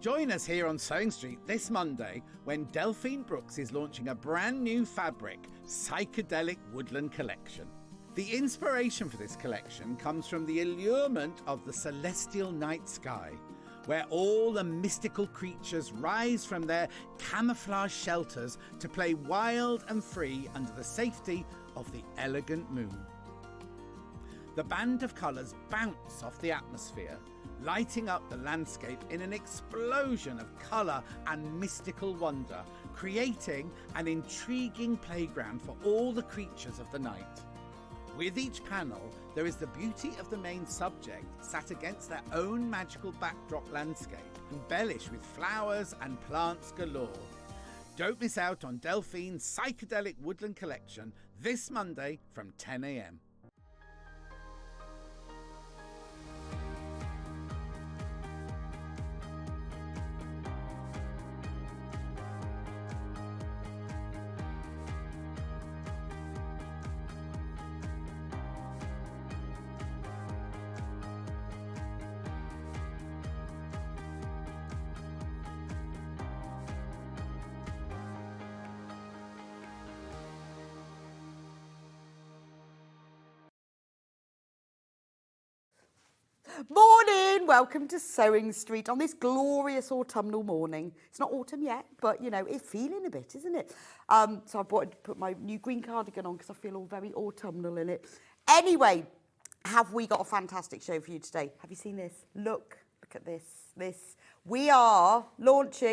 Join us here on Sewing Street this Monday when Delphine Brooks is launching a brand new fabric, Psychedelic Woodland collection. The inspiration for this collection comes from the allurement of the celestial night sky, where all the mystical creatures rise from their camouflage shelters to play wild and free under the safety of the elegant moon. The band of colours bounce off the atmosphere, lighting up the landscape in an explosion of colour and mystical wonder, creating an intriguing playground for all the creatures of the night. With each panel, there is the beauty of the main subject sat against their own magical backdrop landscape, embellished with flowers and plants galore. Don't miss out on Delphine's Psychedelic Woodland collection this Monday from 10 a.m. Morning! Welcome to Sewing Street on this glorious autumnal morning. It's not autumn yet, but you know, it's feeling a bit, isn't it? So I bought to put my new green cardigan on because I feel all very autumnal in it. Anyway, have we got a fantastic show for you today? Have you seen this? Look at this. We are launch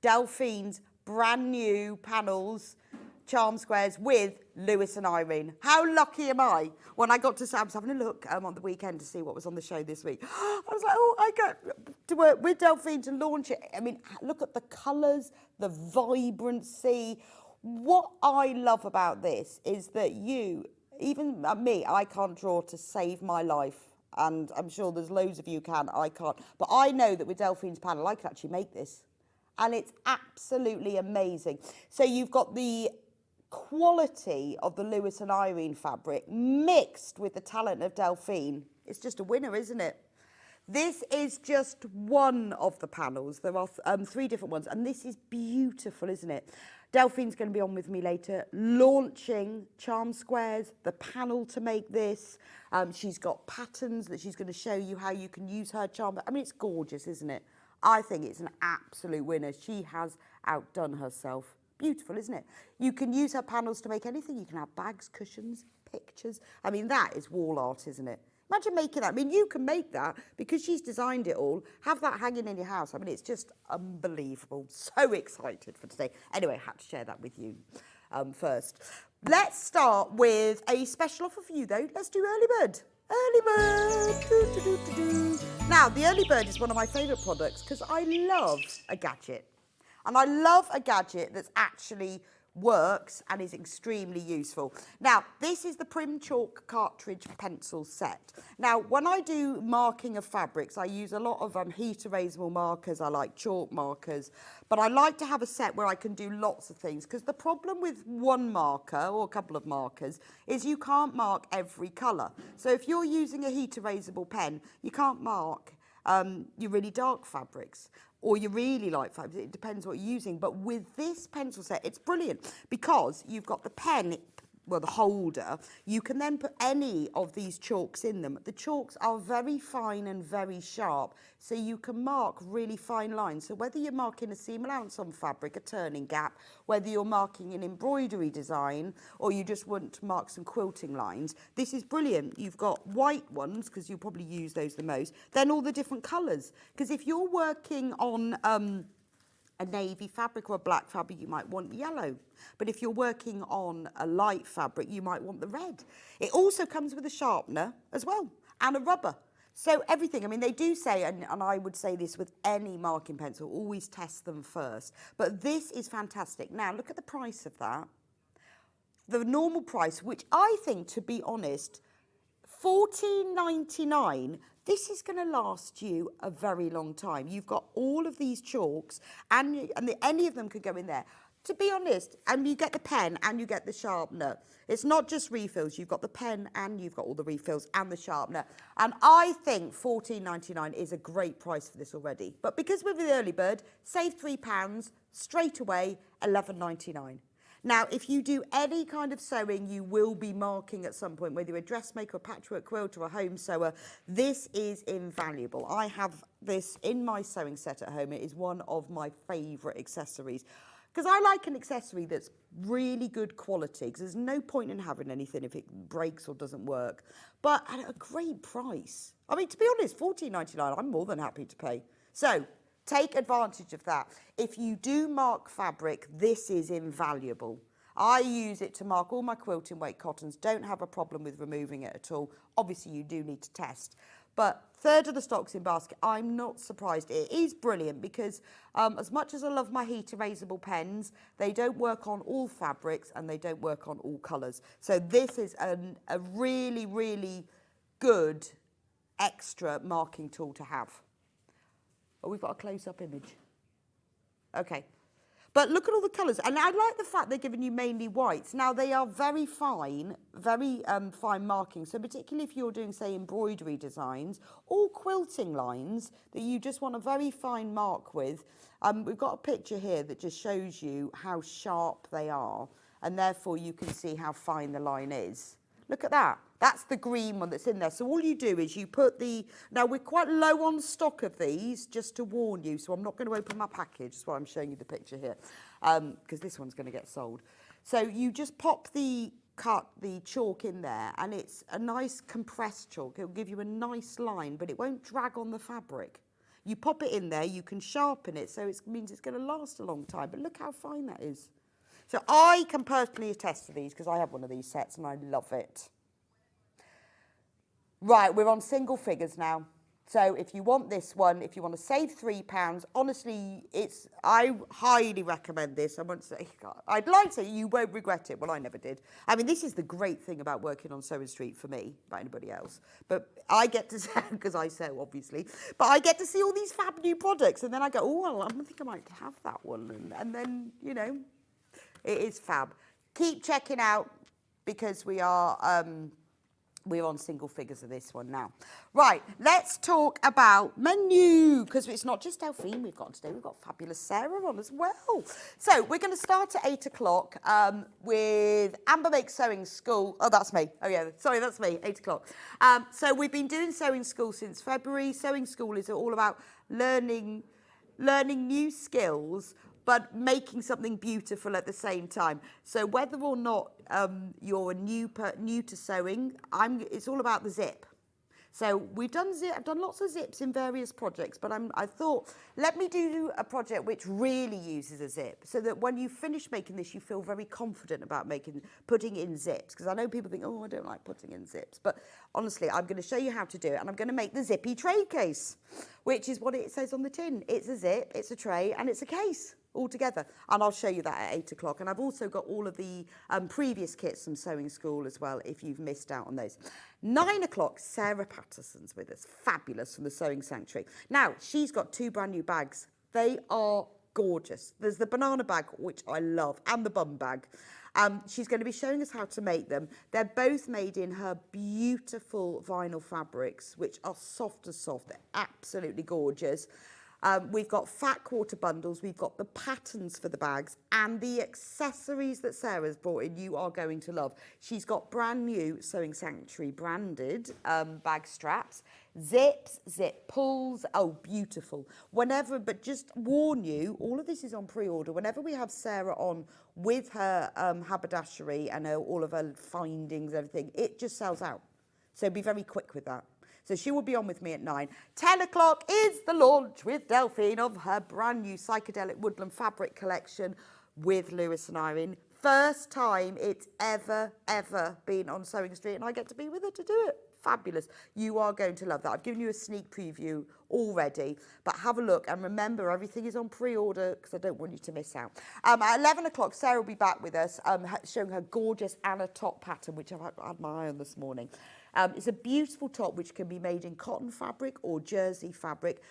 Delphine's brand new panels, charm squares with Lewis and Irene. How lucky am I? When I got to I was having a look on the weekend to see what was on the show this week. I was like, oh, I got to work with Delphine to launch it. I mean, look at the colours, the vibrancy. What I love about this is that you, even me, I can't draw to save my life. And I'm sure there's loads of you can, I can't. But I know that with Delphine's panel, I could actually make this. And it's absolutely amazing. So you've got the quality of the Lewis and Irene fabric mixed with the talent of Delphine. It's just a winner, isn't it? This is just one of the panels. There are 3 different ones, and this is beautiful, isn't it? Delphine's going to be on with me later, launching charm squares, the panel to make this. She's got patterns that she's going to show you how you can use her charm. I mean, it's gorgeous, isn't it? I think it's an absolute winner. She has outdone herself. Beautiful, isn't it? You can use her panels to make anything. You can have bags, cushions, pictures. I mean, that is wall art, isn't it? Imagine making that. I mean, you can make that because she's designed it all. Have that hanging in your house. I mean, it's just unbelievable. So excited for today. Anyway, I had to share that with you first. Let's start with a special offer for you, though. Let's do early bird. Early bird. Do. Now, the early bird is one of my favourite products because I love a gadget. And I love a gadget that actually works and is extremely useful. Now, this is the Prim Chalk Cartridge Pencil Set. Now, when I do marking of fabrics, I use a lot of heat erasable markers. I like chalk markers. But I like to have a set where I can do lots of things, because the problem with one marker or a couple of markers is you can't mark every colour. So if you're using a heat erasable pen, you can't mark your really dark fabrics. Or you really light fabrics, it depends what you're using. But with this pencil set, it's brilliant because you've got the pen, well, the holder. You can then put any of these chalks in them. The chalks are very fine and very sharp, so you can mark really fine lines. So whether you're marking a seam allowance on fabric, a turning gap, whether you're marking an embroidery design, or you just want to mark some quilting lines, this is brilliant. You've got white ones, because you probably use those the most, then all the different colours. Because if you're working on a navy fabric or a black fabric, you might want yellow. But if you're working on a light fabric, you might want the red. It also comes with a sharpener as well, and a rubber. So everything, I mean, they do say, and I would say this with any marking pencil, always test them first. But this is fantastic. Now, look at the price of that. The normal price, which I think, to be honest, $14.99, this is going to last you a very long time. You've got all of these chalks, and any of them could go in there. to be honest, and you get the pen and you get the sharpener. It's not just refills. You've got the pen and you've got all the refills and the sharpener. And I think £14.99 is a great price for this already. But because we're with the early bird, save £3 straight away, £11.99. Now, if you do any kind of sewing, you will be marking at some point, whether you're a dressmaker, a patchwork quilter, or a home sewer. This is invaluable. I have this in my sewing set at home. It is one of my favourite accessories. Because I like an accessory that's really good quality, because there's no point in having anything if it breaks or doesn't work. But at a great price. I mean, to be honest, £14.99, I'm more than happy to pay. So, take advantage of that. If you do mark fabric, this is invaluable. I use it to mark all my quilting weight cottons, don't have a problem with removing it at all. Obviously, you do need to test. But third of the stocks in basket, I'm not surprised. It is brilliant because as much as I love my heat erasable pens, they don't work on all fabrics and they don't work on all colours. So this is a really, really good extra marking tool to have. Oh, we've got a close-up image. Okay. But look at all the colours. And I like the fact they're giving you mainly whites. Now, they are very fine marking. So particularly if you're doing, say, embroidery designs or quilting lines that you just want a very fine mark with, we've got a picture here that just shows you how sharp they are. And therefore, you can see how fine the line is. Look at that. That's the green one that's in there. So all you do is you put the... Now, we're quite low on stock of these, just to warn you. So I'm not going to open my package. That's why I'm showing you the picture here, because this one's going to get sold. So you just pop the chalk in there, and it's a nice compressed chalk. It'll give you a nice line, but it won't drag on the fabric. You pop it in there, you can sharpen it, so it means it's going to last a long time. But look how fine that is. So I can personally attest to these because I have one of these sets and I love it. Right, we're on single figures now. So if you want this one, if you want to save £3, honestly, I highly recommend this. I want to say, I'd like to say you won't regret it. Well, I never did. I mean, this is the great thing about working on Sewing Street for me, about anybody else. But I get to sew, because I sew, obviously, but I get to see all these fab new products. And then I go, oh, well, I think I might have that one. And then, you know, it is fab. Keep checking out, because we're on single figures of this one now. Right, let's talk about menu, because it's not just Delphine we've got today, we've got fabulous Sarah on as well. So we're going to start at 8 o'clock with Amber Makes Sewing School. Oh, that's me. Oh, yeah, sorry, that's me, 8 o'clock. So we've been doing Sewing School since February. Sewing School is all about learning new skills, but making something beautiful at the same time. So whether or not you're new to sewing, it's all about the zip. So we've done I've done lots of zips in various projects, but I thought, let me do a project which really uses a zip, so that when you finish making this, you feel very confident about putting in zips. Because I know people think, oh, I don't like putting in zips. But honestly, I'm going to show you how to do it, and I'm going to make the Zippy Tray Case, which is what it says on the tin. It's a zip, it's a tray, and it's a case all together. And I'll show you that at 8 o'clock. And I've also got all of the previous kits from Sewing School as well, if you've missed out on those. 9 o'clock, Sarah Patterson's with us. Fabulous, from the Sewing Sanctuary. Now, she's got 2 brand new bags. They are gorgeous. There's the banana bag, which I love, and the bum bag. She's going to be showing us how to make them. They're both made in her beautiful vinyl fabrics, which are soft as soft. They're absolutely gorgeous. We've got fat quarter bundles, we've got the patterns for the bags, and the accessories that Sarah's brought in you are going to love. She's got brand new Sewing Sanctuary branded bag straps, zips, zip pulls, oh, beautiful. But just warn you, all of this is on pre-order. Whenever we have Sarah on with her haberdashery and all of her findings, everything, it just sells out. So be very quick with that. So she will be on with me at 9. 10 o'clock is the launch with Delphine of her brand new Psychedelic Woodland fabric collection with Lewis and Irene. First time it's ever been on Sewing Street, and I get to be with her to do it. Fabulous. You are going to love that. I've given you a sneak preview already, but have a look, and remember, everything is on pre-order because I don't want you to miss out. At 11 o'clock, Sarah will be back with us, showing her gorgeous Anna top pattern, which I've had my eye on this morning. It's a beautiful top which can be made in cotton fabric or jersey fabric.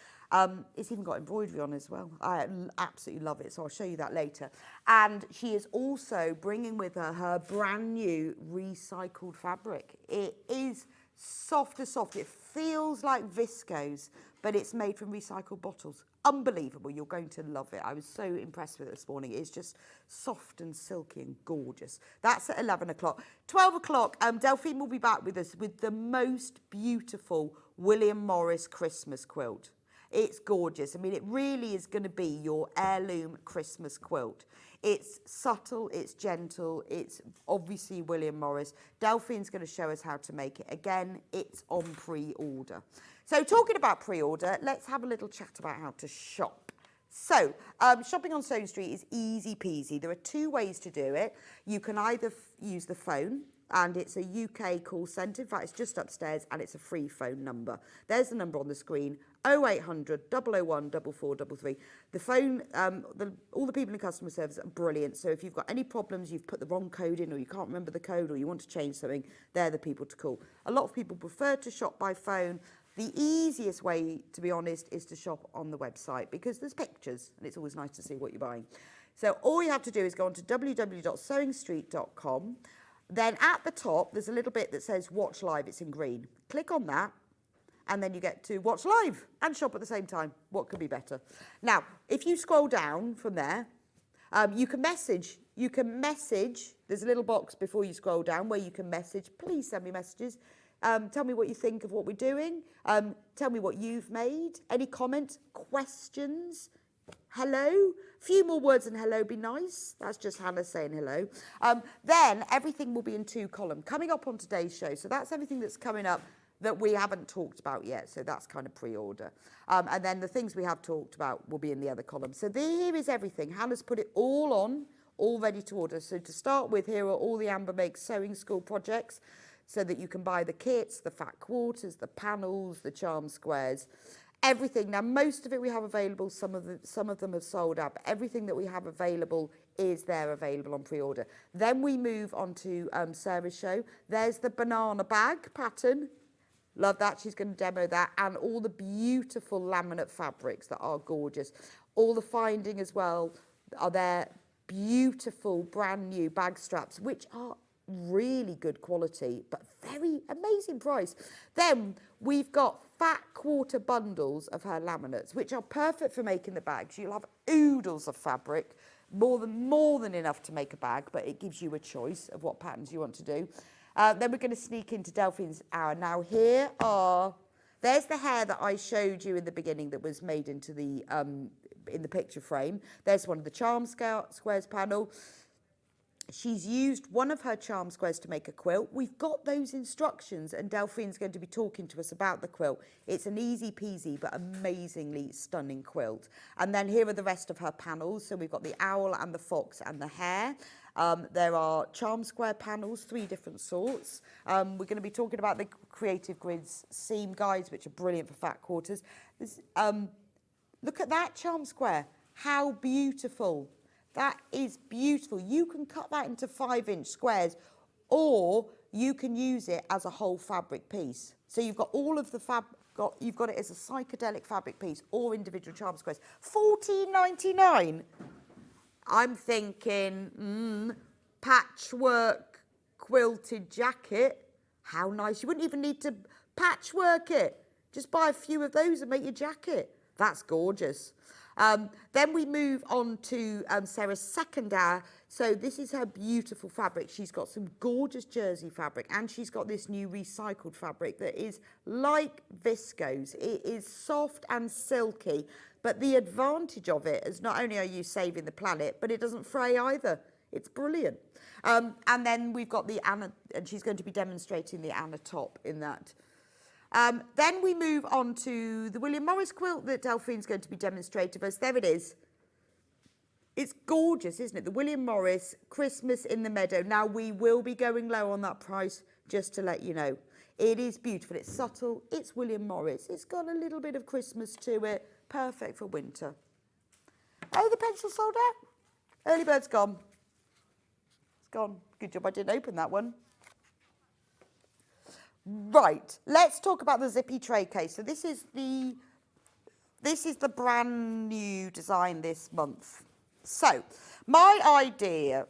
It's even got embroidery on as well. I absolutely love it, so I'll show you that later. And she is also bringing with her her brand new recycled fabric. It is soft as soft. It feels like viscose, but it's made from recycled bottles. Unbelievable. You're going to love it. I was so impressed with it this morning. It's just soft and silky and gorgeous. That's at 11 o'clock. 12 o'clock, Delphine will be back with us with the most beautiful William Morris Christmas quilt. It's gorgeous. I mean, it really is going to be your heirloom Christmas quilt. It's subtle, it's gentle, it's obviously William Morris. Delphine's going to show us how to make it. Again, it's on pre-order. So talking about pre-order, let's have a little chat about how to shop. So shopping on Sewing Street is easy peasy. There are two ways to do it. You can either use the phone, and it's a UK call centre. In fact, it's just upstairs, and it's a free phone number. There's the number on the screen, 0800 001 4433. The phone, all the people in customer service are brilliant. So if you've got any problems, you've put the wrong code in, or you can't remember the code, or you want to change something, they're the people to call. A lot of people prefer to shop by phone. The easiest way, to be honest, is to shop on the website because there's pictures, and it's always nice to see what you're buying. So all you have to do is go on to www.sewingstreet.com. Then at the top, there's a little bit that says Watch Live. It's in green. Click on that, and then you get to watch live and shop at the same time. What could be better? Now, if you scroll down from there, you can message. There's a little box before you scroll down where you can message. Please send me messages. Tell me what you think of what we're doing. Tell me what you've made. Any comments, questions? Hello? A few more words than hello be nice. That's just Hannah saying hello. Then everything will be in two columns. Coming up on today's show. So that's everything that's coming up that we haven't talked about yet. So that's kind of pre-order. And then the things we have talked about will be in the other column. So here is everything. Hannah's put it all on, all ready to order. So to start with, here are all the Amber Makes Sewing School projects so that you can buy the kits, the fat quarters, the panels, the charm squares. Everything. Now, most of it we have available. Some of them have sold out. But everything that we have available is there available on pre-order. Then we move on to Sarah's show. There's the banana bag pattern. Love that. She's going to demo that. And all the beautiful laminate fabrics that are gorgeous. All the finding as well are there. Beautiful brand new bag straps, which are really good quality, but very amazing price. Then we've got fat quarter bundles of her laminates, which are perfect for making the bags. You'll have oodles of fabric, more than enough to make a bag, but it gives you a choice of what patterns you want to do. Then we're going to sneak into Delphine's hour. Now there's the hair that I showed you in the beginning that was made into the in the picture frame. There's one of the charm squares panel. She's used one of her charm squares to make a quilt. We've got those instructions, and Delphine's going to be talking to us about the quilt. It's an easy peasy but amazingly stunning quilt. And then here are the rest of her panels. So we've got the owl and the fox and the hare. There are charm square panels, 3 different sorts. We're going to be talking about the Creative Grids seam guides, which are brilliant for fat quarters. Look at that charm square. How beautiful. That is beautiful. You can cut that into 5-inch squares, or you can use it as a whole fabric piece. So you've got all of the you've got it as a psychedelic fabric piece or individual charm squares. $14.99. I'm thinking patchwork quilted jacket. How nice. You wouldn't even need to patchwork it. Just buy a few of those and make your jacket. That's gorgeous. Then we move on to Sarah's second hour. So this is her beautiful fabric. She's got some gorgeous jersey fabric, and she's got this new recycled fabric that is like viscose. It is soft and silky, but the advantage of it is not only are you saving the planet, but it doesn't fray either. It's brilliant. And then we've got the Anna, and she's going to be demonstrating the Anna top in that. Then we move on to the William Morris quilt that Delphine's going to be demonstrating for us. There it is. It's gorgeous, isn't it? The William Morris Christmas in the Meadow. Now, we will be going low on that price, just to let you know. It is beautiful. It's subtle. It's William Morris. It's got a little bit of Christmas to it. Perfect for winter. Oh, the pencil sold out. Early bird's gone. It's gone. Good job I didn't open that one. Right, let's talk about the Zippy Tray Case. So this is the this is the brand new design this month. So, my idea,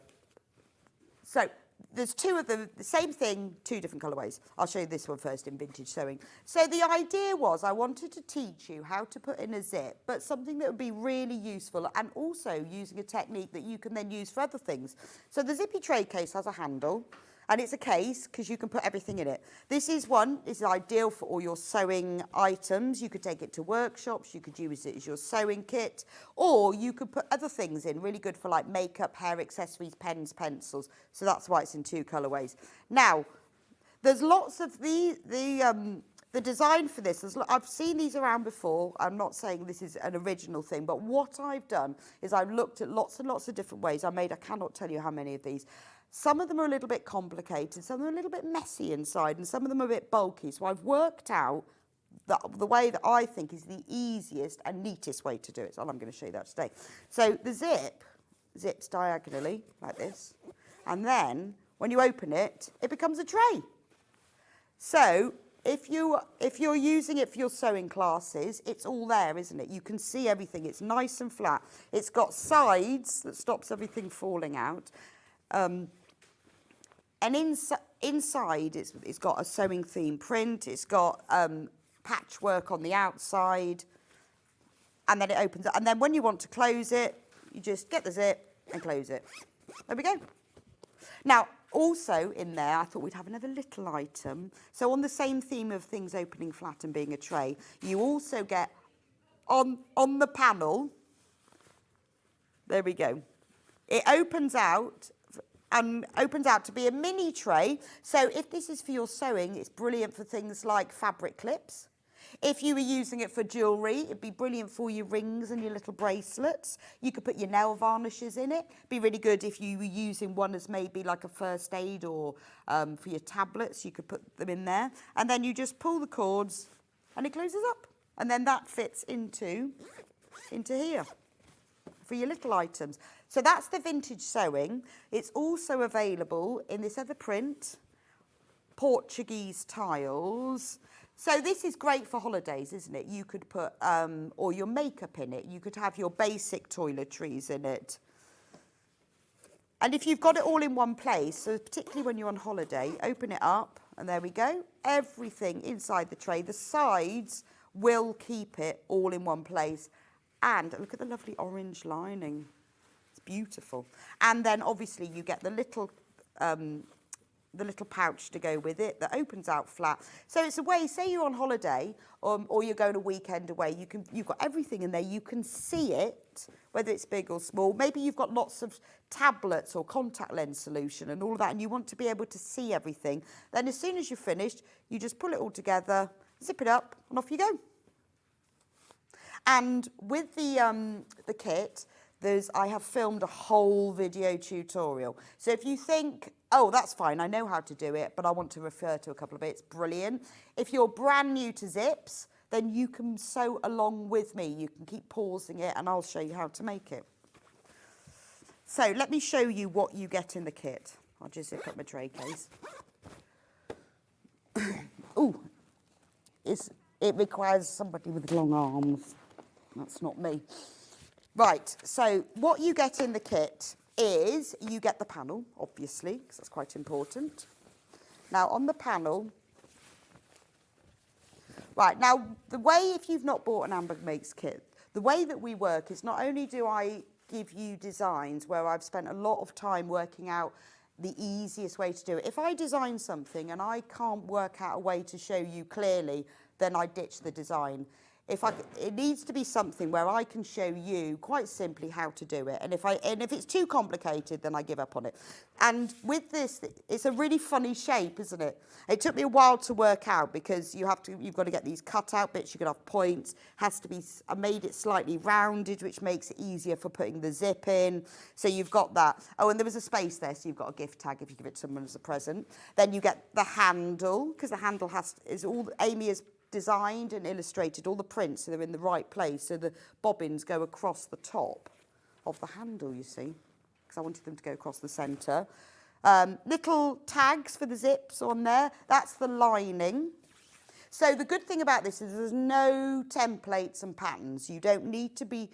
so there's two of them, the same thing, two different colourways. I'll show you this one first in vintage sewing. So the idea was I wanted to teach you how to put in a zip, but something that would be really useful and also using a technique that you can then use for other things. So the Zippy Tray Case has a handle. And it's a case because you can put everything in it. This is ideal for all your sewing items. You could take it to workshops, you could use it as your sewing kit, or you could put other things in, really good for like makeup, hair accessories, pens, pencils. So that's why it's in two colourways. Now, there's lots of the design for this. I've seen these around before. I'm not saying this is an original thing, but what I've done is I've looked at lots and lots of different ways. I cannot tell you how many of these. Some of them are a little bit complicated, some of them are a little bit messy inside, and some of them are a bit bulky. So I've worked out the way that I think is the easiest and neatest way to do it. So I'm going to show you that today. So the zip zips diagonally like this, and then when you open it, it becomes a tray. So if you're using it for your sewing classes, it's all there, isn't it? You can see everything. It's nice and flat. It's got sides that stops everything falling out. And inside, it's got a sewing theme print. It's got patchwork on the outside. And then it opens up. And then when you want to close it, you just get the zip and close it. There we go. Now, also in there, I thought we'd have another little item. So on the same theme of things opening flat and being a tray, you also get on the panel, there we go. It opens out to be a mini tray. So if this is for your sewing, it's brilliant for things like fabric clips. If you were using it for jewellery, it'd be brilliant for your rings and your little bracelets. You could put your nail varnishes in it. Be really good if you were using one as maybe like a first aid or for your tablets, you could put them in there. And then you just pull the cords and it closes up. And then that fits into here for your little items. So that's the vintage sewing. It's also available in this other print, Portuguese tiles. So this is great for holidays, isn't it? You could put all your makeup in it. You could have your basic toiletries in it. And if you've got it all in one place, so particularly when you're on holiday, open it up, and there we go. Everything inside the tray. The sides will keep it all in one place. And look at the lovely orange lining. It's beautiful. And then obviously you get the little pouch to go with it that opens out flat. So it's a way, say you're on holiday or you're going a weekend away, you've got everything in there. You can see it, whether it's big or small. Maybe you've got lots of tablets or contact lens solution and all of that, and you want to be able to see everything. Then as soon as you're finished, you just pull it all together, zip it up, and off you go. And with the kit, I have filmed a whole video tutorial. So if you think, oh, that's fine, I know how to do it, but I want to refer to a couple of bits, brilliant. If you're brand new to zips, then you can sew along with me. You can keep pausing it and I'll show you how to make it. So let me show you what you get in the kit. I'll just zip up my tray case. Ooh, it requires somebody with long arms. That's not me. Right, so what you get in the kit is you get the panel, obviously, because that's quite important. Now, on the panel, right, now, the way, if you've not bought an Amber Makes kit, the way that we work is not only do I give you designs where I've spent a lot of time working out the easiest way to do it. If I design something and I can't work out a way to show you clearly, then I ditch the design. It needs to be something where I can show you quite simply how to do it. And if it's too complicated, then I give up on it. And with this, it's a really funny shape, isn't it? It took me a while to work out because you've got to get these cut out bits. You can have points. I made it slightly rounded, which makes it easier for putting the zip in. So you've got that. Oh, and there was a space there, so you've got a gift tag if you give it to someone as a present. Then you get the handle, because the handle Amy has designed and illustrated all the prints so they're in the right place, so the bobbins go across the top of the handle, you see, because I wanted them to go across the centre. Little tags for the zips on there, that's the lining. So the good thing about this is there's no templates and patterns. You don't need to be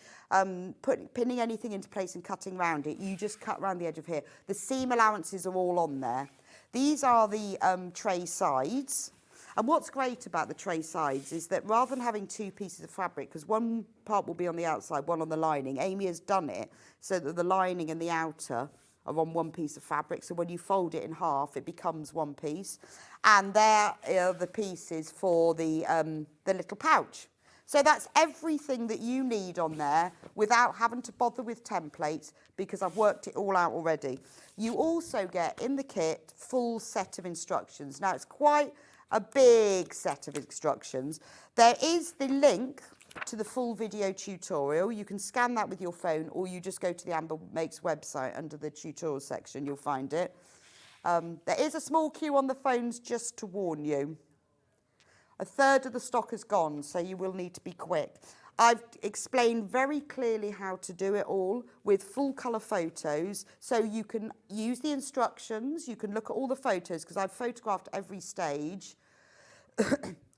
pinning anything into place and cutting around it. You just cut around the edge of here. The seam allowances are all on there. These are the tray sides. And what's great about the tray sides is that rather than having two pieces of fabric, because one part will be on the outside, one on the lining, Amy has done it so that the lining and the outer are on one piece of fabric. So when you fold it in half, it becomes one piece. And there are the pieces for the little pouch. So that's everything that you need on there without having to bother with templates, because I've worked it all out already. You also get in the kit full set of instructions. Now it's quite a big set of instructions. There is the link to the full video tutorial. You can scan that with your phone, or you just go to the Amber Makes website under the tutorial section, you'll find it. There is a small queue on the phones, just to warn you. A third of the stock is gone, so you will need to be quick. I've explained very clearly how to do it all with full colour photos, so you can use the instructions, you can look at all the photos, because I've photographed every stage.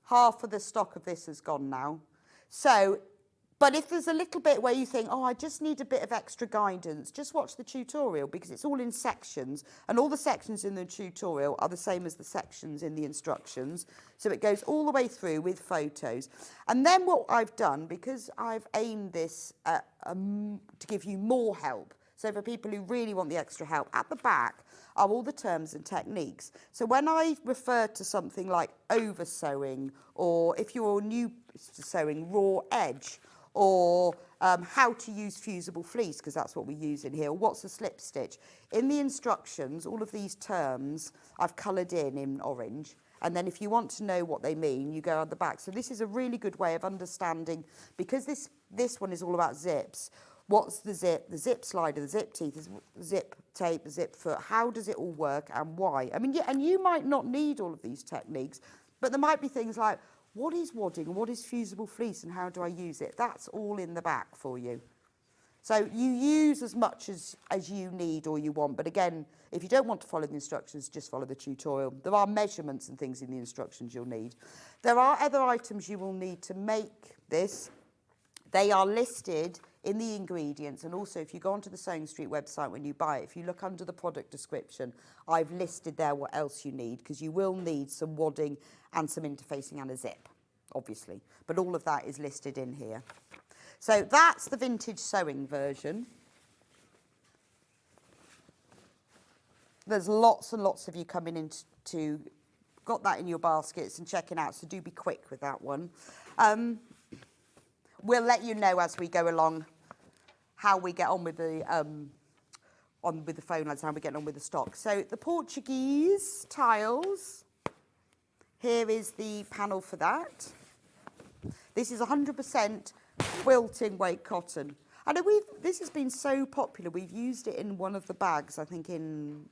Half of the stock of this has gone now. So, but if there's a little bit where you think, oh, I just need a bit of extra guidance, just watch the tutorial, because it's all in sections, and all the sections in the tutorial are the same as the sections in the instructions. So it goes all the way through with photos. And then what I've done, because I've aimed this to give you more help, so for people who really want the extra help, at the back are all the terms and techniques. So when I refer to something like over sewing, or if you're new to sewing, raw edge, or how to use fusible fleece, because that's what we use in here, or what's a slip stitch. In the instructions, all of these terms I've coloured in orange, and then if you want to know what they mean, you go on the back. So this is a really good way of understanding, because this one is all about zips. What's the zip slider, the zip teeth, the zip tape, the zip foot, how does it all work and why? I mean, yeah, and you might not need all of these techniques, but there might be things like, what is wadding and what is fusible fleece and how do I use it? That's all in the back for you. So you use as much as you need or you want, but again, if you don't want to follow the instructions, just follow the tutorial. There are measurements and things in the instructions you'll need. There are other items you will need to make this. They are listed in the ingredients, and also if you go onto the Sewing Street website when you buy it, if you look under the product description, I've listed there what else you need, because you will need some wadding and some interfacing and a zip, obviously. But all of that is listed in here. So that's the vintage sewing version. There's lots and lots of you coming in to got that in your baskets and checking out, so do be quick with that one. We'll let you know as we go along how we get on with the phone lines, how we get on with the stock. So the Portuguese tiles, here is the panel for that. This is 100% quilting weight cotton. I know this has been so popular, we've used it in one of the bags, I think in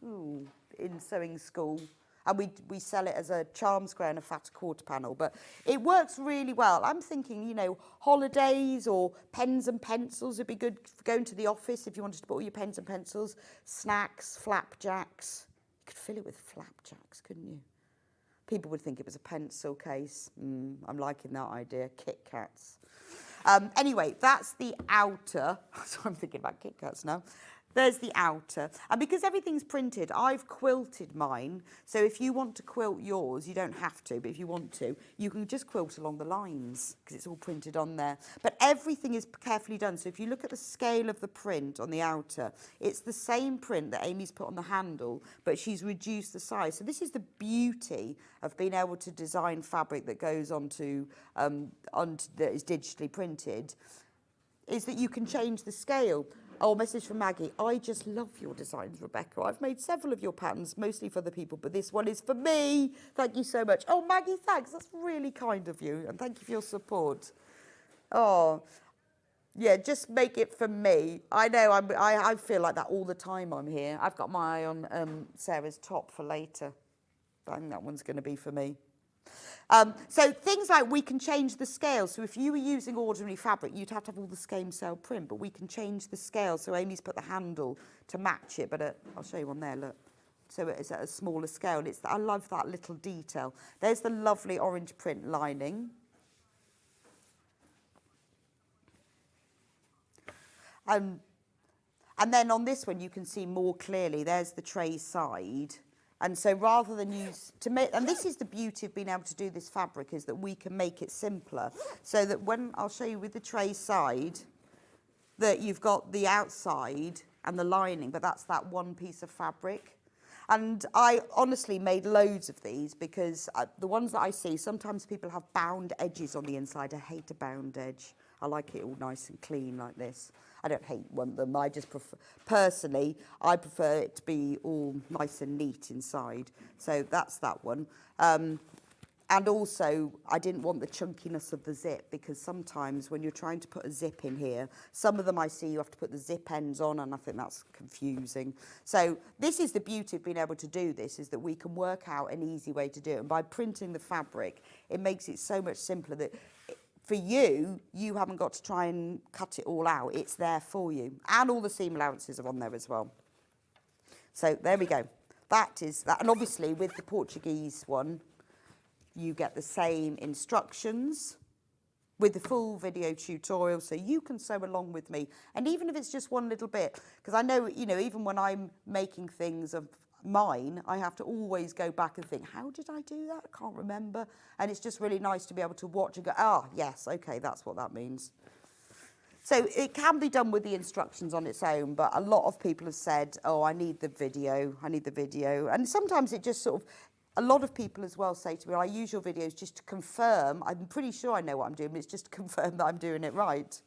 sewing school. And we sell it as a charm square and a fat quarter panel, but it works really well. I'm thinking, you know, holidays or pens and pencils would be good for going to the office if you wanted to put all your pens and pencils, snacks, flapjacks. You could fill it with flapjacks, couldn't you? People would think it was a pencil case. I'm liking that idea. Kit Kats. Anyway, that's the outer. So I'm thinking about Kit Kats now. There's the outer. And because everything's printed, I've quilted mine. So if you want to quilt yours, you don't have to, but if you want to, you can just quilt along the lines because it's all printed on there. But everything is carefully done. So if you look at the scale of the print on the outer, it's the same print that Amy's put on the handle, but she's reduced the size. So this is the beauty of being able to design fabric that goes onto that is digitally printed, is that you can change the scale. Oh, message from Maggie. I just love your designs, Rebecca. I've made several of your patterns, mostly for other people, but this one is for me. Thank you so much. Oh, Maggie, thanks. That's really kind of you, and thank you for your support. Oh, yeah, just make it for me. I know, I feel like that all the time I'm here. I've got my eye on Sarah's top for later. I think that one's going to be for me. So things like we can change the scale. So if you were using ordinary fabric, you'd have to have all the skein sale print, but we can change the scale. So Amy's put the handle to match it, but I'll show you one there, look. so it is at a smaller scale. I love that little detail. There's the lovely orange print lining. And then on this one, you can see more clearly, there's the tray side. And so rather than and this is the beauty of being able to do this fabric, is that we can make it simpler. So that when, I'll show you with the tray side, that you've got the outside and the lining, but that's that one piece of fabric. And I honestly made loads of these because the ones that I see, sometimes people have bound edges on the inside. I hate a bound edge. I like it all nice and clean like this. I don't hate one of them. I just prefer, personally, I prefer it to be all nice and neat inside. So that's that one. And also, I didn't want the chunkiness of the zip, because sometimes when you're trying to put a zip in here, some of them I see you have to put the zip ends on, and I think that's confusing. So this is the beauty of being able to do this, is that we can work out an easy way to do it. And by printing the fabric, it makes it so much simpler that for you, you haven't got to try and cut it all out. It's there for you. And all the seam allowances are on there as well. So there we go. That is that. And obviously with the Portuguese one, you get the same instructions with the full video tutorial, so you can sew along with me. And even if it's just one little bit, because I know, you know, even when I'm making things of mine, I have to always go back and think, how did I do that? I can't remember. And it's just really nice to be able to watch and go, ah, yes, okay, that's what that means. So it can be done with the instructions on its own, but a lot of people have said, oh, I need the video. And sometimes it just sort of, a lot of people as well say to me, I use your videos just to confirm. I'm pretty sure I know what I'm doing, but it's just to confirm that I'm doing it right.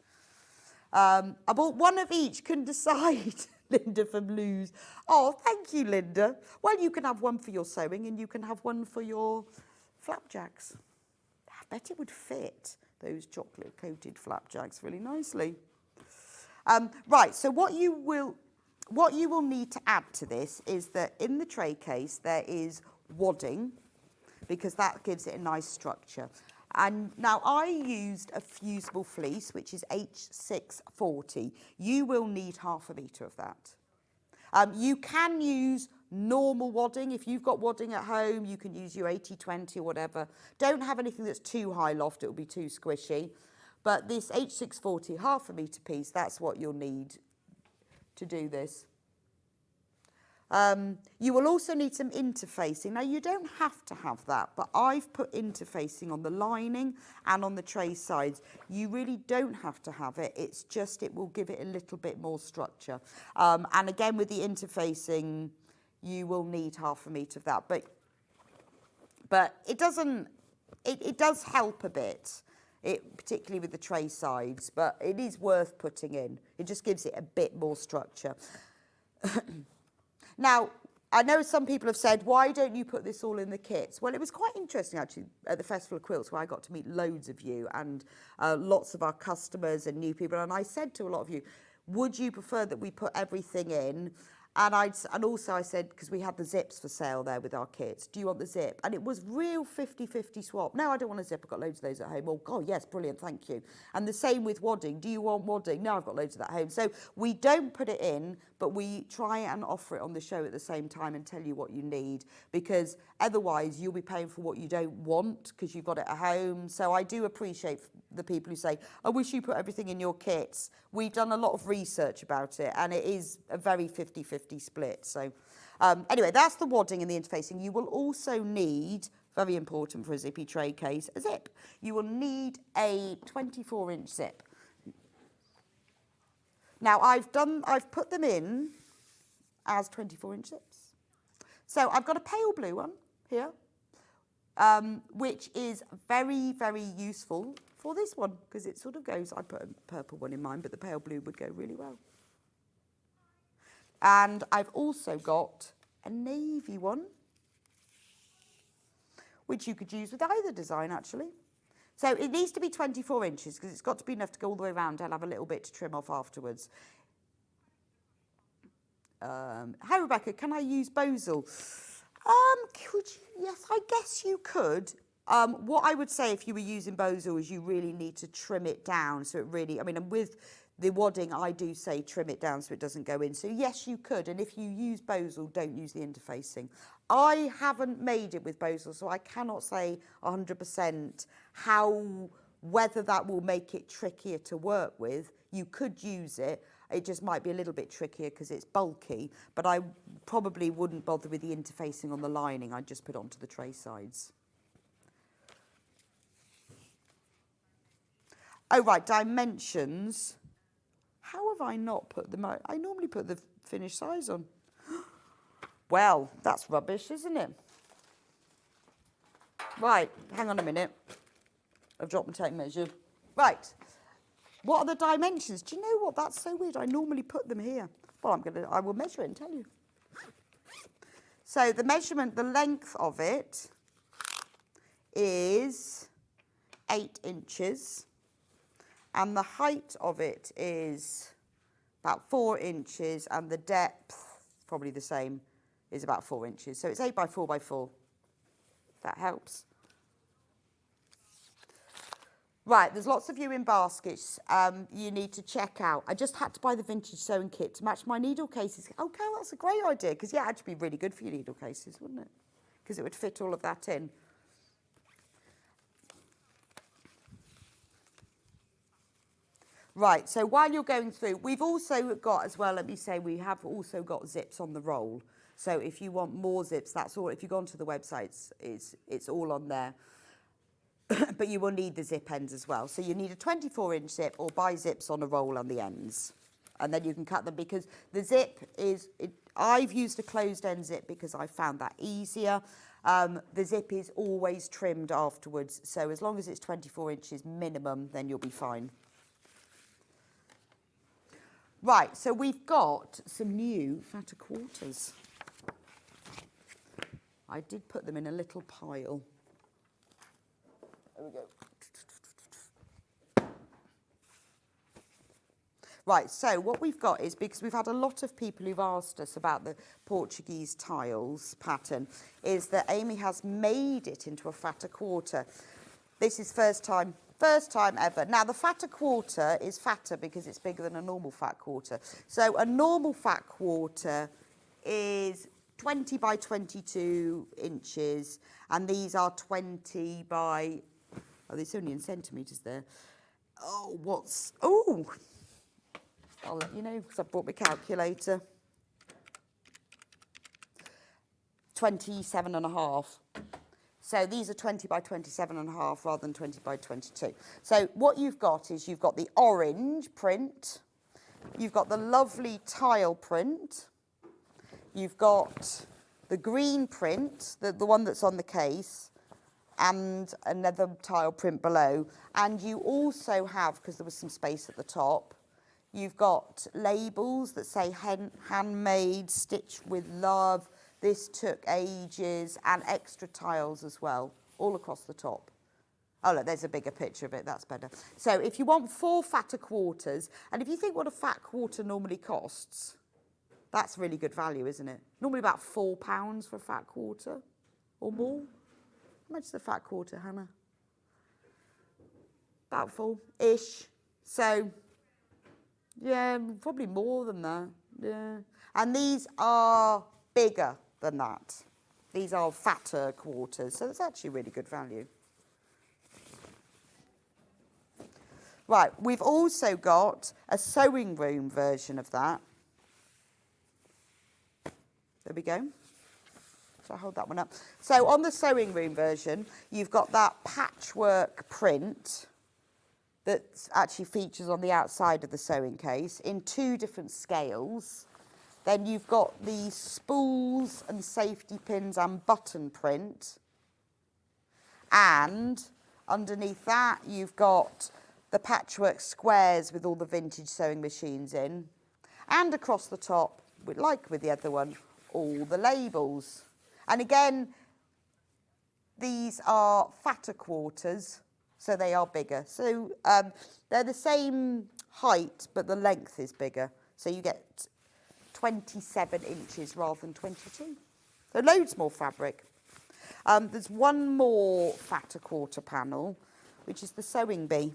I bought one of each, can decide. Linda from Luz. Oh, thank you, Linda. Well, you can have one for your sewing and you can have one for your flapjacks. I bet it would fit those chocolate-coated flapjacks really nicely. Right, so what you will need to add to this is that in the tray case there is wadding, because that gives it a nice structure. And now I used a fusible fleece, which is H640. You will need 1/2 metre of that. You can use normal wadding. If you've got wadding at home, you can use your 80/20 or whatever. Don't have anything that's too high loft, it will be too squishy. But this H640 1/2 metre piece, that's what you'll need to do this. You will also need some interfacing. Now, you don't have to have that, but I've put interfacing on the lining and on the tray sides. You really don't have to have it. It's just, it will give it a little bit more structure. And again, with the interfacing, you will need 1/2 metre of that. But it doesn't, it does help a bit, particularly with the tray sides, but it is worth putting in. It just gives it a bit more structure. Now, I know some people have said, why don't you put this all in the kits? Well, it was quite interesting, actually, at the Festival of Quilts, where I got to meet loads of you and lots of our customers and new people. And I said to a lot of you, would you prefer that we put everything in? And also I said, because we had the zips for sale there with our kits, do you want the zip? And it was real 50-50 swap. No, I don't want a zip. I've got loads of those at home. Oh, God, yes, brilliant, thank you. And the same with wadding. Do you want wadding? No, I've got loads of that at home. So we don't put it in, but we try and offer it on the show at the same time and tell you what you need, because otherwise you'll be paying for what you don't want because you've got it at home. So I do appreciate the people who say, I wish you put everything in your kits. We've done a lot of research about it, and it is a very 50-50 split. So anyway, that's the wadding and the interfacing. You will also need, very important for a zippy tray case, a zip. You will need a 24-inch zip. Now I've put them in as 24-inch zips. So I've got a pale blue one here, which is very, very useful for this one, because it sort of goes, I put a purple one in mine, but the pale blue would go really well. And I've also got a navy one, which you could use with either design, actually. So it needs to be 24 inches, because it's got to be enough to go all the way around. I'll have a little bit to trim off afterwards. Hi, Rebecca, can I use Bosal? Could you? Yes, I guess you could. What I would say if you were using Bosal is you really need to trim it down. So it really, I mean, and with The wadding, I do say trim it down so it doesn't go in. So yes, you could. And if you use Bosal, don't use the interfacing. I haven't made it with Bosal, so I cannot say 100% whether that will make it trickier to work with. You could use it. It just might be a little bit trickier because it's bulky, but I probably wouldn't bother with the interfacing on the lining. I'd just put onto the tray sides. Oh, right, dimensions. How have I not put them out? I normally put the finished size on. Well, that's rubbish, isn't it? Right, hang on a minute. I've dropped my tape measure. Right, what are the dimensions? Do you know what? That's so weird. I normally put them here. Well, I will measure it and tell you. So the measurement, the length of it is 8 inches. And the height of it is about 4 inches, and the depth, probably the same, is about 4 inches. So it's 8 by 4 by 4. That helps. Right, there's lots of viewing baskets you need to check out. I just had to buy the vintage sewing kit to match my needle cases. Okay, that's a great idea, because yeah, it'd be really good for your needle cases, wouldn't it? Because it would fit all of that in. Right, so while you're going through, we've also got as well, let me say, we have also got zips on the roll. So if you want more zips, that's all. If you go onto the website, it's all on there. But you will need the zip ends as well. So you need a 24-inch zip or buy zips on a roll on the ends. And then you can cut them, because the zip is, I've used a closed end zip because I found that easier. The zip is always trimmed afterwards. So as long as it's 24 inches minimum, then you'll be fine. Right, so we've got some new fatter quarters. I did put them in a little pile. There we go. Right, so what we've got is, because we've had a lot of people who've asked us about the Portuguese tiles pattern, is that Amy has made it into a fatter quarter. This is first time ever. Now, the fatter quarter is fatter because it's bigger than a normal fat quarter. So a normal fat quarter is 20 by 22 inches, and these are 20 by, oh, it's only in centimetres there. Oh, I'll let you know, because I brought my calculator. 27.5. So these are 20 by 27.5 rather than 20 by 22. So what you've got is you've got the orange print, you've got the lovely tile print, you've got the green print, the one that's on the case, and another tile print below. And you also have, because there was some space at the top, you've got labels that say handmade, stitched with love. This took ages, and extra tiles as well, all across the top. Oh, look, there's a bigger picture of it. That's better. So if you want 4 fatter quarters, and if you think what a fat quarter normally costs, that's really good value, isn't it? Normally about £4 for a fat quarter or more. How much is a fat quarter, Hannah? About 4-ish. So, yeah, probably more than that. Yeah. And these are bigger than that. These are fatter quarters, so it's actually really good value. Right, we've also got a sewing room version of that. There we go. So I'll hold that one up. So on the sewing room version, you've got that patchwork print that actually features on the outside of the sewing case in 2 different scales. Then you've got the spools and safety pins and button print. And underneath that, you've got the patchwork squares with all the vintage sewing machines in. And across the top, like with the other one, all the labels. And again, these are fatter quarters, so they are bigger. So they're the same height, but the length is bigger. So you get 27 inches rather than 22. So loads more fabric. There's one more fatter quarter panel, which is the sewing bee.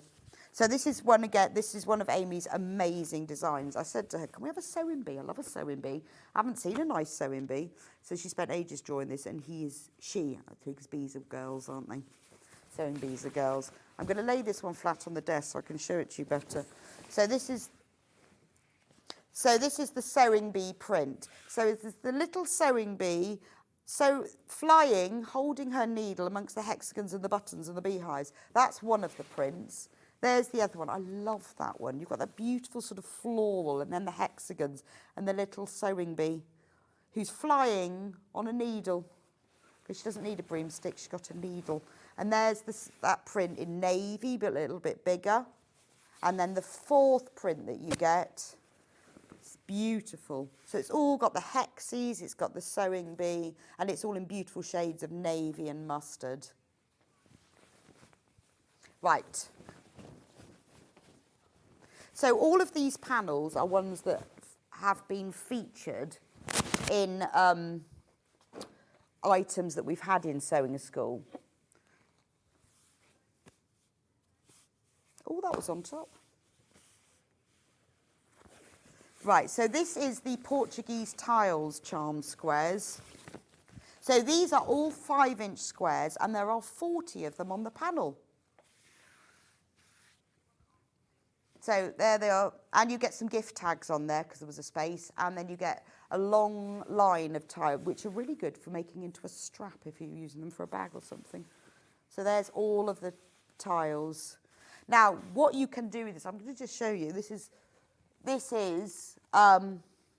So this is one again, this is one of Amy's amazing designs. I said to her, can we have a sewing bee? I love a sewing bee. I haven't seen a nice sewing bee. So she spent ages drawing this, and she, I think, because bees are girls, aren't they? Sewing bees are girls. I'm going to lay this one flat on the desk so I can show it to you better. So this is the sewing bee print. So it's the little sewing bee, so flying, holding her needle amongst the hexagons and the buttons and the beehives. That's one of the prints. There's the other one. I love that one. You've got that beautiful sort of floral and then the hexagons and the little sewing bee who's flying on a needle, because she doesn't need a broomstick, she's got a needle. And there's that print in navy, but a little bit bigger. And then the fourth print that you get, it's beautiful. So it's all got the hexes, it's got the sewing bee, and it's all in beautiful shades of navy and mustard. Right. So all of these panels are ones that have been featured in items that we've had in Sewing School. Oh, that was on top. Right, so this is the Portuguese tiles charm squares. So these are all 5-inch squares, and there are 40 of them on the panel. So there they are, and you get some gift tags on there because there was a space, and then you get a long line of tile, which are really good for making into a strap if you're using them for a bag or something. So there's all of the tiles. Now, what you can do with this, I'm going to just show you. This is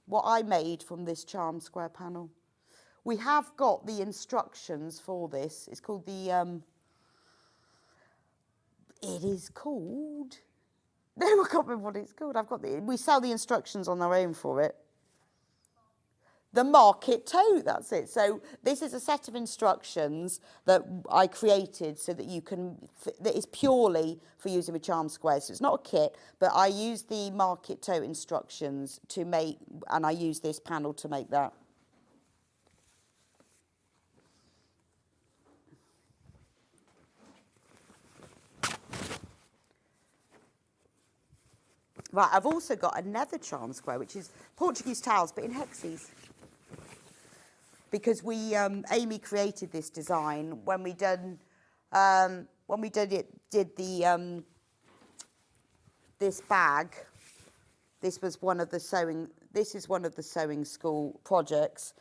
what I made from this charm square panel. We have got the instructions for this. It's called the, it is called, no, I can't remember what it's called. We sell the instructions on our own for it. The market tote, that's it. So this is a set of instructions that I created so that you can, that is purely for using with charm squares. So it's not a kit, but I use the market tote instructions to make, and I use this panel to make that. Right, I've also got another charm square, which is Portuguese tiles, but in hexes. Because Amy created this design when we did this bag. This is one of the sewing school projects,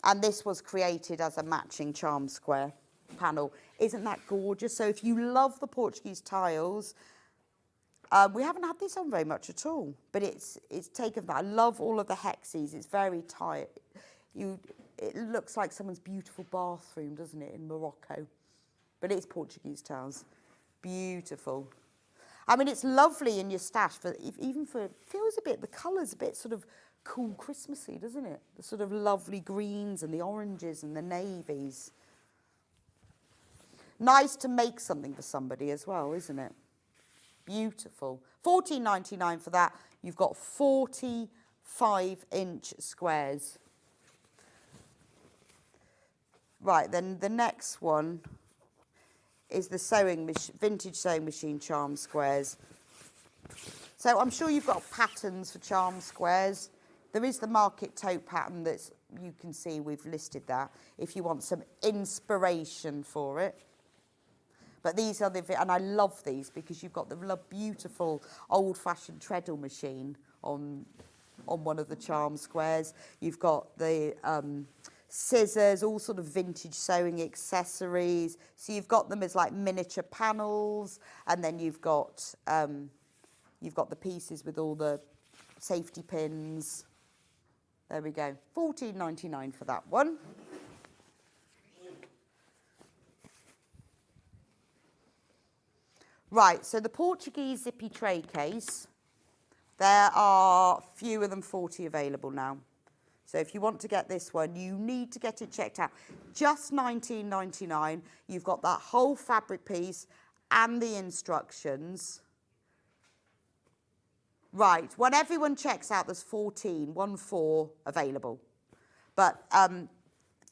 and this was created as a matching charm square panel. Isn't that gorgeous? So if you love the Portuguese tiles, we haven't had this on very much at all, but it's taken that. I love all of the hexes. It's very tight. It looks like someone's beautiful bathroom, doesn't it, in Morocco? But it's Portuguese tiles. Beautiful. I mean, it's lovely in your stash, but feels a bit, the colour's a bit sort of cool Christmassy, doesn't it? The sort of lovely greens and the oranges and the navies. Nice to make something for somebody as well, isn't it? Beautiful. $14.99 for that. You've got 40 5-inch squares. Right, then the next one is the vintage sewing machine charm squares. So I'm sure you've got patterns for charm squares. There is the market tote pattern that's, you can see we've listed that if you want some inspiration for it. But these are and I love these because you've got the beautiful old-fashioned treadle machine on one of the charm squares. You've got the scissors, all sort of vintage sewing accessories. So you've got them as like miniature panels, and then you've got the pieces with all the safety pins. There we go. $14.99 for that one. Right, so the Portuguese Zippy Tray Case, there are fewer than 40 available now. So if you want to get this one, you need to get it checked out. Just $19.99. You've got that whole fabric piece and the instructions. Right, when everyone checks out, there's 14 available. But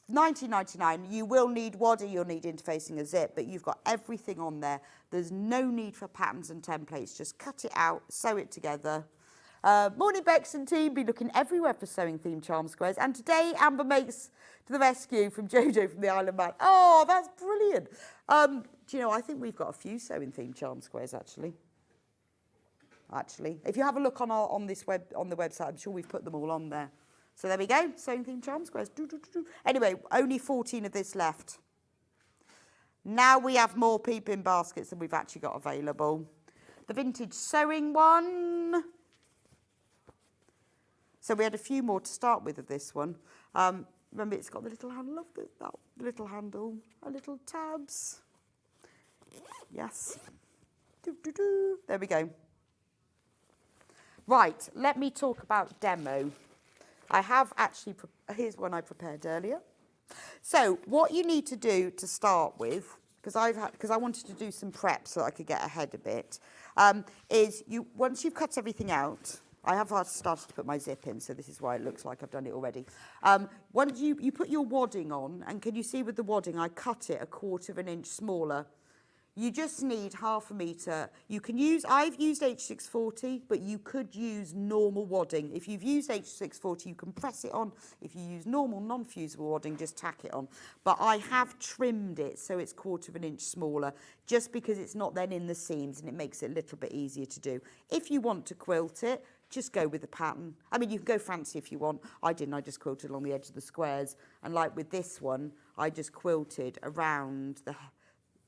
$19.99. You will need wadding, you'll need interfacing a zip, but you've got everything on there. There's no need for patterns and templates. Just cut it out, sew it together. Morning, Bex and team. Be looking everywhere for sewing themed charm squares. And today, Amber makes to the rescue from Jojo from the Isle of Man. Oh, that's brilliant. Do you know, I think we've got a few sewing themed charm squares, actually. If you have a look on the website, I'm sure we've put them all on there. So there we go, sewing themed charm squares. Anyway, only 14 of this left. Now we have more peeping baskets than we've actually got available. The vintage sewing one. So we had a few more to start with of this one. Remember, it's got the little handle, love that little handle, little tabs. Yes. There we go. Right, let me talk about demo. I have actually, here's one I prepared earlier. So what you need to do to start with, because I wanted to do some prep so I could get ahead a bit, is once you've cut everything out, I have started to put my zip in, so this is why it looks like I've done it already. Once you put your wadding on, and can you see with the wadding, I cut it 1/4 inch smaller. You just need 1/2 metre. I've used H640, but you could use normal wadding. If you've used H640, you can press it on. If you use normal non-fusible wadding, just tack it on. But I have trimmed it so it's 1/4 inch smaller, just because it's not then in the seams and it makes it a little bit easier to do. If you want to quilt it, just go with the pattern. I mean, you can go fancy if you want. I didn't, I just quilted along the edge of the squares. And like with this one, I just quilted around the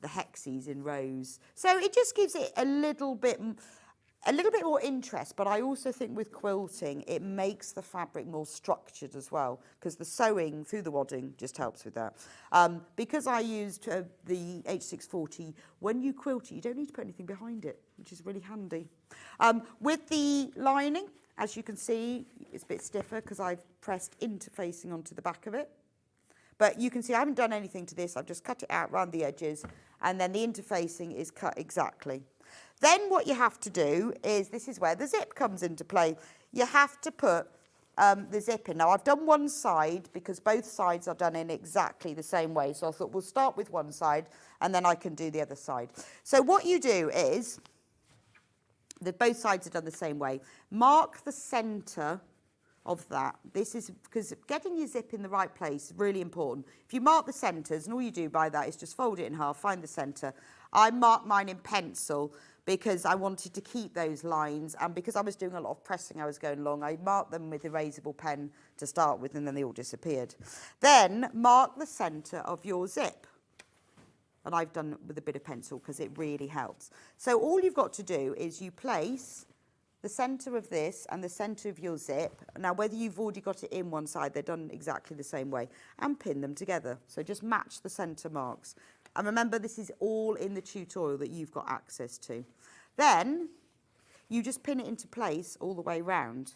hexes in rows. So it just gives it a little bit more interest, but I also think with quilting, it makes the fabric more structured as well, because the sewing through the wadding just helps with that. Because I used the H640, when you quilt it, you don't need to put anything behind it, which is really handy. With the lining, as you can see, it's a bit stiffer because I've pressed interfacing onto the back of it. But you can see I haven't done anything to this. I've just cut it out around the edges, and then the interfacing is cut exactly. Then what you have to do is, this is where the zip comes into play. You have to put the zip in. Now, I've done one side because both sides are done in exactly the same way. So I thought we'll start with one side, and then I can do the other side. So what you do is, that both sides are done the same way. Mark the centre of that. This is because getting your zip in the right place is really important. If you mark the centres, and all you do by that is just fold it in half, find the centre. I marked mine in pencil because I wanted to keep those lines, and because I was doing a lot of pressing I was going along, I marked them with erasable pen to start with, and then they all disappeared. Then mark the centre of your zip. And I've done it with a bit of pencil because it really helps. So all you've got to do is you place the centre of this and the centre of your zip. Now, whether you've already got it in one side, they're done exactly the same way, and pin them together. So just match the centre marks. And remember, this is all in the tutorial that you've got access to. Then you just pin it into place all the way round.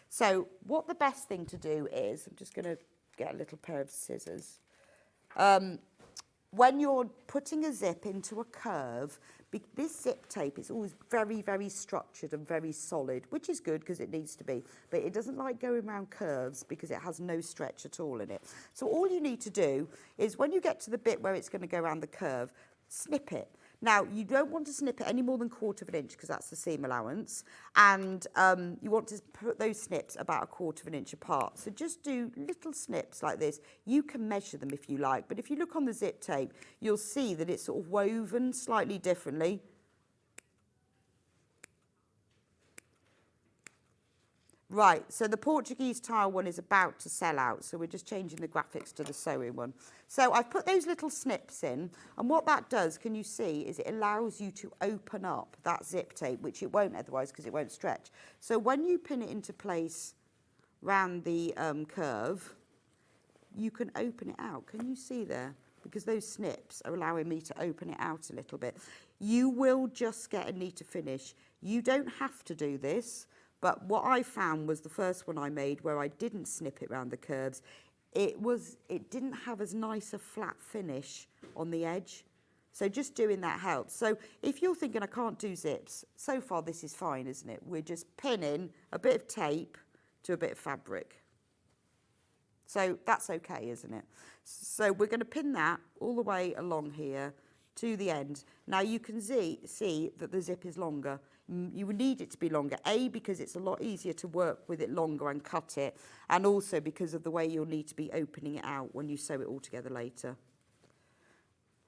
So what the best thing to do is, I'm just going to get a little pair of scissors. When you're putting a zip into a curve, this zip tape is always very, very structured and very solid, which is good because it needs to be, but it doesn't like going around curves because it has no stretch at all in it. So all you need to do is when you get to the bit where it's going to go around the curve, snip it. Now, you don't want to snip it any more than 1/4 inch because that's the seam allowance, and you want to put those snips about 1/4 inch apart. So just do little snips like this. You can measure them if you like, but if you look on the zip tape, you'll see that it's sort of woven slightly differently. Right, so the Portuguese tile one is about to sell out, so we're just changing the graphics to the sewing one. So I've put those little snips in, and what that does, can you see, is it allows you to open up that zip tape, which it won't otherwise because it won't stretch. So when you pin it into place round the curve, you can open it out. Can you see there? Because those snips are allowing me to open it out a little bit. You will just get a neater finish. You don't have to do this. But what I found was the first one I made where I didn't snip it round the curves, it didn't have as nice a flat finish on the edge. So just doing that helps. So if you're thinking I can't do zips, so far this is fine, isn't it? We're just pinning a bit of tape to a bit of fabric. So that's okay, isn't it? So we're going to pin that all the way along here to the end. Now you can see that the zip is longer. You would need it to be longer, A, because it's a lot easier to work with it longer and cut it, and also because of the way you'll need to be opening it out when you sew it all together later.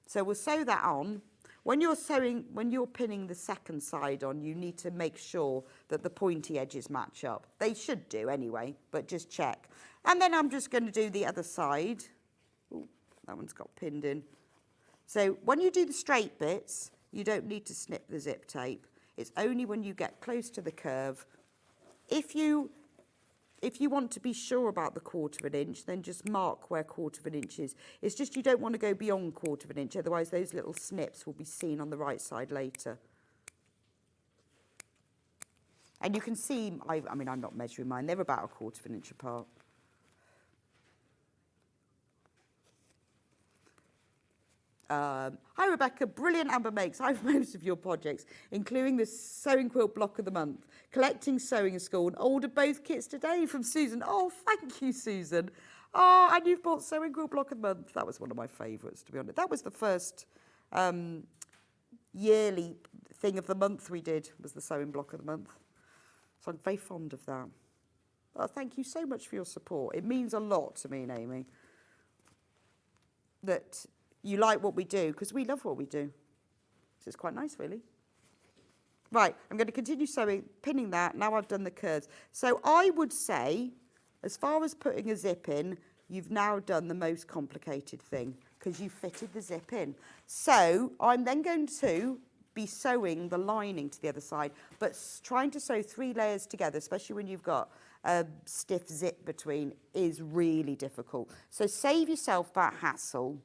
So we'll sew that on. When you're pinning the second side on, you need to make sure that the pointy edges match up. They should do anyway, but just check. And then I'm just going to do the other side. Ooh, that one's got pinned in. So when you do the straight bits, you don't need to snip the zip tape. It's only when you get close to the curve. If you want to be sure about the 1/4 inch, then just mark where 1/4 inch is. It's just you don't want to go beyond 1/4 inch, otherwise those little snips will be seen on the right side later. And you can see, I mean, I'm not measuring mine, they're about 1/4 inch apart. Hi Rebecca, brilliant Amber makes. I have most of your projects, including the sewing quilt block of the month, collecting sewing school, and ordered both kits today from Susan. Oh, thank you, Susan. Oh, and you've bought sewing quilt block of the month. That was one of my favourites, to be honest. That was the first yearly thing of the month we did, was the sewing block of the month. So I'm very fond of that. Oh, thank you so much for your support. It means a lot to me and Amy that you like what we do, because we love what we do. So it's quite nice, really. Right, I'm going to continue sewing, pinning that. Now I've done the curves. So I would say, as far as putting a zip in, you've now done the most complicated thing, because you fitted the zip in. So I'm then going to be sewing the lining to the other side, but trying to sew 3 layers together, especially when you've got a stiff zip between, is really difficult. So save yourself that hassle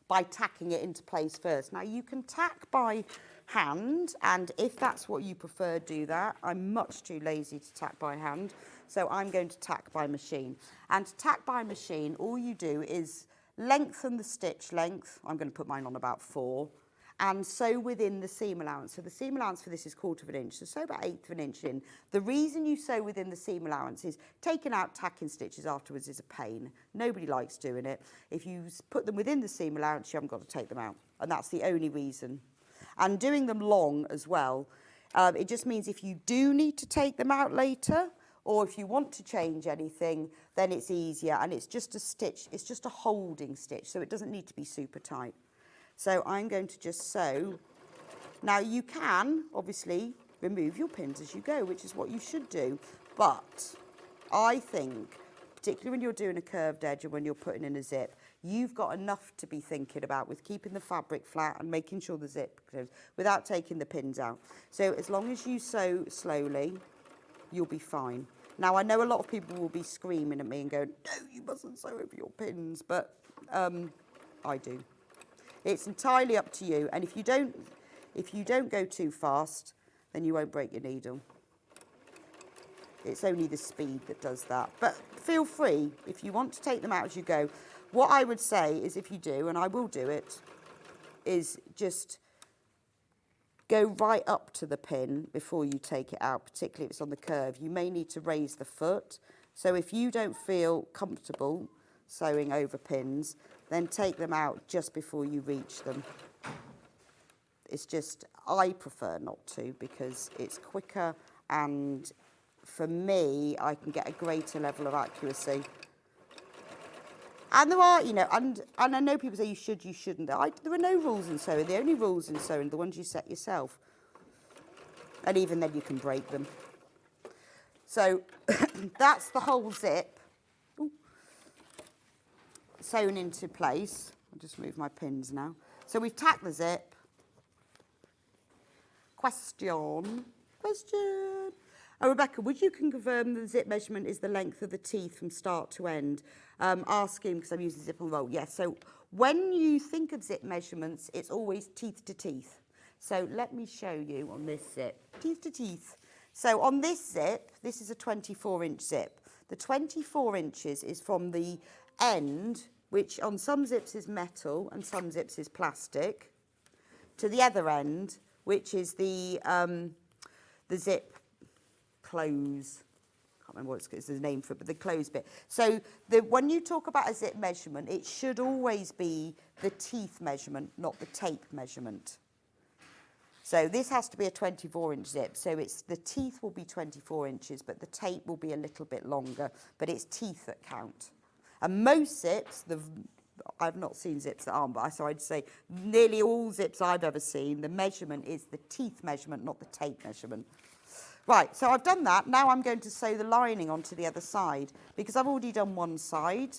by tacking it into place first. Now you can tack by hand, and if that's what you prefer, do that. I'm much too lazy to tack by hand, so I'm going to tack by machine. And to tack by machine, all you do is lengthen the stitch length. I'm going to put mine on about 4, and sew within the seam allowance. So the seam allowance for this is 1/4 inch, so sew about 1/8 inch in. The reason you sew within the seam allowance is taking out tacking stitches afterwards is a pain. Nobody likes doing it. If you put them within the seam allowance, you haven't got to take them out, and that's the only reason. And doing them long as well, it just means if you do need to take them out later, or if you want to change anything, then it's easier, and it's just a stitch, it's just a holding stitch, so it doesn't need to be super tight. So I'm going to just sew. Now you can obviously remove your pins as you go, which is what you should do. But I think, particularly when you're doing a curved edge or when you're putting in a zip, you've got enough to be thinking about with keeping the fabric flat and making sure the zip goes without taking the pins out. So as long as you sew slowly, you'll be fine. Now I know a lot of people will be screaming at me and going, no, you mustn't sew over your pins, but I do. It's entirely up to you, and if you don't go too fast, then you won't break your needle. It's only the speed that does that. But feel free, if you want to take them out as you go. What I would say is, if you do, and I will do it, is just go right up to the pin before you take it out, particularly if it's on the curve. You may need to raise the foot. So if you don't feel comfortable sewing over pins, then take them out just before you reach them. It's just, I prefer not to, because it's quicker, and for me, I can get a greater level of accuracy. And there are, you know, and I know people say you should, you shouldn't. There are no rules in sewing. The only rules in sewing are the ones you set yourself. And even then you can break them. So that's the whole zip. Ooh. Sewn into place. I'll just move my pins now. So we've tacked the zip. Question. Oh, Rebecca, would you confirm the zip measurement is the length of the teeth from start to end? Asking, because I'm using zip and roll. Yes, so when you think of zip measurements, it's always teeth to teeth. So let me show you on this zip. Teeth to teeth. So on this zip, this is a 24-inch zip. The 24 inches is from the end, which on some zips is metal and some zips is plastic, to the other end, which is the zip close. can't remember what it's the name for it, but the closed bit. So when you talk about a zip measurement, it should always be the teeth measurement, not the tape measurement. So this has to be a 24-inch zip. So the teeth will be 24 inches, but the tape will be a little bit longer. But it's teeth that count. And most zips, I've not seen zips that aren't, but so I'd say nearly all zips I've ever seen, the measurement is the teeth measurement, not the tape measurement. Right, so I've done that. Now I'm going to sew the lining onto the other side. Because I've already done one side,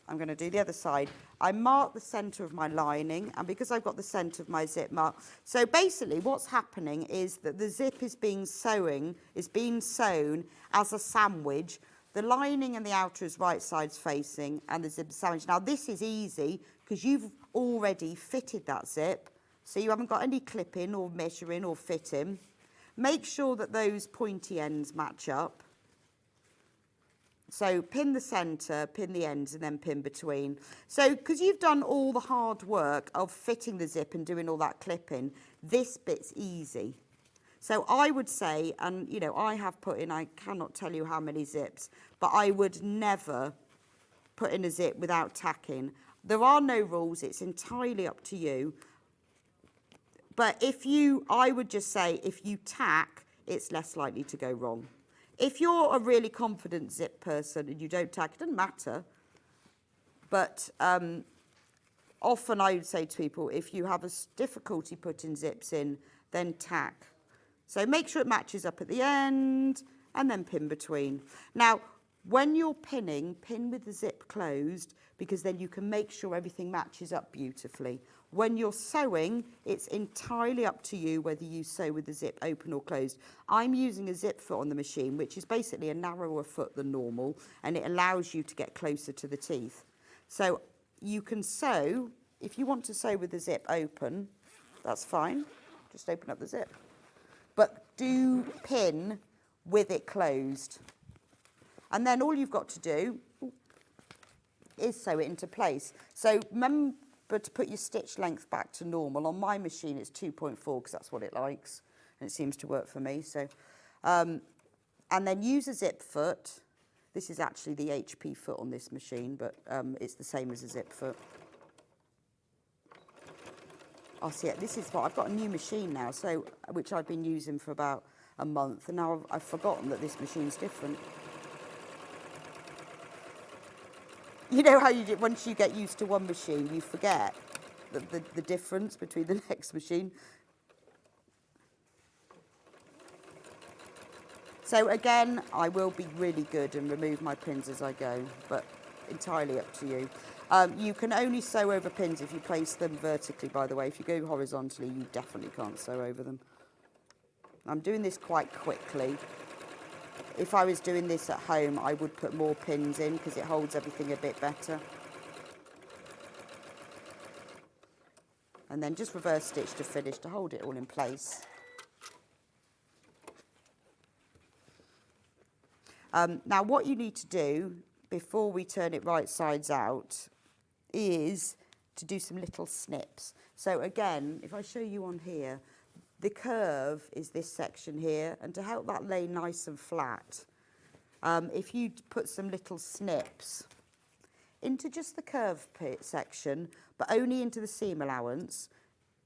I'm going to do the other side. I mark the centre of my lining, and because I've got the centre of my zip marked, so basically what's happening is that the zip is being sewn as a sandwich. The lining and the outer is right sides facing, and the zip is sandwich. Now this is easy because you've already fitted that zip, so you haven't got any clipping or measuring or fitting. Make sure that those pointy ends match up. So pin the centre, pin the ends, and then pin between. So because you've done all the hard work of fitting the zip and doing all that clipping, this bit's easy. So I would say, and you know, I have put in, I cannot tell you how many zips, but I would never put in a zip without tacking. There are no rules, it's entirely up to you. But I would just say, if you tack, it's less likely to go wrong. If you're a really confident zip person and you don't tack, it doesn't matter. But often I would say to people, if you have a difficulty putting zips in, then tack. So make sure it matches up at the end and then pin between. Now, when you're pinning, pin with the zip closed because then you can make sure everything matches up beautifully. When you're sewing, it's entirely up to you whether you sew with the zip open or closed. I'm using a zip foot on the machine, which is basically a narrower foot than normal, and it allows you to get closer to the teeth. So you can sew, if you want to sew with the zip open, that's fine. Just open up the zip. But do pin with it closed. And then all you've got to do is sew it into place. So remember to put your stitch length back to normal. On my machine it's 2.4 because that's what it likes, and it seems to work for me. So, and then use a zip foot. This is actually the HP foot on this machine, but it's the same as a zip foot. Oh, see, this is what I've got a new machine now, so which I've been using for about a month, and now I've forgotten that this machine's different. You know how you do, once you get used to one machine, you forget the difference between the next machine. So again, I will be really good and remove my pins as I go, but entirely up to you. You can only sew over pins if you place them vertically, by the way. If you go horizontally, you definitely can't sew over them. I'm doing this quite quickly. If I was doing this at home, I would put more pins in because it holds everything a bit better. And then just reverse stitch to finish to hold it all in place. Now what you need to do before we turn it right sides out is to do some little snips. So again, if I show you on here, the curve is this section here, and to help that lay nice and flat, if you put some little snips into just the curve section, but only into the seam allowance,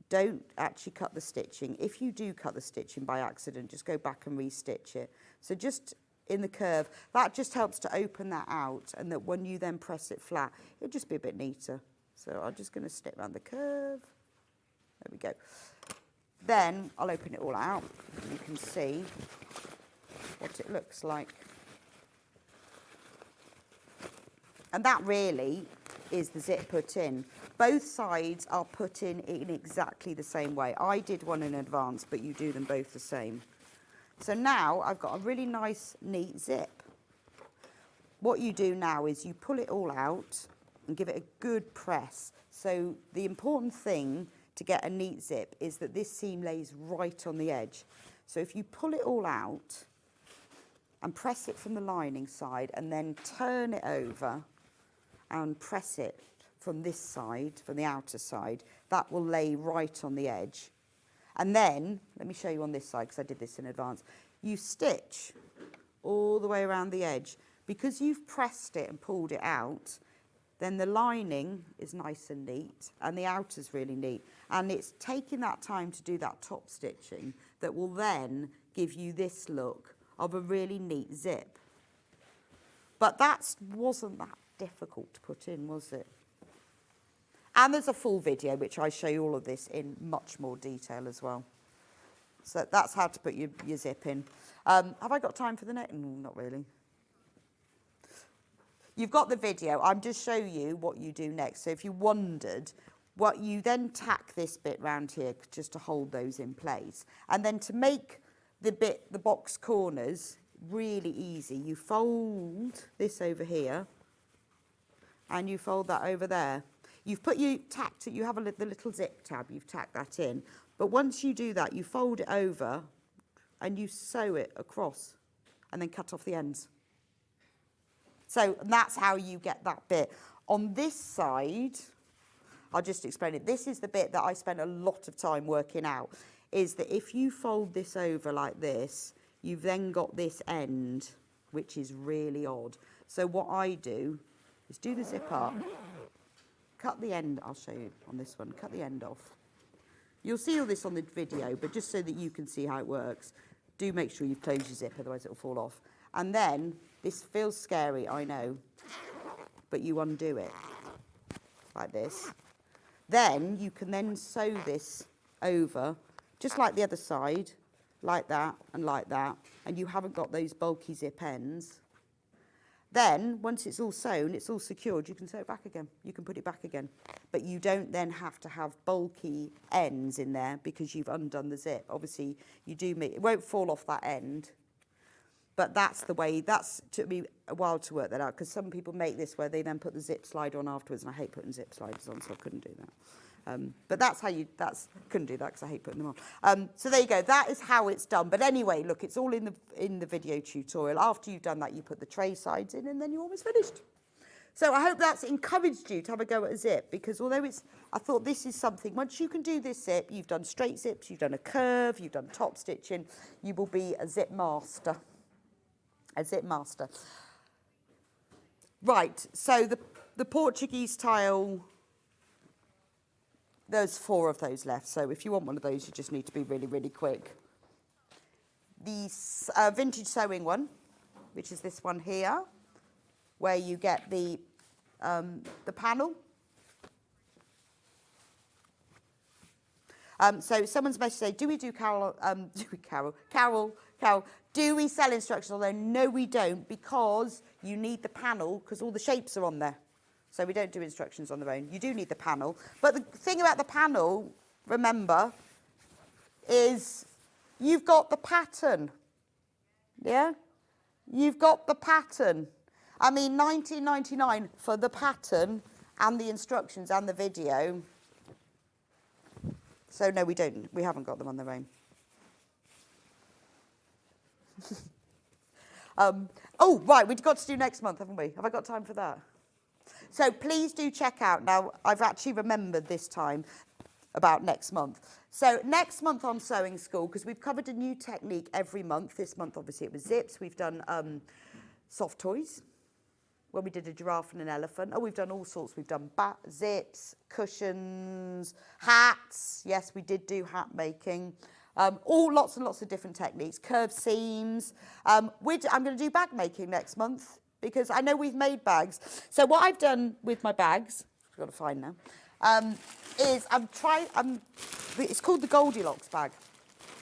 don't actually cut the stitching. If you do cut the stitching by accident, just go back and re-stitch it. So just in the curve, that just helps to open that out, and that when you then press it flat, it'll just be a bit neater. So I'm just going to snip around the curve. There we go. Then I'll open it all out. You can see what it looks like. And that really is the zip put in. Both sides are put in exactly the same way. I did one in advance, but you do them both the same. So now I've got a really nice, neat zip. What you do now is you pull it all out and give it a good press. So the important thing to get a neat zip is that this seam lays right on the edge. So if you pull it all out and press it from the lining side and then turn it over and press it from this side, from the outer side, that will lay right on the edge. And then, let me show you on this side because I did this in advance, you stitch all the way around the edge. Because you've pressed it and pulled it out, then the lining is nice and neat and the outer's really neat. And it's taking that time to do that top stitching that will then give you this look of a really neat zip. But that wasn't that difficult to put in, was it? And there's a full video which I show you all of this in much more detail as well. So that's how to put your zip in. Have I got time for the next? Not really. You've got the video. I'm just showing you what you do next. So if you wondered, what you then tack this bit round here just to hold those in place. And then to make the box corners really easy, you fold this over here and you fold that over there. You've put you have the little zip tab, you've tacked that in. But once you do that, you fold it over and you sew it across and then cut off the ends. So that's how you get that bit. On this side, I'll just explain it. This is the bit that I spent a lot of time working out, is that if you fold this over like this, you've then got this end, which is really odd. So what I do is do the zip up, cut the end, I'll show you on this one, cut the end off. You'll see all this on the video, but just so that you can see how it works, do make sure you've closed your zip, otherwise it'll fall off. And then, this feels scary, I know, but you undo it like this. Then you can then sew this over, just like the other side, like that, and you haven't got those bulky zip ends. Then, once it's all sewn, it's all secured, you can sew it back again. You can put it back again. But you don't then have to have bulky ends in there because you've undone the zip. Obviously, you do it won't fall off that end. But that's the way, took me a while to work that out, because some people make this where they then put the zip slide on afterwards, and I hate putting zip sliders on, so I couldn't do that. But couldn't do that because I hate putting them on. So there you go, that is how it's done. But anyway, look, it's all in the video tutorial. After you've done that, you put the tray sides in, and then you're almost finished. So I hope that's encouraged you to have a go at a zip, because although I thought this is something, once you can do this zip, you've done straight zips, you've done a curve, you've done top stitching, you will be a zip master. A zip master. Right, so the Portuguese tile, there's 4 of those left, so if you want one of those, you just need to be really, really quick. The vintage sewing one, which is this one here, where you get the panel. So someone's message say, do we sell instructions? Although no, we don't, because you need the panel, because all the shapes are on there. So we don't do instructions on their own. You do need the panel. But the thing about the panel, remember, is you've got the pattern. Yeah? You've got the pattern. I mean, $19.99 for the pattern and the instructions and the video. So no, we don't. We haven't got them on their own. Oh, right, we've got to do next month, haven't we? Have I got time for that? So please do check out. Now, I've actually remembered this time about next month. So next month on Sewing School, because we've covered a new technique every month. This month, obviously, it was zips. We've done soft toys, where we did a giraffe and an elephant. Oh, we've done all sorts. We've done zips, cushions, hats. Yes, we did do hat making. Lots and lots of different techniques. Curved seams. I'm going to do bag making next month, because I know we've made bags. So what I've done with my bags, I've got to find now, is it's called the Goldilocks bag,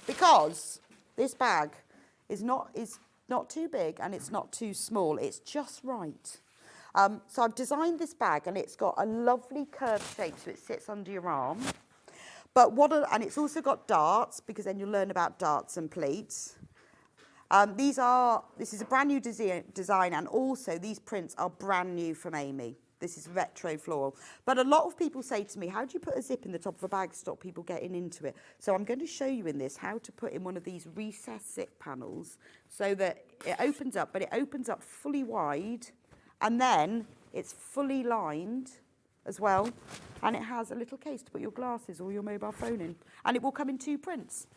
because this bag is not too big and it's not too small. It's just right. So I've designed this bag, and it's got a lovely curved shape, so it sits under your arm. But and it's also got darts, because then you'll learn about darts and pleats. This is a brand new design, and also these prints are brand new from Amy. This is retro floral. But a lot of people say to me, how do you put a zip in the top of a bag to stop people getting into it? So I'm going to show you in this how to put in one of these recessed zip panels so that it opens up, but it opens up fully wide, and then it's fully lined as well, and it has a little case to put your glasses or your mobile phone in, and it will come in 2 prints.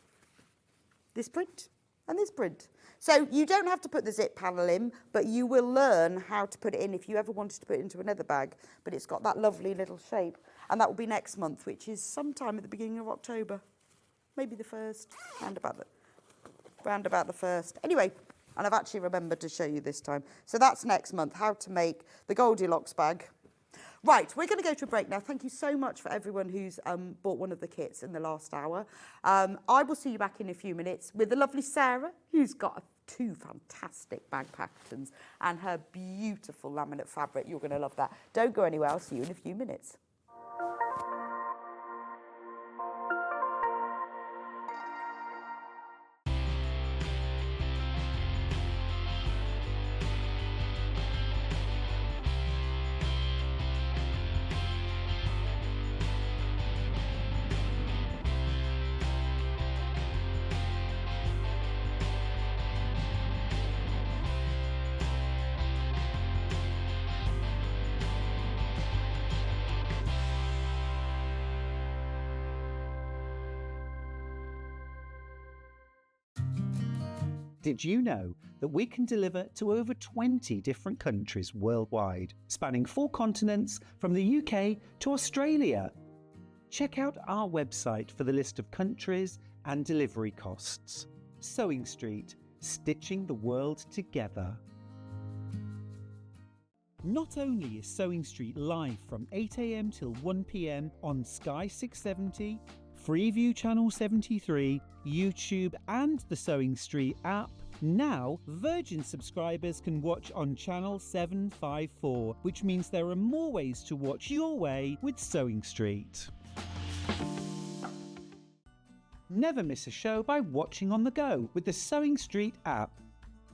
This print and this print. So you don't have to put the zip panel in, but you will learn how to put it in if you ever wanted to put it into another bag. But it's got that lovely little shape. And that will be next month, which is sometime at the beginning of October. Maybe the 1st, round about the 1st. Anyway, and I've actually remembered to show you this time. So that's next month, how to make the Goldilocks bag. Right, we're going to go to a break now. Thank you so much for everyone who's bought one of the kits in the last hour. I will see you back in a few minutes with the lovely Sarah, who's got 2 fantastic bag patterns and her beautiful laminate fabric. You're going to love that. Don't go anywhere. I'll see you in a few minutes. Did you know that we can deliver to over 20 different countries worldwide, spanning 4 continents from the UK to Australia? Check out our website for the list of countries and delivery costs. Sewing Street, stitching the world together. Not only is Sewing Street live from 8 a.m. till 1 p.m. on Sky 670, Freeview Channel 73, YouTube and the Sewing Street app, now Virgin subscribers can watch on Channel 754, which means there are more ways to watch your way with Sewing Street. Never miss a show by watching on the go with the Sewing Street app.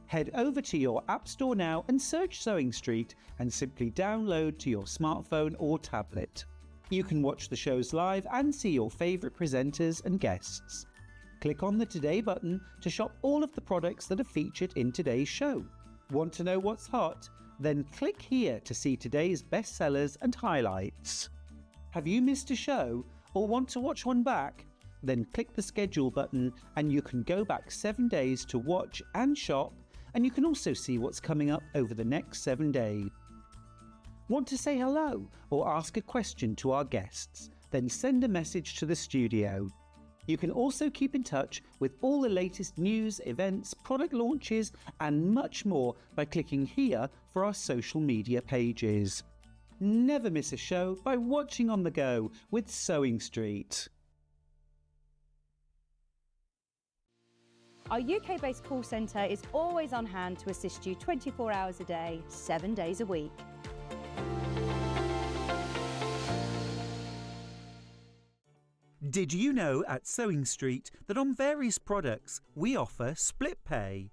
Head over to your app store now and search Sewing Street and simply download to your smartphone or tablet. You can watch the shows live and see your favourite presenters and guests. Click on the Today button to shop all of the products that are featured in today's show. Want to know what's hot? Then click here to see today's bestsellers and highlights. Have you missed a show or want to watch one back? Then click the schedule button and you can go back 7 days to watch and shop, and you can also see what's coming up over the next 7 days. Want to say hello or ask a question to our guests? Then send a message to the studio. You can also keep in touch with all the latest news, events, product launches and much more by clicking here for our social media pages. Never miss a show by watching on the go with Sewing Street. Our UK-based call centre is always on hand to assist you 24 hours a day, 7 days a week. Did you know at Sewing Street that on various products we offer split pay?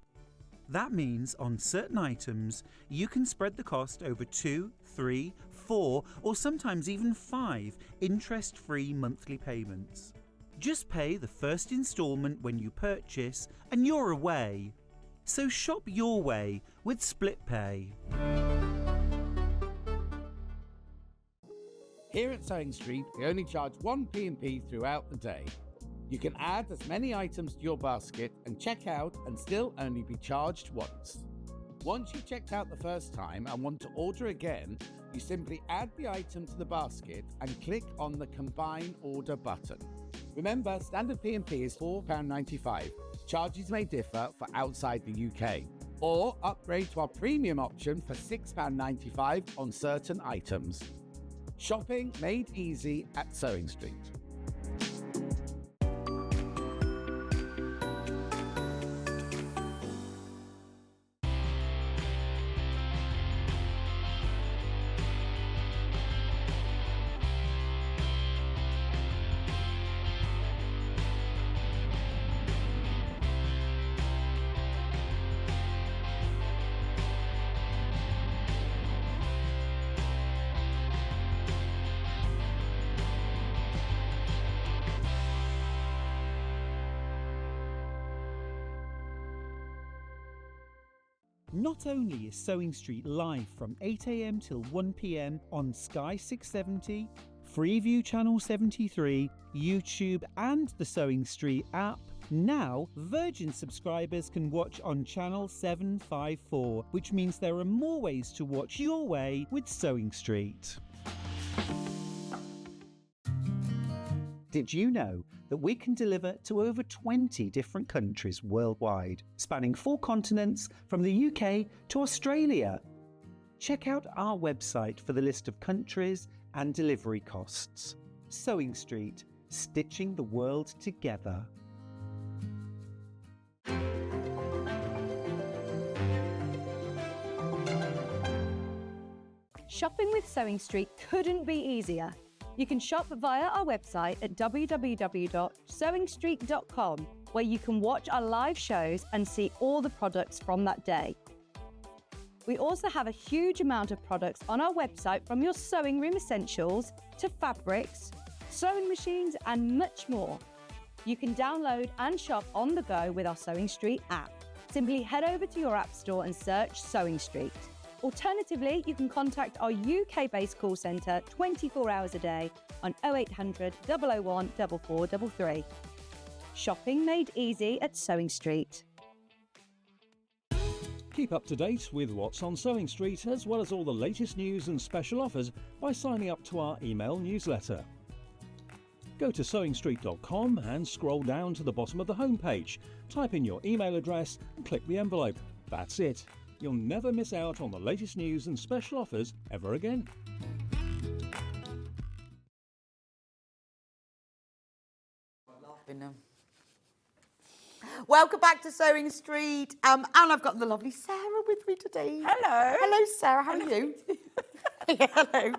That means on certain items you can spread the cost over 2, 3, 4 or sometimes even 5 interest-free monthly payments. Just pay the first instalment when you purchase and you're away. So shop your way with split pay. Here at Sewing Street, we only charge 1 P&P throughout the day. You can add as many items to your basket and check out and still only be charged once. Once you've checked out the first time and want to order again, you simply add the item to the basket and click on the Combine Order button. Remember, standard P&P is £4.95. Charges may differ for outside the UK. Or upgrade to our premium option for £6.95 on certain items. Shopping made easy at Sewing Street. Not only is Sewing Street live from 8 a.m. till 1 p.m. on Sky 670, Freeview Channel 73, YouTube and the Sewing Street app, Now, Virgin subscribers can watch on channel 754, which means there are more ways to watch your way with Sewing Street. Did you know that we can deliver to over 20 different countries worldwide, spanning 4 continents from the UK to Australia? Check out our website for the list of countries and delivery costs. Sewing Street, stitching the world together. Shopping with Sewing Street couldn't be easier. You can shop via our website at www.sewingstreet.com, where you can watch our live shows and see all the products from that day. We also have a huge amount of products on our website, from your sewing room essentials to fabrics, sewing machines and much more. You can download and shop on the go with our Sewing Street app. Simply head over to your app store and search Sewing Street. Alternatively, you can contact our UK-based call centre 24 hours a day on 0800 001 4433. Shopping made easy at Sewing Street. Keep up to date with what's on Sewing Street, as well as all the latest news and special offers, by signing up to our email newsletter. Go to sewingstreet.com and scroll down to the bottom of the homepage. Type in your email address and click the envelope. That's it. You'll never miss out on the latest news and special offers ever again. Welcome back to Sewing Street. And I've got the lovely Sarah with me today. Hello. Hello, Sarah. How are you? Hello.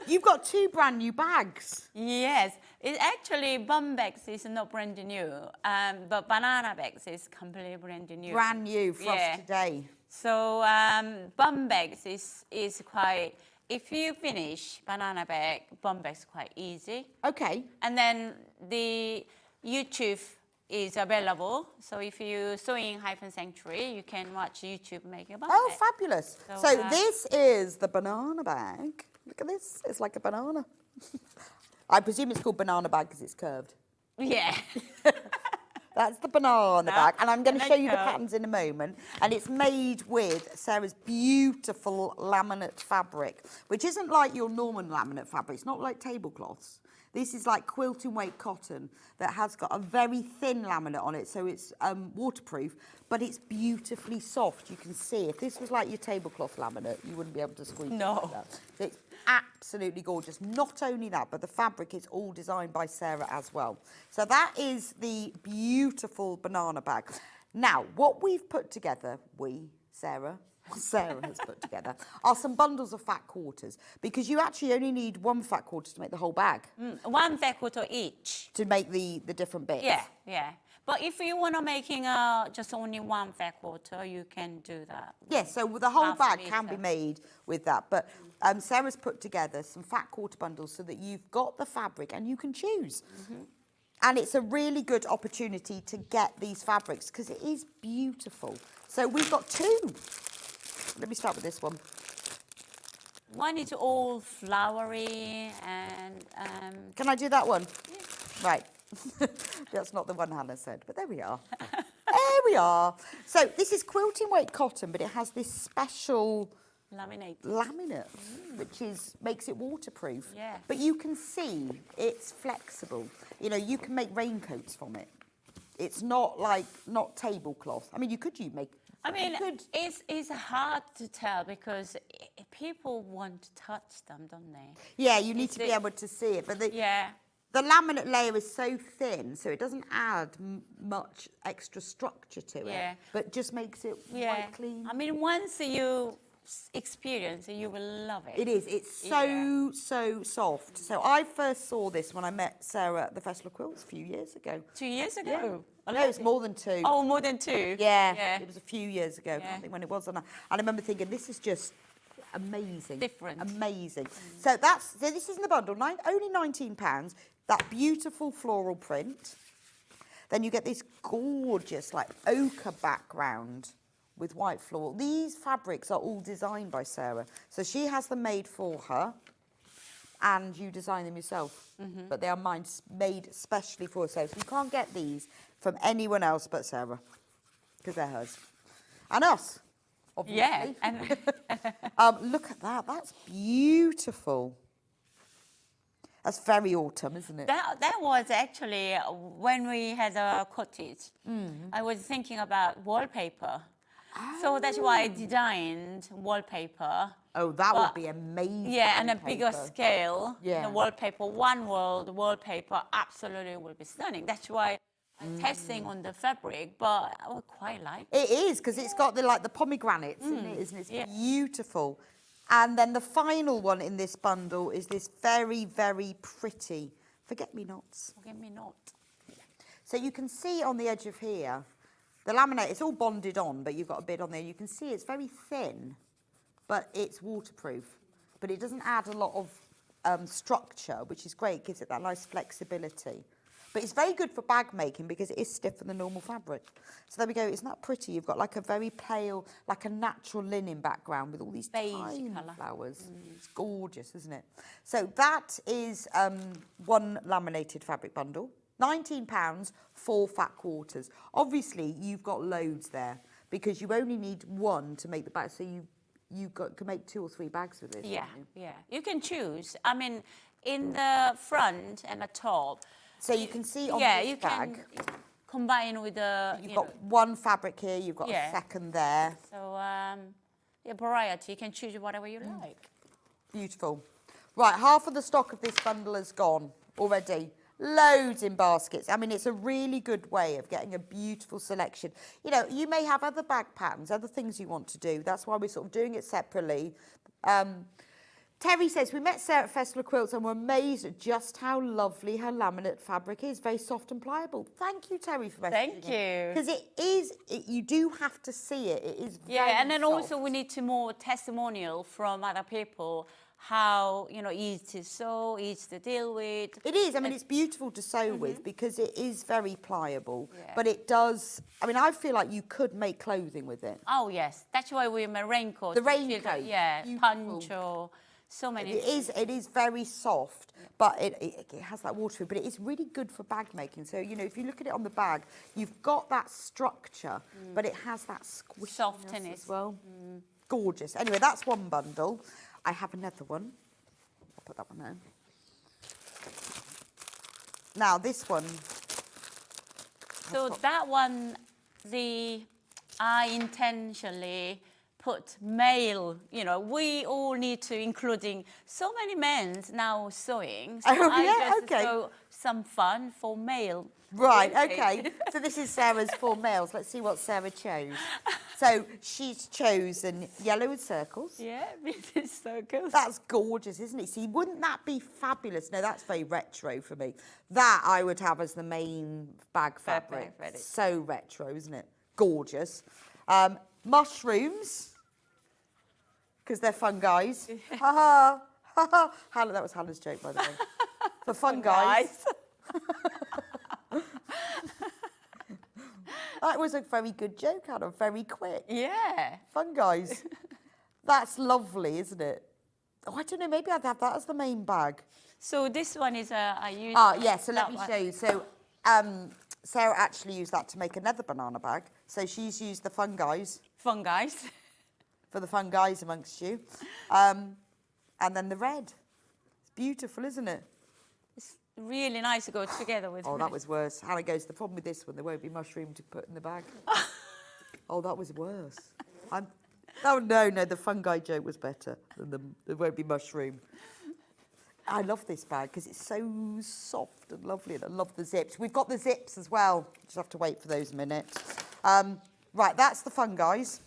You've got 2 brand new bags. Yes, it actually bum bags is not brand new, but banana bags is completely brand new. Brand new for us today. So bum bags is quite. If you finish banana bag, bum bags quite easy. Okay. And then the YouTube is available. So if you sewing Sanctuary, you can watch YouTube make a bum Oh, bag. fabulous. So this is the banana bag. Look at this. It's like a banana. I presume it's called banana bag because it's curved. Yeah. That's the banana bag. And I'm going to show you the curve. patterns in a moment. And it's made with Sarah's beautiful laminate fabric, which isn't like your normal laminate fabric. It's not like tablecloths. This is like quilting weight cotton that has got a very thin laminate on it, so it's waterproof, but it's beautifully soft. You can see, if this was like your tablecloth laminate, you wouldn't be able to squeeze it like that. So it's absolutely gorgeous. Not only that, but the fabric is all designed by Sarah as well. So that is the beautiful banana bag. Now, what we've put together, Sarah has put together, are some bundles of fat quarters, because you actually only need 1 fat quarter to make the whole bag. 1 fat quarter each. To make the different bits. Yeah. But if you want to making just only 1 fat quarter, you can do that. Yes, so the whole Half bag meter. can be made with that. But Sarah's put together some fat quarter bundles so that you've got the fabric and you can choose. And it's a really good opportunity to get these fabrics because it is beautiful. So we've got 2. Let me start with this one. One is all flowery and... Can I do that one? Yes. Right. That's not the one Hannah said, but there we are. There we are. So this is quilting weight cotton, but it has this special laminate, which makes it waterproof. Yeah. But you can see it's flexible. You know, you can make raincoats from it. It's not tablecloth. I mean, you could make... I mean, it's hard to tell because people want to touch them, don't they? Yeah, you need to be able to see it. But the laminate layer is so thin, so it doesn't add much extra structure to it, but just makes it quite clean. I mean, once you experience it, you will love it. It is. It's so soft. So I first saw this when I met Sarah at the Festival of Quilts a few years ago. 2 years ago? Yeah. No, it's more than 2. Oh, more than 2? Yeah. It was a few years ago. I can't think when it was. And I remember thinking, this is just amazing. Different. Amazing. So this is in the bundle, only £19. That beautiful floral print. Then you get this gorgeous, like, ochre background with white floral. These fabrics are all designed by Sarah. So she has them made for her. and you design them yourself. But they are made specially for Sarah. So you can't get these from anyone else but Sarah, because they're hers. And us, obviously. Yeah. And Look at that. That's beautiful. That's very autumn, isn't it? that was actually when we had a cottage. I was thinking about wallpaper. So that's why I designed wallpaper. Oh, that would be amazing. Yeah, and a bigger scale. Yeah. The wallpaper, one world wallpaper, absolutely will be stunning. That's why I'm testing on the fabric, but I would quite like it. It is, because it's got the pomegranates in it, isn't it? It's beautiful. And then the final one in this bundle is this very, very pretty forget-me-nots. Forget-me-not. So you can see on the edge of here, the laminate, it's all bonded on, but you've got a bit on there. You can see it's very thin, but it's waterproof. But it doesn't add a lot of structure, which is great. It gives it that nice flexibility. But it's very good for bag making because it is stiffer than normal fabric. So there we go. Isn't that pretty? You've got like a very pale, like a natural linen background with all these tiny flowers. It's gorgeous, isn't it? So that is one laminated fabric bundle. £19, 4 fat quarters. Obviously, you've got loads there because you only need one to make the bag. So you can make 2 or 3 bags with this. Yeah, You can choose. I mean, in the front and the top. So you can see on this bag. Can combine with the. You've got one fabric here. You've got a second there. So variety. You can choose whatever you like. Beautiful. Right, half of the stock of this bundle is gone already. Loads in baskets. I mean, it's a really good way of getting a beautiful selection. You know, you may have other bag patterns, other things you want to do. That's why we're sort of doing it separately. Terry says, we met Sarah at Festive Quilts and were amazed at just how lovely her laminate fabric is. Very soft and pliable. Thank you, Terry, for messaging. Thank you. Because it is, you do have to see it. It is very and then soft. also we need more testimonial from other people. How, easy to sew, easy to deal with. It is. I mean, it's beautiful to sew with because it is very pliable. Yeah. But it does, I mean, I feel like you could make clothing with it. Oh, yes. That's why we wear raincoat. The raincoat. Poncho, so many. It is very soft, but it has that waterproof. But it is really good for bag making. So, if you look at it on the bag, you've got that structure, but it has that squishiness as well. Gorgeous. Anyway, that's one bundle. I have another one. I'll put that one there. Now, this one. So that one, I intentionally put male, we all need to, including so many men now sewing. So I just throw some fun for male. Right, okay. So this is Sarah's for males. Let's see what Sarah chose. So she's chosen yellow with circles. Yeah, with circles. That's gorgeous, isn't it? See, wouldn't that be fabulous? No, that's very retro for me. That I would have as the main bag fabric. So retro, isn't it? Gorgeous. Mushrooms, because they're fun guys. Ha ha, ha ha. Hannah, that was Hannah's joke, by the way. For fun guys. That was a very good joke, Hannah. Very quick. Yeah. Fun guys. That's lovely, isn't it? Oh, I don't know. Maybe I'd have that as the main bag. So this one is I use. So let me show you. So Sarah actually used that to make another banana bag. So she's used the fun guys. Fun guys. For the fun guys amongst you. And then the red. It's beautiful, isn't it? Really nice to go together with. Oh, that was worse. Hannah goes, the problem with this one, there won't be mushroom to put in the bag. Oh, that was worse. No, the fun guy joke was better than there won't be mushroom. I love this bag because it's so soft and lovely, and I love the zips. We've got the zips as well. Just have to wait for those a minute. Right, that's the fun guys.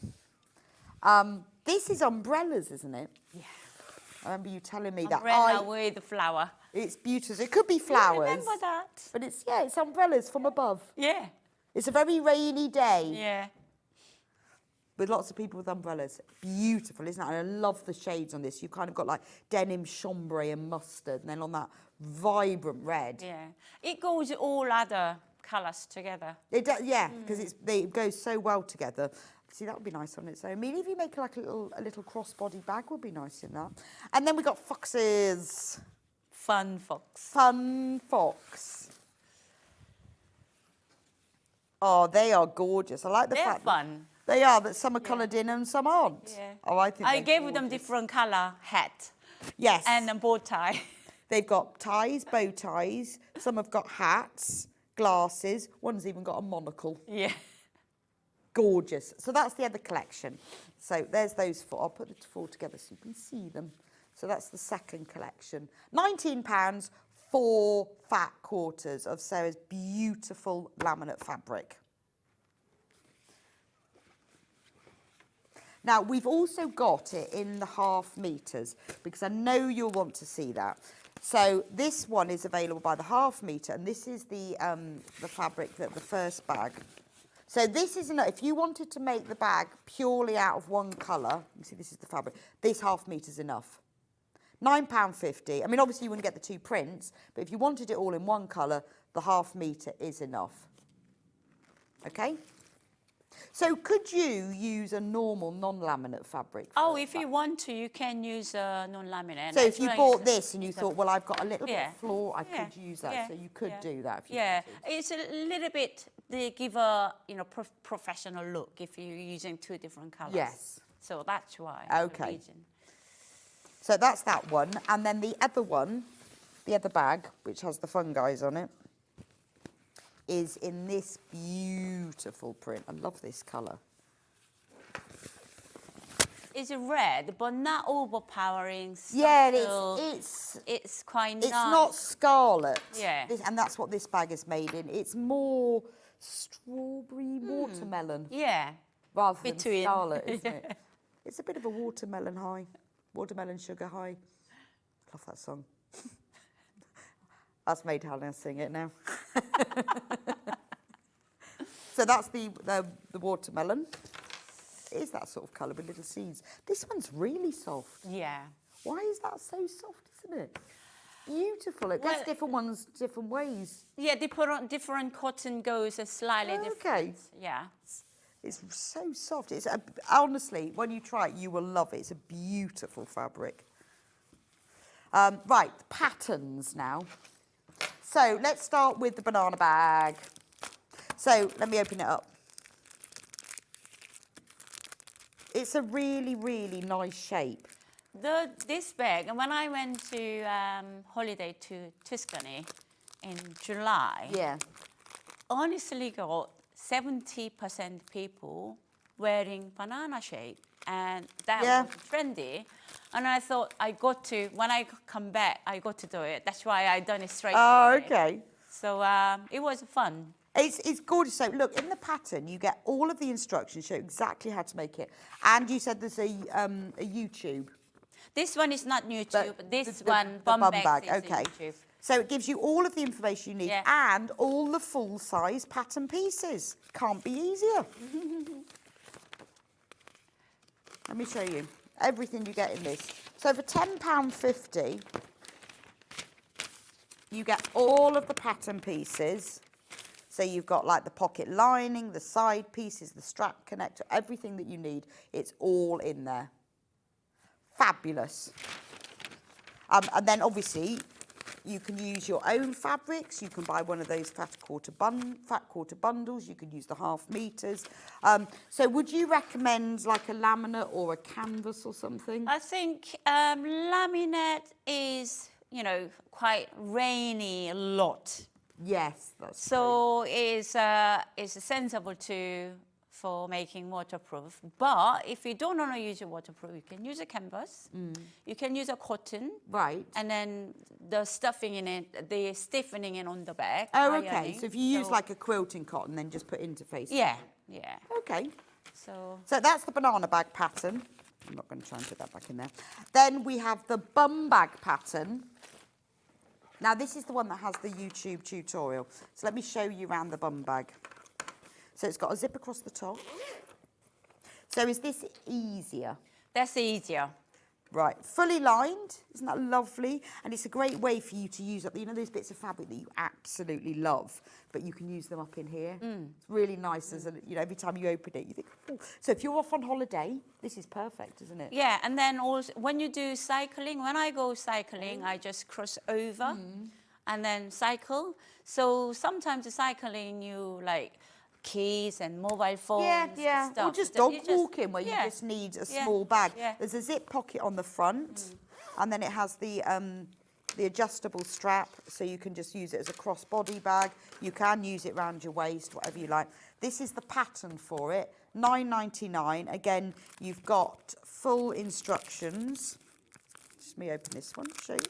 This is umbrellas, isn't it? Yeah. I remember you telling me Umbrella with the flower. It's beautiful. It could be flowers. I remember that. But it's umbrellas from above. Yeah. It's a very rainy day. Yeah. With lots of people with umbrellas. Beautiful, isn't it? And I love the shades on this. You've kind of got like denim, chambray and mustard, and then on that vibrant red. Yeah. It goes all other colours together. It does, yeah, because it goes so well together. See, that would be nice on its own. I mean, if you make like a little crossbody bag would be nice in that. And then we got foxes. Fun Fox. Fun Fox. Oh, they are gorgeous. I like the They're fact fun. that they are, that some are coloured in and some aren't. Yeah. Oh, I think I they're gave them gorgeous. different color hat Yes. and a bow tie. They've got ties, bow ties. Some have got hats, glasses. One's even got a monocle. Yeah. Gorgeous. So that's the other collection. So there's those four. I'll put the four together so you can see them. So that's the second collection. £19, 4 fat quarters of Sarah's beautiful laminate fabric. Now, we've also got it in the half metres because I know you'll want to see that. So this one is available by the half metre, and this is the fabric that the first bag. So this is enough. If you wanted to make the bag purely out of one colour, you see this is the fabric, this half metre is enough. £9.50. I mean, obviously you wouldn't get the two prints, but if you wanted it all in one colour, the half metre is enough. Okay? So could you use a normal non-laminate fabric? Oh, if you want to, you can use non-laminate. So if you bought this and you thought, well, I've got a little bit Yeah. of floor, I Yeah. could use that. Yeah. So you could Yeah. do that if you Yeah, wanted. it's a little bit, they give a, professional look if you're using two different colors. Yes. So that's why. Okay. The reason. So that's that one. And then the other one, the other bag, which has the fun guys on it, is in this beautiful print. I love this colour. It's red, but not overpowering. Yeah, subtle. it's quite it's nice. not scarlet. Yeah. And that's what this bag is made in. It's more strawberry watermelon Yeah. rather Between. than scarlet, isn't it? It's a bit of a watermelon high. Watermelon sugar high. Love that song. That's made Hannah sing it now. So that's the watermelon. It is that sort of colour with little seeds. This one's really soft. Yeah. Why is that so soft, isn't it? Beautiful. It gets Well- different ones different ways. Yeah, different cotton goes a slightly different. Okay. Yeah. It's so soft. It's honestly, when you try it, you will love it. It's a beautiful fabric. Right, patterns now. So let's start with the banana bag. So let me open it up. It's a really, really nice shape. This bag, and when I went to holiday to Tuscany in July, Yeah. honestly got 70% people wearing banana shape, and that Yeah. was trendy. And I thought when I come back, I got to do it. That's why I done it straight Oh, away. okay. So it was fun. It's gorgeous. So look, in the pattern, you get all of the instructions, show exactly how to make it. And you said there's a YouTube. This one is not YouTube. But This the one, bum bum bag, bag, is okay. YouTube. So it gives you all of the information you need Yeah. and all the full-size pattern pieces. Can't be easier. Let me show you everything you get in this. So for £10.50, you get all of the pattern pieces. So you've got like the pocket lining, the side pieces, the strap connector, everything that you need. It's all in there. Fabulous. And then obviously you can use your own fabrics. You can buy one of those fat quarter bundles. You could use the half meters. So would you recommend like a laminate or a canvas or something? I think laminate is, quite rainy a lot. Yes, that's So it's sensible for making waterproof. But if you don't want to use a waterproof, you can use a canvas. You can use a cotton. right. And then the stuffing in it, the stiffening it on the back. Oh, okay. ironing. So if you use like a quilting cotton, then just put interface. Yeah, yeah. Okay. So So that's the banana bag pattern. I'm not going to try and put that back in there. Then we have the bum bag pattern. Now, this is the one that has the YouTube tutorial. So let me show you around the bum bag. So it's got a zip across the top. So is this easier? that's easier. Right, fully lined, isn't that lovely? And it's a great way for you to use up, you know, those bits of fabric that you absolutely love, but you can use them up in here. It's really nice, as a, you know, every time you open it, you think, oh. So if you're off on holiday, this is perfect, isn't it? Yeah, and then also when you do cycling, when I go cycling, I just cross over and then cycle. So sometimes the cycling, you like keys and mobile phones and stuff. Or just dog walking where you just need a small bag. Yeah. There's a zip pocket on the front, and then it has the adjustable strap, so you can just use it as a crossbody bag. You can use it around your waist, whatever you like. This is the pattern for it, £9.99. Again, you've got full instructions. Just let me open this one to show you.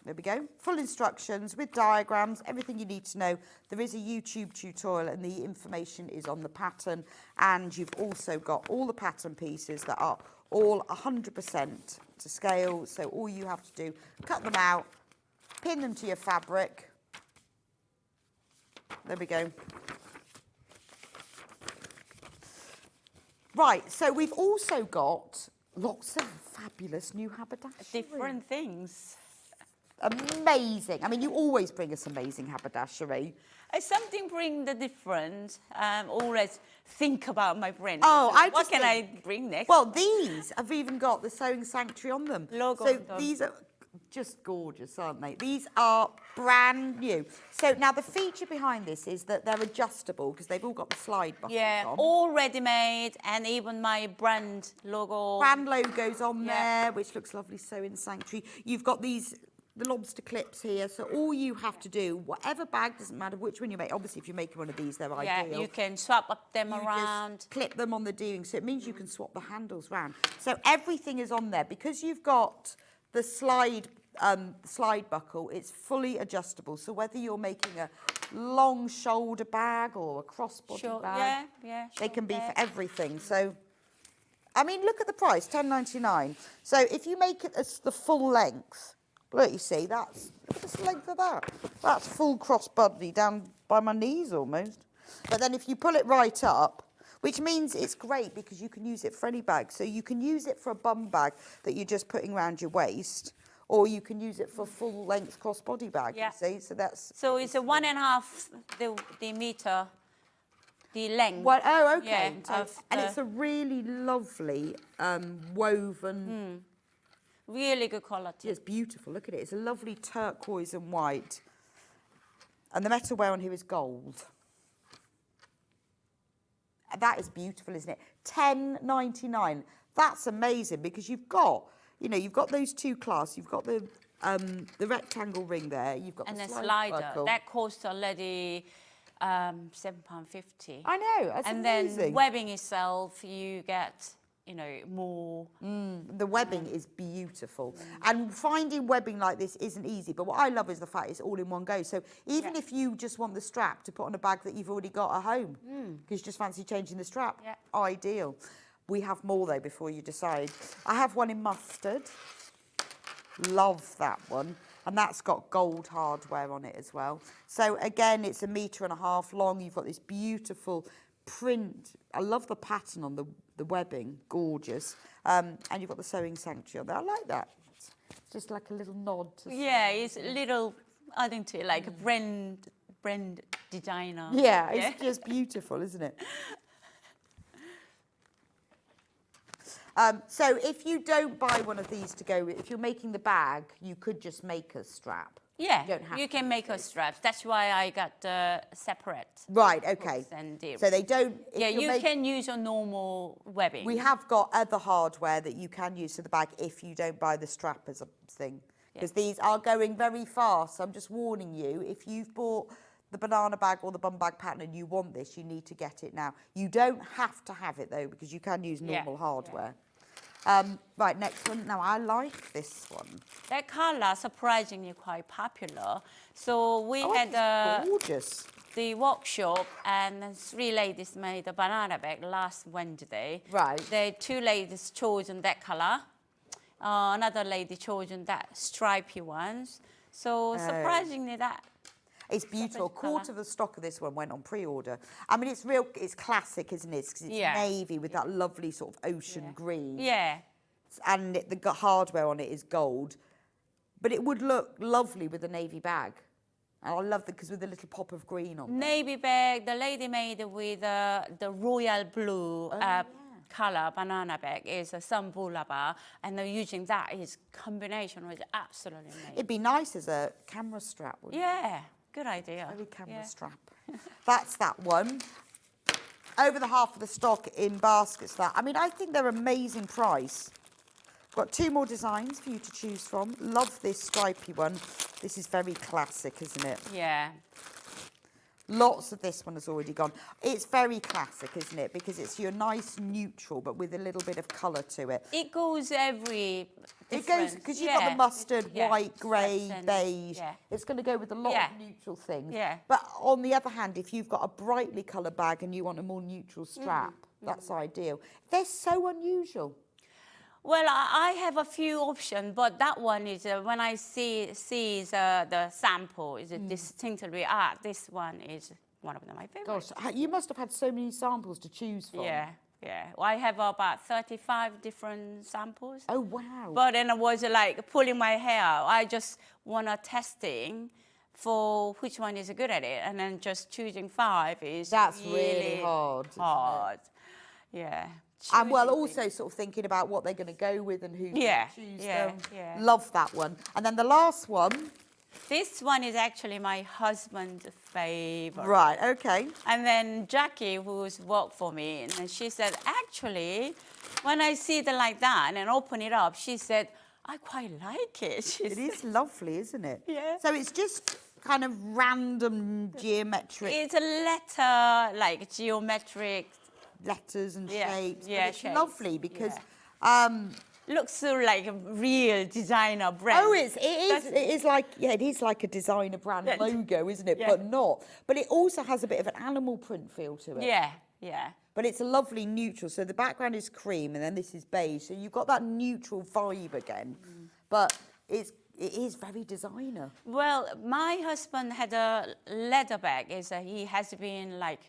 There we go, full instructions with diagrams, everything you need to know. There is a YouTube tutorial and the information is on the pattern, and you've also got all the pattern pieces that are all 100% to scale. So all you have to do, cut them out, pin them to your fabric. There we go. Right, so we've also got lots of fabulous new haberdashery. Different things. Amazing. I mean, you always bring us amazing haberdashery. Something bring the different. Always think about my brand. Oh, what can I bring next? Well, these have even got the Sewing Sanctuary on them. Logo So on them. these are just gorgeous, aren't they? These are brand new. So now the feature behind this is that they're adjustable because they've all got the slide buttons on. all ready-made, and even my brand logo. Brand logos on there, which looks lovely. Sewing Sanctuary. You've got these. The lobster clips here, so all you have to do, whatever bag, doesn't matter which one you make. Obviously, if you're making one of these, they're ideal. Yeah, you can swap up them You around. just clip them on the D-ring, so it means you can swap the handles round. So everything is on there. Because you've got the slide buckle, it's fully adjustable. So whether you're making a long shoulder bag or a crossbody bag, they can be for everything. So, I mean, look at the price, £10.99. So if you make it as the full length, look, you see, look at the length of that. That's full crossbody down by my knees almost. But then if you pull it right up, which means it's great because you can use it for any bag. So you can use it for a bum bag that you're just putting around your waist, or you can use it for a full length crossbody bag, you see. So that's... So it's a 1.5 the meter, the length. Well, oh, okay. Yeah, and it's a really lovely woven... Really good quality. It's beautiful. Look at it. It's a lovely turquoise and white. And the metalware on here is gold. That is beautiful, isn't it? £10.99. That's amazing because you've got, you know, you've got those two clasps. You've got the rectangle ring there. You've got the slider. Buckle. That costs already £7.50. I know. That's and amazing. Then webbing itself, you get, you know, more. The webbing is beautiful. And finding webbing like this isn't easy. But what I love is the fact it's all in one go. So even if you just want the strap to put on a bag that you've already got at home, because you just fancy changing the strap, ideal. We have more, though, before you decide. I have one in mustard. Love that one. And that's got gold hardware on it as well. So, again, it's 1.5 meters long. You've got this beautiful print. I love the pattern on the webbing, gorgeous. And you've got the Sewing Sanctuary on there. I like that. It's just like a little nod to... Yeah, it's a little, I think, to like a brand designer. Yeah, it's just beautiful, isn't it? So if you don't buy one of these to go, if you're making the bag, you could just make a strap. Yeah, you can make a strap. That's why I got separate. Right, okay. So they don't... Yeah, you can use a normal webbing. We have got other hardware that you can use for the bag if you don't buy the strap as a thing. Because these are going very fast. So I'm just warning you, if you've bought the banana bag or the bum bag pattern and you want this, you need to get it now. You don't have to have it, though, because you can use normal hardware. Right, next one. Now, I like this one. That colour surprisingly quite popular. So we had gorgeous. The workshop, and 3 ladies made a banana bag last Wednesday. Right. The 2 ladies chosen that colour. Another lady chosen that stripy ones. So surprisingly that. It's beautiful. A Separate quarter of the stock of this one went on pre-order. I mean, it's classic, isn't it? Because it's navy with that lovely sort of ocean green. Yeah. And the hardware on it is gold. But it would look lovely with a navy bag. And I love because with a little pop of green on it. Navy bag, the lady made with the royal blue color banana bag is a Sambulaba, and they're using that is combination was absolutely amazing. It'd be nice as a camera strap, wouldn't it? Yeah, good idea. Very camera strap. That's that one. Over the half of the stock in baskets. That I mean, I think they're amazing price. Got 2 more designs for you to choose from. Love this stripy one. This is very classic, isn't it? Yeah. Lots of this one has already gone. It's very classic, isn't it? Because it's your nice neutral, but with a little bit of colour to it. It goes every It goes, because you've got the mustard, white, grey, beige. Yeah. It's going to go with a lot of neutral things. Yeah. But on the other hand, if you've got a brightly coloured bag and you want a more neutral strap, that's ideal. They're so unusual. Well, I have a few options, but that one is when I see the sample is distinctly this one is one of my favorites. Gosh, you must have had so many samples to choose from. Yeah. Well, I have about 35 different samples. Oh wow! But then I was like pulling my hair out. I just want to testing for which one is good at it, and then just choosing 5 is that's really hard. Yeah. And well, also sort of thinking about what they're going to go with and who's going to choose them. Yeah. Love that one. And then the last one. This one is actually my husband's favorite. Right, okay. And then Jackie, who's worked for me, and she said, actually, when I see it like that and open it up, she said, I quite like it. It is lovely, isn't it? Yeah. So it's just kind of random geometric. It's a letter, like geometric. Letters and shapes. Yeah, but it's shapes. lovely because looks so like a real designer brand. Oh, it is like a designer brand logo, isn't it? Yeah. But not. But it also has a bit of an animal print feel to it. Yeah. But it's a lovely neutral. So the background is cream and then this is beige. So you've got that neutral vibe again. But it is very designer. Well, my husband had a leather bag. He has been like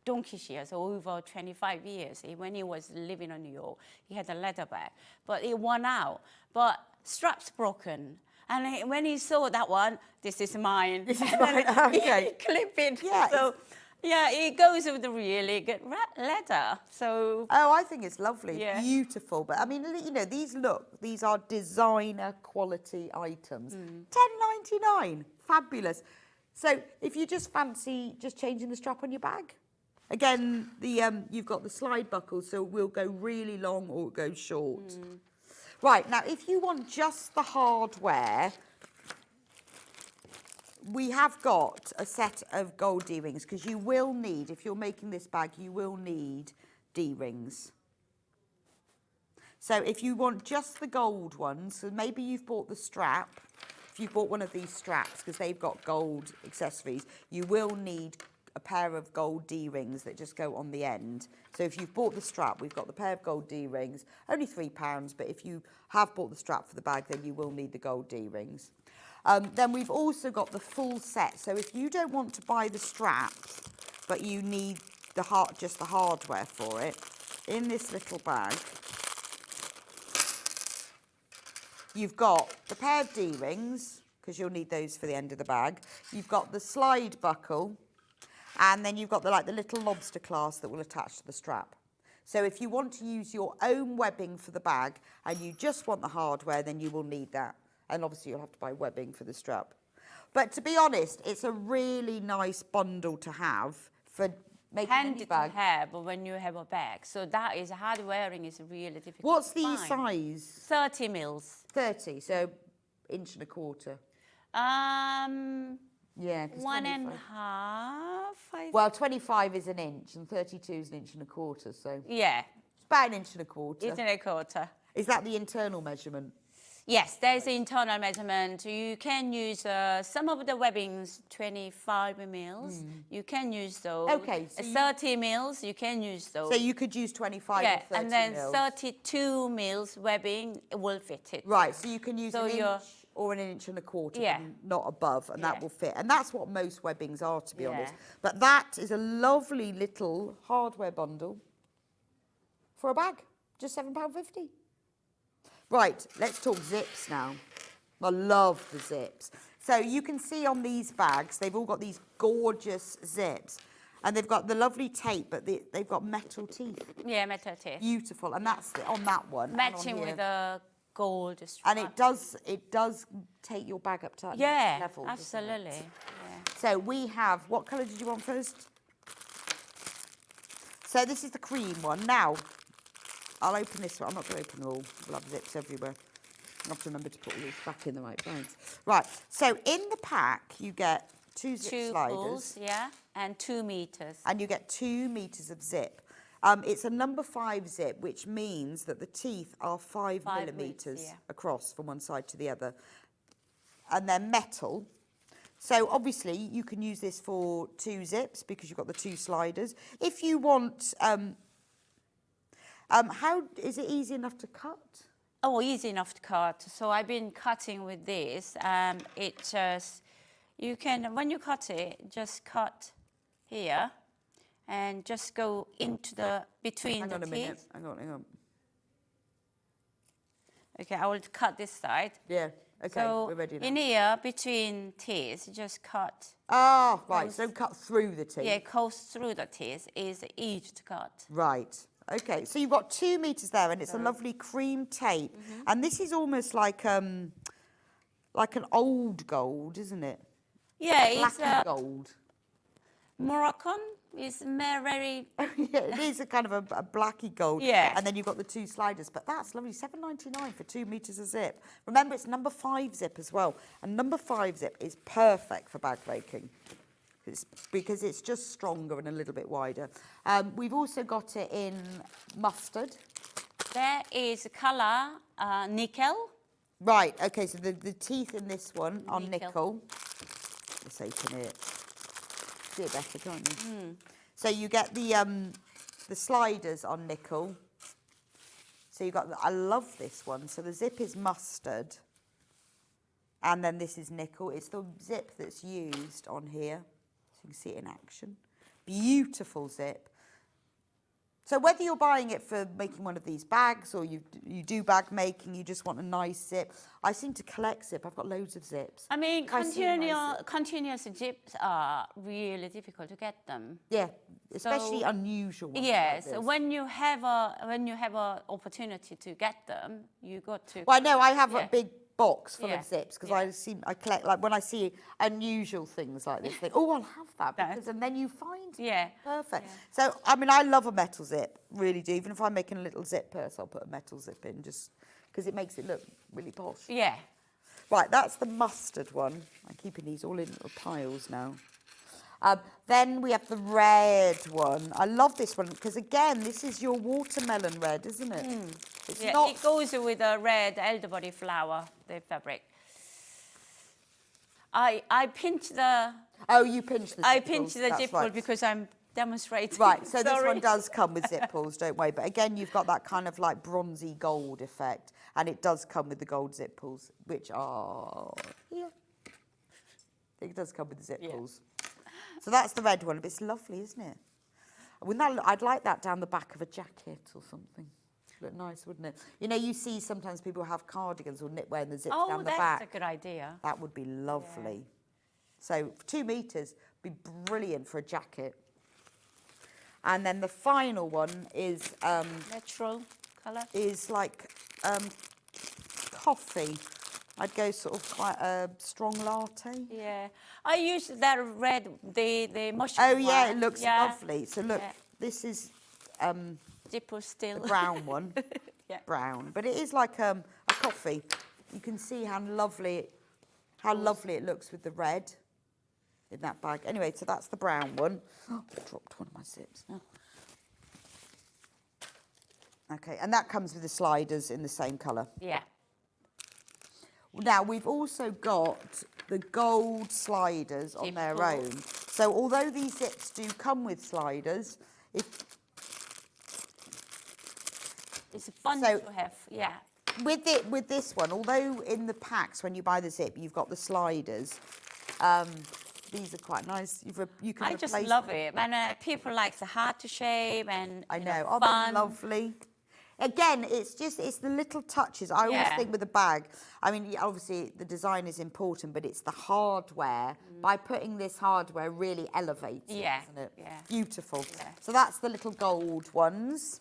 donkey's years, over 25 years. When he was living in New York, he had a leather bag, but it won out. But strap's broken. And when he saw that one, this is mine. This is mine, okay. Clip it. Yeah, so, it goes with the really good leather. So. Oh, I think it's lovely, Yeah. beautiful. But I mean, you know, these are designer quality items. $10.99, fabulous. So if you just fancy just changing the strap on your bag. Again, you've got the slide buckle, so it will go really long or it goes short. Right, now if you want just the hardware, we have got a set of gold D-rings, because you will need, if you're making this bag, you will need D-rings. So if you want just the gold ones, so maybe you've bought the strap, if you've bought one of these straps, because they've got gold accessories, you will need a pair of gold D-rings that just go on the end. So if you've bought the strap, we've got the pair of gold D-rings, only £3, but if you have bought the strap for the bag, then you will need the gold D-rings. Then we've also got the full set. So if you don't want to buy the straps, but you need just the hardware for it, in this little bag, you've got the pair of D-rings, because you'll need those for the end of the bag. You've got the slide buckle, and then you've got the little lobster clasp that will attach to the strap. So if you want to use your own webbing for the bag and you just want the hardware, then you will need that. And obviously you'll have to buy webbing for the strap. But to be honest, it's a really nice bundle to have for making Handy a bag. to have when you have a bag. So that is hard wearing is really difficult. What's to the find. size? 30 mils. 30, so 1.25 inches. Yeah, 'cause 1.5. 25. Well, 25 is an inch and 32 is 1.25 inches, so Yeah, it's about 1.25 inches. 1.25. Is that the internal measurement? Yes, there's the internal measurement. You can use some of the webbings, 25 mils. You can use those. Okay, so 30 mils, you can use those. So you could use 25 or 30 and then mils. 32 mils webbing will fit it. Right, so you can use So an you're- inch or an inch and a quarter, Yeah. but not above, and that Yeah. will fit. And that's what most webbings are, to be honest. Yeah. But that is a lovely little hardware bundle for a bag, just £7.50. Right, let's talk zips now. I love the zips. So you can see on these bags, they've all got these gorgeous zips. And they've got the lovely tape, but they've got metal teeth. Yeah, metal teeth. Beautiful. And that's on that one. and on Matching here. with the gold stripe. And it does take your bag up to that Yeah, level. doesn't it? absolutely. Yeah. So we have, what colour did you want first? So this is the cream one. Now, I'll open this one. I'm not going to open them all. We'll have zips everywhere. I have to remember to put all these back in the right bags. Right, so in the pack, you get two zip Two sliders. pulls, yeah, and 2 meters. And you get 2 meters of zip. It's a number 5 zip, which means that the teeth are 5 5 millimeters widths, yeah. across from one side to the other. And they're metal. So obviously you can use this for 2 zips because you've got the 2 sliders. If you want, how is it easy enough to cut? Oh, easy enough to cut. So I've been cutting with this. It just, you can, when you cut it, just cut here and just go into the, between Hang the on a minute. teeth. Hang on. Okay, I will cut this side. Yeah, okay, So we're ready now. in here, between teeth, just cut. Ah, right, so don't cut through the teeth. Yeah, it goes through the teeth. It's easy to cut. Right. Okay, so you've got 2 meters there, and it's a lovely cream tape. And this is almost like an old gold, isn't it? Yeah, Black it's and gold. Moroccan. It's very, Yeah, it is a kind of a blacky gold. Yeah. And then you've got the 2 sliders, but that's lovely. £7.99 for 2 meters of zip. Remember, it's number 5 zip as well, and number 5 zip is perfect for bag breaking. Because it's just stronger and a little bit wider. We've also got it in mustard. there is color nickel. Right, okay, so the teeth in this one are Nickel. nickel. Let's open it. See it better, can't you? So you get the sliders on nickel. So you've got, I love this one. So the zip is mustard. And then this is nickel. It's the zip that's used on here. So you can see it in action. Beautiful zip. So whether you're buying it for making one of these bags or you do bag making, you just want a nice zip. I seem to collect zip. I've got loads of zips. I mean, If I see a nice zip. continuous zips are really difficult to get them. Yeah, especially So- unusual ones. Yes, like this. when you have a opportunity to get them, you got to. Well, no, I have a Yeah. big box full Yeah. of zips because Yeah. I collect, like when I see unusual things like this, think, oh, I'll have that, That- because, and then you find Yeah. perfect. Yeah. So, I mean, I love a metal zip, really do. Even if I'm making a little zip purse, I'll put a metal zip in just because it makes it look really posh. Yeah. Right, that's the mustard one. I'm keeping these all in little piles now. Then we have the red one. I love this one because, again, this is your watermelon red, isn't it? It's Yeah, not... it goes with the red elderberry flower, the fabric. I pinch the Oh, you pinch the zip I pinch pulls, the that's zip right. pull because I'm demonstrating. Right, so this Sorry. one does come with zip pulls, don't worry. But again, you've got that kind of like bronzy gold effect. And it does come with the gold zip pulls, which are here. It does come with the zip Yeah. pulls. So that's the red one. But it's lovely, isn't it? Wouldn't that, I'd like that down the back of a jacket or something. Look nice, wouldn't it? You know, you see sometimes people have cardigans or knitwear and the zips Oh, down the that's back. a good idea. That would be lovely. So 2 meters would be brilliant for a jacket. And then the final one is Natural color. like coffee. I'd go sort of quite a strong latte. Yeah, I use that red, the mushroom. Oh yeah, one. it looks Yeah. lovely. So look, Yeah. this is Zipper still. the brown one. Yeah. Brown, but it is like a coffee. You can see how lovely it looks with the red in that bag. Anyway, so that's the brown one. Oh, I dropped one of my zips now. Okay, and that comes with the sliders in the same colour. Yeah. Now, we've also got the gold sliders on their Zip pull. own. So although these zips do come with sliders, It's fun So- to have. Yeah. with this one, although in the packs when you buy the Zip, you've got the sliders. These are quite nice. You can. I just love it, and people like the hard to shape and I know. fun. Oh, lovely. Again, it's the little touches. I always think with a bag, I mean, obviously the design is important, but it's the hardware. By putting this hardware really elevates it, isn't it? Yeah. Beautiful. Yeah. So that's the little gold ones.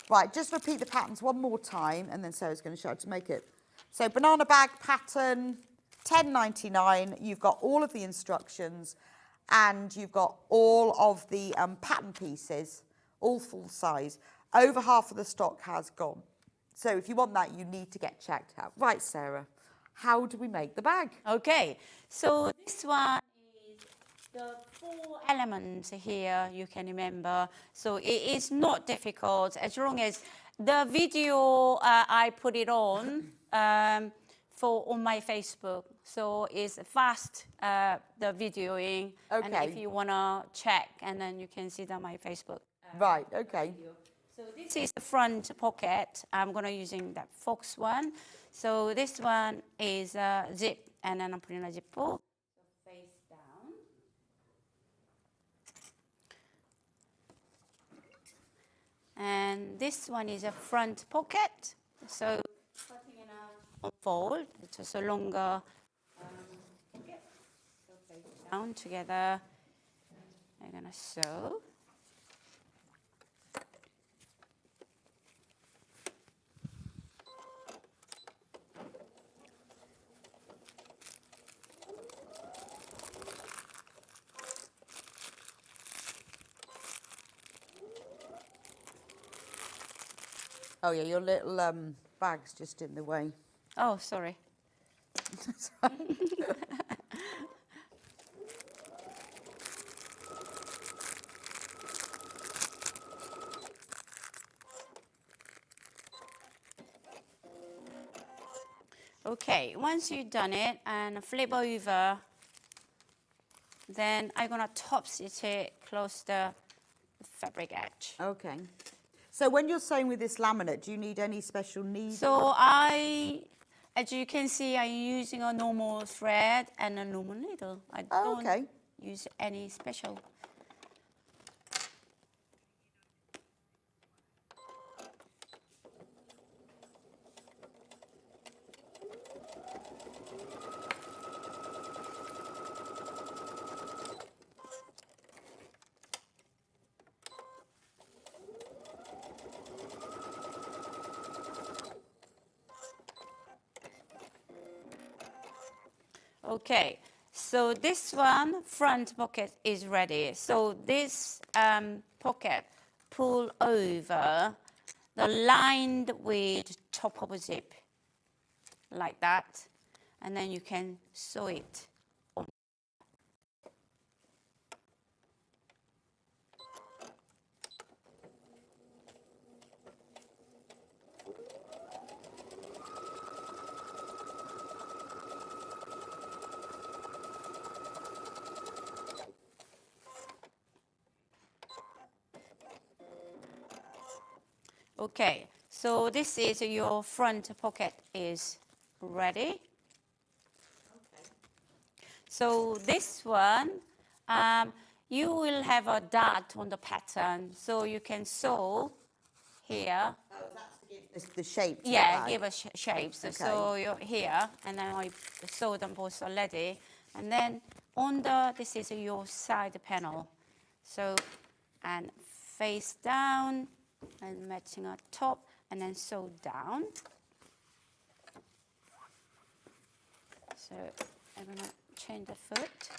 Right, just repeat the patterns one more time, and then Sarah's going to show how to make it. So banana bag pattern, $10.99. You've got all of the instructions, and you've got all of the pattern pieces, all full size. Over half of the stock has gone. So if you want that, you need to get checked out. Right, Sarah, how do we make the bag? Okay, so this one is the 4 elements here you can remember. So it is not difficult as long as the video I put it on on my Facebook. So it's fast, the videoing. Okay. And if you want to check, and then you can see it on my Facebook. Right, okay. Video. So this is the front pocket. I'm going to using that Fox one. So this one is a zip, and then I'm putting a zip pull. So face down. And this one is a front pocket. So cutting it out, fold. It's just a longer pocket. So face down together. I'm going to sew. Oh, yeah, your little bag's just in the way. Oh, sorry. That's right. Okay, once you've done it and flip over, then I'm gonna top stitch it close the fabric edge. Okay. So when you're sewing with this laminate, do you need any special needle? So as you can see, I'm using a normal thread and a normal needle. I don't use any special. Okay, so this one front pocket is ready. So this pocket pull over the lined with top of a zip like that, and then you can sew it on. Okay, so this is your front pocket is ready. Okay. So this one, you will have a dot on the pattern, so you can sew here. Oh, that's to give the shape to Yeah, the bag. give a shape. So, Okay. so you're here, and then I sew them both already. And then on this is your side panel. So, and face down, and matching our top, and then sew down. So I'm gonna change the foot.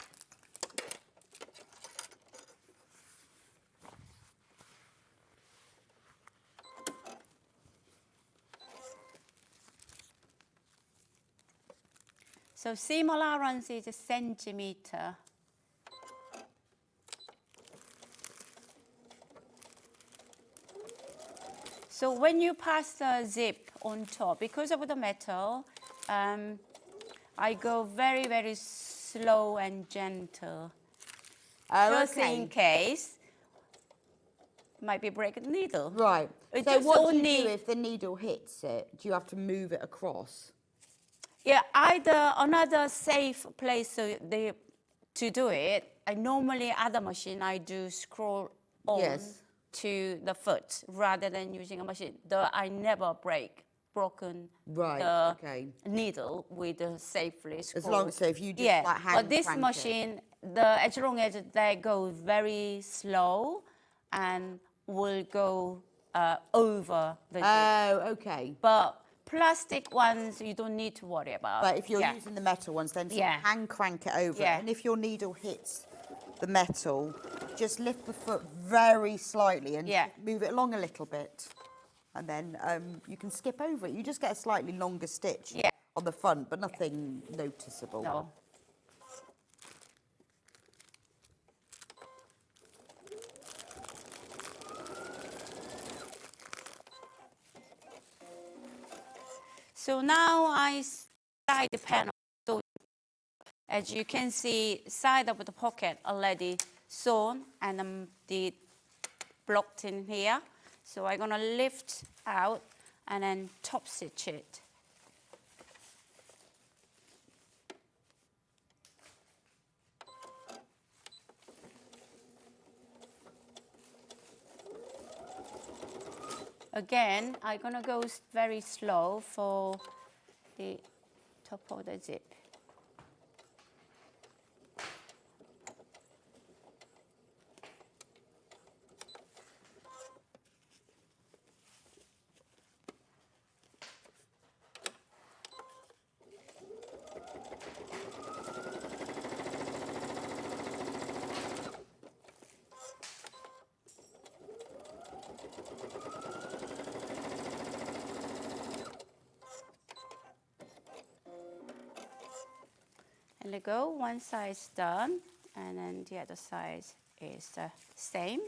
So seam allowance is a centimeter. So when you pass the zip on top, because of the metal, I go very, very slow and gentle. Oh, Just okay. in case, might be break the needle. Right. It So just what do only, you do if the needle hits it? Do you have to move it across? yeah, either another safe place to do it. I normally other machine I do scroll on Yes. to the foot rather than using a machine. I never broken Right, the okay. needle with a safely scroll. As long so if you just yeah, like hand but this crank it. machine, as long as they go very slow and will go over the zip. Oh, okay. But plastic ones you don't need to worry about. But if you're yeah. using the metal ones, then sort Yeah. of hand crank it over. Yeah. And if your needle hits the metal, just lift the foot very slightly and Yeah. move it along a little bit. And then you can skip over it. You just get a slightly longer stitch Yeah. on the front, but nothing noticeable. No. So now I side the panel. So as you can see, side of the pocket already sewn and the blocked in here. So I'm gonna lift out and then top stitch it. Again, I'm gonna go very slow for the top of the zip. And let go, one side is done, and then the other side is the same.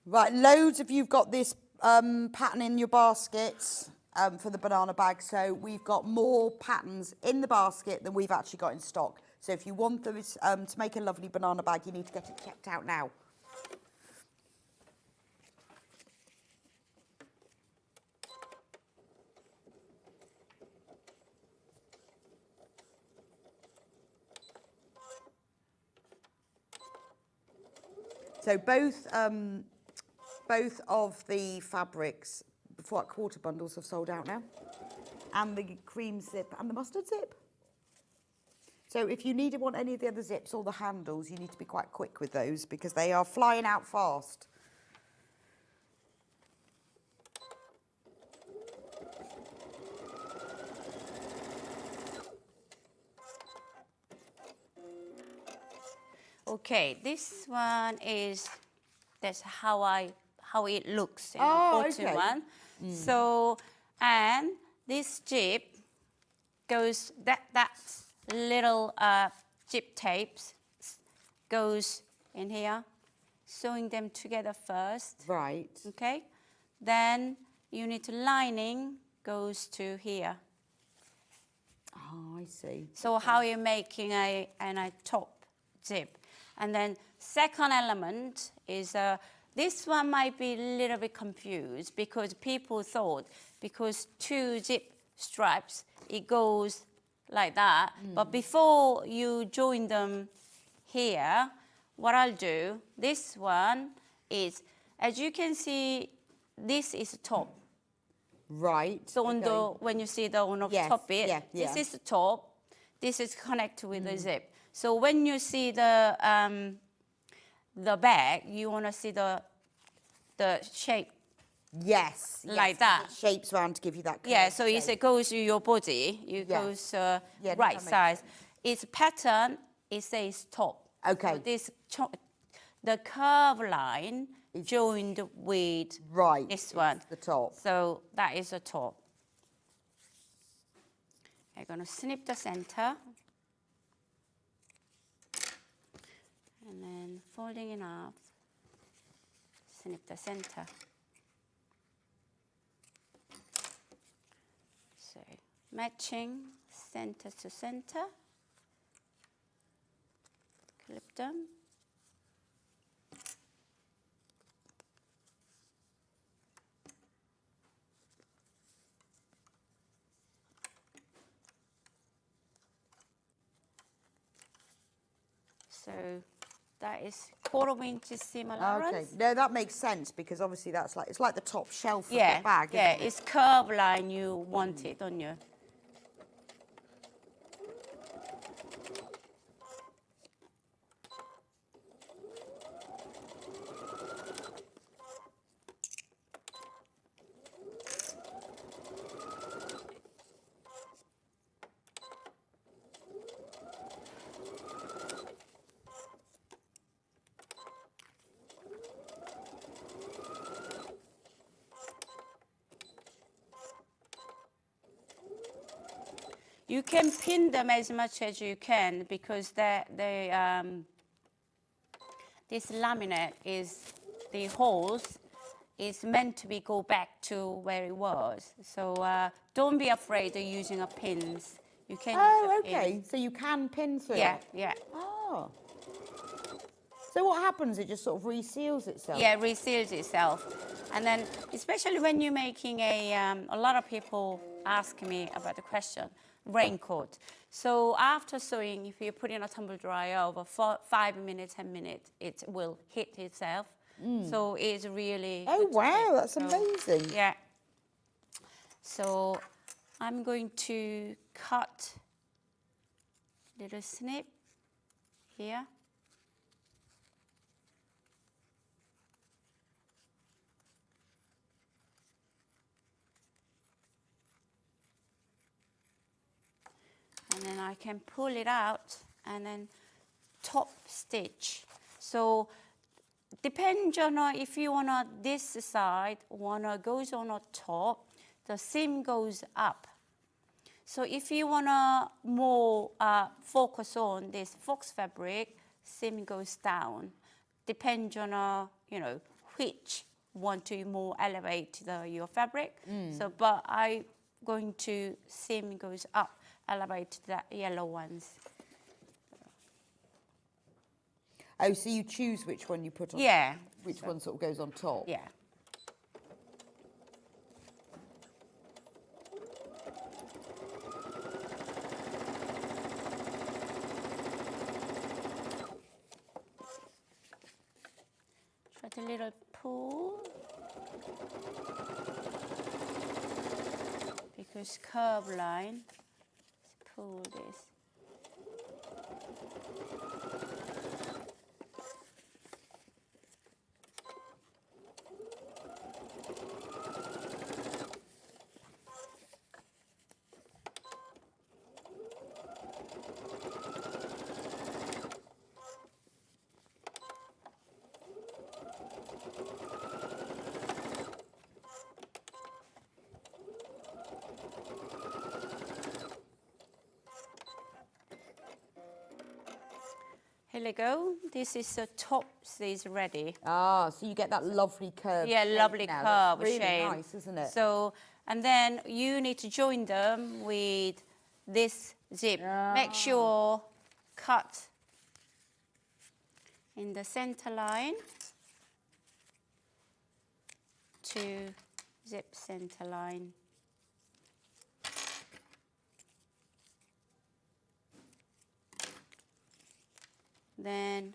Right, loads of you've got this pattern in your baskets for the banana bag. So we've got more patterns in the basket than we've actually got in stock. So if you want those to make a lovely banana bag, you need to get it checked out now. So both of the fabrics, quarter bundles have sold out now, and the cream zip and the mustard zip. So if you want any of the other zips or the handles, you need to be quite quick with those because they are flying out fast. Okay, this one that's how it looks in the Oh, bottom okay. one. So, and this zip goes, that little zip tapes goes in here, sewing them together first. Right. Okay, then you need to lining goes to here. Oh, I see. So how you're making a top zip. And then second element is, this one might be a little bit confused because people thought because two zip stripes, it goes like that. But before you join them here, what I'll do, this one is, as you can see, this is the top. Right. So on okay. when you see the on the Yes, top bit, yeah, this yeah. is the top. This is connected with the zip. So when you see the bag, you want to see the shape. Yes. Like yes, that. it shapes round to give you that. Yeah. curved So if shape. it goes to your body, Yeah. goes Yeah, no, right that makes size. Its pattern, it says top. Okay. So this the curve line joined with Right. this one. It's the top. So that is the top. I'm going to snip the center. And then folding it up, snip the center. So matching center to center. Flip them. So that is 1/4 inch similar. Okay, no, that makes sense because obviously that's like, it's like the top shelf of Yeah, the bag, yeah, isn't it? it's curved line you want it, don't you? You can pin them as much as you can because this laminate is, the holes is meant to be go back to where it was. So don't be afraid of using a pins. You can use a okay, pin. so you can pin through Yeah, it? yeah. Oh. So what happens? It just sort of reseals itself? Yeah, reseals itself. And then, especially when you're making a lot of people ask me about the question, raincoat. So after sewing, if you put in a tumble dryer over 5 minutes, 10 minutes, it will heat itself. So it's really Oh, good to wow, knit. that's So, amazing. Yeah. So I'm going to cut little snip here. And then I can pull it out and then top stitch. So depends on if you want this side, goes on a top, the seam goes up. So if you want to more focus on this fox fabric, seam goes down. Depends on which want to more elevate your fabric. So, but I going to seam goes up, elevate the yellow ones. Oh, so you choose which one you put on? Yeah. Which one sort of goes on top? Yeah. Try a little pull. Because curve line, let's pull this. Here we go. This is the top is ready. Ah, so you get that lovely curve. Yeah, lovely now. curve That's really shape. nice, isn't it? So, and then you need to join them with this zip. Make sure cut in the center line to zip center line. Then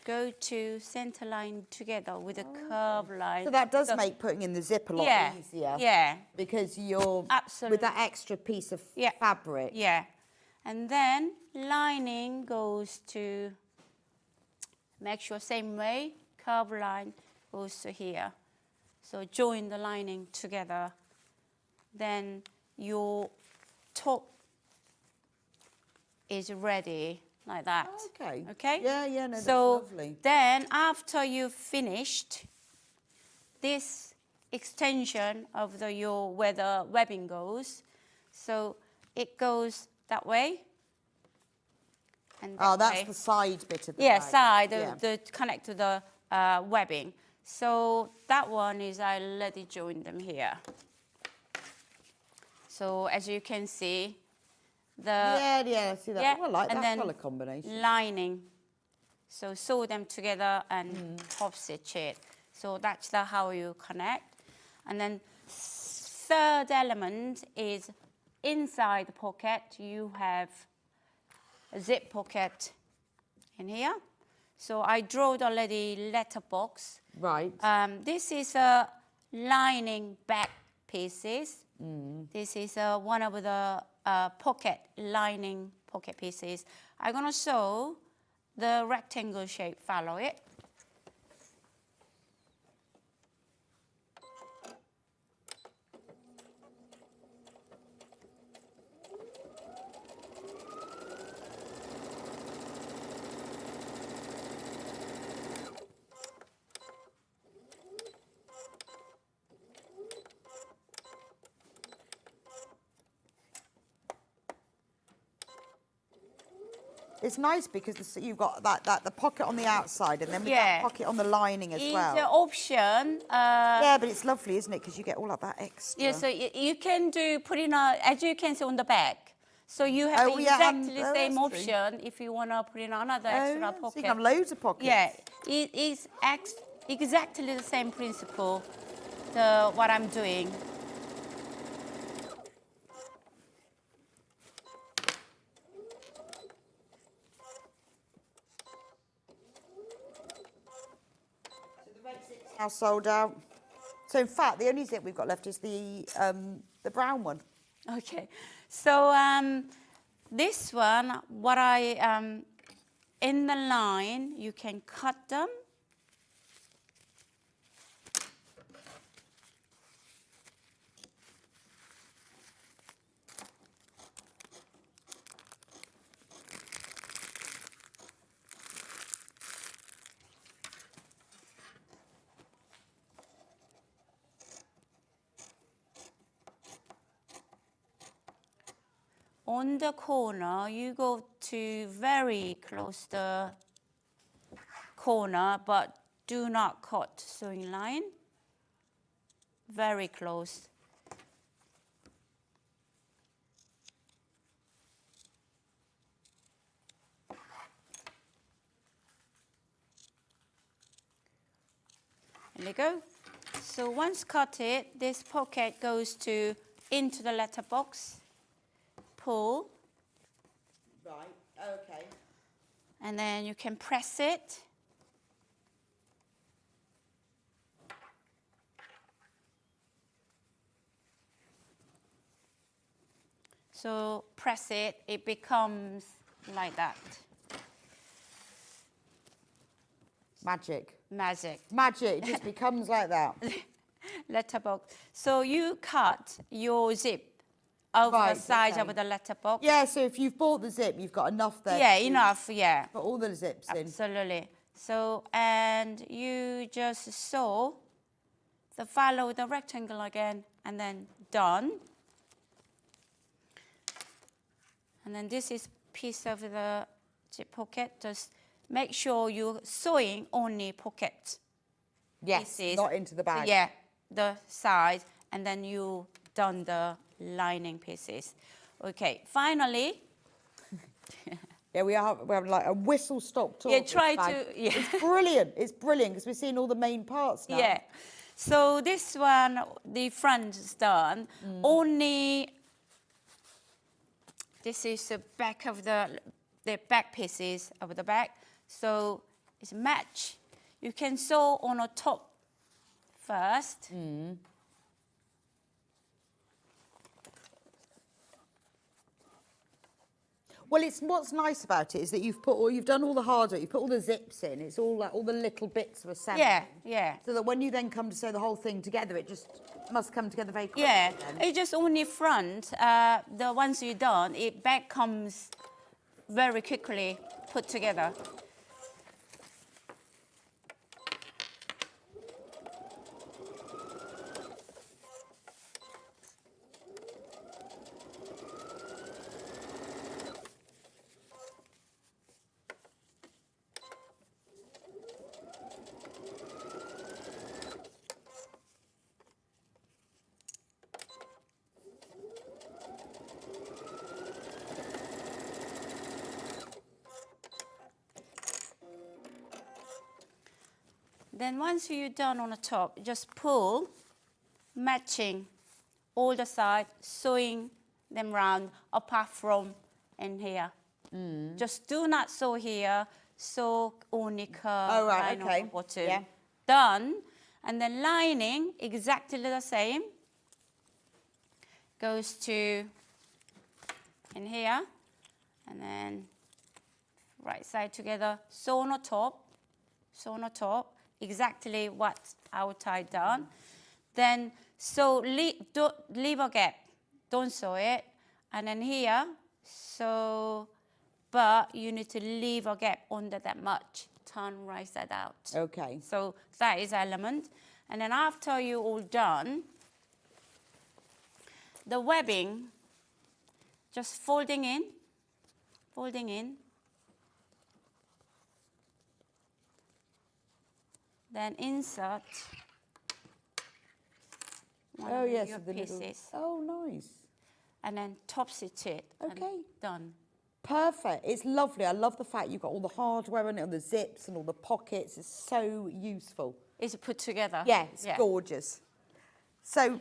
go to center line together with a curve line. So that does make putting in the zip a lot easier. Yeah. Because you're Absolutely. with that extra piece of Yeah. fabric. Yeah. And then lining goes to, make sure same way, curve line goes to here. So join the lining together. Then your top is ready like that. Okay. Okay? Yeah, no, that's so lovely. then after you've finished this extension of where the webbing goes, so it goes that way. And that that's way. the side bit of the Yeah, bag. side, Yeah. the connect to the webbing. So that one is I already joined them here. So as you can see, Yeah, I see that. yeah, I like and that then colour combination. lining So sew them together and top stitch it. So that's how you connect. And then third element is inside the pocket, you have a zip pocket in here. So I drawed already letterbox. Right. This is a lining back pieces. This is one of the pocket lining pocket pieces. I'm gonna sew the rectangle shape, follow it. It's nice because you've got the pocket on the outside and then with that pocket on the lining as well. It's an option. Yeah, but it's lovely, isn't it? Because you get all of that extra. Yeah, so you can put in as you can see on the back. So you have exactly the same option if you want to put in another extra pocket. So you can have loads of pockets. Yeah, it is exactly the same principle to what I'm doing. Now sold out. So in fact, the only zip we've got left is the brown one. Okay, so this one, what I in the line, you can cut them. On the corner, you go to very close the corner, but do not cut sewing line. Very close. There you go. So once cut it, this pocket goes into the letterbox. Pull. Right, okay. And then you can press it. So press it, it becomes like that. Magic. Magic. Magic, it just becomes like that. Letterbox. So you cut your zip over the side of the letterbox. Yeah, so if you've bought the zip, you've got enough there. Yeah, enough, yeah. Put all the zips in. Absolutely. So, and you just follow the rectangle again, and then done. And then this is piece of the zip pocket. Just make sure you're sewing only pocket. Yes, not into the bag. Yeah, the side, and then you done the lining pieces. Okay, finally. Yeah, we have like a whistle-stop tour. Yeah, try to. Yeah. It's brilliant. It's brilliant because we're seeing all the main parts now. Yeah. So this one, the front is done. Only. This is the back of the back pieces of the back. So it's a match. You can sew on the top first. Well, it's what's nice about it is that you've done all the hard work. You put all the zips in. It's all like all the little bits of assembly. Yeah, yeah. So that when you then come to sew the whole thing together, it just must come together very quickly. Yeah, then. it just only front. The once you're done, it back comes very quickly put together. Then once you're done on the top, just pull, matching all the sides, sewing them round apart from in here. Just do not sew here, sew only curve. Oh, right, line on okay. the bottom. Yeah. Done. And then lining, exactly the same. Goes to in here. And then right side together, sew on the top. Sew on the top. Exactly what I would tie down. Then sew, leave a gap. Don't sew it. And then here, so, but you need to leave a gap under that much. Turn right side out. Okay. So that is element. And then after you're all done, the webbing, just folding in. Then insert one of your pieces. Oh, nice. And then top stitch it. Okay. And done. Perfect. It's lovely. I love the fact you've got all the hardware in it, and the zips and all the pockets. It's so useful. It's put together. Yeah, it's gorgeous. So,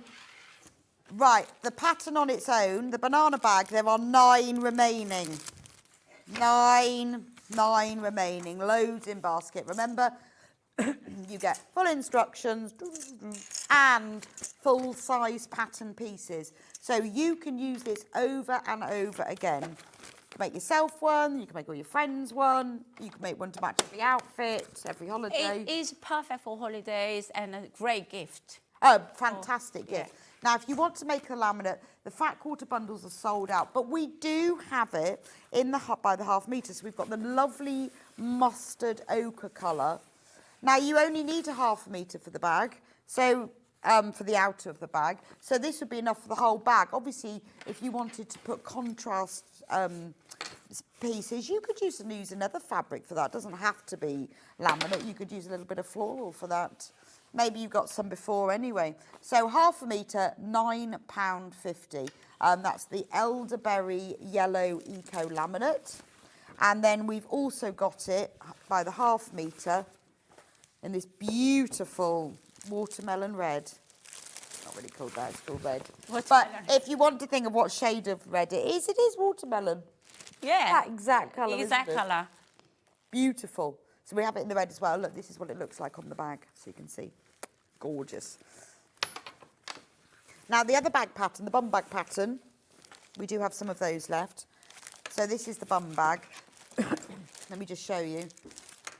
right, the pattern on its own, the banana bag, there are 9 remaining. 9 remaining. Loads in basket. Remember, you get full instructions and full-size pattern pieces. So you can use this over and over again. You can make yourself one, you can make all your friends one, you can make one to match every outfit, every holiday. It is perfect for holidays and a great gift. Oh, fantastic gift. Now, if you want to make a laminate, the fat quarter bundles are sold out, but we do have it in the by the half metre. So we've got the lovely mustard ochre colour. Now, you only need a half metre for the bag, so for the outer of the bag. So this would be enough for the whole bag. Obviously, if you wanted to put contrast pieces, you could use another fabric for that. It doesn't have to be laminate. You could use a little bit of floral for that. Maybe you've got some before anyway. So half a metre, £9.50. That's the elderberry yellow eco laminate. And then we've also got it by the half metre in this beautiful watermelon red. Not really called that, it's called red. But if you want to think of what shade of red it is watermelon. Yeah. That exact colour. Exact colour. Beautiful. So we have it in the red as well. Look, this is what it looks like on the bag, so you can see. Gorgeous. Now, the other bag pattern, the bum bag pattern, we do have some of those left. So this is the bum bag. Let me just show you.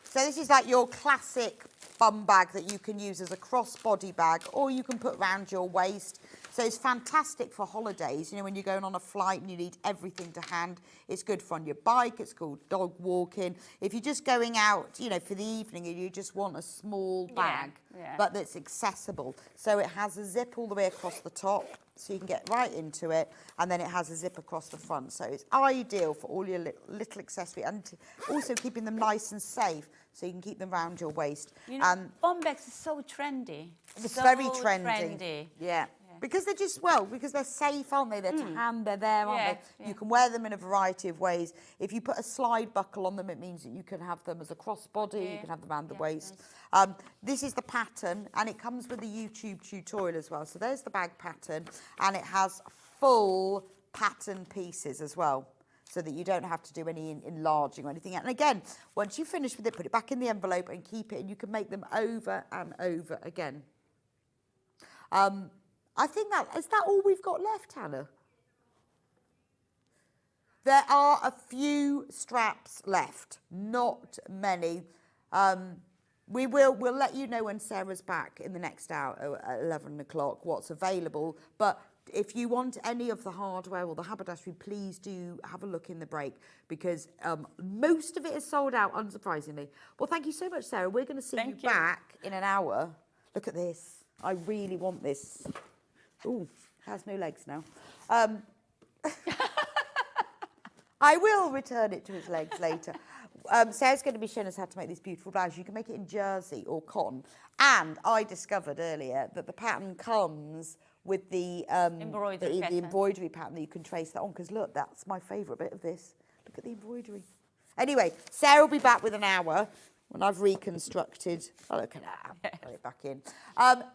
So this is like your classic bum bag that you can use as a crossbody bag, or you can put round your waist. So it's fantastic for holidays, you know, when you're going on a flight and you need everything to hand. It's good for on your bike, it's called dog walking. If you're just going out, you know, for the evening and you just want a small bag, but that's accessible. So it has a zip all the way across the top, so you can get right into it, and then it has a zip across the front. So it's ideal for all your little accessories, and also keeping them nice and safe, so you can keep them round your waist. You know, bum bags are so trendy. It's very trendy. Yeah. Because they're just, because they're safe, aren't they? They're to hand, they're there, aren't they? You can wear them in a variety of ways. If you put a slide buckle on them, it means that you can have them as a crossbody, you can have them around the waist. Nice. This is the pattern, and it comes with a YouTube tutorial as well. So there's the bag pattern, and it has full pattern pieces as well, so that you don't have to do any enlarging or anything. And again, once you finish with it, put it back in the envelope and keep it, and you can make them over and over again. I think is that all we've got left, Hannah? There are a few straps left, not many. We'll let you know when Sarah's back in the next hour at 11 o'clock what's available. But if you want any of the hardware or the haberdashery, please do have a look in the break, because most of it is sold out, unsurprisingly. Well, thank you so much, Sarah. We're going to see you back in an hour. Look at this. I really want this. Ooh, has no legs now. I will return it to its legs later. Sarah's going to be showing us how to make this beautiful blouse. You can make it in jersey or cotton. And I discovered earlier that the pattern comes with the embroidery pattern that you can trace that on. Because look, that's my favourite bit of this. Look at the embroidery. Anyway, Sarah will be back with an hour. when I've reconstructed. Oh, look at that. Put it back in.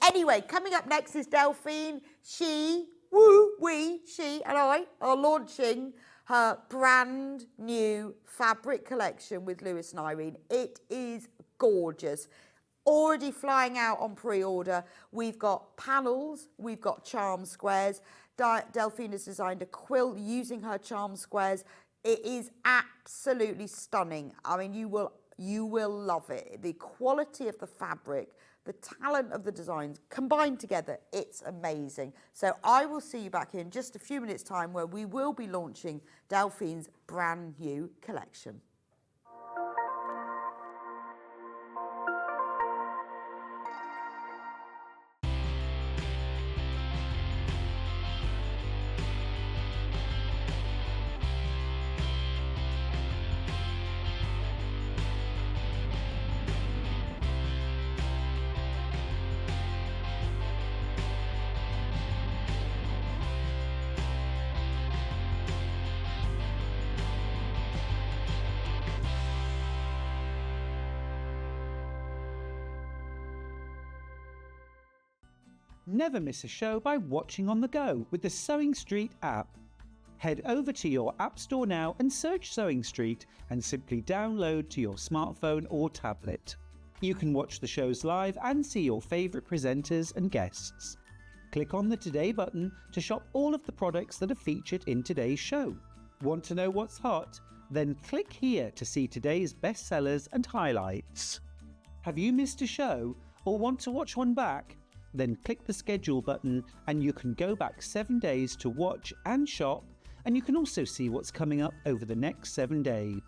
Anyway, coming up next is Delphine. She and I are launching her brand new fabric collection with Lewis and Irene. It is gorgeous. Already flying out on pre-order. We've got panels, we've got charm squares. Delphine has designed a quilt using her charm squares. It is absolutely stunning. I mean, you will love it. The quality of the fabric, the talent of the designs combined together, it's amazing. So I will see you back in just a few minutes' time where we will be launching Delphine's brand new collection. Never miss a show by watching on the go with the Sewing Street app. Head over to your App Store now and search Sewing Street and simply download to your smartphone or tablet. You can watch the shows live and see your favourite presenters and guests. Click on the Today button to shop all of the products that are featured in today's show. Want to know what's hot? Then click here to see today's bestsellers and highlights. Have you missed a show or want to watch one back? Then click the schedule button and you can go back 7 days to watch and shop, and you can also see what's coming up over the next 7 days.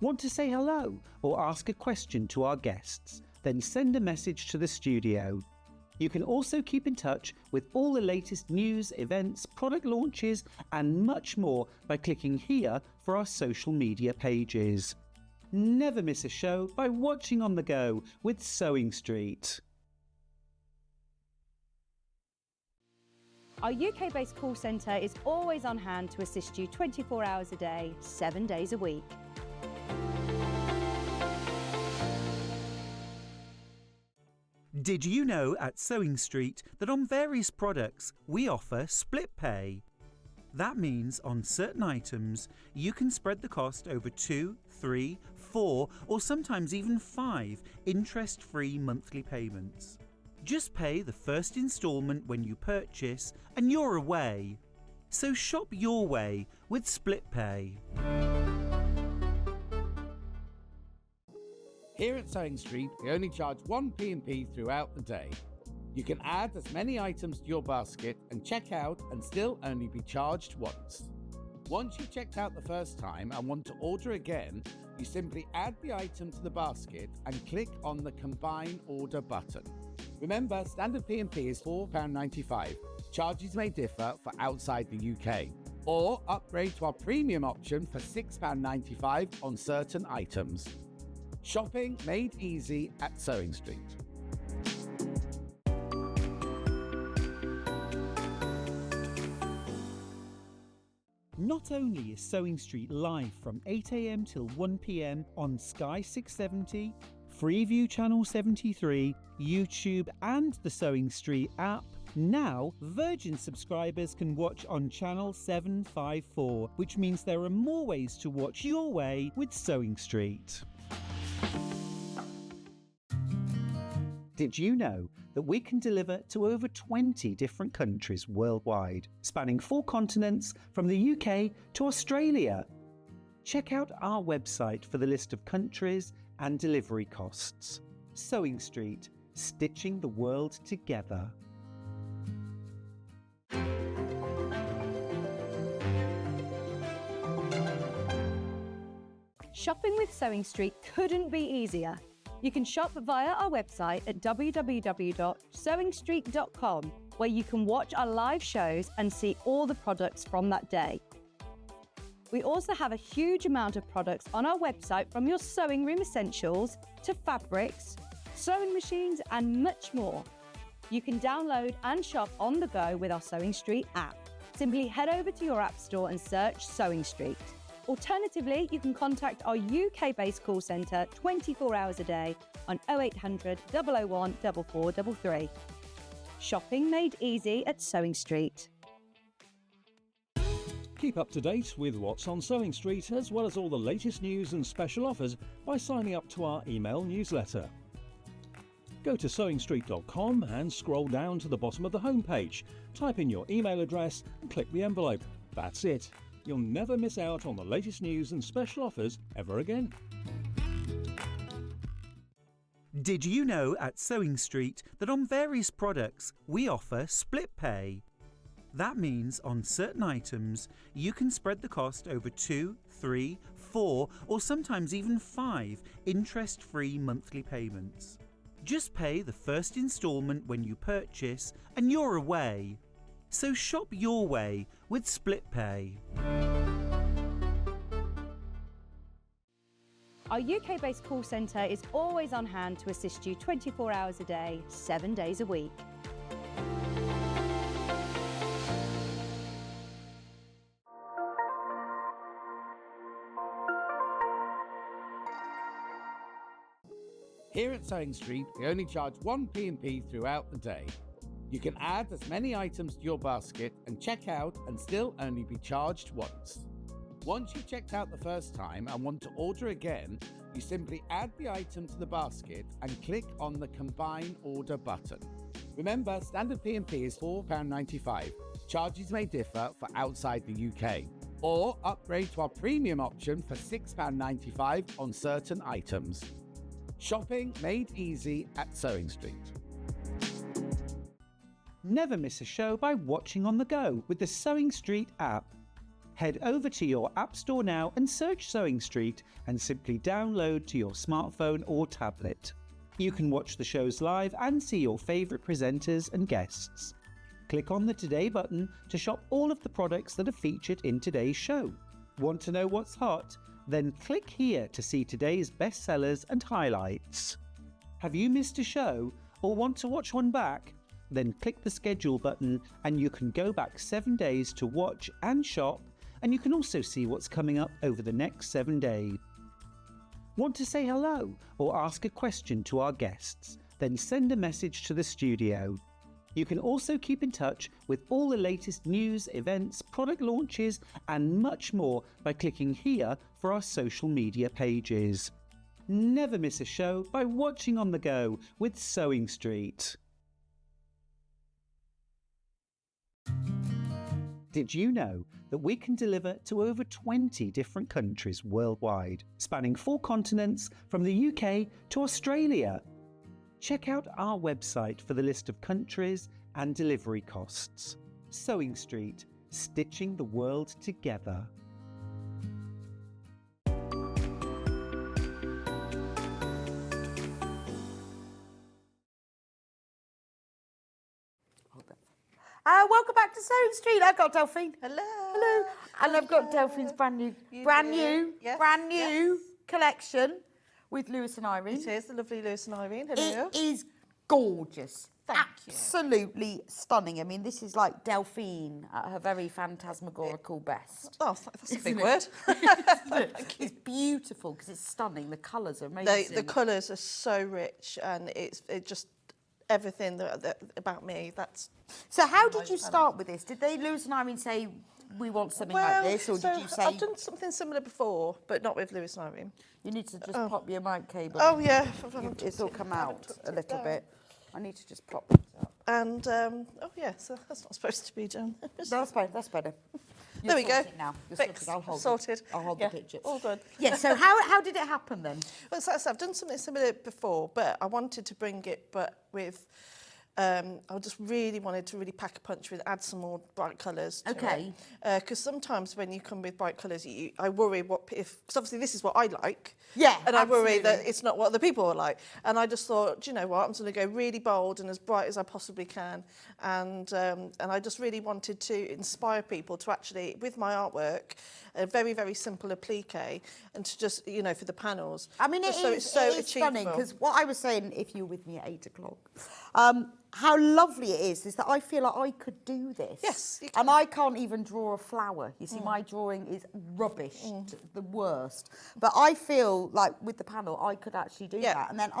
Want to say hello or ask a question to our guests? Then send a message to the studio. You can also keep in touch with all the latest news, events, product launches and much more by clicking here for our social media pages. Never miss a show by watching on the go with Sewing Street. Our UK-based call centre is always on hand to assist you 24 hours a day, 7 days a week. Did you know at Sewing Street that on various products we offer split pay? That means on certain items you can spread the cost over 2, 3, 4 or sometimes even 5 interest-free monthly payments. Just pay the first instalment when you purchase and you're away. So shop your way with split pay. Here at Sewing Street, we only charge one P&P throughout the day. You can add as many items to your basket and check out and still only be charged once. Once you've checked out the first time and want to order again, you simply add the item to the basket and click on the Combine Order button. Remember, standard P&P is £4.95. Charges may differ for outside the UK. Or upgrade to our premium option for £6.95 on certain items. Shopping made easy at Sewing Street. Not only is Sewing Street live from 8 AM till 1 PM on Sky 670, Freeview Channel 73, YouTube and the Sewing Street app, now Virgin subscribers can watch on Channel 754, which means there are more ways to watch your way with Sewing Street. Did you know that we can deliver to over 20 different countries worldwide, spanning 4 continents from the UK to Australia? Check out our website for the list of countries and delivery costs. Sewing Street, stitching the world together. Shopping with Sewing Street couldn't be easier. You can shop via our website at www.sewingstreet.com, where you can watch our live shows and see all the products from that day. We also have a huge amount of products on our website, from your sewing room essentials to fabrics, sewing machines and much more. You can download and shop on the go with our Sewing Street app. Simply head over to your app store and search Sewing Street. Alternatively, you can contact our UK-based call centre 24 hours a day on 0800 001 4433. Shopping made easy at Sewing Street. Keep up to date with what's on Sewing Street, as well as all the latest news and special offers by signing up to our email newsletter. Go to sewingstreet.com and scroll down to the bottom of the homepage. Type in your email address and click the envelope. That's it. You'll never miss out on the latest news and special offers ever again. Did you know at Sewing Street that on various products we offer split pay? That means on certain items you can spread the cost over 2, 3, 4 or sometimes even 5 interest-free monthly payments. Just pay the first instalment when you purchase and you're away. So shop your way with split pay. Our UK-based call centre is always on hand to assist you 24 hours a day, 7 days a week. Here at Sewing Street, we only charge one P&P throughout the day. You can add as many items to your basket and check out and still only be charged once. Once you've checked out the first time and want to order again, you simply add the item to the basket and click on the Combine Order button. Remember, standard P&P is £4.95. Charges may differ for outside the UK. Or upgrade to our premium option for £6.95 on certain items. Shopping made easy at Sewing Street. Never miss a show by watching on the go with the Sewing Street app. Head over to your App Store now and search Sewing Street and simply download to your smartphone or tablet. You can watch the shows live and see your favourite presenters and guests. Click on the Today button to shop all of the products that are featured in today's show. Want to know what's hot? Then click here to see today's bestsellers and highlights. Have you missed a show or want to watch one back? Then click the schedule button and you can go back 7 days to watch and shop, and you can also see what's coming up over the next 7 days. Want to say hello or ask a question to our guests? Then send a message to the studio. You can also keep in touch with all the latest news, events, product launches and much more by clicking here for our social media pages. Never miss a show by watching on the go with Sewing Street. Did you know that we can deliver to over 20 different countries worldwide, spanning 4 continents from the UK to Australia? Check out our website for the list of countries and delivery costs. Sewing Street, stitching the world together. Welcome back to Sewing Street. I've got Delphine. Hello. And I've got Delphine's brand new collection with Lewis and Irene. It is the lovely Lewis and Irene. Hello. It is gorgeous. Thank you. Absolutely stunning. I mean, this is like Delphine at her very phantasmagorical best. Oh, that's a big word. It's beautiful because it's stunning. The colours are amazing. The colours are so rich, and it just everything that about me. That's. So how did you start with this? Did Lewis and Irene say we want something like this, or did you say? I've done something similar before, but not with Lewis and Irene. You need to just pop your mic cable. Oh yeah, it's all come out a little bit. I need to just prop this up. And so that's not supposed to be done. That's better. That's better. There we go. Now. Fixed. Sorted. I'll hold the pictures. All good. Yeah. So how did it happen then? Well, so I've done something similar before, but I wanted to bring it, but with. I just really wanted to really pack a punch with, add some more bright colours to it. Because sometimes when you come with bright colours, I worry because obviously this is what I like. Yeah, and I worry that it's not what other people are like. And I just thought, do you know what, I'm just going to go really bold and as bright as I possibly can. And I just really wanted to inspire people to actually, with my artwork, a very, very simple applique, and to just, for the panels. I mean, it's so stunning, because what I was saying, if you were with me at 8 o'clock, How lovely it is that I feel like I could do this. Yes, you can. And I can't even draw a flower. You see, my drawing is rubbish, the worst. But I feel like with the panel, I could actually do that. And then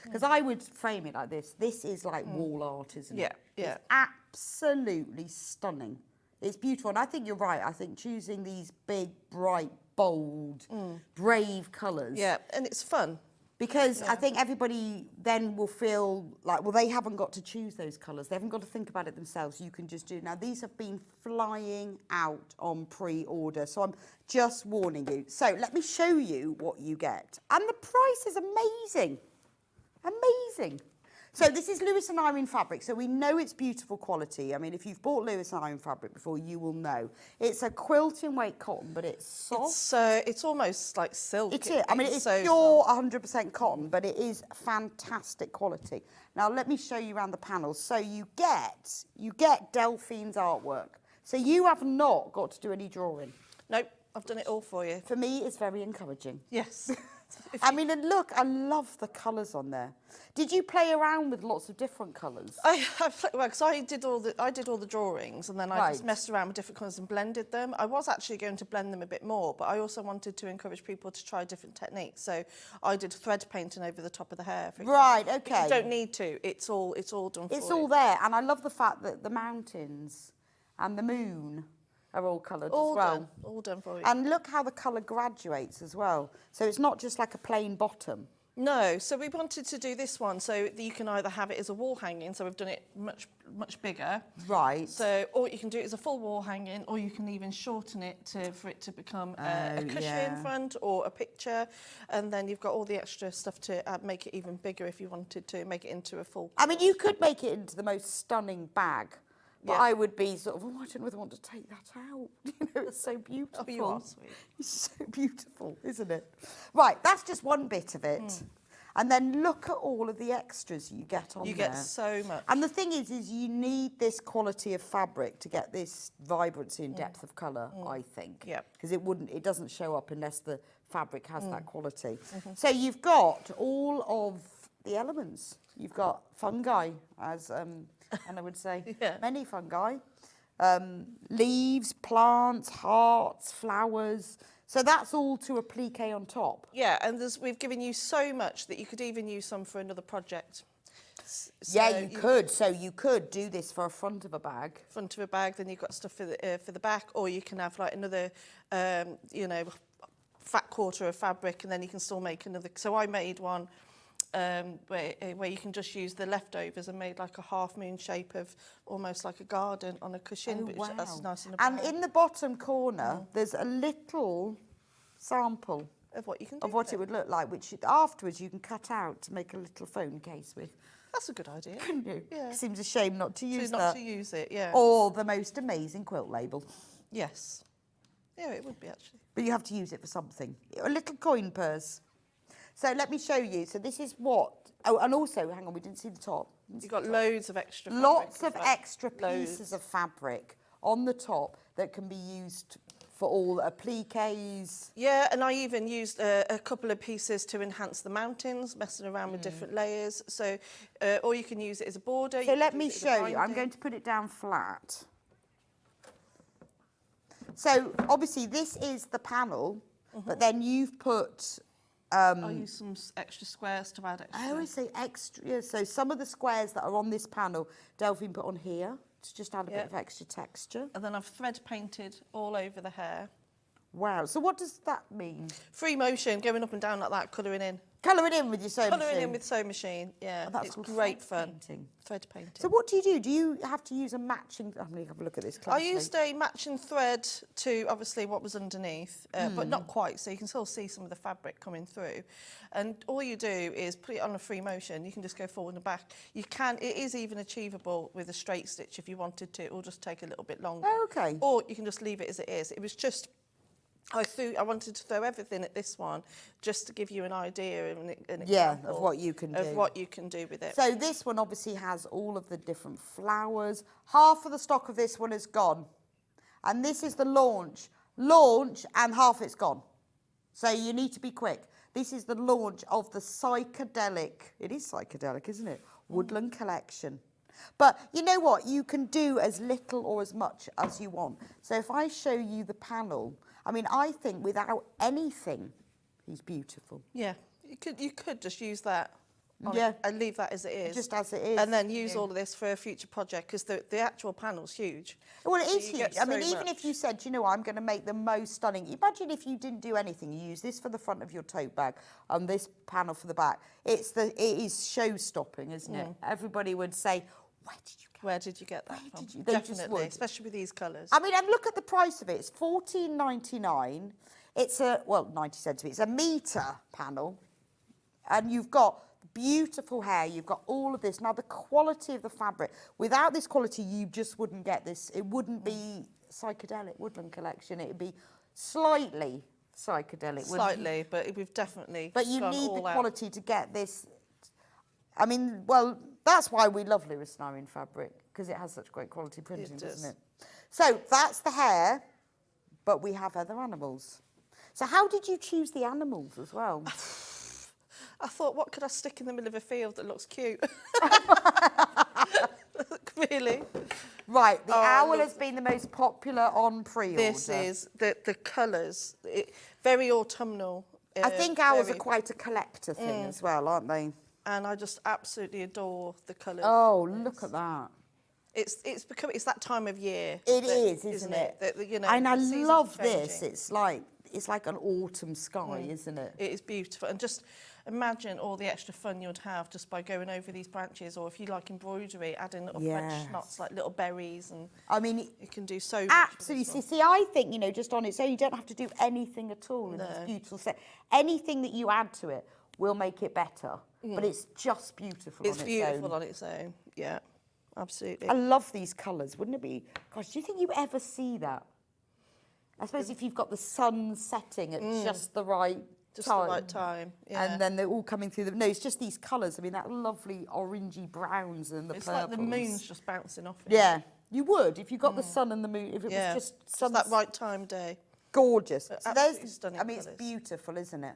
because I would frame it like this. This is like wall art, isn't it? Yeah. It's absolutely stunning. It's beautiful. And I think you're right. I think choosing these big, bright, bold, brave colours. Yeah, and it's fun. Because I think everybody then will feel like, well, they haven't got to choose those colours. They haven't got to think about it themselves. You can just do. Now, these have been flying out on pre-order. So I'm just warning you. So let me show you what you get. And the price is amazing. Amazing. So this is Lewis and Irene fabric, so we know it's beautiful quality. I mean, if you've bought Lewis and Irene fabric before, you will know. It's a quilting weight cotton, but it's soft. It's almost like silk. It is. I mean, it's so pure 100% cotton, but it is fantastic quality. Now, let me show you around the panels. So you get Delphine's artwork. So you have not got to do any drawing. Nope, I've done it all for you. For me, it's very encouraging. Yes. I mean, and look, I love the colours on there. Did you play around with lots of different colours? Because I did all the drawings, and then I just messed around with different colours and blended them. I was actually going to blend them a bit more, but I also wanted to encourage people to try different techniques. So I did thread painting over the top of the hair. For example. Right, okay. You don't need to. It's all done. It's all there, and I love the fact that the mountains and the moon are all coloured as well. All done for you. And look how the colour graduates as well. So it's not just like a plain bottom. No, so we wanted to do this one so that you can either have it as a wall hanging, so we've done it much bigger. Right. So, or you can do it as a full wall hanging, or you can even shorten it for it to become a cushion in front or a picture, and then you've got all the extra stuff to make it even bigger if you wanted to make it into a full. I mean, you could make it into the most stunning bag. But I would be sort of, I don't know whether I want to take that out. You know, it's so beautiful. Oh, you are sweet. It's so beautiful, isn't it? Right, that's just one bit of it. And then look at all of the extras you get on there. You get so much. And the thing is you need this quality of fabric to get this vibrancy and depth of colour, I think. Yeah. Because it doesn't show up unless the fabric has that quality. So you've got all of the elements. You've got fungi, as Anna would say, many fungi, leaves, plants, hearts, flowers. So that's all to applique on top. Yeah, and we've given you so much that you could even use some for another project. So you could. So you could do this for a front of a bag. Front of a bag, then you've got stuff for the back, or you can have like another, fat quarter of fabric, and then you can still make another. So I made one where you can just use the leftovers and made like a half moon shape of almost like a garden on a cushion. Oh, wow. That's nice in a And bag. in the bottom corner, there's a little sample of what you can do. of what it would look like, which afterwards you can cut out to make a little phone case with. That's a good idea. Couldn't you? Yeah. Seems a shame not to use that. Not to use it, yeah. Or the most amazing quilt label. Yes. Yeah, it would be actually. But you have to use it for something. A little coin purse. So let me show you. So this is what... Oh, and also, hang on, we didn't see the top. You've got loads of extra fabric. Lots of extra pieces of fabric on the top that can be used for all appliques. Yeah, and I even used a couple of pieces to enhance the mountains, messing around with different layers. So, or you can use it as a border. So let me show you. I'm going to put it down flat. So obviously this is the panel, but then you've put... I'll use some extra squares to add extra. I always say extra. Yeah, so some of the squares that are on this panel, Delphine put on here to just add a bit of extra texture. And then I've thread painted all over the hair. Wow. So what does that mean? Free motion, going up and down like that, colouring in. Colouring in with your sewing machine? Colouring in with sewing machine, yeah. Oh, that's it's called great thread fun. painting. Thread painting. So what do you do? Do you have to use a matching... I'm going to have a look at this closely. I used a matching thread to obviously what was underneath, but not quite, so you can still see some of the fabric coming through. And all you do is put it on a free motion. You can just go forward and back. It is even achievable with a straight stitch if you wanted to. It will just take a little bit longer. Oh, okay. Or you can just leave it as it is. It was just... I wanted to throw everything at this one just to give you an idea and an example of what you can do. Of what you can do with it. So this one obviously has all of the different flowers. Half of the stock of this one is gone. And this is the launch. Launch and half it's gone. So you need to be quick. This is the launch of the psychedelic, it is psychedelic, isn't it? Woodland collection. But you know what? You can do as little or as much as you want. So if I show you the panel, I mean, I think without anything, he's beautiful. Yeah, you could just use that on Yeah. it and leave that as it is. Just as it is. And then use all of this for a future project, because the actual panel's huge. Well, it So is you huge. get I mean, so even much. if you said, you know what, I'm going to make the most stunning. Imagine if you didn't do anything. You use this for the front of your tote bag and this panel for the back. It is show-stopping, isn't it? Everybody would say, Where did you get that from? did you- they just Definitely, would. especially with these colours. I mean, and look at the price of it. It's $14.99. It's 90 centimetres. It's a metre panel. And you've got beautiful hair. You've got all of this. Now, the quality of the fabric. Without this quality, you just wouldn't get this. It wouldn't be Psychedelic Woodland collection. It would be slightly psychedelic. Slightly, but we've definitely But you gone need the all out. quality to get this. I mean, well, that's why we love Lewis and Irene fabric, because it has such great quality printing, does. doesn't it? So that's the hair, but we have other animals. So how did you choose the animals as well? I thought, what could I stick in the middle of a field that looks cute? Really? Right, the owl look. has been the most popular on pre-order. This is the colours, very autumnal. I think owls are very- quite a collector thing as well, aren't they? And I just absolutely adore the colours. Oh, look at that. It's that time of year. It is, isn't it? That, you know, And I the seasons love are this. changing. It's like an autumn sky, isn't it? It is beautiful. And just imagine all the extra fun you'd have just by going over these branches, or if you like embroidery, adding little Yes. French knots like little berries, and I mean, you can do so much. absolutely. With this See, I think, just on its own, you don't have to do anything at all in this No. beautiful set. Anything that you add to it will make it better, but it's just beautiful It's on its beautiful own. on its own. Yeah, absolutely. I love these colours, wouldn't it be? Gosh, do you think you ever see that? I suppose if you've got the sun setting at just the right Just time. the right time. Yeah. And then they're all coming through no, it's just these colours. I mean, that lovely orangey browns and the it's purples. like the moon's just bouncing off it. Yeah, you would if you got the sun and the moon. If it Yeah. was just Just sun, that right time day. gorgeous. So absolutely stunning I mean, it's colours. beautiful, isn't it?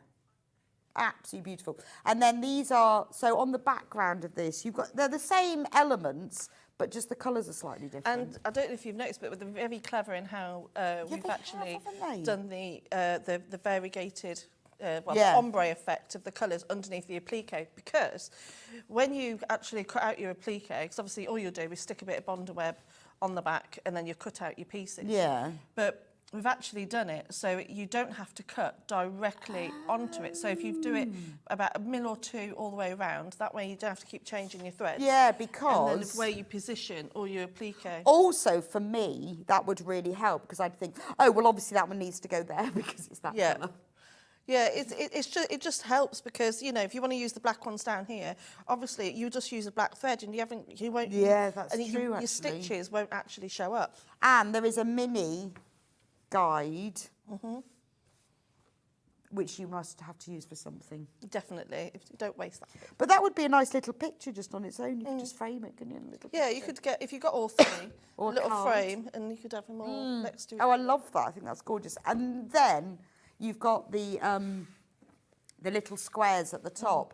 Absolutely beautiful. And then these are on the background of this, they're the same elements, but just the colours are slightly different. And I don't know if you've noticed, but they're very clever in how we've they actually have, haven't they? done the variegated Yeah. the ombre effect of the colours underneath the applique, because when you actually cut out your applique, because obviously all you'll do is stick a bit of bonder web on the back and then you cut out your pieces. Yeah. But we've actually done it so you don't have to cut directly onto it. So if you do it about a mil or two all the way around, that way you don't have to keep changing your threads. Yeah, And then because the way you position all your applique. also for me, that would really help, because I'd think, oh, well, obviously that one needs to go there because it's that Yeah. colour. Yeah, it just helps, because if you want to use the black ones down here, obviously you just use a black thread and you won't. Yeah, that's and true, Your actually. stitches won't actually show up. And there is a mini guide, which you must have to use for something. Definitely, if you don't waste that. But that would be a nice little picture just on its own. You could just frame it, couldn't you? A little Yeah, you picture. could get, if you got all three, Or a little card. frame, and you could have them all next to each Oh, I other. love that. I think that's gorgeous. And then you've got the little squares at the top.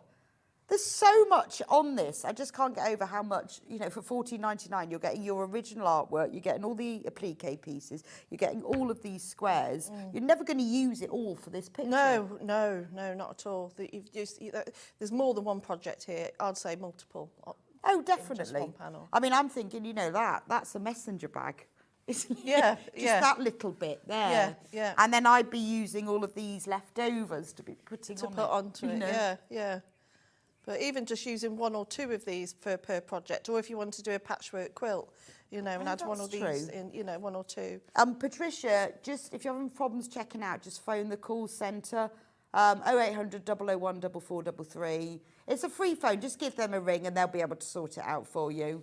There's so much on this. I just can't get over how much, for $14.99, you're getting your original artwork, you're getting all the applique pieces, you're getting all of these squares. You're never going to use it all for this picture. No, not at all. There's more than one project here. I'd say multiple. Oh, in definitely. just one panel. I mean, I'm thinking, that's a messenger bag. Isn't it? Yeah, Just yeah. that little bit there. Yeah, yeah. And then I'd be using all of these leftovers to be putting To on put it. onto it, yeah. But even just using one or two of these per project, or if you want to do a patchwork quilt, and add one of that's these true. in, one or two. Patricia, just if you're having problems checking out, just phone the call centre, 0800 001 4433. It's a free phone. Just give them a ring and they'll be able to sort it out for you.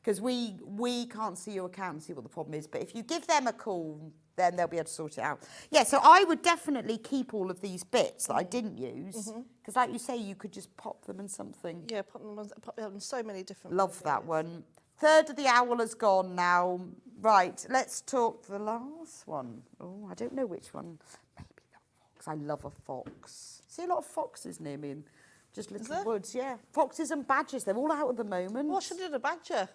Because we can't see your account and see what the problem is. But if you give them a call, then they'll be able to sort it out. Yeah, so I would definitely keep all of these bits that I didn't use. Because like you say, you could just pop them in something. Yeah, pop them on so many different. Love that one. Third of the owl has gone now. Right, let's talk the last one. Oh, I don't know which one. Maybe that fox. I love a fox. See a lot of foxes near me in just little there? woods. Yeah, foxes and badgers. They're all out at the moment. What should I do to a badger?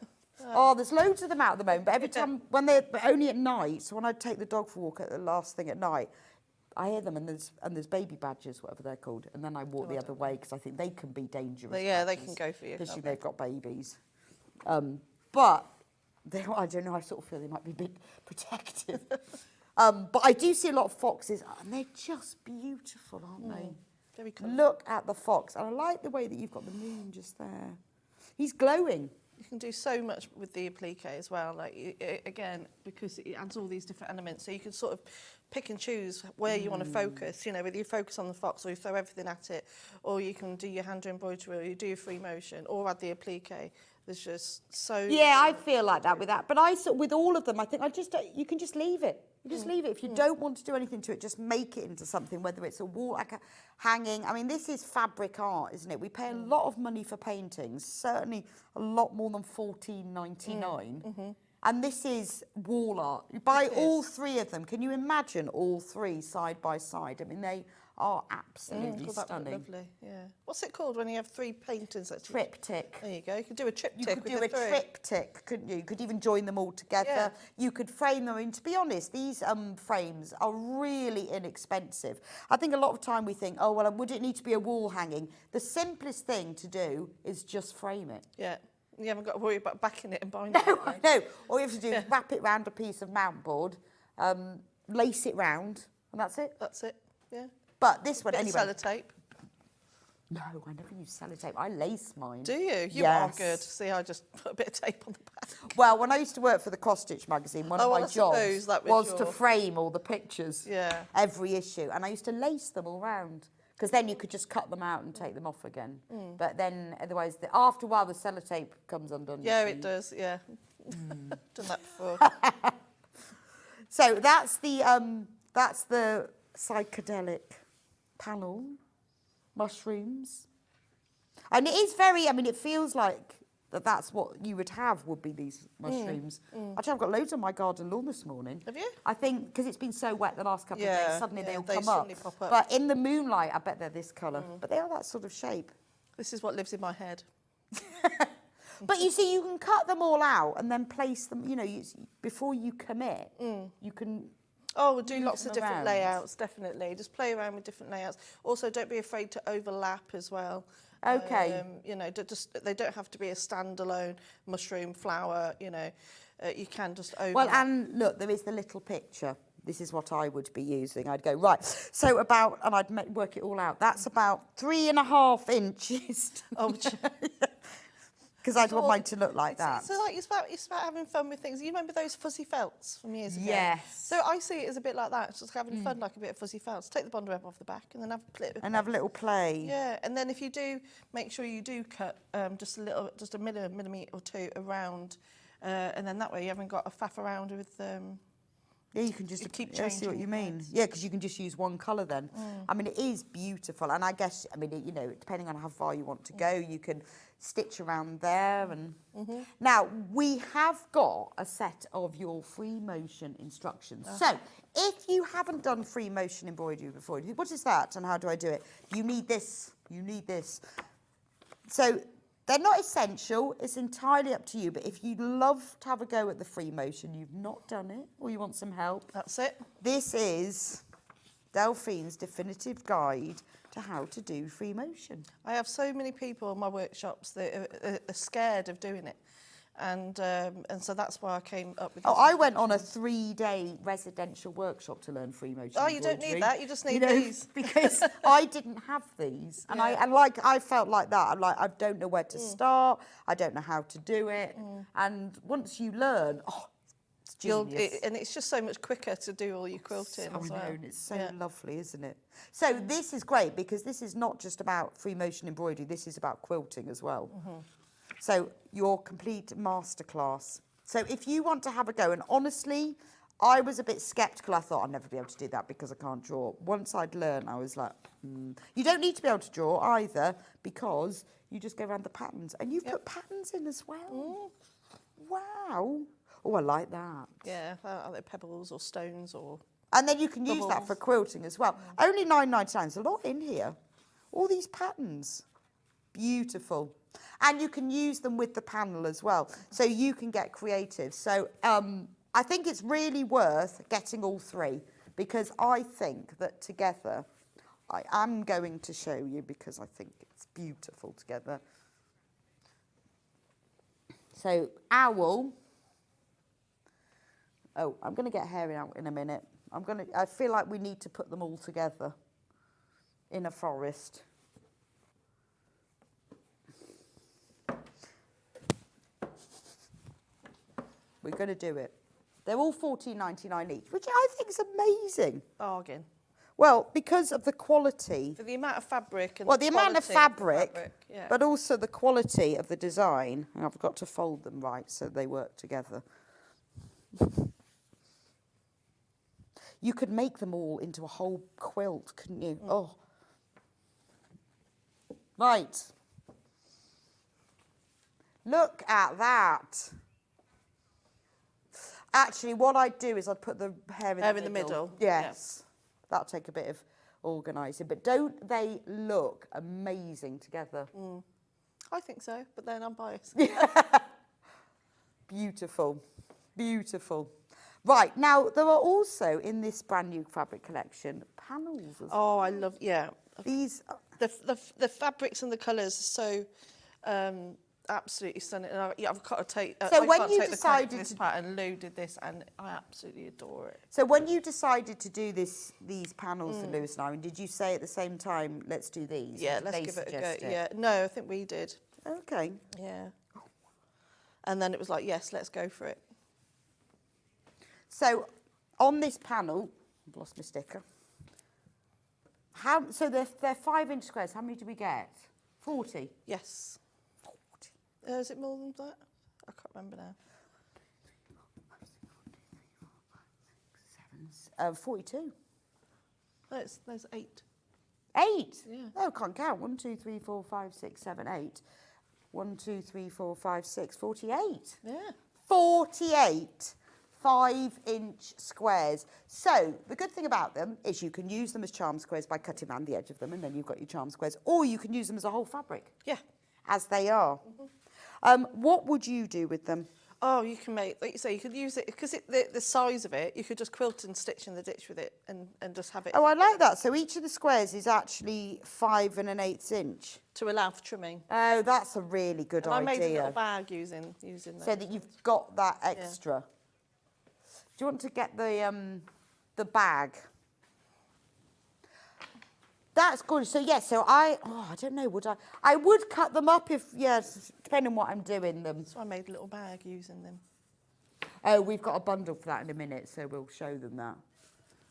Oh, there's loads of them out at the moment. But every time when they're only at night, so when I take the dog for a walk at the last thing at night, I hear them, and there's baby badgers, whatever they're called, and then I walk the other way because I think they can be dangerous. Yeah, they can go for you, especially can't they've got babies. But I don't know. I sort of feel they might be a bit protective. But I do see a lot of foxes, and they're just beautiful, aren't they? Very colourful. Look at the fox, and I like the way that you've got the moon just there. He's glowing. You can do so much with the applique as well, again, because it adds all these different elements. So you can sort of pick and choose where you want to focus, whether you focus on the fox or you throw everything at it, or you can do your hand embroidery, or you do your free motion, or add the applique. There's just so... Yeah, I feel like that with that. But with all of them, I think you can just leave it. You just leave it. If you don't want to do anything to it, just make it into something, whether it's a wall, like a hanging. I mean, this is fabric art, isn't it? We pay a lot of money for paintings, certainly a lot more than $14.99. And this is wall art. You buy all three of them. Can you imagine all three side by side? I mean, they are absolutely stunning. Lovely, yeah. What's it called when you have three paintings? That's Triptych. There you go. You could do a triptych. You could do a triptych, couldn't you? You could even join them all together. Yeah. You could frame them. And to be honest, these frames are really inexpensive. I think a lot of time we think, oh, well, would it need to be a wall hanging? The simplest thing to do is just frame it. Yeah. You haven't got to worry about backing it and binding it. No. All you have to do is wrap it round a piece of mount board, lace it round, and that's it. That's it, yeah. But this one, anyway. Sellotape. No, I never use sellotape. I lace mine. Do you? You Yes. are good. See, I just put a bit of tape on the back. Well, when I used to work for the Cross Stitch magazine, one of my jobs was to frame all the pictures, every issue, and I used to lace them all round, because then you could just cut them out and take them off again. But then, otherwise, after a while, the sellotape comes undone. Yeah, it does, yeah. Done that before. So that's the psychedelic panel, mushrooms. And it is very, I mean, it feels like that's what you would have, would be these mushrooms. Actually, I've got loads on my garden lawn this morning. Have you? I think because it's been so wet the last couple of days, suddenly they'll come suddenly up. pop up. But in the moonlight, I bet they're this colour. But they are that sort of shape. This is what lives in my head. But you see, you can cut them all out and then place them, before you commit, you can... Oh, we'll do lots of them different around. layouts, definitely. Just play around with different layouts. Also, don't be afraid to overlap as well. Okay. They don't have to be a standalone mushroom flower, you can just overlap. Well, and look, there is the little picture. This is what I would be using. I'd go, right, so and I'd work it all out. That's about 3.5 inches. Oh, because I'd want mine to look like that. So it's about having fun with things. You remember those fuzzy felts from years ago? Yes. So I see it as a bit like that. It's just having fun, like a bit of fuzzy felts. Take the bond web off the back and then have have a little play. Yeah, and then if you do, make sure you do cut just a millimetre or two around, and then that way you haven't got a faff around with. Yeah, you can just keep I see what you mean. heads. Yeah, because you can just use one colour then. I mean, it is beautiful, and I guess depending on how far you want to go, you can stitch around there. And now we have got a set of your free motion instructions. So if you haven't done free motion embroidery before, you think, what is that and how do I do it? You need this. You need this. So they're not essential, it's entirely up to you, but if you'd love to have a go at the free motion, you've not done it, or you want some help, That's it. this is Delphine's definitive guide to how to do free motion. I have so many people in my workshops that are scared of doing it. And so that's why I came up with this. I went on a 3-day residential workshop to learn free motion. Oh, you don't need embroidery. that, you just need these. Because I didn't have these. And I felt like that. I'm like, I don't know where to start. I don't know how to do it. And once you learn, it's genius. And it's just so much quicker to do all your quilting as well. And it's so lovely, isn't it? So this is great because this is not just about free motion embroidery. This is about quilting as well. So your complete masterclass. So if you want to have a go, and honestly, I was a bit sceptical. I thought I'd never be able to do that because I can't draw. Once I'd learned, I was like, You don't need to be able to draw either because you just go around the patterns. And you've put patterns in as well. Wow. Oh, I like that. Yeah, are they pebbles or stones or And then you can use that for quilting as well. Only £9.99. There's a lot in here. All these patterns. Beautiful. And you can use them with the panel as well. So you can get creative. So I think it's really worth getting all three, because I think that together, I am going to show you because I think it's beautiful together. So owl. Oh, I'm going to get hair out in a minute. I feel like we need to put them all together in a forest. We're going to do it. They're all $14.99 each, which I think is amazing. Bargain. Well, because of the quality. For the amount of fabric and the amount of fabric, yeah. but also the quality of the design. And I've got to fold them right so they work together. You could make them all into a whole quilt, couldn't you? Oh. Right. Look at that. Actually, what I'd do is I'd put the hair in the middle. Yes. Yeah. That'll take a bit of organising. But don't they look amazing together? I think so, but then I'm biased. Beautiful. Beautiful. Right, now there are also in this brand new fabric collection panels as well. Oh, I love, These the fabrics and the colours are so absolutely stunning. And I've got to take. So I when can't you take decided the credit for this pattern, Lou did this, and I absolutely adore it. So when you decided to do these panels for Lewis and Irene, did you say at the same time, let's do these? Yeah, let's give it a go. Yeah, no, I think we did. Okay. Yeah. And then it was like, yes, let's go for it. So on this panel, I've lost my sticker. So they're 5-inch squares. How many do we get? 40? Yes. 40. Is it more than that? I can't remember now. 42. No, there's 8. 8? Yeah. Oh, can't count. 1, 2, 3, 4, 5, 6, 7, 8. 1, 2, 3, 4, 5, 6, 48. Yeah. 48 5-inch squares. So the good thing about them is you can use them as charm squares by cutting around the edge of them, and then you've got your charm squares, or you can use them as a whole fabric. Yeah. As they are. What would you do with them? Oh, you can make, like you say, you could use it, because the size of it, you could just quilt and stitch in the ditch with it and just have it. Oh, I like that. So each of the squares is actually 5 1/8 inch. To allow for trimming. Oh, that's a really good idea. I made a little bag using that. So that you've got that extra. Yeah. Do you want to get the bag? That's good. So I don't know, I would cut them up if, depending on what I'm doing them. So I made a little bag using them. Oh, we've got a bundle for that in a minute, so we'll show them that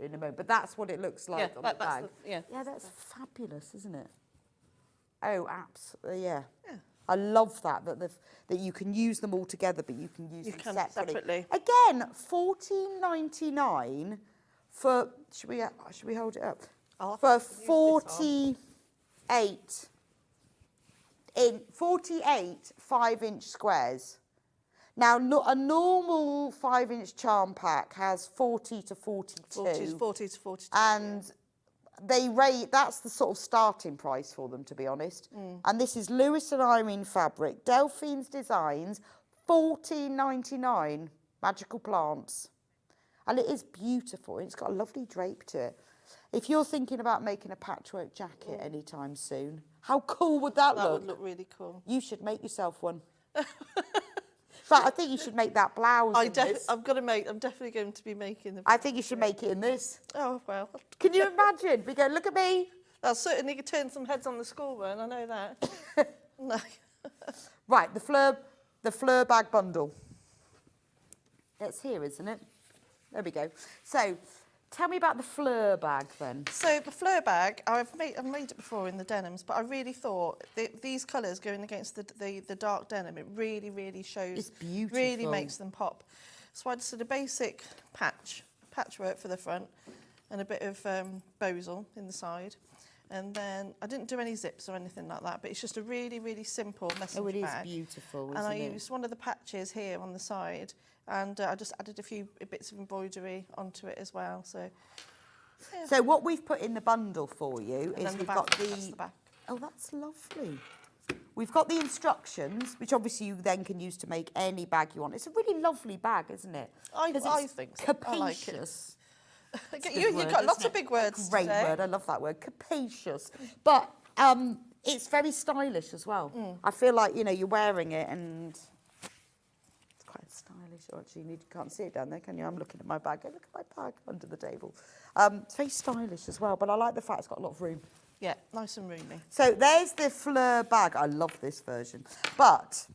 in a moment. But that's what it looks like on the bag. Yeah, that's fabulous, isn't it? Oh, absolutely, yeah. I love that you can use them all together, but you can use them separately. Again, $14.99 for. Should we hold it up? For 48 5-inch squares. Now, a normal 5-inch charm pack has 40 to 42. 40 to 42. And that's the sort of starting price for them, to be honest. And this is Lewis and Irene fabric, Delphine's Designs, $14.99, magical plants. And it is beautiful. It's got a lovely drape to it. If you're thinking about making a patchwork jacket anytime soon, how cool would that look? That would look really cool. You should make yourself one. In fact, I think you should make that blouse. I'm definitely going to be making them. I think you should make it in this. Oh, well. Can you imagine? We go, look at me. I'll certainly turn some heads on the school run, I know that. No. Right, the fleur bag bundle. It's here, isn't it? There we go. So, tell me about the fleur bag then. So the fleur bag, I've made it before in the denims, but I really thought these colours going against the dark denim, it really, really shows. It's beautiful. Really makes them pop. So I just did a basic patchwork for the front and a bit of bosal in the side. And then I didn't do any zips or anything like that, but it's just a really, really simple messenger bag. Oh, it is beautiful, and isn't I it? used one of the patches here on the side, and I just added a few bits of embroidery onto it as well. So, yeah. So what we've put in the bundle for you And is then we've the got back, the... that's the back. Oh, that's lovely. We've got the instructions, which obviously you then can use to make any bag you want. It's a really lovely bag, isn't it? I 'Cause it's think so. capacious. I like it. It's a You've good word, got lots isn't of it? big words Great today. word. I love that word. Capacious. But it's very stylish as well. I feel like, you know, you're wearing it and it's quite stylish. Oh, actually, you can't see it down there, can you? I'm looking at my bag. Hey, look at my bag under the table. It's very stylish as well, but I like the fact it's got a lot of room. Yeah, nice and roomy. So there's the fleur bag. I love this version. But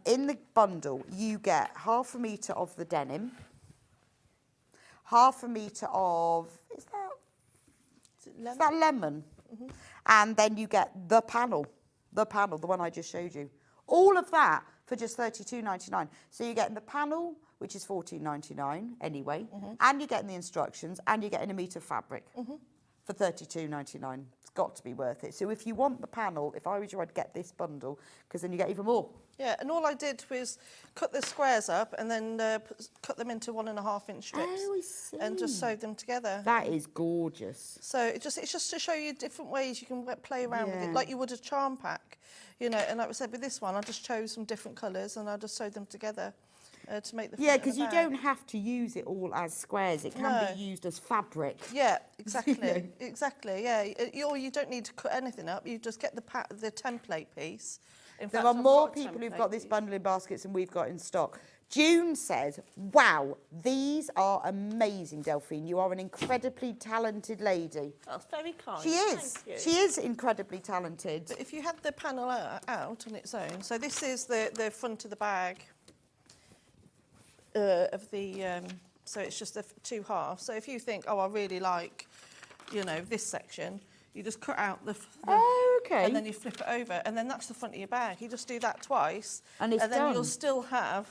in the bundle, you get 1/2 metre of the denim, 1/2 metre of, is that lemon? And then you get the panel, the one I just showed you. All of that for just £32.99. So you're getting the panel, which is £14.99 anyway, and you're getting the instructions, and you're getting a metre of fabric for £32.99. It's got to be worth it. So if you want the panel, if I was you, I'd get this bundle, because then you get even more. Yeah, and all I did was cut the squares up and then cut them into 1.5-inch strips. Oh, I see. And just sewed them together. That is gorgeous. So it's just to show you different ways you can play around with Yeah. it, like you would a charm pack, you know. And like I said, with this one, I just chose some different colours and I just sewed them together to make the Yeah, front of because the you bag. don't have to use it all as squares. It can No. be used as fabric. Yeah, exactly, exactly. Yeah, or you don't need to cut anything up. You just get the template piece. In There fact, are I've more got a people who've template got this piece. bundle in baskets than we've got in stock. June says, wow, these are amazing, Delphine. You are an incredibly talented lady. That's very kind. She is. Thank you. She is incredibly talented. But if you had the panel out on its own, so this is the front of the bag of the, so it's just the 2 halves. So if you think, oh, I really like, you know, this section, you just cut out the Oh, okay. and then you flip it over, and then that's the front of your bag. You just do that twice, And it's then done. you'll still have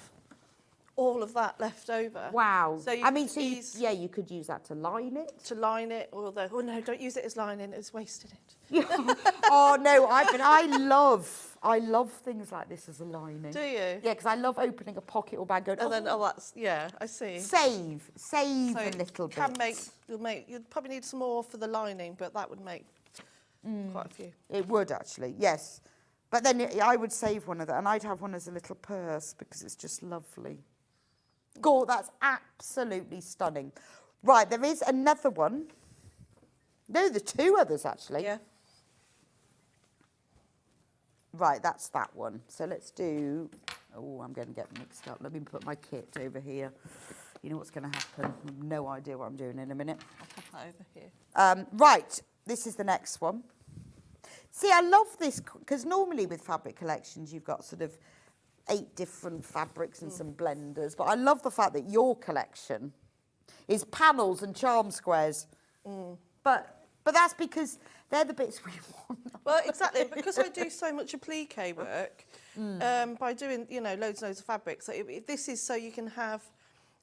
all of that left over. Wow. So you I mean, could so you, use- yeah, you could use that to line it. To line it, or oh no, don't use it as lining. It's wasted it. Oh no, I love things like this as a lining. Do you? Yeah, because I love opening a pocket or bag going, And then that's I see. save So a it little can bit. you'd probably need some more for the lining, but that would make quite a few. It would actually, yes. But then I would save one of that, and I'd have one as a little purse because it's just lovely. Gore, that's absolutely stunning. Right, there is another one. No, there's 2 others actually. Yeah. Right, that's that one. So let's do... Oh, I'm going to get mixed up. Let me put my kit over here. You know what's going to happen. I have no idea what I'm doing in a minute. I'll pop that over here. Right, this is the next one. See, I love this, because normally with fabric collections, you've got sort of 8 different fabrics and some blenders. But I love the fact that your collection is panels and charm squares. But that's because they're the bits we want. Well, exactly, because I do so much applique work, by doing, you know, loads and loads of fabrics. So this is so you can have,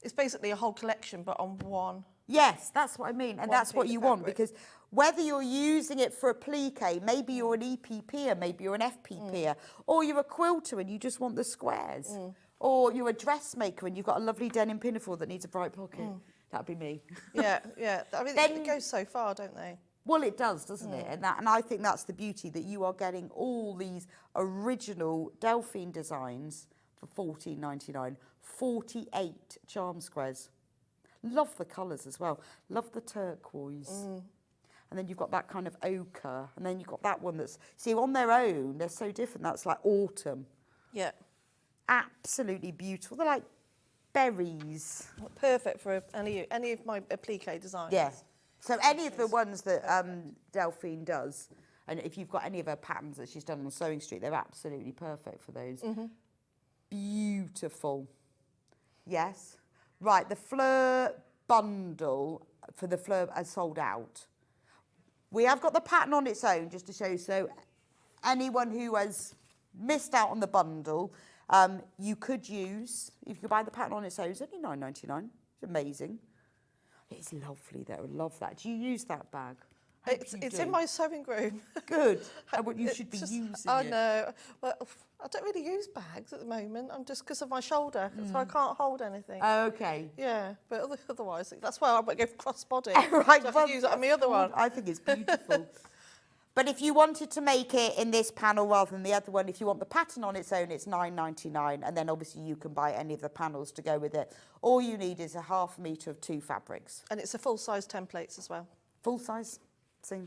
it's basically a whole collection, but on one. Yes, that's what I mean. And One that's what piece you of want, fabric. because whether you're using it for applique, maybe you're an EPPer, maybe you're an FPPer, or you're a quilter and you just want the squares, or you're a dressmaker and you've got a lovely denim pinafore that needs a bright pocket. That'd be me. Yeah, yeah. I mean, Then- it goes so far, don't they? Well, it does, doesn't it? And I think that's the beauty, that you are getting all these original Delphine designs for $14.99, 48 charm squares. Love the colours as well. Love the turquoise. And then you've got that kind of ochre. And then you've got that one that's... See, on their own, they're so different. That's like autumn. Yeah. Absolutely beautiful. They're like berries. Perfect for any of my applique designs. Yeah. So any of the ones that Delphine does, and if you've got any of her patterns that she's done on Sewing Street, they're absolutely perfect for those. Beautiful. Yes. Right, the Fleur bundle for the Fleur has sold out. We have got the pattern on its own, just to show you. So anyone who has missed out on the bundle, you could use, if you buy the pattern on its own, it's only $9.99. It's amazing. It's lovely though, I love that. Do you use that bag? It's in my sewing room. Good. You should be using I it. know. Well, I don't really use bags at the moment. I'm just because of my shoulder, so I can't hold anything. Okay. Yeah, but otherwise, that's why I might go crossbody. Right, So I can use it on the other one. I think it's beautiful. But if you wanted to make it in this panel rather than the other one, if you want the pattern on its own, it's £9.99, and then obviously you can buy any of the panels to go with it. All you need is a ½ metre of 2 fabrics. And it's a full-size templates as well. Full size. So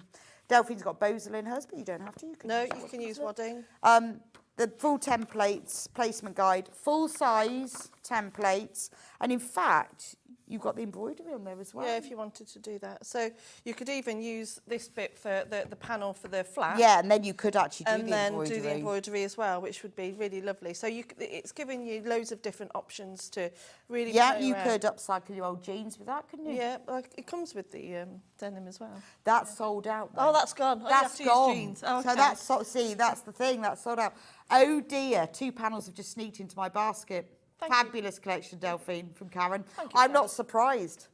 Delphine's got Bosel in hers, but you don't have to. You can use wadding. The full templates, placement guide, full size templates, and in fact, you've got the embroidery on there as well. Yeah, if you wanted to do that. So you could even use this bit for the panel for the flap. Yeah, and then you could actually do the embroidery. And then do the embroidery as well, which would be really lovely. So it's giving you loads of different options to really play around. Could upcycle your old jeans with that, couldn't you? Yeah, it comes with the denim as well. That's sold out then. Oh, that's gone. That's gone. Jeans. Oh, okay. So that's that's the thing, that's sold out. Oh dear, 2 panels have just sneaked into my basket. Fabulous collection, Delphine, from Karen. I'm not surprised.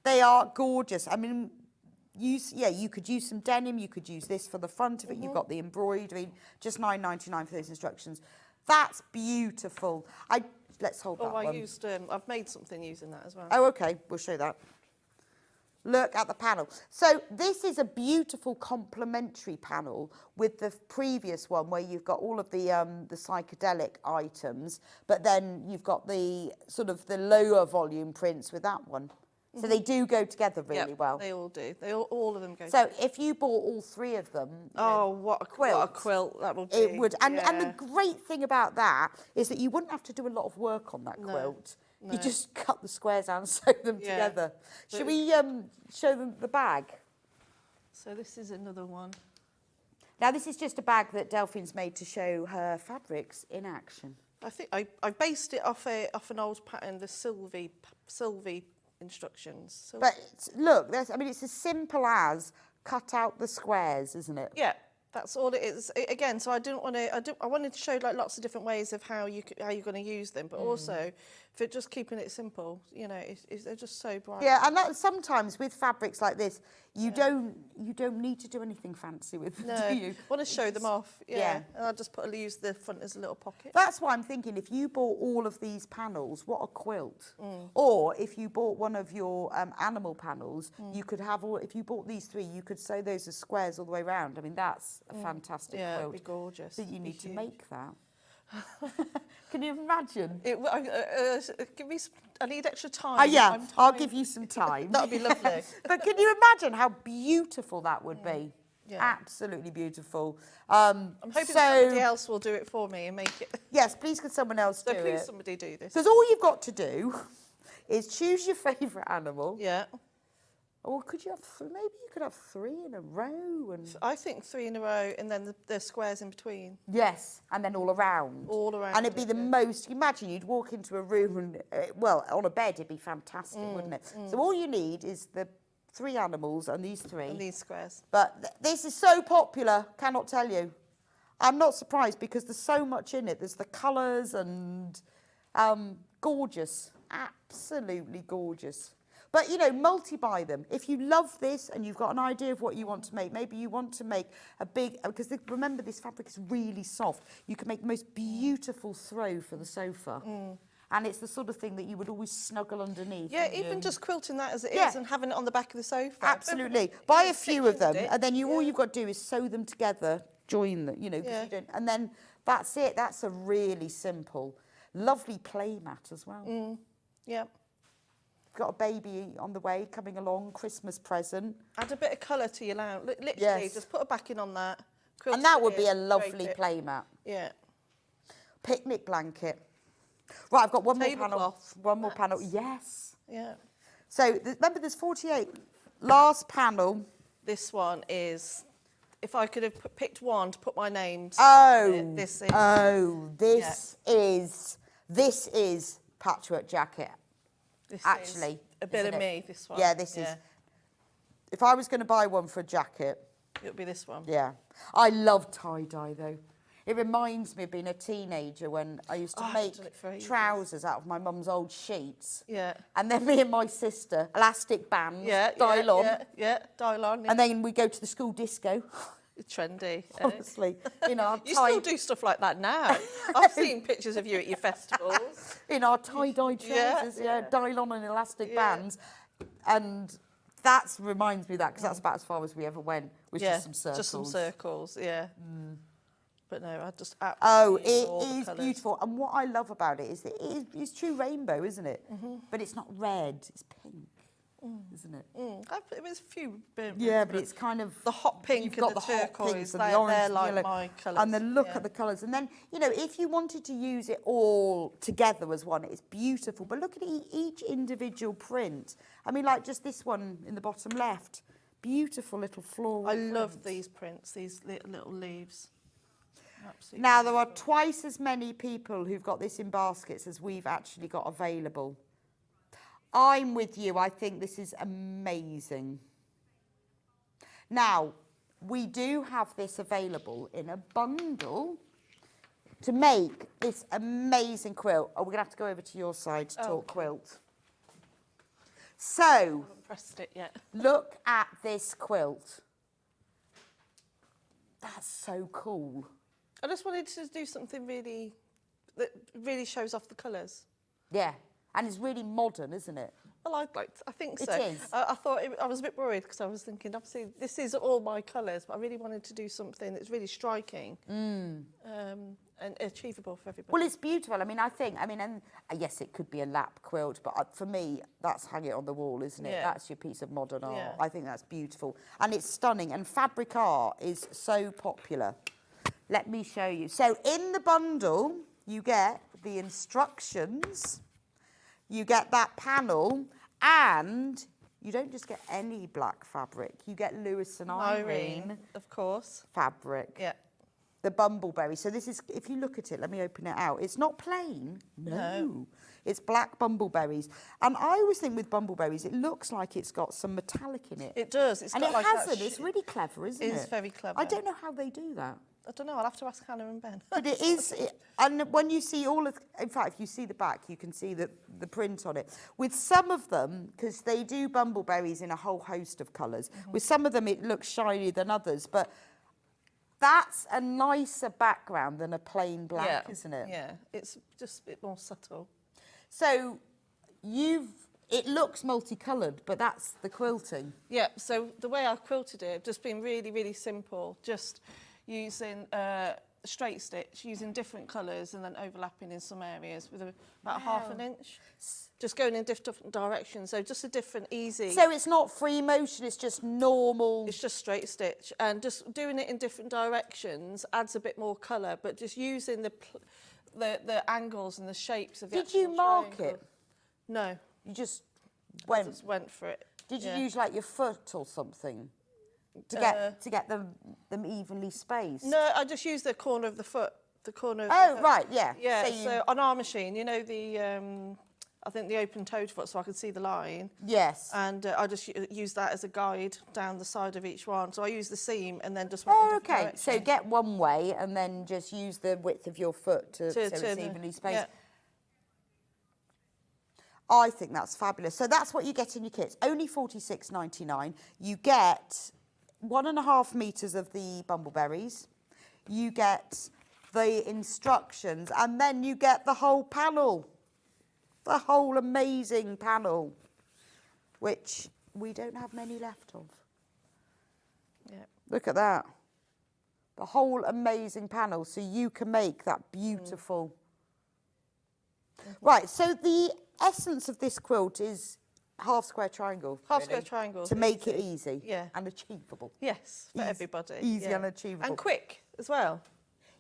They are gorgeous. I mean, you could use some denim. You could use this for the front of it. You've got the embroidery. Just £9.99 for those instructions. That's beautiful. Let's hold that one. I've made something using that as well. Oh, okay. We'll show that. Look at the panel. So this is a beautiful complementary panel with the previous one where you've got all of the psychedelic items, but then you've got the sort of the lower volume prints with that one. So they do go together really well. They all do. All of them go So together. if you bought all 3 of them... what a quilt that would be. It would. And the great thing about that is that you wouldn't have to do a lot of work on that quilt. No. You just cut the squares out and sew them together. Should we show them the bag? So this is another one. Now this is just a bag that Delphine's made to show her fabrics in action. I think I based it off an old pattern, the Sylvie instructions. But look, it's as simple as cut out the squares, isn't it? Yeah. That's all it is. Again, so I wanted to show like lots of different ways of how you're going to use them, but also for just keeping it simple. You know, they're just so bright. Yeah, and sometimes with fabrics like this, you don't need to do anything fancy with them, do you? I want to show them off. Yeah. And I'll just use the front as a little pocket. That's why I'm thinking if you bought all of these panels, what a quilt. Or if you bought one of your animal panels, you could have if you bought these 3, you could sew those as squares all the way around. I mean, that's a fantastic quilt. Yeah, it'd be gorgeous. So you need to make that. Can you imagine? Give me I need extra time. I'll give you some time. That would be lovely. But can you imagine how beautiful that would be? Yeah. Absolutely beautiful. I'm hoping somebody else will do it for me and make it. Yes, please could someone else do it. So please somebody do this. Because all you've got to do is choose your favourite animal. Yeah. Or could you have maybe you could have 3 in a row? And I think 3 in a row and then the squares in between. Yes, and then all around. All around. And it'd be the most, imagine you'd walk into a room and, on a bed, it'd be fantastic, wouldn't it? So all you need is the 3 animals and these 3. And these squares. But this is so popular, cannot tell you. I'm not surprised because there's so much in it. There's the colours and gorgeous, absolutely gorgeous. But, multi-buy them. If you love this and you've got an idea of what you want to make, maybe you want to make a big... Because remember, this fabric is really soft. You can make the most beautiful throw for the sofa. And it's the sort of thing that you would always snuggle underneath. Yeah, even just quilting that as it is and having it on the back of the sofa. Absolutely. Buy a few of them, and then all you've got to do is sew them together, join them, you don't... And then that's it. That's a really simple, lovely play mat as well. Yeah. Got a baby on the way, coming along, Christmas present. Add a bit of colour to your lounge. Literally, just put a backing on that. And that would be a lovely play mat. Yeah. Picnic blanket. Right, I've got one more panel. Tablecloth. One more panel, yes. Yeah. So, remember there's 48. Last panel. This one is, if I could have picked one to put my name to, this is patchwork jacket. This actually, is a bit of me, this one. Yeah, this is. If I was going to buy one for a jacket... It would be this one. Yeah. I love tie-dye, though. It reminds me of being a teenager when I used to make trousers out of my mum's old sheets. Yeah. And then me and my sister, elastic bands, dial on. Dial on. And then we go to the school disco. Trendy. Honestly. In our you still do stuff like that now. I've seen pictures of you at your festivals. In our tie-dye trousers, dial on and elastic bands. And that reminds me of that, because that's about as far as we ever went, was just some circles. Just some circles, But no, I just absolutely it is beautiful. And what I love about it is that it's true rainbow, isn't it? But it's not red, it's pink, isn't it? It was a few bit. Yeah, but it's kind of... The hot pink you've and got the turquoise, and the orange, they're and like yellow, my colours. and then look at the colours. And then, you know, if you wanted to use it all together as one, it's beautiful. But look at each individual print. I mean, like just this one in the bottom left. Beautiful little floral I print. love these prints, these little leaves. Absolutely Now, there are twice as many people who've got this in baskets as we've actually got available. I'm with you. I think this is amazing. Now, we do have this available in a bundle to make this amazing quilt. Oh, we're going to have to go over to your side to talk quilt. So, I haven't pressed it yet. Look at this quilt. That's so cool. I just wanted to do something that really shows off the colours. Yeah, and it's really modern, isn't it? Well, I think so. It is. I thought I was a bit worried because I was thinking, obviously, this is all my colours, but I really wanted to do something that's really striking and achievable for everybody. Well, it's beautiful. I mean, and yes, it could be a lap quilt, but for me, that's hang it on the wall, isn't it? Yeah. That's your piece of modern art. Yeah. I think that's beautiful. And it's stunning. And fabric art is so popular. Let me show you. So in the bundle, you get the instructions, you get that panel, and you don't just get any black fabric. You get Lewis and Irene, of course, fabric. Yeah. The bumbleberry. So this is, if you look at it, let me open it out. It's not plain. No. It's black bumbleberries. And I always think with bumbleberries, it looks like it's got some metallic in it. It does. And it hasn't. It's really clever, isn't it? It is very clever. I don't know how they do that. I don't know. I'll have to ask Hannah and Ben. But it is, and when you see in fact, if you see the back, you can see the print on it. With some of them, because they do bumbleberries in a whole host of colours, with some of them it looks shinier than others, but that's a nicer background than a plain black, isn't it? Yeah, it's just a bit more subtle. So it looks multicoloured, but that's the quilting. Yeah, so the way I've quilted it, just been really, really simple, just using straight stitch, using different colours and then overlapping in some areas with about half an inch. Just going in different directions, so just a different, easy... So it's not free motion, it's just normal... It's just straight stitch, and just doing it in different directions adds a bit more colour, but just using the angles and the shapes of the Did you mark triangle. it? No. You just I just went for it. Did you use like your foot or something to get them evenly spaced? No, I just used the corner of the foot. The corner of the foot. Right, yeah. Yeah, so on our machine, you know I think the open-toed foot, so I could see the line. Yes. And I just used that as a guide down the side of each one. So I used the seam and then just went in different directions. So get one way and then just use the width of your foot so it's evenly spaced. Yeah. I think that's fabulous. So that's what you get in your kits. Only $46.99. You get 1.5 metres of the bumbleberries. You get the instructions, and then you get the whole panel. The whole amazing panel, which we don't have many left of. Yeah. Look at that. The whole amazing panel, so you can make that beautiful... Right, so the essence of this quilt is half square triangle. Half square triangle. To make it easy and achievable. Yes, for everybody. Easy and achievable. And quick as well.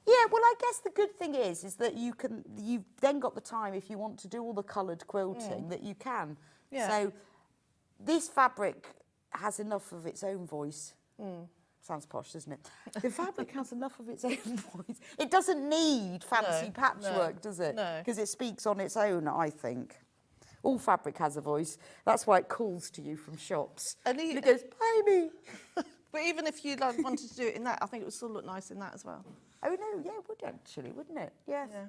Yeah, well, I guess the good thing is that you've then got the time, if you want to do all the coloured quilting, that you can. Yeah. So this fabric has enough of its own voice. Sounds posh, doesn't it? The fabric has enough of its own voice. It doesn't need fancy patchwork, does it? No. Because it speaks on its own, I think. All fabric has a voice. That's why it calls to you from shops. And it goes, buy me. But even if you like, wanted to do it in that, I think it would still look nice in that as well. Oh, no, yeah, it would actually, wouldn't it? Yes. Yeah.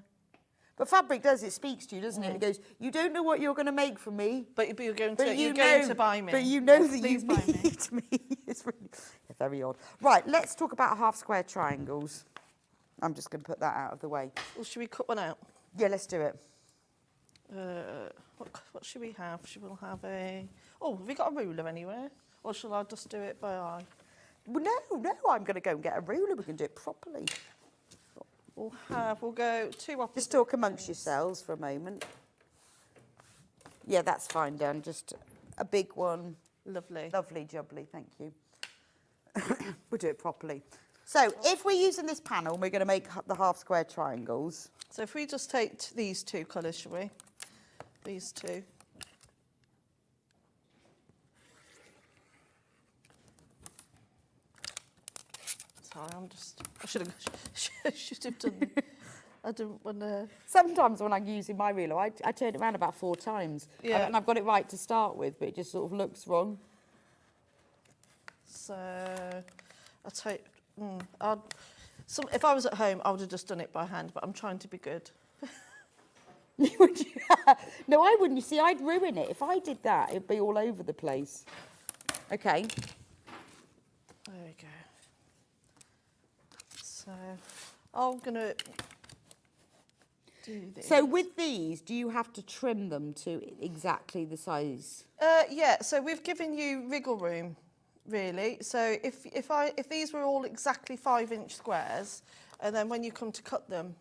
But fabric does, it speaks to you, doesn't it? It goes, you don't know what you're going to make for me. But you're going to, But you're going to buy me. But you know Yes, that you please buy me. need me. It's really very odd. Right, let's talk about half square triangles. I'm just going to put that out of the way. Well, should we cut one out? Yeah, let's do it. What should we have? Should we have a... Oh, have we got a ruler anywhere? Or shall I just do it by eye? Well, no, I'm going to go and get a ruler. We can do it properly. We'll go 2 opposite. Just talk amongst yourselves for a moment. Yeah, that's fine, Dan. Just a big one. Lovely. Lovely jubbly, thank you. We'll do it properly. So, if we're using this panel, we're going to make the half square triangles. So if we just take these 2 colours, shall we? These 2. Sorry, I should have done. I didn't want to. Sometimes when I'm using my ruler, I turn it around about 4 times. Yeah. And I've got it right to start with, but it just sort of looks wrong. So I'll take. If I was at home, I would have just done it by hand, but I'm trying to be good. No, I wouldn't. You see, I'd ruin it. If I did that, it'd be all over the place. Okay. There we go. So I'm going to do this. So with these, do you have to trim them to exactly the size? Yeah, so we've given you wriggle room, really. So if these were all exactly 5-inch squares, and then when you come to cut them,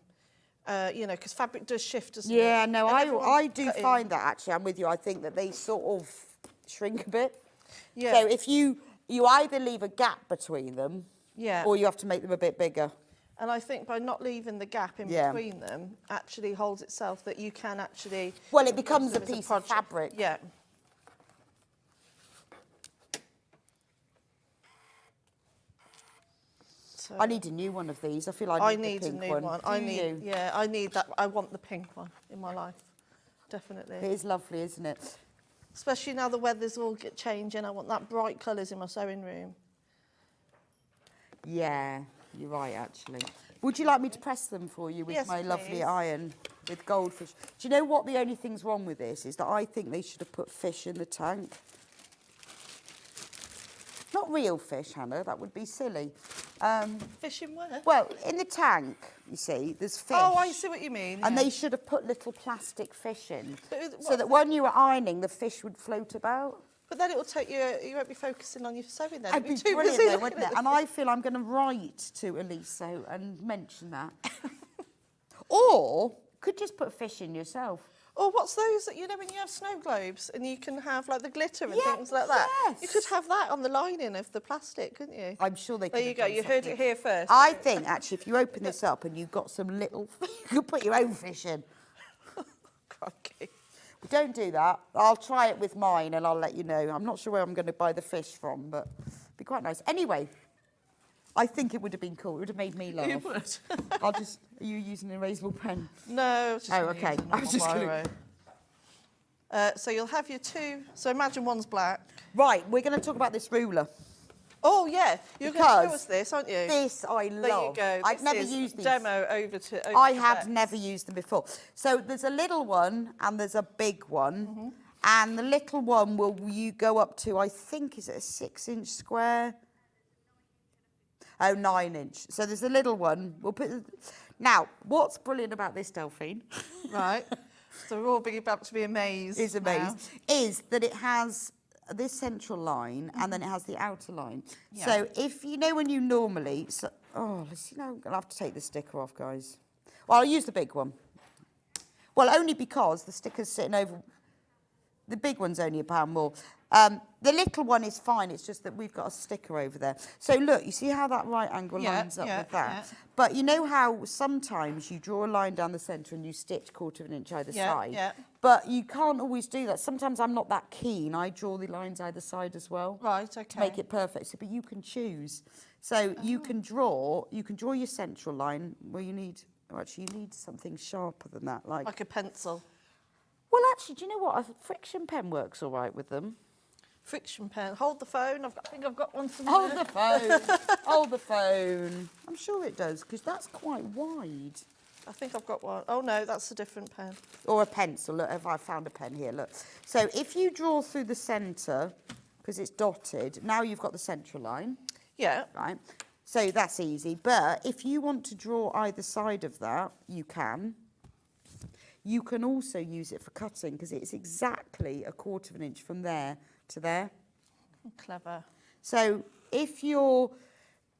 you know, because fabric does shift, doesn't it? Yeah, no, And I do cutting- find that, actually. I'm with you. I think that they sort of shrink a bit. Yeah. So if you either leave a gap between them, Yeah. or you have to make them a bit bigger. And I think by not leaving the gap in Yeah. between them actually holds itself that you can actually... Well, it becomes a use them as piece of project. fabric. Yeah. So I need a new one of these. I feel I need need the a pink new one. one. Do I need, you? yeah, I need that. I want the pink one in my life, definitely. It is lovely, isn't it? Especially now the weather's all changing. I want that bright colours in my sewing room. Yeah, you're right, actually. Would you like me to press them for you with Yes, my lovely please. iron with goldfish? Do you know what the only thing's wrong with this is that I think they should have put fish in the tank. Not real fish, Hannah, that would be silly. Fish in where? Well, in the tank, you see, there's fish. Oh, I see what you mean. And yeah. they should have put little plastic fish in, But so that when you were ironing, the fish would float about. But then it will take you. You won't be focusing on your sewing then. It'd be You'll too brilliant, busy though, looking wouldn't at it? the And I feel I'm going to write to Elisa and mention that. Or could just put fish in yourself. Or what's those that, you know, when you have snow globes and you can have like the glitter and Yeah, things like that? yes. You could have that on the lining of the plastic, couldn't you? I'm sure they could. There you have go. done You heard something. it here first. I think, actually, if you open this up and you've got some little... you could put your own fish in. Crikey. We don't do that. I'll try it with mine and I'll let you know. I'm not sure where I'm going to buy the fish from, but it'd be quite nice. Anyway, I think it would have been cool. It would have made me laugh. It would. I'll just... Are you using an erasable pen? No. It's just Oh, me okay. using I was just normal gonna- biro. So you'll have your 2. So imagine one's black. Right, we're going to talk about this ruler. Oh yeah, you're going to show Because us this, aren't you? This I love. There you go. I've This never is used these. Demo over to. I have never used them before. So there's a little one and there's a big one. And the little one will you go up to, I think, is it a 6-inch square? Oh, 9-inch. So there's a little one. We'll put. Now, what's brilliant about this, Delphine, Right. So we're all being about to be amazed. is now. amazed, is that it has this central line and then it has the outer line. Yeah. So if you know when you normally, let's, I'm going to have to take the sticker off, guys. Well, I'll use the big one. Well, only because the sticker's sitting over. The big one's only £1 more. The little one is fine. It's just that we've got a sticker over there. So look, you see how that right angle Yeah, lines up yeah, with that? yeah. But you know how sometimes you draw a line down the centre and you stitch 1/4 inch either Yeah, side? yeah. But you can't always do that. Sometimes I'm not that keen. I draw the lines either side as well. Right. Okay. To make it perfect. So, but you can choose. So you can draw your central line where you need, actually you need something sharper than that. Like a pencil. Well, actually, do you know what? A friction pen works all right with them. friction pen. Hold the phone. I think I've got one somewhere. Hold the phone. Hold the phone. I'm sure it does, because that's quite wide. I think I've got one. Oh no, that's a different pen. Or a pencil. Look, I found a pen here. Look. So if you draw through the centre, because it's dotted, now you've got the central line. Yeah. Right. So that's easy. But if you want to draw either side of that, you can. You can also use it for cutting, because it's exactly 1/4 of an inch from there to there. Clever. So if you're,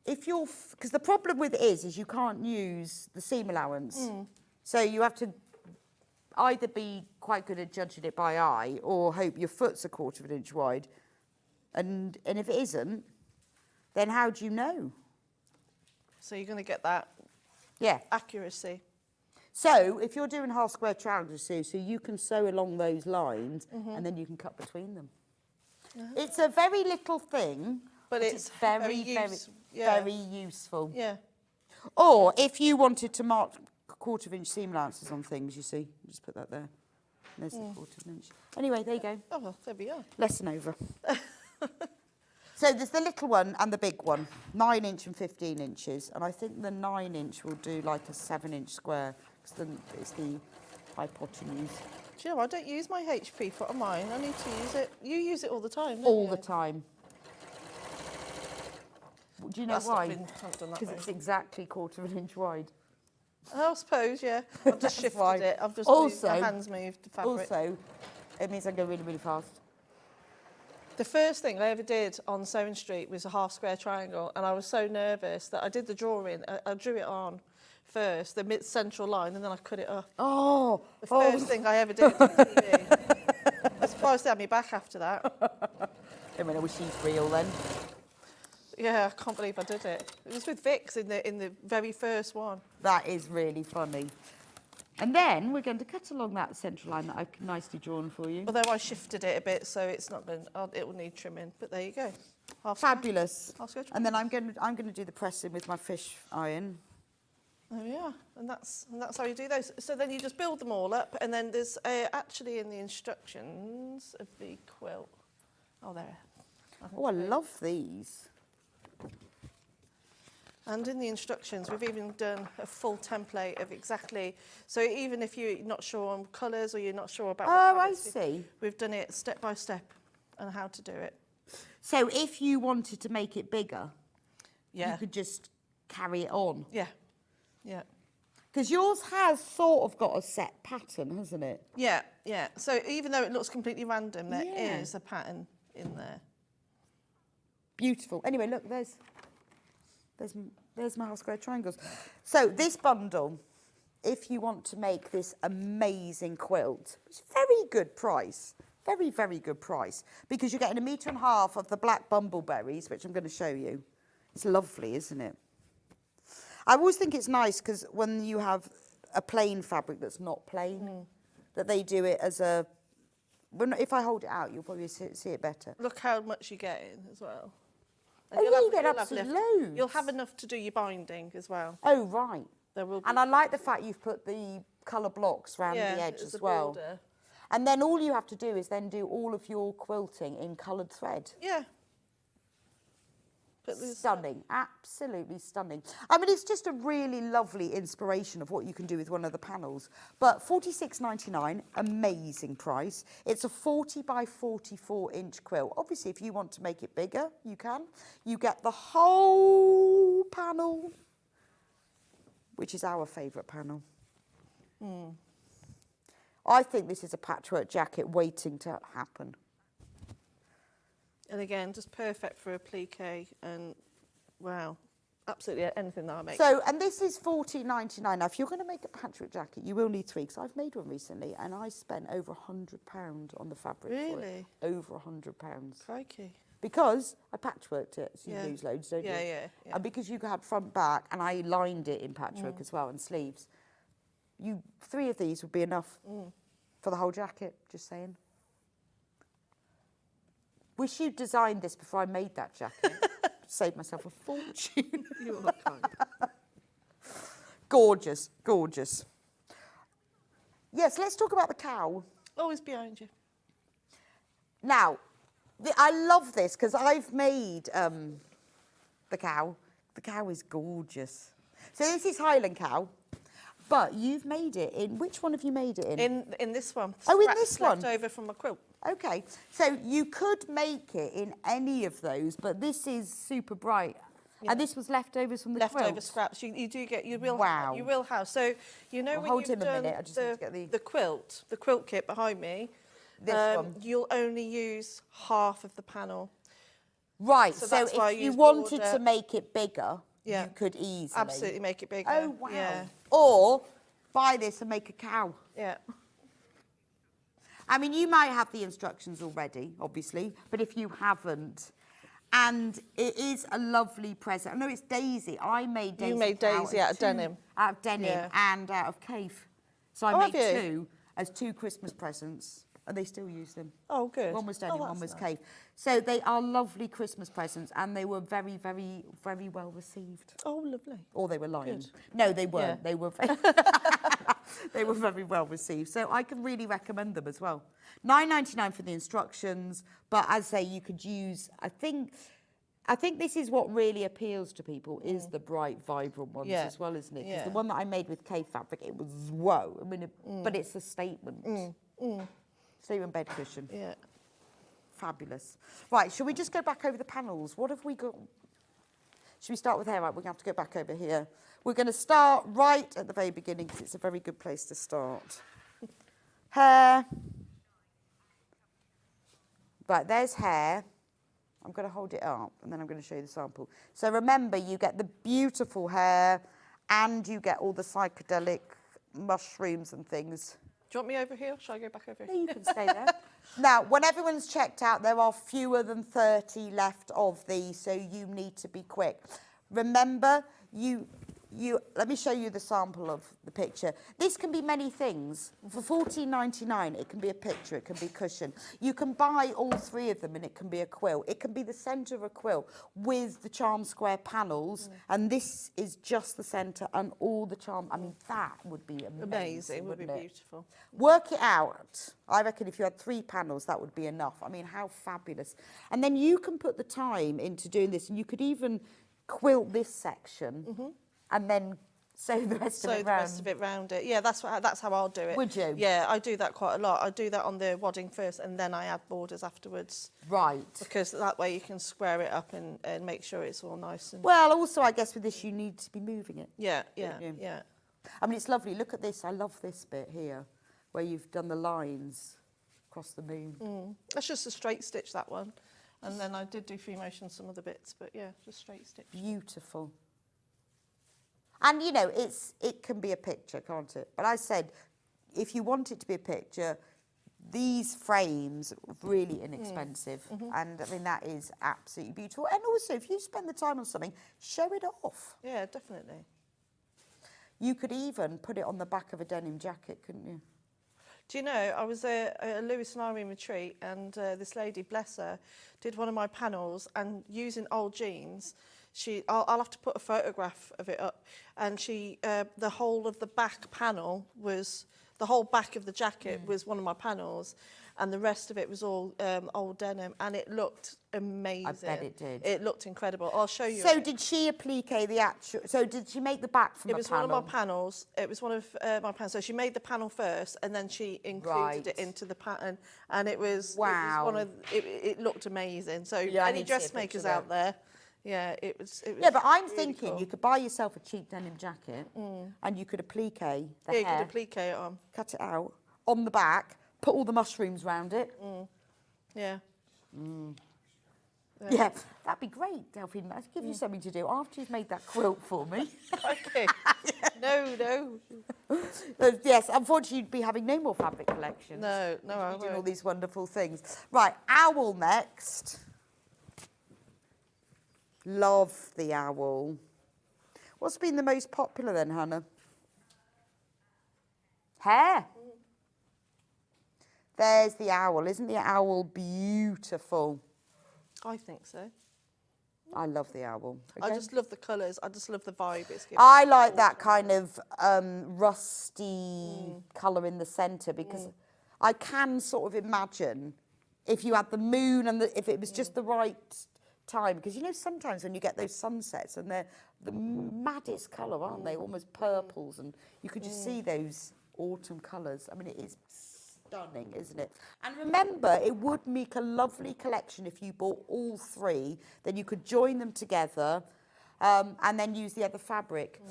because the problem with it is you can't use the seam allowance. So you have to either be quite good at judging it by eye or hope your foot's 1/4 of an inch wide. And if it isn't, then how do you know? So you're going to get that accuracy. So if you're doing half square triangles, so you can sew along those lines and then you can cut between them. It's a very little thing, but it's very useful. Yeah. Or if you wanted to mark 1/4 of inch seam allowances on things, you see, just put that there. There's the 1/4 of an inch. Anyway, there you go. Oh, well, there we are. Lesson over. So there's the little one and the big one, 9 inch and 15 inches. And I think the 9 inch will do like a 7 inch square, because it's the hypotenuse. Do you know, I don't use my HP foot on mine. I need to use it. You use it all the time, don't All you? the time. Do you know That's not why? been- haven't done that Because it's exactly 1/4 of an inch wide. I suppose, yeah. I've just shifted why. it. I've just Also- moved, my hands moved the fabric. Also, it means I go really, really fast. The first thing I ever did on Sewing Street was a half square triangle, and I was so nervous that I did the drawing. I drew it on first, the mid-central line, and then I cut it up. Oh, The first thing I ever did on TV. I'm surprised they had me back after that. I mean, I wish she's real then. Yeah, I can't believe I did it. It was with Vix in the very first one. That is really funny. And then we're going to cut along that central line that I've nicely drawn for you. Although I shifted it a bit, so it's not going. It will need trimming. But there you go. Fabulous. Half square And then I'm going to do the pressing with my fish iron. There we are, and that's how you do those. So then you just build them all up, and then there's actually in the instructions of the quilt. Oh, there. Oh, I love these. And in the instructions, we've even done a full template of exactly. So even if you're not sure on colours or you're not sure about. Oh, I see. We've done it step by step on how to do it. So if you wanted to make it bigger, Yeah. you could just carry it on. Yeah. Yeah. Because yours has sort of got a set pattern, hasn't it? Yeah. Yeah. So even though it looks completely random, there is Yeah. a pattern in there. Beautiful. Anyway, look, there's my half square triangles. So this bundle, if you want to make this amazing quilt, it's very good price. Very, very good price. Because you're getting 1.5 meters of the black bumbleberries, which I'm going to show you. It's lovely, isn't it? I always think it's nice because when you have a plain fabric that's not plain, that they do it as a... If I hold it out, you'll probably see it better. Look how much you're getting as well. And Oh, you'll yeah, have- you get you'll have absolutely lift. loads. You'll have enough to do your binding as well. Oh, right. There will be. And I like the fact you've put the colour blocks around the edge as well. Border. And then all you have to do is then do all of your quilting in coloured thread. Yeah. But there's- Stunning, absolutely stunning. I mean, it's just a really lovely inspiration of what you can do with one of the panels. But $46.99, amazing price. It's a 40 by 44 inch quilt. Obviously, if you want to make it bigger, you can. You get the whole panel, which is our favourite panel. I think this is a patchwork jacket waiting to happen. And again, just perfect for applique and, wow, absolutely anything that I make. So, and this is $14.99. Now, if you're going to make a patchwork jacket, you will need 3, because I've made one recently, and I spent over £100 on the fabric for Really? it. Over £100. Crikey. Because I patchworked it, so you Yeah. lose loads, don't you? Yeah. And because you had front, back, and I lined it in patchwork as well, and sleeves, 3 of these would be enough for the whole jacket, just saying. Wish you'd designed this before I made that jacket. Saved myself a fortune. You're not kind. Gorgeous, gorgeous. Yes, let's talk about the cowl. Always behind you. Now, I love this because I've made the cow. The cow is gorgeous. So this is Highland cow, but you've made it in, which one have you made it in? In this one. Oh, in this one? Left over from my quilt. Okay, so you could make it in any of those, but this is super bright. Yeah. And this was leftovers from the quilt? Leftover scraps. You do get, you will have. So, you know, Well, when hold you've him a done minute, I just need to get the quilt kit behind me, This one. you'll only use half of the panel. Right, So so that's why I if you use wanted border. to make it bigger, Yeah. you could easily. Absolutely make it bigger. Oh, wow. Yeah. Or buy this and make a cow. Yeah. I mean, you might have the instructions already, obviously, but if you haven't, and it is a lovely present. I know it's Daisy. I made Daisy. You made Daisy out of denim. Out of denim Yeah. and out of cave. So I Oh, made have you? two as 2 Christmas presents, and they still use them. Oh, good. One was denim, Oh, one was that's nice. cave. So they are lovely Christmas presents, and they were very, very, very well received. Oh, lovely. Or they were lying. Good. No, they weren't. Yeah. They were very they were very well received. So I can really recommend them as well. $9.99 for the instructions, but as I say, you could use, I think this is what really appeals to people, is the bright, vibrant ones Yeah. as well, isn't it? 'Cause Yeah. the one that I made with cave fabric, it was whoa. I mean, but it's a statement. Statement bed cushion. Yeah. Fabulous. Right, shall we just go back over the panels? What have we got? Should we start with hair? Right, we're going to have to go back over here. We're going to start right at the very beginning because it's a very good place to start. Hair. Right, there's hair. I'm going to hold it up and then I'm going to show you the sample. So remember, you get the beautiful hair and you get all the psychedelic mushrooms and things. Do you want me over here? Shall I go back over No, here? you can stay there. Now, when everyone's checked out, there are fewer than 30 left of these, so you need to be quick. Remember, let me show you the sample of the picture. This can be many things. For $14.99, it can be a picture, it can be cushion. You can buy all 3 of them and it can be a quilt. It can be the centre of a quilt with the charm square panels, and this is just the centre and all the charm. I mean, that would be amazing. It would be wouldn't it? beautiful. Work it out. I reckon if you had 3 panels, that would be enough. I mean, how fabulous. And then you can put the time into doing this, and you could even quilt this section and then sew the rest of it round. Sew the rest of it round it. Yeah, that's how I'll do it. Would you? Yeah, I do that quite a lot. I do that on the wadding first, and then I add borders afterwards. Right. Because that way you can square it up and make sure it's all nice. And Well, also, I guess with this, you need to be moving it. yeah. I mean, it's lovely. Look at this. I love this bit here, where you've done the lines across the moon. That's just a straight stitch, that one. And then I did do free motion some other bits, but yeah, just straight stitch. Beautiful. And, you know, it can be a picture, can't it? But I said, if you want it to be a picture, these frames are really inexpensive. And, I mean, that is absolutely beautiful. And also, if you spend the time on something, show it off. Yeah, definitely. You could even put it on the back of a denim jacket, couldn't you? Do you know, I was at a Lewis and Irene retreat, and this lady, bless her, did one of my panels, and using old jeans, I'll have to put a photograph of it up, and the whole of the back panel was, the whole back of the jacket was one of my panels, and the rest of it was all old denim, and it looked amazing. I bet it did. It looked incredible. I'll show you. So it. did she applique the actual... So did she make the back from It a was panel? one of my panels. It was one of my panels. So she made the panel first, and then she included it into the pattern, and it was Wow. It was it looked amazing. So Yeah, I any need to see a dressmakers picture out there, yeah, it was. Yeah, but I'm really thinking cool. you could buy yourself a cheap denim jacket and you could applique the Yeah, you hair, could applique it on. cut it out on the back, put all the mushrooms round it. Yeah. Yeah, that'd be great, Delphine. I'll give you something to do after you've made that quilt for me. Okay. No. Yes, unfortunately, you'd be having no more fabric collections. No, I You'd be doing all won't. these wonderful things. Right, owl next. Love the owl. What's been the most popular then, Hannah? Hair. There's the owl. Isn't the owl beautiful? I think so. I love the owl. I Okay. just love the colours. I just love the vibe it's giving. I like that kind of rusty colour in the centre because I can sort of imagine if you had the moon and if it was just the right time, because you know sometimes when you get those sunsets and they're the maddest colour, aren't they? Almost purples, and you could just see those autumn colours. I mean, it is stunning, isn't it? And remember, it would make a lovely collection if you bought all three. Then you could join them together. And then use the other fabric.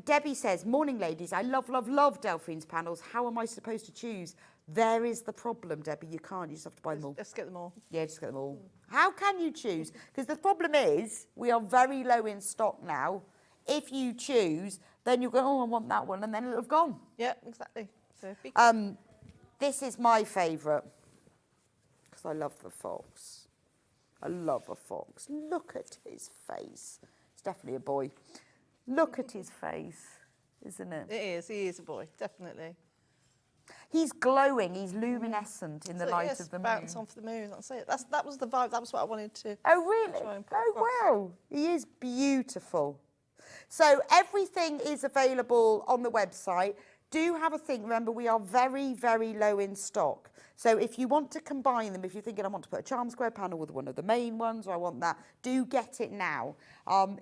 Debbie says, morning ladies, I love, love, love Delphine's panels. How am I supposed to choose? There is the problem, Debbie. You can't. You just have to buy them all. Let's get them all. Yeah, just get them all. How can you choose? Because the problem is we are very low in stock now. If you choose, then you'll go, oh, I want that one, and then it'll have gone. Yeah, exactly. So this is my favourite because I love the fox. I love a fox. Look at his face. It's definitely a boy. Look at his face, isn't it? it is. He is a boy, definitely. He's glowing. He's luminescent in the light of the moon. Bounce off the moon. That's it. That was the vibe. That was what I wanted to. Oh, really? Try and put Oh, across. wow. He is beautiful. So everything is available on the website. Do have a think. Remember, we are very, very low in stock. So if you want to combine them, if you're thinking I want to put a charm square panel with one of the main ones, or I want that, do get it now.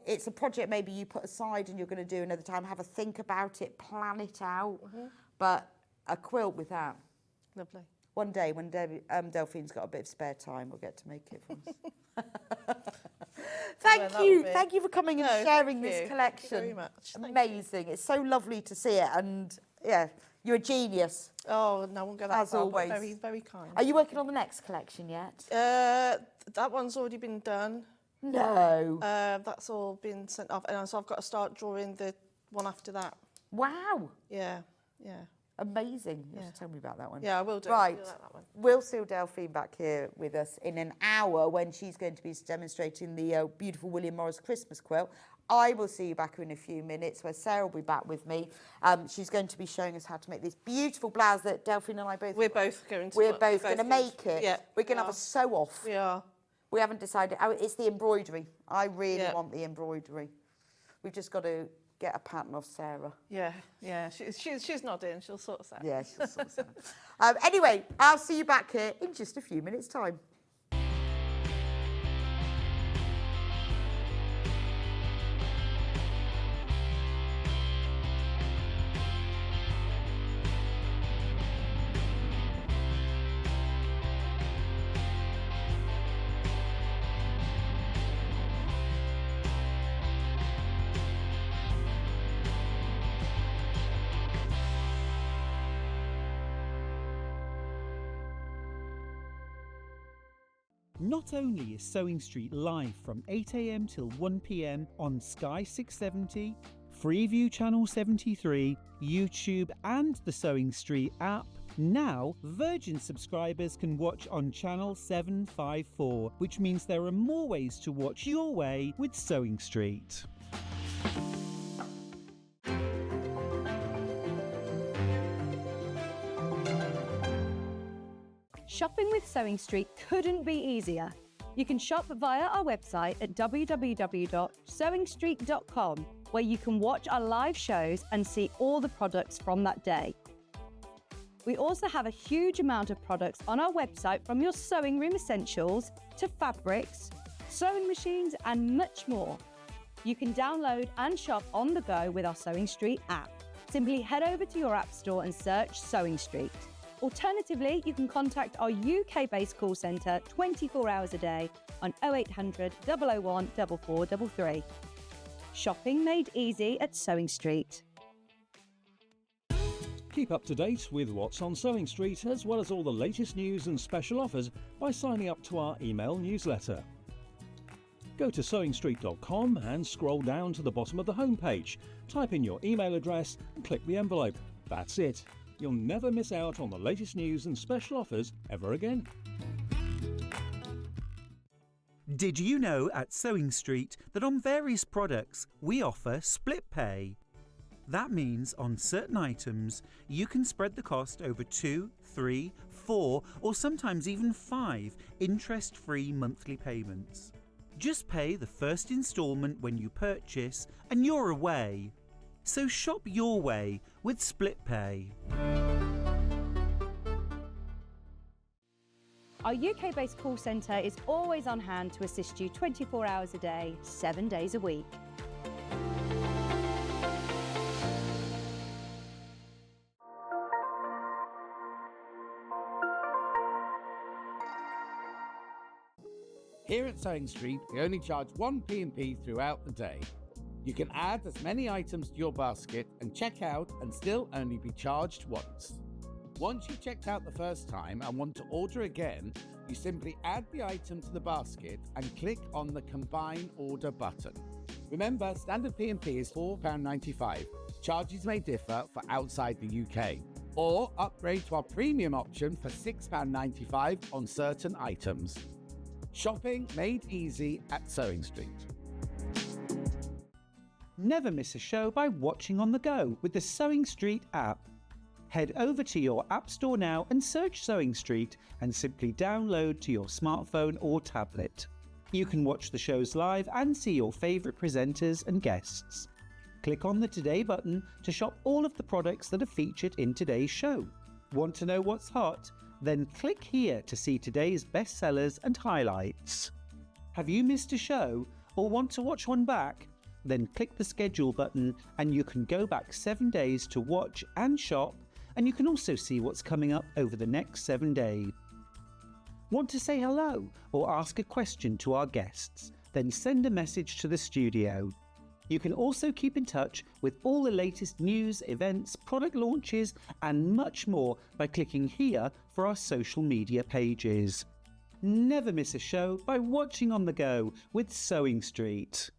It's a project maybe you put aside and you're going to do another time. Have a think about it, plan it out. But a quilt with that. Lovely. One day when Delphine's got a bit of spare time, we'll get to make it for us. Thank you for coming and sharing this collection. Thank you very much. Amazing. It's so lovely to see it, and yeah, you're a genius. Oh, no, I won't go that As far, always. But very, very kind. Are you working on the next collection yet? That one's already been done. No. That's all been sent off, and so I've got to start drawing the one after that. Wow. Yeah. Amazing. You have to tell me about that one. Yeah, I will do. Right. You'll like that one. We'll see Delphine back here with us in an hour when she's going to be demonstrating the beautiful William Morris Christmas Quilt. I will see you back in a few minutes where Sarah will be back with me. She's going to be showing us how to make this beautiful blouse that Delphine and I both... We're both going to... We're both going to make it. Yeah. We're going to have a sew-off. We are. We haven't decided. Oh, it's the embroidery. I really want the embroidery. We've just got to get a pattern off Sarah. Yeah. She's nodding. She'll sort us out. Yeah, she'll sort us out. Anyway, I'll see you back here in just a few minutes' time. Not only is Sewing Street live from 8 a.m. till 1 p.m. on Sky 670, Freeview Channel 73, YouTube and the Sewing Street app, now Virgin subscribers can watch on Channel 754, which means there are more ways to watch your way with Sewing Street. Shopping with Sewing Street couldn't be easier. You can shop via our website at www.sewingstreet.com, where you can watch our live shows and see all the products from that day. We also have a huge amount of products on our website, from your sewing room essentials to fabrics, sewing machines and much more. You can download and shop on the go with our Sewing Street app. Simply head over to your app store and search Sewing Street. Alternatively, you can contact our UK-based call centre 24 hours a day on 0800 001 4433. Shopping made easy at Sewing Street. Keep up to date with what's on Sewing Street, as well as all the latest news and special offers by signing up to our email newsletter. Go to sewingstreet.com and scroll down to the bottom of the homepage. Type in your email address and click the envelope. That's it. You'll never miss out on the latest news and special offers ever again. Did you know at Sewing Street that on various products we offer split pay? That means on certain items you can spread the cost over 2, 3, 4 or sometimes even 5 interest-free monthly payments. Just pay the first instalment when you purchase and you're away. So shop your way with split pay. Our UK-based call centre is always on hand to assist you 24 hours a day, 7 days a week. Here at Sewing Street, we only charge one P&P throughout the day. You can add as many items to your basket and check out and still only be charged once. Once you've checked out the first time and want to order again, you simply add the item to the basket and click on the Combine Order button. Remember, standard P&P is £4.95. Charges may differ for outside the UK. Or upgrade to our premium option for £6.95 on certain items. Shopping made easy at Sewing Street. Never miss a show by watching on the go with the Sewing Street app. Head over to your App Store now and search Sewing Street and simply download to your smartphone or tablet. You can watch the shows live and see your favourite presenters and guests. Click on the Today button to shop all of the products that are featured in today's show. Want to know what's hot? Then click here to see today's bestsellers and highlights. Have you missed a show or want to watch one back? Then click the schedule button and you can go back 7 days to watch and shop, and you can also see what's coming up over the next 7 days. Want to say hello or ask a question to our guests? Then send a message to the studio. You can also keep in touch with all the latest news, events, product launches and much more by clicking here for our social media pages. Never miss a show by watching on the go with Sewing Street.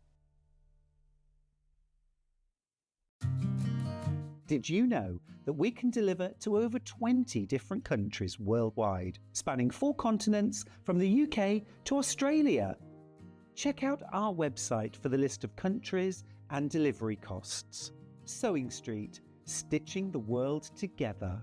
Did you know that we can deliver to over 20 different countries worldwide, spanning 4 continents from the UK to Australia? Check out our website for the list of countries and delivery costs. Sewing Street, stitching the world together.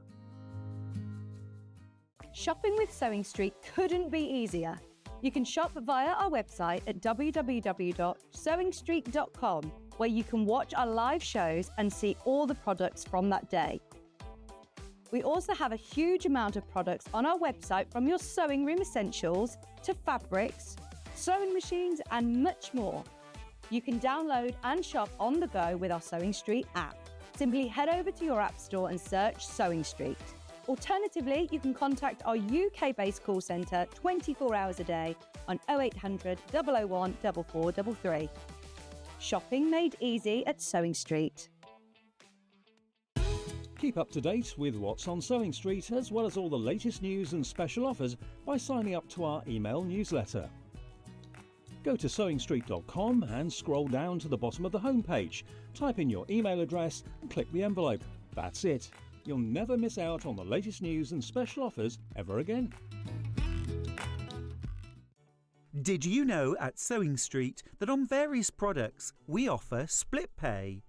Shopping with Sewing Street couldn't be easier. You can shop via our website at www.sewingstreet.com, where you can watch our live shows and see all the products from that day. We also have a huge amount of products on our website, from your sewing room essentials to fabrics, sewing machines and much more. You can download and shop on the go with our Sewing Street app. Simply head over to your App Store and search Sewing Street. Alternatively, you can contact our UK-based call centre 24 hours a day on 0800 001 4433. Shopping made easy at Sewing Street. Keep up to date with what's on Sewing Street, as well as all the latest news and special offers by signing up to our email newsletter. Go to sewingstreet.com and scroll down to the bottom of the homepage. Type in your email address and click the envelope. That's it. You'll never miss out on the latest news and special offers ever again. Did you know at Sewing Street that on various products we offer split pay?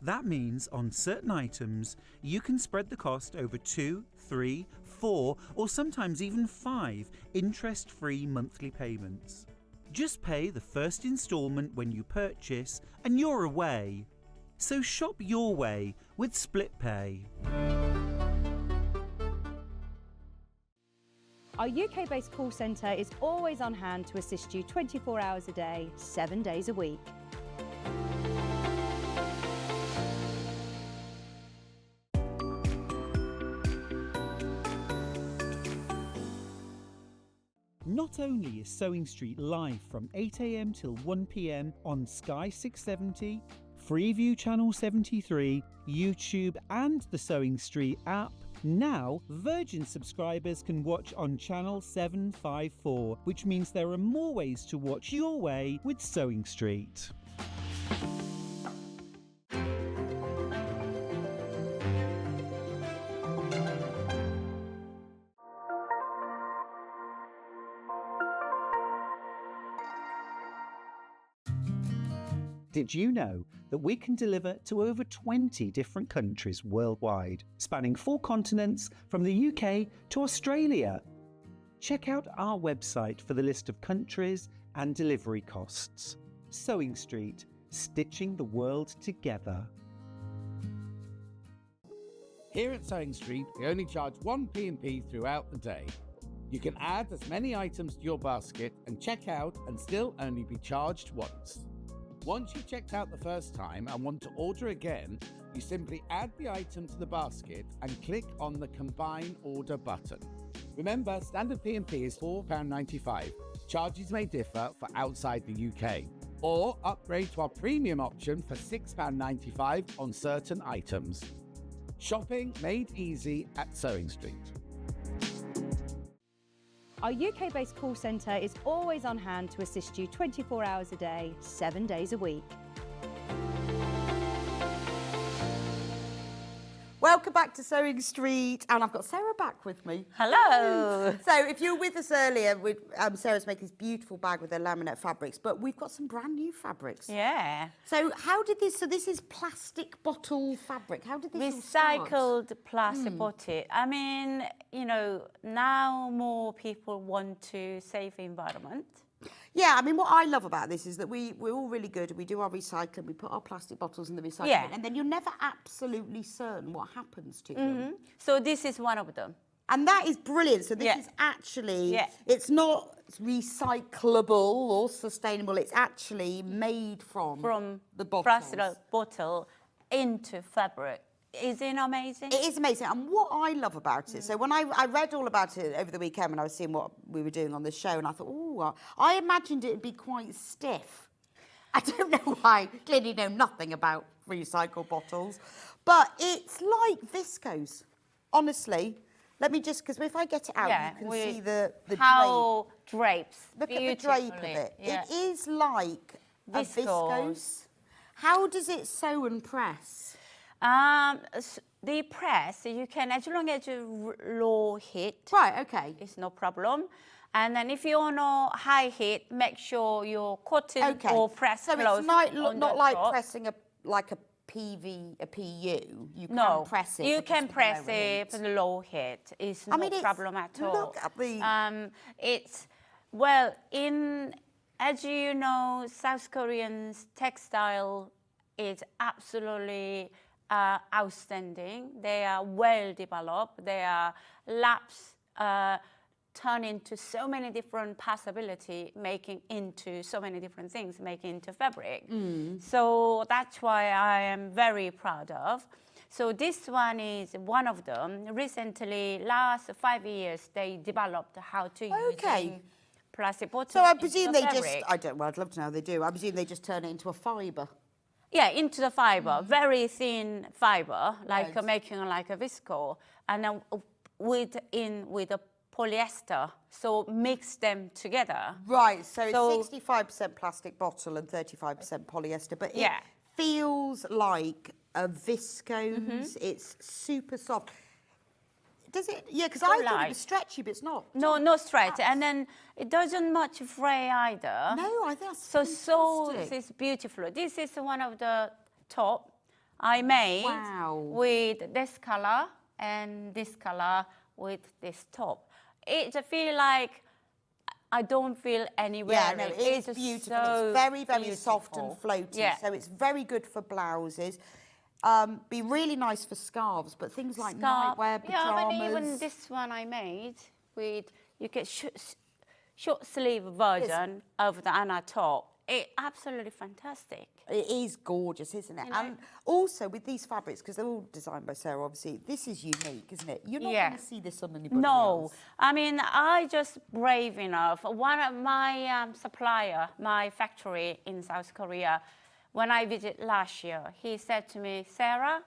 That means on certain items you can spread the cost over 2, 3, 4 or sometimes even 5 interest-free monthly payments. Just pay the first instalment when you purchase and you're away. So shop your way with split pay. Our UK-based call centre is always on hand to assist you 24 hours a day, 7 days a week. Not only is Sewing Street live from 8 AM till 1 PM on Sky 670, Freeview Channel 73, YouTube and the Sewing Street app, now Virgin subscribers can watch on Channel 754, which means there are more ways to watch your way with Sewing Street. Did you know that we can deliver to over 20 different countries worldwide, spanning 4 continents from the UK to Australia? Check out our website for the list of countries and delivery costs. Sewing Street, stitching the world together. Here at Sewing Street, we only charge one P&P throughout the day. You can add as many items to your basket and check out and still only be charged once. Once you've checked out the first time and want to order again, you simply add the item to the basket and click on the Combine Order button. Remember, standard P&P is £4.95. Charges may differ for outside the UK. Or upgrade to our premium option for £6.95 on certain items. Shopping made easy at Sewing Street. Our UK-based call centre is always on hand to assist you 24 hours a day, 7 days a week. Welcome back to Sewing Street, and I've got Sarah back with me. Hello. So if you were with us earlier, Sarah's making this beautiful bag with her laminate fabrics, but we've got some brand new fabrics. Yeah. So how did this, so this is plastic bottle fabric. How did this all start? Recycled plastic bottle. I mean, you know, now more people want to save the environment. Yeah, I mean, what I love about this is that we're all really good. We do our recycling, we put our plastic bottles in the recycling, Yeah. and then you're never absolutely certain what happens to them. So this is one of them. And that is brilliant. So this is actually, it's not recyclable or sustainable. It's actually made from the bottles. Plastic bottle into fabric. Isn't it amazing? It is amazing. And what I love about it, so when I read all about it over the weekend when I was seeing what we were doing on the show, and I thought, oh, I imagined it would be quite stiff. I don't know why. Clearly know nothing about recycled bottles. But it's like viscose, honestly. Let me just, because if I get it out, you can see the how drapes. Look at the drape of it. Yeah. It is like a viscose. How does it sew and press? The press, you can, as long as you low heat. Right, okay. It's no problem. And then if you want high heat, make sure your cotton or press so close. It's not like pressing a PU. You can press it. You can press it for the low heat. It's no problem at all. Look at the... it's, well, as you know, South Korean's textile is absolutely outstanding. They are well developed. Their labs turn into so many different possibilities, making into so many different things, making into fabric. So that's why I am very proud of. So this one is one of them. Recently, last 5 years, they developed how to use plastic bottles. So I presume they fabric. I'd love to know how they do. I presume they just turn it into a fibre. Yeah, into the fibre, very thin fibre, like making like a viscose, and then with a polyester, so mix them together. Right, so it's 65% plastic bottle and 35% polyester, but it feels like a viscose. It's super soft. Does it? Yeah, because I thought it was stretchy, but it's not. No, no stretch, and then it doesn't much fray either. No, I think that's so this is beautiful. This is one of the top I made with this color and this color with this top. It feels like I don't feel anywhere. Yeah, no, it's beautiful. So it's very, very beautiful. Soft and floaty. Yeah. So it's very good for blouses. Be really nice for scarves, but things like nightwear, pajamas. Yeah, but even this one I made with, you get short sleeve version of the Anna top. It's absolutely fantastic. It is gorgeous, isn't it? You know? And also with these fabrics, because they're all designed by Sarah, obviously, this is unique, isn't it? You're not going to see this on anybody else. I mean, I just brave enough. One of my supplier, my factory in South Korea, when I visited last year, he said to me, Sarah,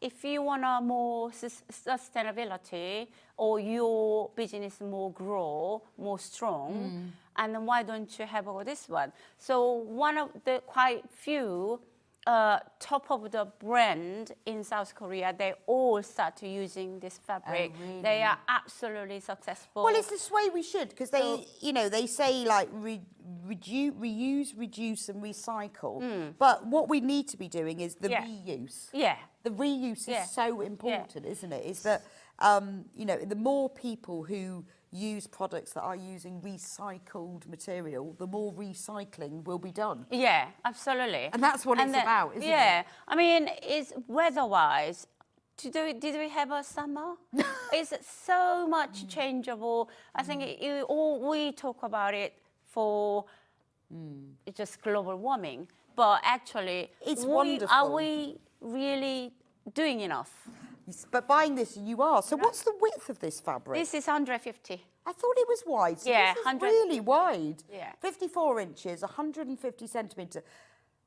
if you want more sustainability or your business more grow, more strong, and then why don't you have all this one? So one of the quite few top of the brand in South Korea, they all start using this fabric. Oh, really? They are absolutely successful. Well, it's this way we should, because they, you know, they say like reuse, reduce, and recycle. But what we need to be doing is the reuse. Yeah. The reuse is so important, isn't it? Is that you know, the more people who use products that are using recycled material, the more recycling will be done. Yeah, absolutely. And that's what it's about, isn't it? Yeah, I mean, it's weather-wise, Did we have a summer? It's so much changeable. I think we talk about it for just global warming, but actually, it's wonderful. Are we really doing enough? But buying this, you are. So what's the width of this fabric? This is 150. I thought it was wide. So Yeah, this is 100. really wide. Yeah. 54 inches, 150 centimetres.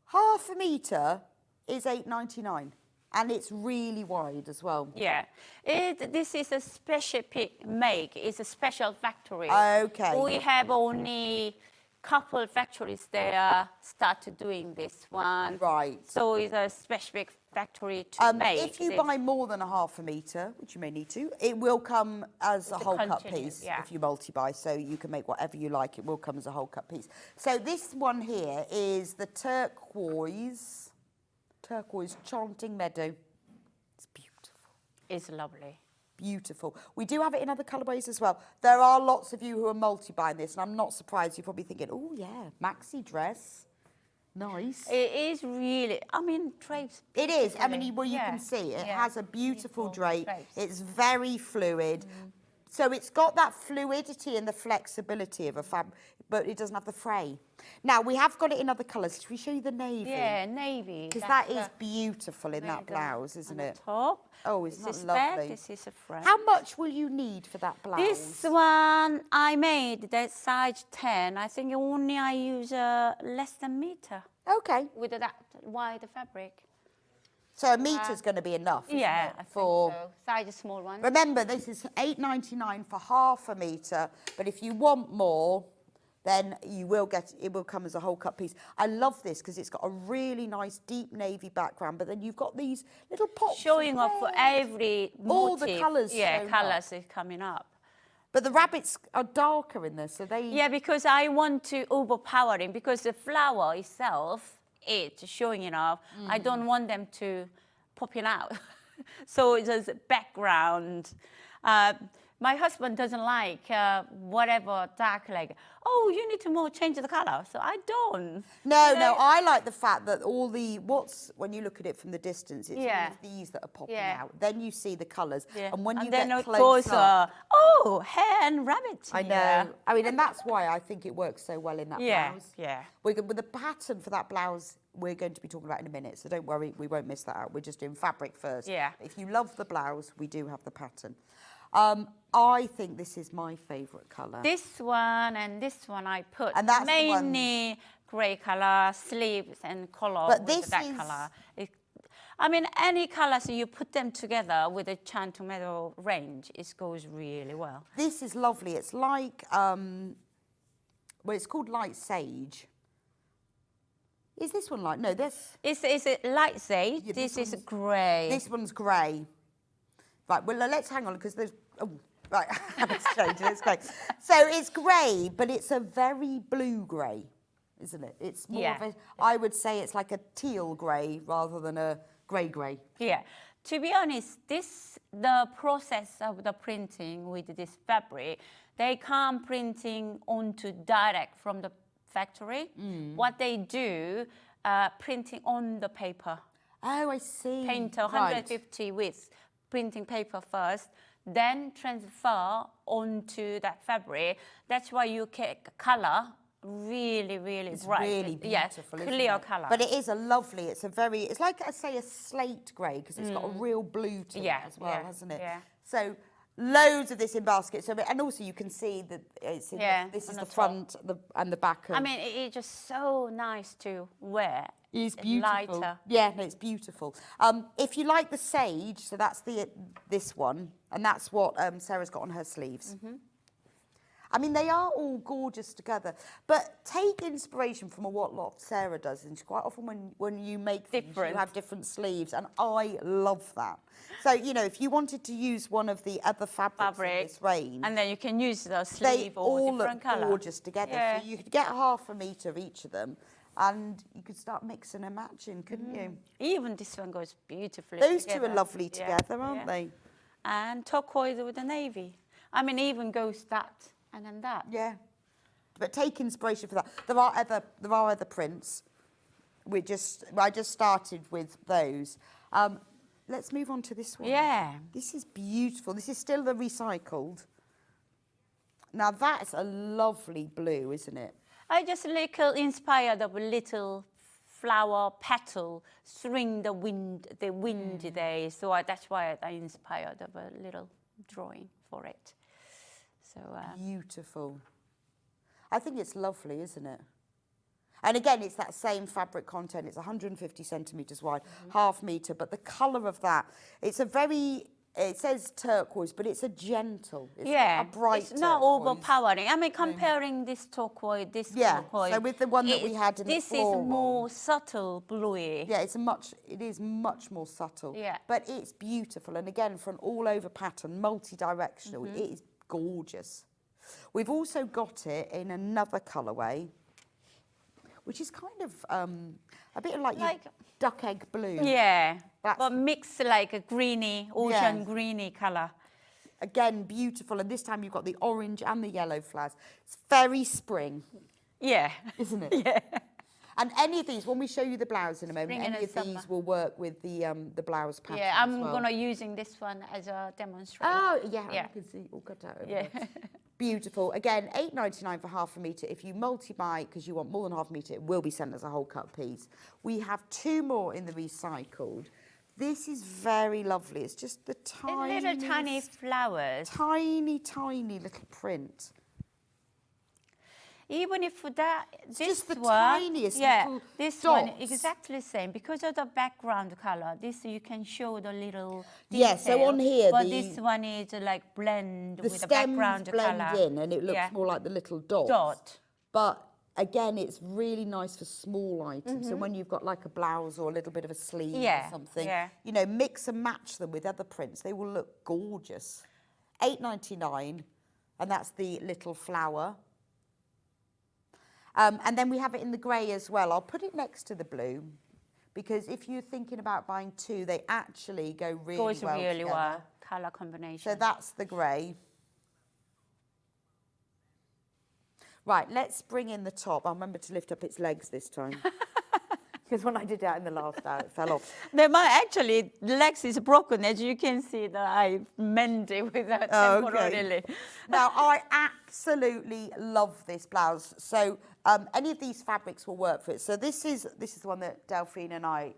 Half a metre is $8.99. And it's really wide as well. Yeah. This is a specific make. It's a special factory. Okay. We have only couple factories there started doing this one. Right. So it's a specific factory to make. If you buy more than a half a metre, which you may need to, it will come as a whole cut piece if you multi-buy. So you can make whatever you like. It will come as a whole cut piece. So this one here is the turquoise Chanting Meadow. It's beautiful. It's lovely. Beautiful. We do have it in other colourways as well. There are lots of you who are multi-buying this, and I'm not surprised. You're probably thinking, oh, yeah, maxi dress. Nice. It is really, I mean, drapes. It is. I mean, well, you can see it has a beautiful drape. Drapes. It's very fluid. So it's got that fluidity and the flexibility of a fabric, but it doesn't have the fray. Now, we have got it in other colours. Should we show you the navy? Yeah, navy. Because that is beautiful in that blouse, isn't it? Top. Oh, isn't that This lovely? back, this is a front. How much will you need for that blouse? This one I made, that size 10. I think only I use less than meter. Okay. With that wide fabric. So a metre's going to be enough, isn't Yeah, it, I think for... so. Size small one. Remember, this is $8.99 for half a metre, but if you want more, then you will get, it will come as a whole cut piece. I love this because it's got a really nice deep navy background, but then you've got these little pops. Showing off for every motif. All the colours. Yeah, colours is coming up. But the rabbits are darker in this, so they... Yeah, because I want to overpowering, because the flower itself, it's showing enough. I don't want them to popping out. So it's just background. My husband doesn't like whatever dark, like, oh, you need to more change the color. So I don't. No, I like the fact that all the, when you look at it from the distance, it's all of these that are popping out. Then you see the colours. Yeah. And when you get closer, oh, hare and rabbit. I know. I mean, and that's why I think it works so well in that blouse. Yeah. With the pattern for that blouse, we're going to be talking about in a minute, so don't worry, we won't miss that out. We're just doing fabric first. Yeah. If you love the blouse, we do have the pattern. I think this is my favourite colour. This one and this one I put and that's mainly grey colour, sleeves and collar but with this that is... colour. I mean, any colours you put them together with a Chanting Meadow range, it goes really well. This is lovely. It's like, well, it's called light sage. Is this one light? No, this... Is it light sage? Yeah, this is grey. This one's grey. Right, well, let's hang on, because there's... Oh, right, let's change it, it's grey. So it's grey, but it's a very blue grey, isn't it? It's more of a... I would say it's like a teal grey rather than a grey. Yeah. To be honest, the process of the printing with this fabric, they can't printing onto direct from the factory. What they do, printing on the paper. Oh, I see. Paint 150 width, printing paper first, then transfer onto that fabric. That's why you get color really, really bright. It's really beautiful, clear color. But it is a lovely, it's like, I say, a slate grey, because it's got a real blue to it as well, hasn't it? Yeah. So loads of this in baskets. So, and also you can see that it's in this is the front and the back. I mean, it's just so nice to wear. It's beautiful. Lighter. Yeah, no, it's beautiful. If you like the sage, so that's this one, and that's what Sarah's got on her sleeves. I mean, they are all gorgeous together, but take inspiration from what Sarah does, and quite often when you make things, you have different sleeves, and I love that. So, you know, if you wanted to use one of the other fabrics in this range... And then you can use the sleeve or different colour. They all look gorgeous together. Yeah. So you could get half a metre of each of them, and you could start mixing and matching, couldn't you? Even this one goes beautifully Those together. two are lovely together, aren't they? And turquoise with the navy. I mean, even goes that and then that. Yeah. But take inspiration for that. There are other prints. I just started with those. let's move on to this one. Yeah. This is beautiful. This is still the recycled. Now that's a lovely blue, isn't it? I just inspired of a little flower petal swing the wind there. So that's why I inspired of a little drawing for it. So beautiful. I think it's lovely, isn't it? And again, it's that same fabric content. It's 150 centimetres wide, half metre. But the colour of that, it's a very, it says turquoise, but it's a gentle, it's a bright it's not turquoise. overpowering. I mean, comparing this turquoise, this turquoise. So with the one that we had in the this floral is more subtle bluey. Yeah, it is much more subtle. Yeah. But it's beautiful. And again, for an all-over pattern, multi-directional, it is gorgeous. We've also got it in another colourway, which is kind of a bit like duck egg blue. Yeah, but mixed like a greeny, ocean Yeah. greeny colour. Again, beautiful. And this time you've got the orange and the yellow flowers. It's very spring. Yeah. Isn't it? Yeah. And any of these, when we show you the blouse in a moment, Spring and any of summer. these will work with the blouse pattern. Yeah, I'm as well. gonna using this one as a demonstration. Oh, yeah, Yeah. I can see all cut out. Yeah. Beautiful. Again, $8.99 for half a metre. If you multi-buy, because you want more than half a metre, it will be sent as a whole cut piece. We have two more in the recycled. This is very lovely. It's just the Little tiny flowers. tiny, tiny little print. Even if that, this just the one, tiniest little this one dots. exactly the same because of the background color. This you can show the little Yeah, so detail, on here, but the- this one is like blend The with the stems background blend color. in and it looks more like the little dots. Dot. But again, it's really nice for small items. So when you've got like a blouse or a little bit of a sleeve or something, you know, mix and match them with other prints. They will look gorgeous. $8.99, and that's the little flower. And then we have it in the grey as well. I'll put it next to the blue because if you're thinking about buying two, they actually go really Goes well really together. well, color combination. So that's the grey. Right, let's bring in the top. I'll remember to lift up its legs this time. Because when I did that in the last hour, it fell off. The legs is broken, as you can see that I mend it with that temporarily. Now, I absolutely love this blouse. So any of these fabrics will work for it. So this is the one that Delphine and I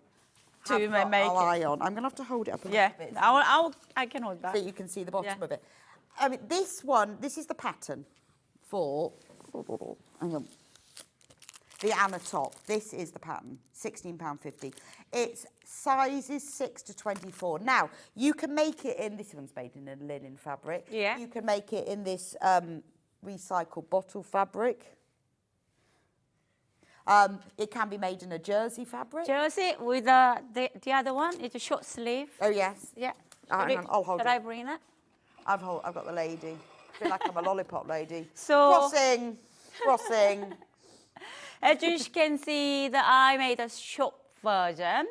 have got our eye on. I'm going to have to hold it up a little bit. I can hold that. So you can see the bottom of it. I mean, this is the pattern for, hang on, the Anna top. This is the pattern, £16.50. It's sizes 6 to 24. Now, you can make it in, this one's made in a linen fabric. Yeah. You can make it in this recycled bottle fabric. It can be made in a jersey fabric. Jersey with the other one, it's a short sleeve. Oh, yes. Yeah. Hang on, I'll hold it. Should I bring that? I've got the lady. I feel like I'm a lollipop lady. So, Crossing. as you can see, I made a short version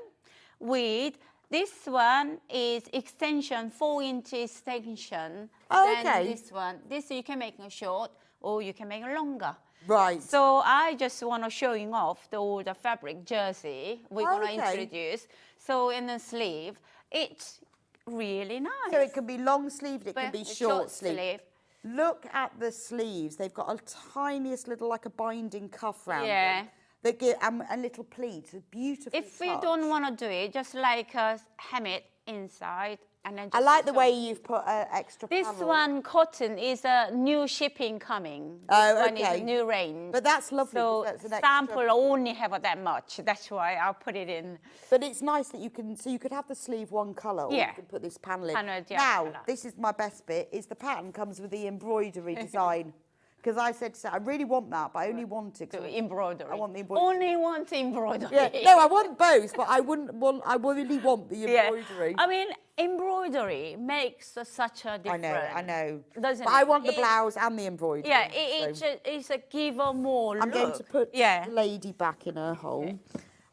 with this one is extension, 4-inch extension. Oh, then okay. this one, you can make it short or you can make it longer. Right. So I just want to showing off all the fabric jersey we're going to Okay. introduce. So in the sleeve, it's really nice. So it can be long sleeved, it can But be a short sleeved. Look at the sleeves. They've got a tiniest little, like a binding cuff round them. They give a little pleat. It's a beautiful If you don't want to do it, just like hem it inside. And then I just like the sew. way you've put extra This panel. one, cotton, is a new shipping coming. Oh, This one is okay. a new range. But that's lovely. So That's an sample extra... only have that much. That's why I'll put it in. But it's nice that you can, so you could have the sleeve one colour or you can put this panel in. Panel, yeah, now, colour. this is my best bit, is the pattern comes with the embroidery design. Because I said to Sarah, I really want that, but I only want it. To embroidery. I want the embroidery. Only want embroidery. Yeah, no, I want both, but I really want the embroidery. I mean, embroidery makes such a difference. I know. Doesn't But it? I want the blouse and the embroidery. Yeah, so it's a give a more I'm look. going to put Yeah. the lady back in her hole,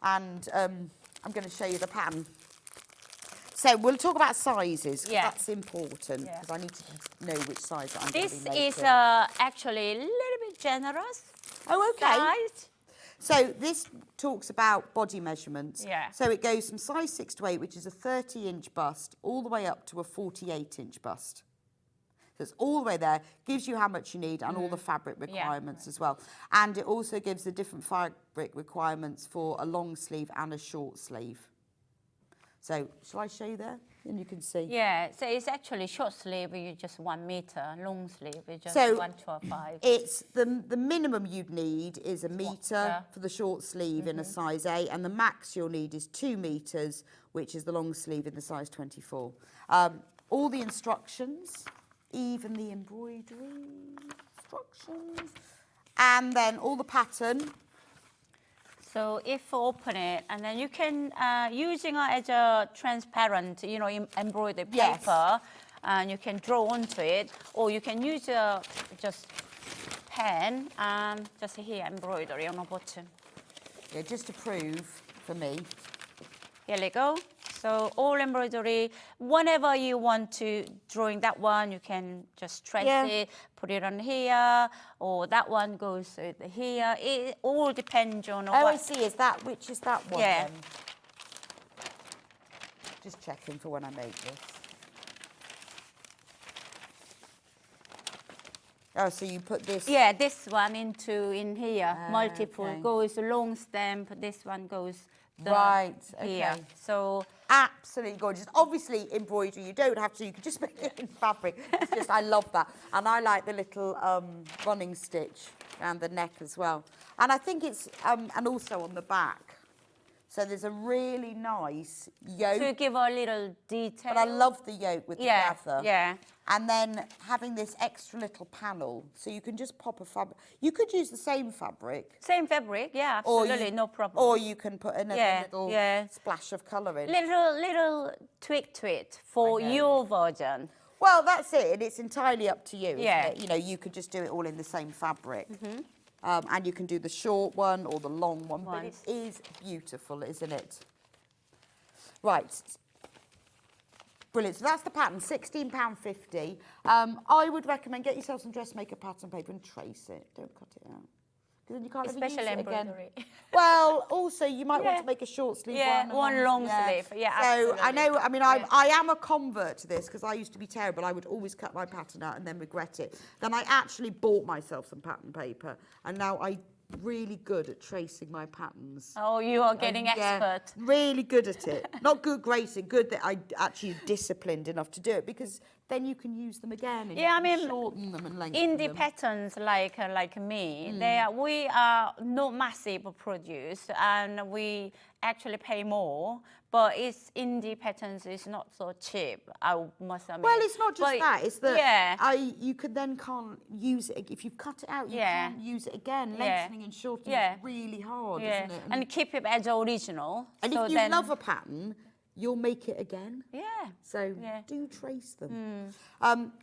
and I'm going to show you the pattern. So we'll talk about sizes, 'cause that's important, because I need to know which size that I'm going to be This making. is actually a little bit generous. Oh, okay. Size. So this talks about body measurements. Yeah. So it goes from size 6 to 8, which is a 30-inch bust, all the way up to a 48-inch bust. So it's all the way there, gives you how much you need and all the fabric requirements as well. And it also gives the different fabric requirements for a long sleeve and a short sleeve. So shall I show you there? And you can see. Yeah, so it's actually short sleeve, you just 1 meter, long sleeve, is just So 112.5. it's the minimum you'd need is a metre for the short sleeve in a size 8, and the max you'll need is 2 metres, which is the long sleeve in the size 24. All the instructions, even the embroidery instructions, and then all the pattern. So if you open it, and then you can, using it as a transparent, embroidered paper, and you can draw onto it, or you can use just pen and just here embroidery on the bottom. Yeah, just to prove for me. Here we go. So all embroidery, whenever you want to drawing that one, you can just trace it, put it on here, or that one goes here. It all depends on I see. Which is that one then? Just checking for when I make this. Oh, so you put this... Yeah, this one in here. Multiple goes long stem, this one goes here. So absolutely gorgeous. Obviously, embroidery, you don't have to, you can just make it in fabric. It's just, I love that. And I like the little running stitch around the neck as well. And I think it's, and also on the back. So there's a really nice yoke. To give a little detail. But I love the yoke with the gather. Yeah. And then having this extra little panel, so you can just pop a fabric. You could use the same fabric. Same fabric, yeah, absolutely, no problem. Or you can put another little splash of colour in. Little tweak to it for your version. Well, that's it, and it's entirely up to you, isn't Yeah. it? You know, you could just do it all in the same fabric. And you can do the short one or the long one, but it is beautiful, isn't it? Right. Brilliant. So that's the pattern, £16.50. I would recommend get yourself some dressmaker pattern paper and trace it. Don't cut it out. Because then you can't ever use Especially it again. embroidery. Well, also you might want to make a short sleeve one. One long sleeve. Yeah, so absolutely. I know, I mean, I am a convert to this because I used to be terrible. I would always cut my pattern out and then regret it. Then I actually bought myself some pattern paper, and now I'm really good at tracing my patterns. Oh, you are getting expert. Really good at it. Not good grading, good that I actually disciplined enough to do it, because then you can use them again and I mean, shorten them and lengthen them. Indie patterns like me, we are not massive produce, and we actually pay more, but it's indie patterns is not so cheap, I must admit. Well, it's not just that, it's that you can't use it. If you've cut it out, you can't use it again. Lengthening and shortening is really hard, isn't it? And keep it as original. And so if you love a pattern, you'll make it again. Yeah. So do trace them.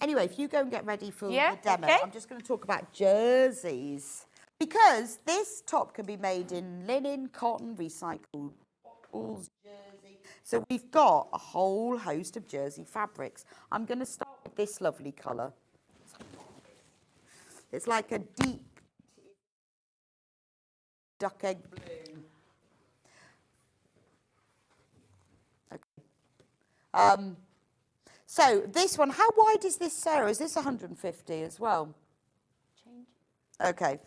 Anyway, if you go and get ready for the demo, I'm just going to talk about jerseys. Because this top can be made in linen, cotton, recycled bottles, jersey. So we've got a whole host of jersey fabrics. I'm going to start with this lovely colour. It's like a deep duck egg blue. Okay. So this one, how wide is this, Sarah? Is this 150 as well? Change. Okay.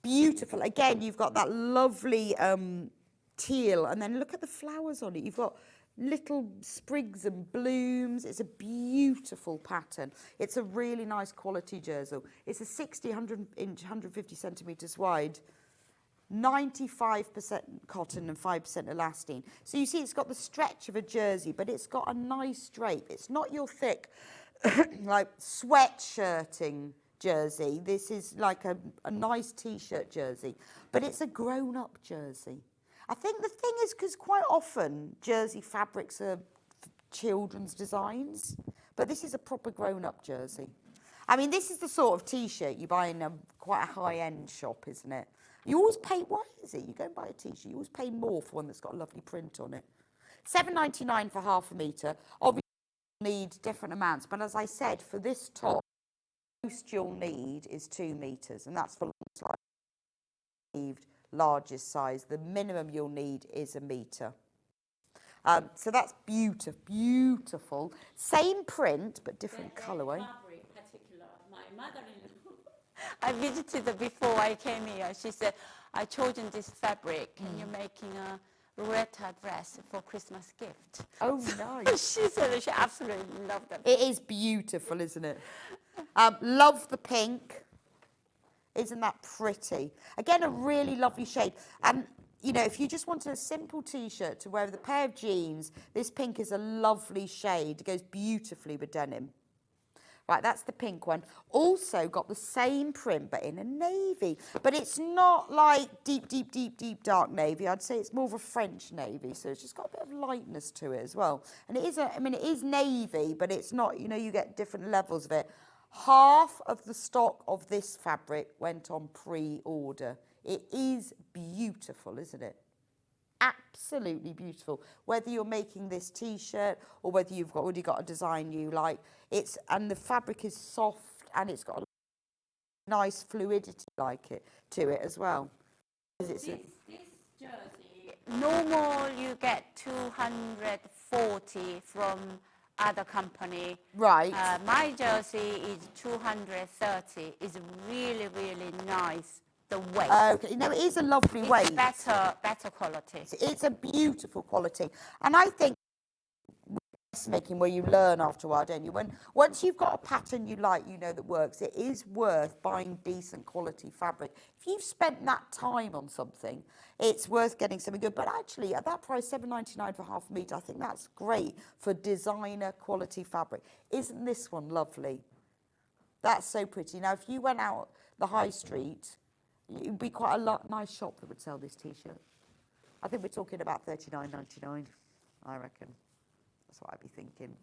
Beautiful. Again, you've got that lovely teal, and then look at the flowers on it. You've got little sprigs and blooms. It's a beautiful pattern. It's a really nice quality jersey. It's a 100-inch, 150 centimetres wide, 95% cotton and 5% elastane. So you see it's got the stretch of a jersey, but it's got a nice drape. It's not your thick, like sweatshirting jersey. This is like a nice T-shirt jersey, but it's a grown-up jersey. I think the thing is because quite often jersey fabrics are children's designs, but this is a proper grown-up jersey. I mean, this is the sort of T-shirt you buy in quite a high-end shop, isn't it? You always pay, why is it? You go and buy a T-shirt, you always pay more for one that's got a lovely print on it. £7.99 for half a metre. Obviously, you need different amounts, but as I said, for this top, most you'll need is 2 metres, and that's for long sleeved, largest size. The minimum you'll need is 1 metre. So that's beautiful. Same print, but different colourway. Fabric particular. My mother-in-law, I visited before I came here. She said, I chosen this fabric and you're making a Loretta dress for Christmas gift. Oh, nice. She said she absolutely loved it. It is beautiful, isn't it? Love the pink. Isn't that pretty? Again, a really lovely shade. And, you know, if you just want a simple T-shirt to wear with a pair of jeans, this pink is a lovely shade. It goes beautifully with denim. Right, that's the pink one. Also got the same print, but in a navy. But it's not like deep dark navy. I'd say it's more of a French navy. So it's just got a bit of lightness to it as well. And it is, it is navy, but it's not, you know, you get different levels of it. Half of the stock of this fabric went on pre-order. It is beautiful, isn't it? Absolutely beautiful. Whether you're making this T-shirt or whether you've already got a design you like, and the fabric is soft and it's got a nice fluidity like it to it as well. This jersey, normal you get 240 from other company. Right. My jersey is 230. It's really, really nice. The weight. Okay, no, it is a lovely weight. Better quality. It's a beautiful quality. And I think dressmaking where you learn after a while, don't you? Once you've got a pattern you like, you know that works, it is worth buying decent quality fabric. If you've spent that time on something, it's worth getting something good. But actually, at that price, $7.99 for half a metre, I think that's great for designer quality fabric. Isn't this one lovely? That's so pretty. Now, if you went out the high street, it would be quite a nice shop that would sell this T-shirt. I think we're talking about $39.99, I reckon. That's what I'd be thinking.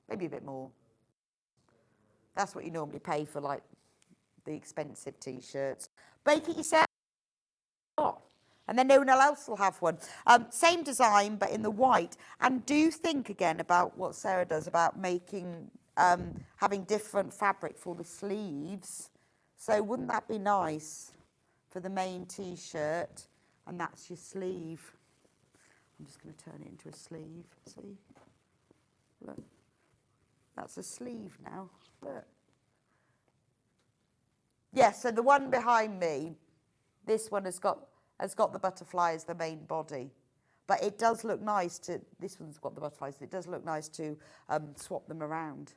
Maybe a bit more. That's what you normally pay for, like, the expensive T-shirts. Bake it yourself. And then no one else will have one. Same design, but in the white. And do think again about what Sarah does about making, having different fabric for the sleeves. So wouldn't that be nice for the main T-shirt? And that's your sleeve. I'm just going to turn it into a sleeve. See? Look. That's a sleeve now. Look. Yeah, so the one behind me, this one has got the butterfly as the main body. But it does look nice to, this one's got the butterflies, it does look nice to swap them around.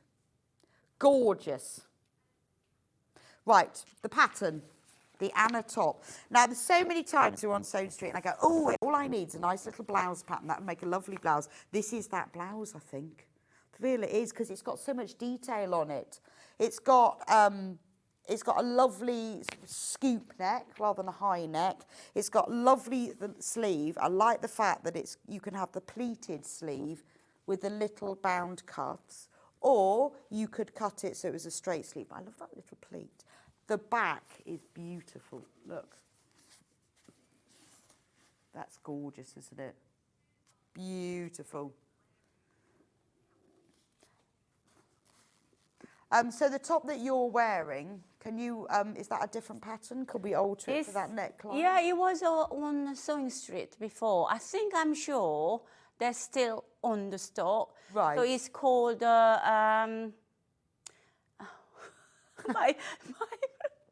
Gorgeous. Right, the pattern, the Anna top. Now, there's so many times we're on Sewing Street and I go, oh, all I need is a nice little blouse pattern. That would make a lovely blouse. This is that blouse, I think. I feel it is because it's got so much detail on it. It's got a lovely scoop neck rather than a high neck. It's got lovely sleeve. I like the fact that you can have the pleated sleeve with the little bound cuffs, or you could cut it so it was a straight sleeve. I love that little pleat. The back is beautiful. Look. That's gorgeous, isn't it? Beautiful. So the top that you're wearing, can you, is that a different pattern? Could we alter it for that neckline? Yeah, it was on Sewing Street before. I'm sure they're still on the stock. Right. So it's called, my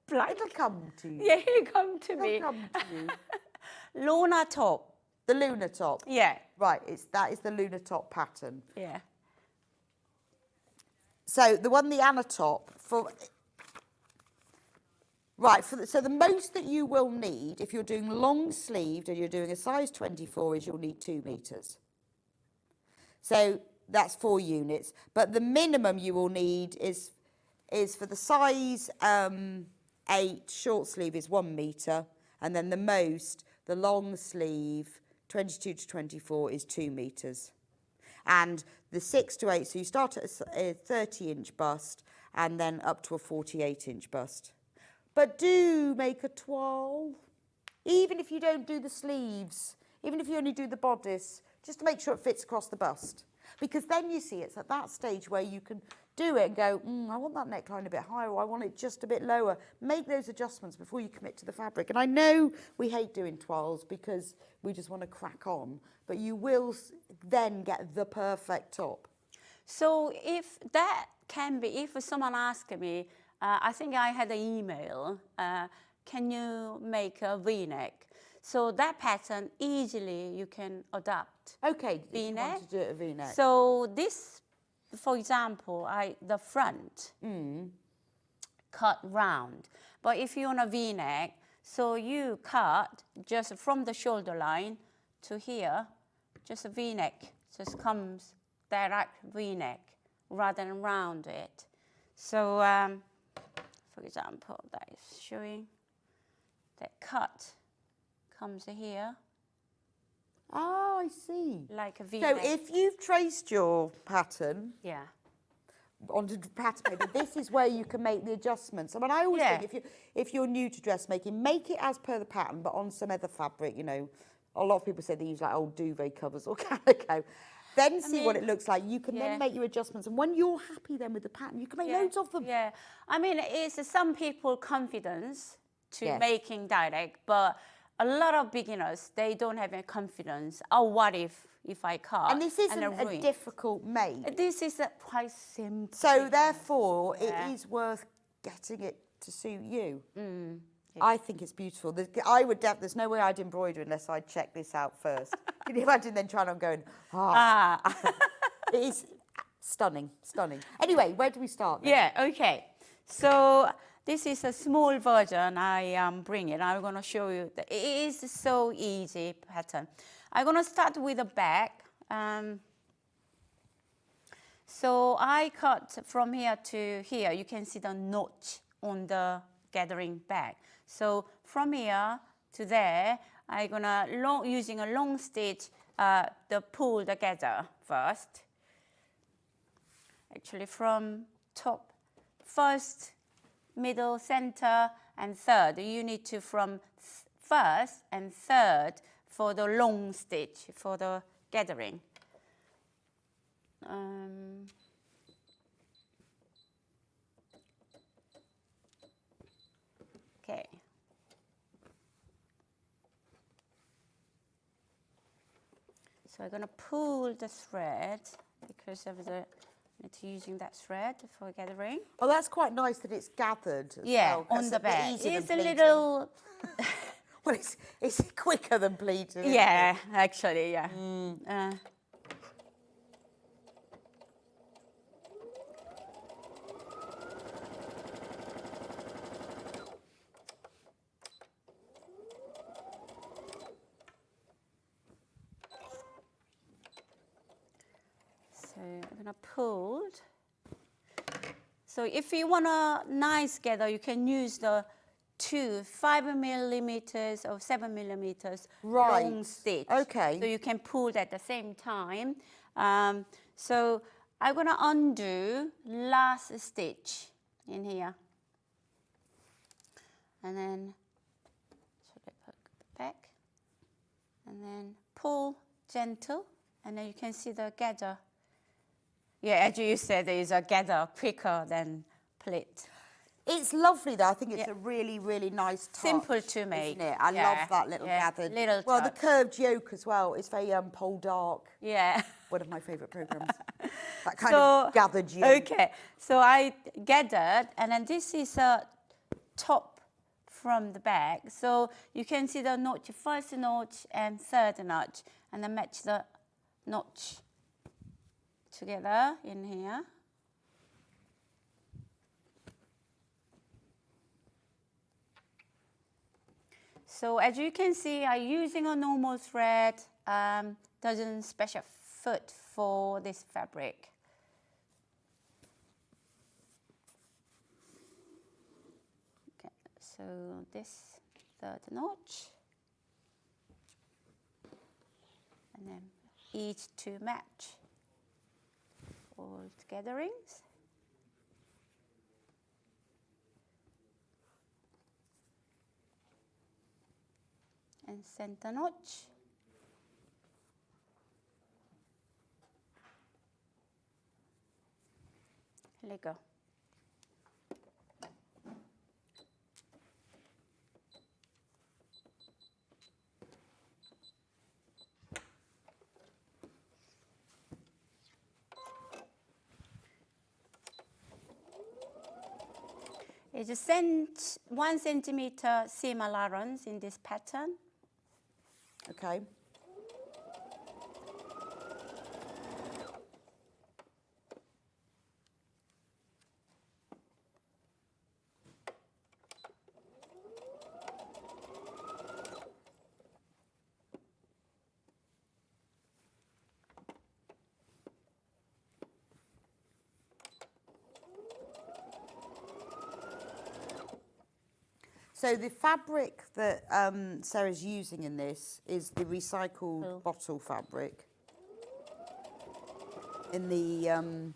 blank. It'll come to you. Yeah, it'll come to me. It'll come to you. Luna top. The Luna top. Yeah. Right, that is the Luna top pattern. Yeah. So the one, the Anna top, so the most that you will need, if you're doing long sleeved and you're doing a size 24, is you'll need 2 metres. So that's 4 units. But the minimum you will need is for the size 8 short sleeve is 1 metre, and then the most, the long sleeve 22 to 24 is 2 metres. And the 6 to 8, so you start at a 30-inch bust and then up to a 48-inch bust. But do make a toile, even if you don't do the sleeves, even if you only do the bodice, just to make sure it fits across the bust. Because then you see it's at that stage where you can do it and go, I want that neckline a bit higher, or I want it just a bit lower. Make those adjustments before you commit to the fabric. And I know we hate doing toiles because we just want to crack on, but you will then get the perfect top. So if that can be, if someone asked me, I think I had an email, can you make a V-neck? So that pattern easily you can adapt. Okay, V-neck. if you want to do it a V-neck. So this, for example, the front cut round. But if you want a V-neck, so you cut just from the shoulder line to here, just a V-neck, just comes direct V-neck rather than round it. So, for example, that is showing that cut comes here. Oh, I see. Like a V-neck. So if you've traced your pattern onto the pattern paper, this is where you can make the adjustments. I mean, I always think if you're new to dressmaking, make it as per the pattern, but on some other fabric, you know. A lot of people say they use like old duvet covers or calico. Then see what it looks like. You can then make your adjustments. And when you're happy then with the pattern, you can make loads of them. Yeah. I mean, it's some people confidence to making direct, but a lot of beginners, they don't have any confidence. Oh, what if I cut? And this isn't a difficult make. This is quite simple. So therefore, it is worth getting it to suit you. I think it's beautiful. There's no way I'd embroider unless I'd check this out first. Can you imagine then trying on going, It is stunning, stunning. Anyway, where do we start then? Yeah, okay. So this is a small version I am bringing. I'm going to show you. It is so easy pattern. I'm going to start with the back. So I cut from here to here. You can see the notch on the gathering back. So from here to there, I'm gonna using a long stitch, the pull together first. Actually, from top, first, middle, center, and third. You need to from first and third for the long stitch for the gathering. Okay. So I'm going to pull the thread because of it's using that thread for gathering. Oh, that's quite nice that it's gathered as well. On the back. It's a pleating. little... Well, it's quicker than pleating. Yeah, actually, yeah. So I'm gonna pull. So if you want a nice gather, you can use the 5 millimeters or 7 millimeters long stitch. Okay. So you can pull at the same time. So I'm gonna undo last stitch in here, and then put the back, and then pull gentle, and then you can see the gather. Yeah, as you said, there is a gather quicker than pleat. It's lovely, though. I think it's a really, really nice touch. Simple to make. Isn't it? I love that little gathered. Little well, touch. the curved yoke as well. It's very pole dark. Yeah. One of my favourite programmes. That kind of gathered yoke. Okay. So I gathered, and then this is a top from the back. So you can see the notch, first notch and third notch, and then match the notch together in here. So as you can see, I'm using a normal thread, doesn't special fit for this fabric. Okay, so this third notch, and then each to match all gatherings. And center notch. There you go. It's a 1 centimeter seam allowance in this pattern. Okay. So the fabric that Sarah's using in this is the recycled bottle fabric. In the,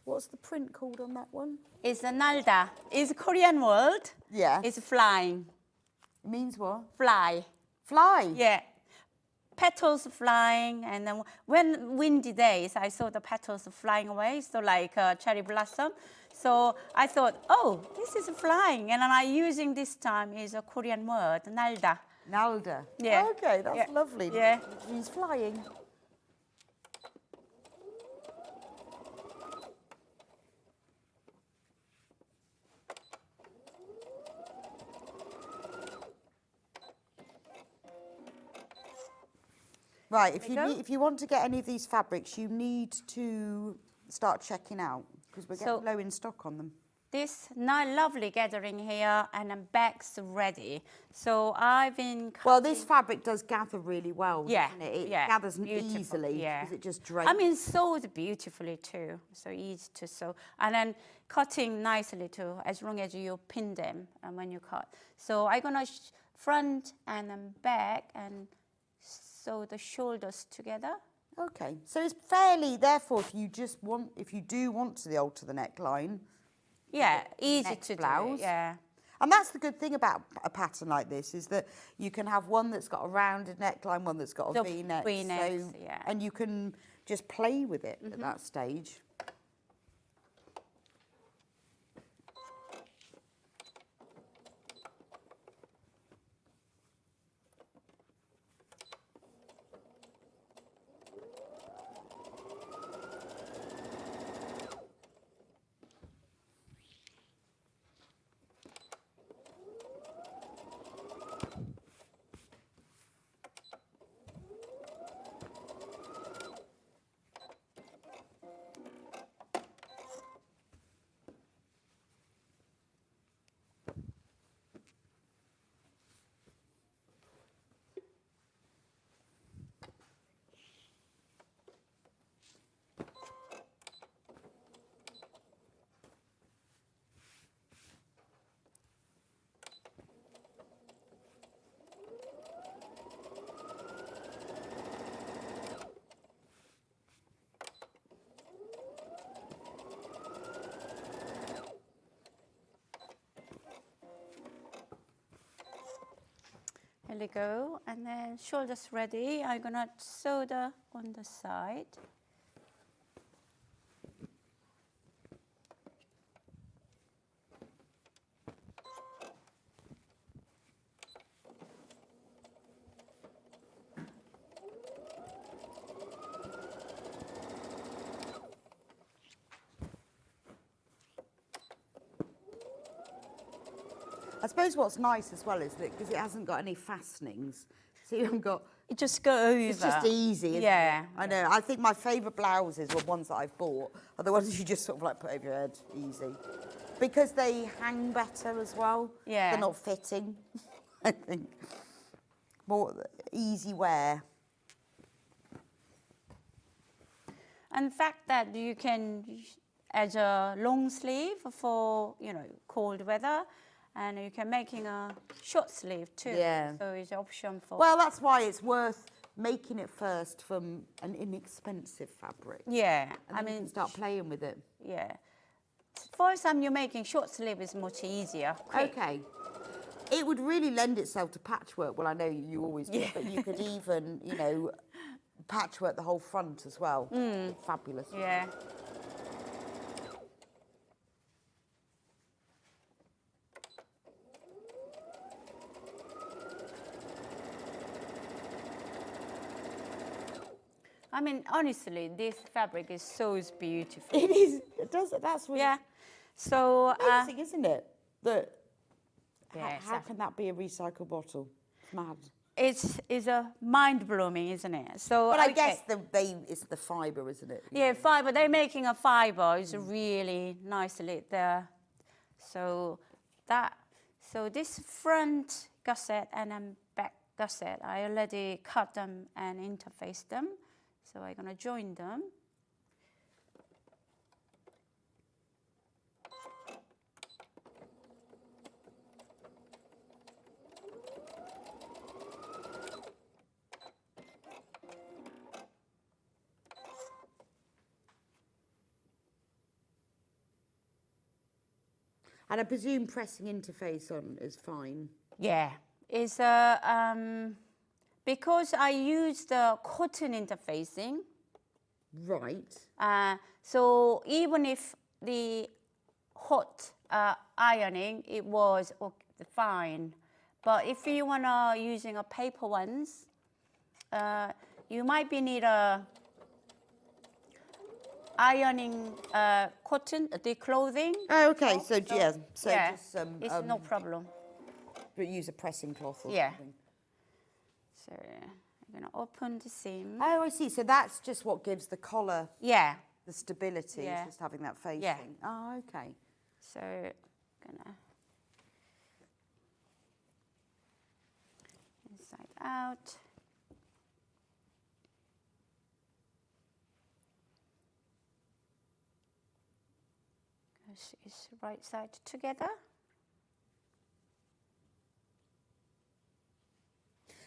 what's the print called on that one? It's a nalda. It's a Korean word. Yeah. It's flying. It means what? Fly. Fly? Yeah. Petals flying, and then when windy days, I saw the petals flying away, so like cherry blossom. So I thought, oh, this is flying, and I'm using this time is a Korean word, nalda. Nalda. Yeah. Okay, that's lovely. Yeah. It means flying. Right, if you want to get any of these fabrics, you need to start checking out because we're getting low in stock on them. This lovely gathering here, and then bags ready. So I've been cutting. Well, this fabric does gather really well, Yeah, doesn't it? It yeah, gathers beautiful, easily yeah. because it just drapes. I mean, sewed beautifully too, so easy to sew. And then cutting nicely too, as long as you pin them and when you cut. So I'm gonna front and then back and sew the shoulders together. Okay, so it's fairly, therefore, if you do want to alter the neckline. Yeah, easy next to blouse. do, yeah. And that's the good thing about a pattern like this is that you can have one that's got a rounded neckline, one that's got a V-neck. V-necks, yeah. And you can just play with it at that stage. There we go, and then shoulders ready. I'm gonna sew on the side. I suppose what's nice as well is that because it hasn't got any fastenings, so you haven't got. It just go over. It's just easy, isn't yeah. it? I know. I think my favourite blouses were ones that I've bought are the ones you just sort of like put over your head, easy, because they hang better as well. Yeah. They're not fitting. I think more easy wear. And the fact that you can add a long sleeve for cold weather. And you can making a short sleeve too. Yeah. So it's an option for. Well, that's why it's worth making it first from an inexpensive fabric. Yeah. And then you can start playing with it. Yeah. First time you're making short sleeve is much easier. Quick. Okay. It would really lend itself to patchwork. Well, I know you always do, but you could even, patchwork the whole front as well. Fabulous. Yeah. mean, honestly, this fabric is so beautiful. It is. It does. That's what. Yeah. So, Amazing, isn't it? That. yes, How can that be a recycled bottle? It's mad. it's a mind-blowing, isn't it? So, But I okay. guess it's the fibre, isn't it? Yeah, fibre. They're making a fibre. It's really nicely there. So this front gusset and then back gusset, I already cut them and interface them. So I'm gonna join them. And I presume pressing interface on is fine. Yeah, it's because I use the cotton interfacing. Right. So even if the hot ironing, it was fine. But if you wanna using a paper ones, you might be need a ironing cotton, the clothing. Oh, okay. So yeah. So yeah, just it's no problem. But use a pressing cloth or Yeah. something. So I'm gonna open the seam. Oh, I see. So that's just what gives the collar Yeah. the stability. Yeah. Is just having that facing. Yeah. Oh, okay. So gonna inside out. This is right side together.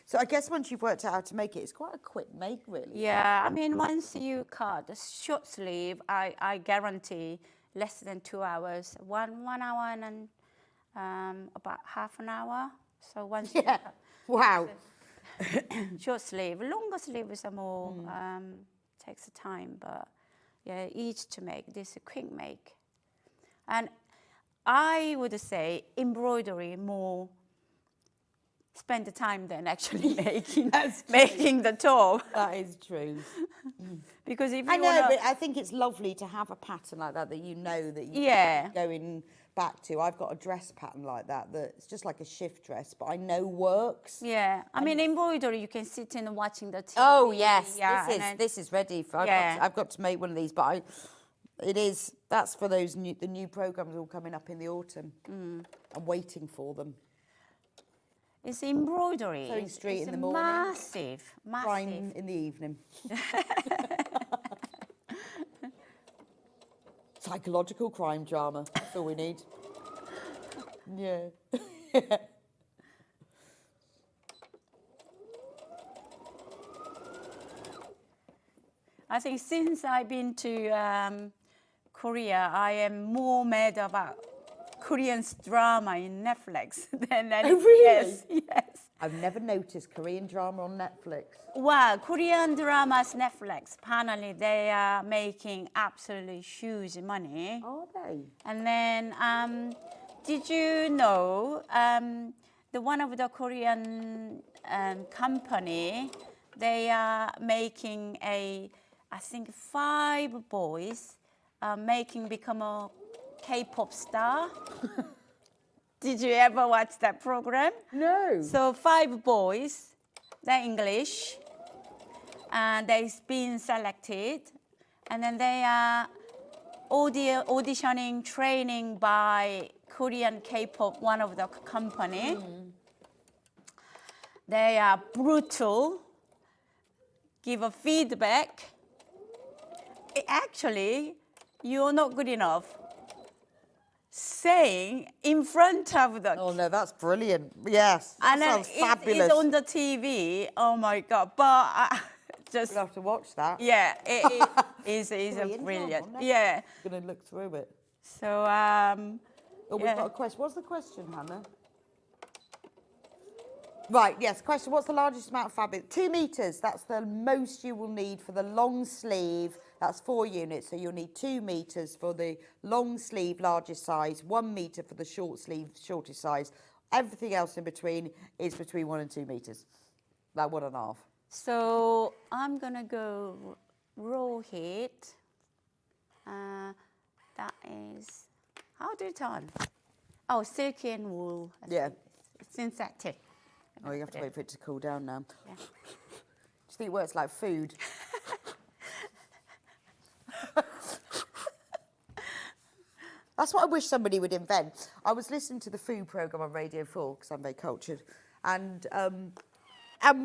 So I guess once you've worked out how to make it, it's quite a quick make, really. Yeah, I mean, once you cut the short sleeve, I guarantee less than 2 hours. One hour and then about half an hour. So once you Yeah. cut Wow. short sleeve, longer sleeves are more takes time, but yeah, easy to make. This is a quick make, and I would say embroidery more. Spend the time than actually making the top. That is true. Because if you I know, wanna, but I think it's lovely to have a pattern like that you know that you Yeah. keep going back to. I've got a dress pattern like that that's just like a shift dress, but I know works. yeah, I mean embroidery, you can sit in watching the TV. Oh yes, yeah, and then- this is ready for. Yeah. I've got to make one of these, but that's for those the new programs all coming up in the autumn. I'm waiting for them. It's embroidery. Sewing It's- Street it's in the morning. Massive. Crime in the evening. Psychological crime drama. That's all we need. Yeah. I think since I've been to Korea, I am more mad about Korean drama in Netflix than anything. really? Yes. I've never noticed Korean drama on Netflix. Well, Korean dramas Netflix, apparently they are making absolutely huge money. Are they? And then, did you know the one of the Korean company, they are making I think 5 boys become a K-pop star. Did you ever watch that program? No. So 5 boys, they're English, and they've been selected, and then they are auditioning, training by Korean K-pop, one of the company. They are brutal, give a feedback. Actually, you're not good enough. Saying in front of the Oh no, that's brilliant. Yes, that and then sounds fabulous. it's on the TV. Oh my God! But I just We'll have to watch that. yeah, it is a Korean brilliant. drama, Yeah. Going to look through it. So Oh, we've yeah. got a question. What's the question, Hannah? Right, yes, question. What's the largest amount of fabric? 2 meters. That's the most you will need for the long sleeve. That's 4 units. So you'll need 2 meters for the long sleeve, largest size, 1 meter for the short sleeve, shortest size. Everything else in between is between 1 and 2 meters. About 1.5. So I'm gonna go raw heat. That is, how do you turn? Oh, silky and wool. Yeah. It's synthetic. Oh, you have to wait for it to cool down now. Yeah. Do you think it works like food? That's what I wish somebody would invent. I was listening to the food programme on Radio 4, because I'm very cultured, and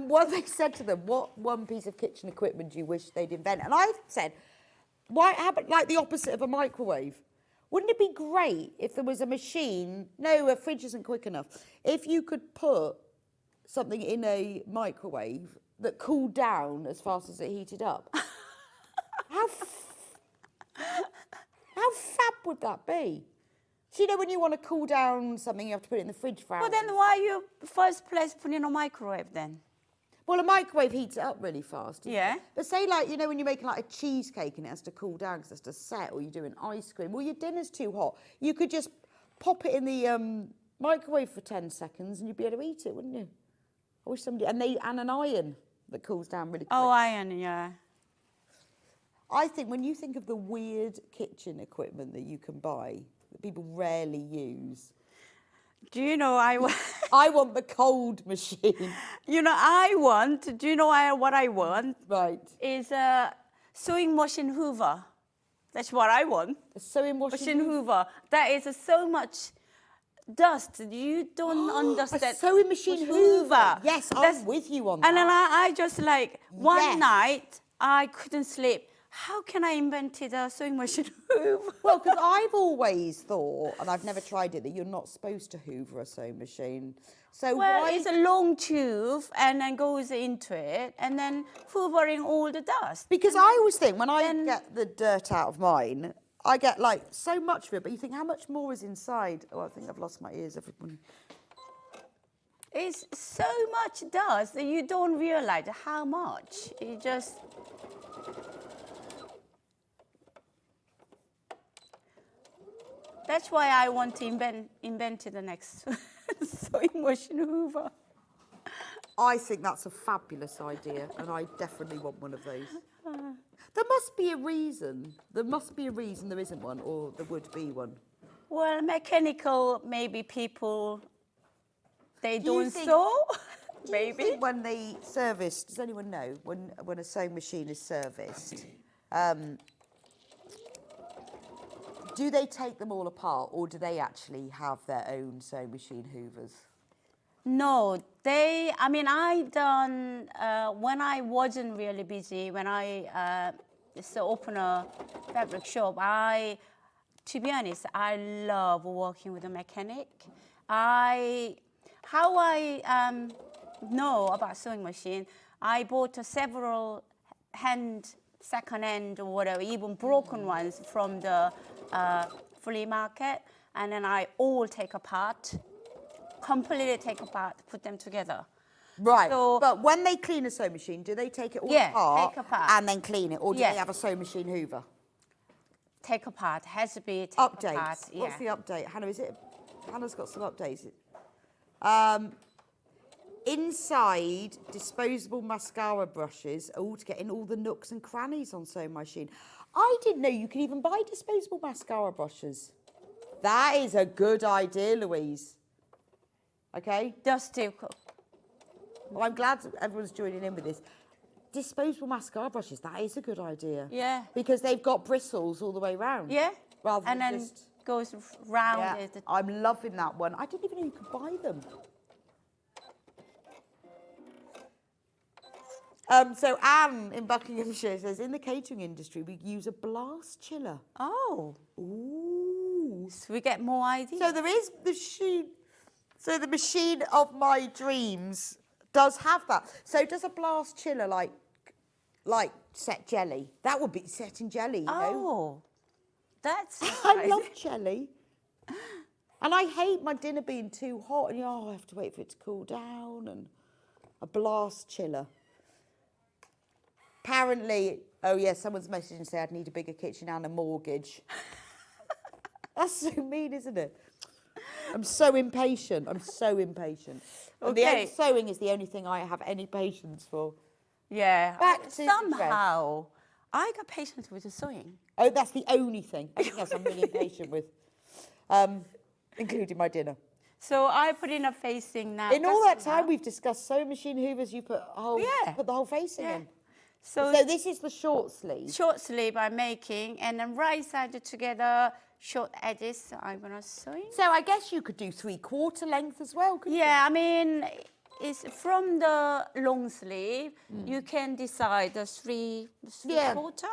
what they said to them, what one piece of kitchen equipment do you wish they'd invent? And I said, how about like the opposite of a microwave? Wouldn't it be great if there was a machine, no, a fridge isn't quick enough, if you could put something in a microwave that cooled down as fast as it heated up? How fab would that be? So, you know, when you want to cool down something, you have to put it in the fridge for hours. Well, then why you first place put it in a microwave then? Well, a microwave heats it up really fast. Yeah. But say, like, you know, when you're making like a cheesecake and it has to cool down because it has to set, or you're doing ice cream, or your dinner's too hot, you could just pop it in the microwave for 10 seconds and you'd be able to eat it, wouldn't you? I wish somebody... And an iron that cools down really quick. Oh, iron, yeah. I think when you think of the weird kitchen equipment that you can buy, that people rarely use... Do you know, I want the cold machine. You know, do you know what I want? Right. Is a sewing machine hoover. That's what I want. A sewing machine hoover. That is so much dust. You don't understand. A sewing machine hoover. Yes, I'm with you on that. And then I just like, one Yes. night, I couldn't sleep. How can I invented a sewing machine hoover? Well, because I've always thought, and I've never tried it, that you're not supposed to hoover a sewing machine. So Well, why... it's a long tube and then goes into it and then hoovering all the dust. Because I always think when I get the dirt out of mine, I get like so much of it, but you think how much more is inside? Oh, I think I've lost my ears, everybody. It's so much dust that you don't realize how much. It just... That's why I want to invent the next sewing machine hoover. I think that's a fabulous idea, and I definitely want one of those. There must be a reason. There must be a reason there isn't one, or there would be one. Well, mechanical, maybe people, they don't think- sew, Do you maybe. think when they service, does anyone know when a sewing machine is serviced, do they take them all apart, or do they actually have their own sewing machine hoovers? No, I done, when I wasn't really busy, when I just opened a fabric shop, to be honest, I love working with a mechanic. How I know about sewing machine, I bought several second-hand or whatever, even broken ones from the flea market, and then I all take apart, completely take apart, put them together. Right, So- but when they clean a sewing machine, do they take it all apart, take apart. and then clean it, or do Yeah. they have a sewing machine hoover? Take apart, has to be take Updates. apart. Yeah. What's the update? Hannah, Hannah's got some updates. Inside, disposable mascara brushes, all to get in all the nooks and crannies on sewing machine. I didn't know you could even buy disposable mascara brushes. That is a good idea, Louise. Okay? Just to Well, I'm glad everyone's joining in with this. Disposable mascara brushes, that is a good idea. Yeah. Because they've got bristles all the way round. Yeah. Rather and than then just... goes round Yeah, it. I'm loving that one. I didn't even know you could buy them. So Anne in Buckinghamshire says, in the catering industry, we use a blast chiller. Oh, Ooh. so we get more ideas. So there is the machine. So the machine of my dreams does have that. So does a blast chiller like set jelly? That would be set in jelly, you know? Oh, that's I nice. love jelly. And I hate my dinner being too hot and I have to wait for it to cool down, and a blast chiller. Apparently, oh yeah, someone's messaged and said I'd need a bigger kitchen and a mortgage. That's so mean, isn't it? I'm so impatient. And Okay. sewing is the only thing I have any patience for. Yeah. Back to the Somehow, I got patience with the sewing. Oh, that's the only thing. Everything else I'm really impatient with, including my dinner. So I put in a facing now. In all that time, we've discussed sewing machine hoovers. You put put the whole facing in. So this is the short sleeve. Short sleeve I'm making, and then right side together, short edges. So I'm gonna sew in. So I guess you could do 3/4 length as well, couldn't you? Yeah, I mean, it's from the long sleeve. You can decide the three quarter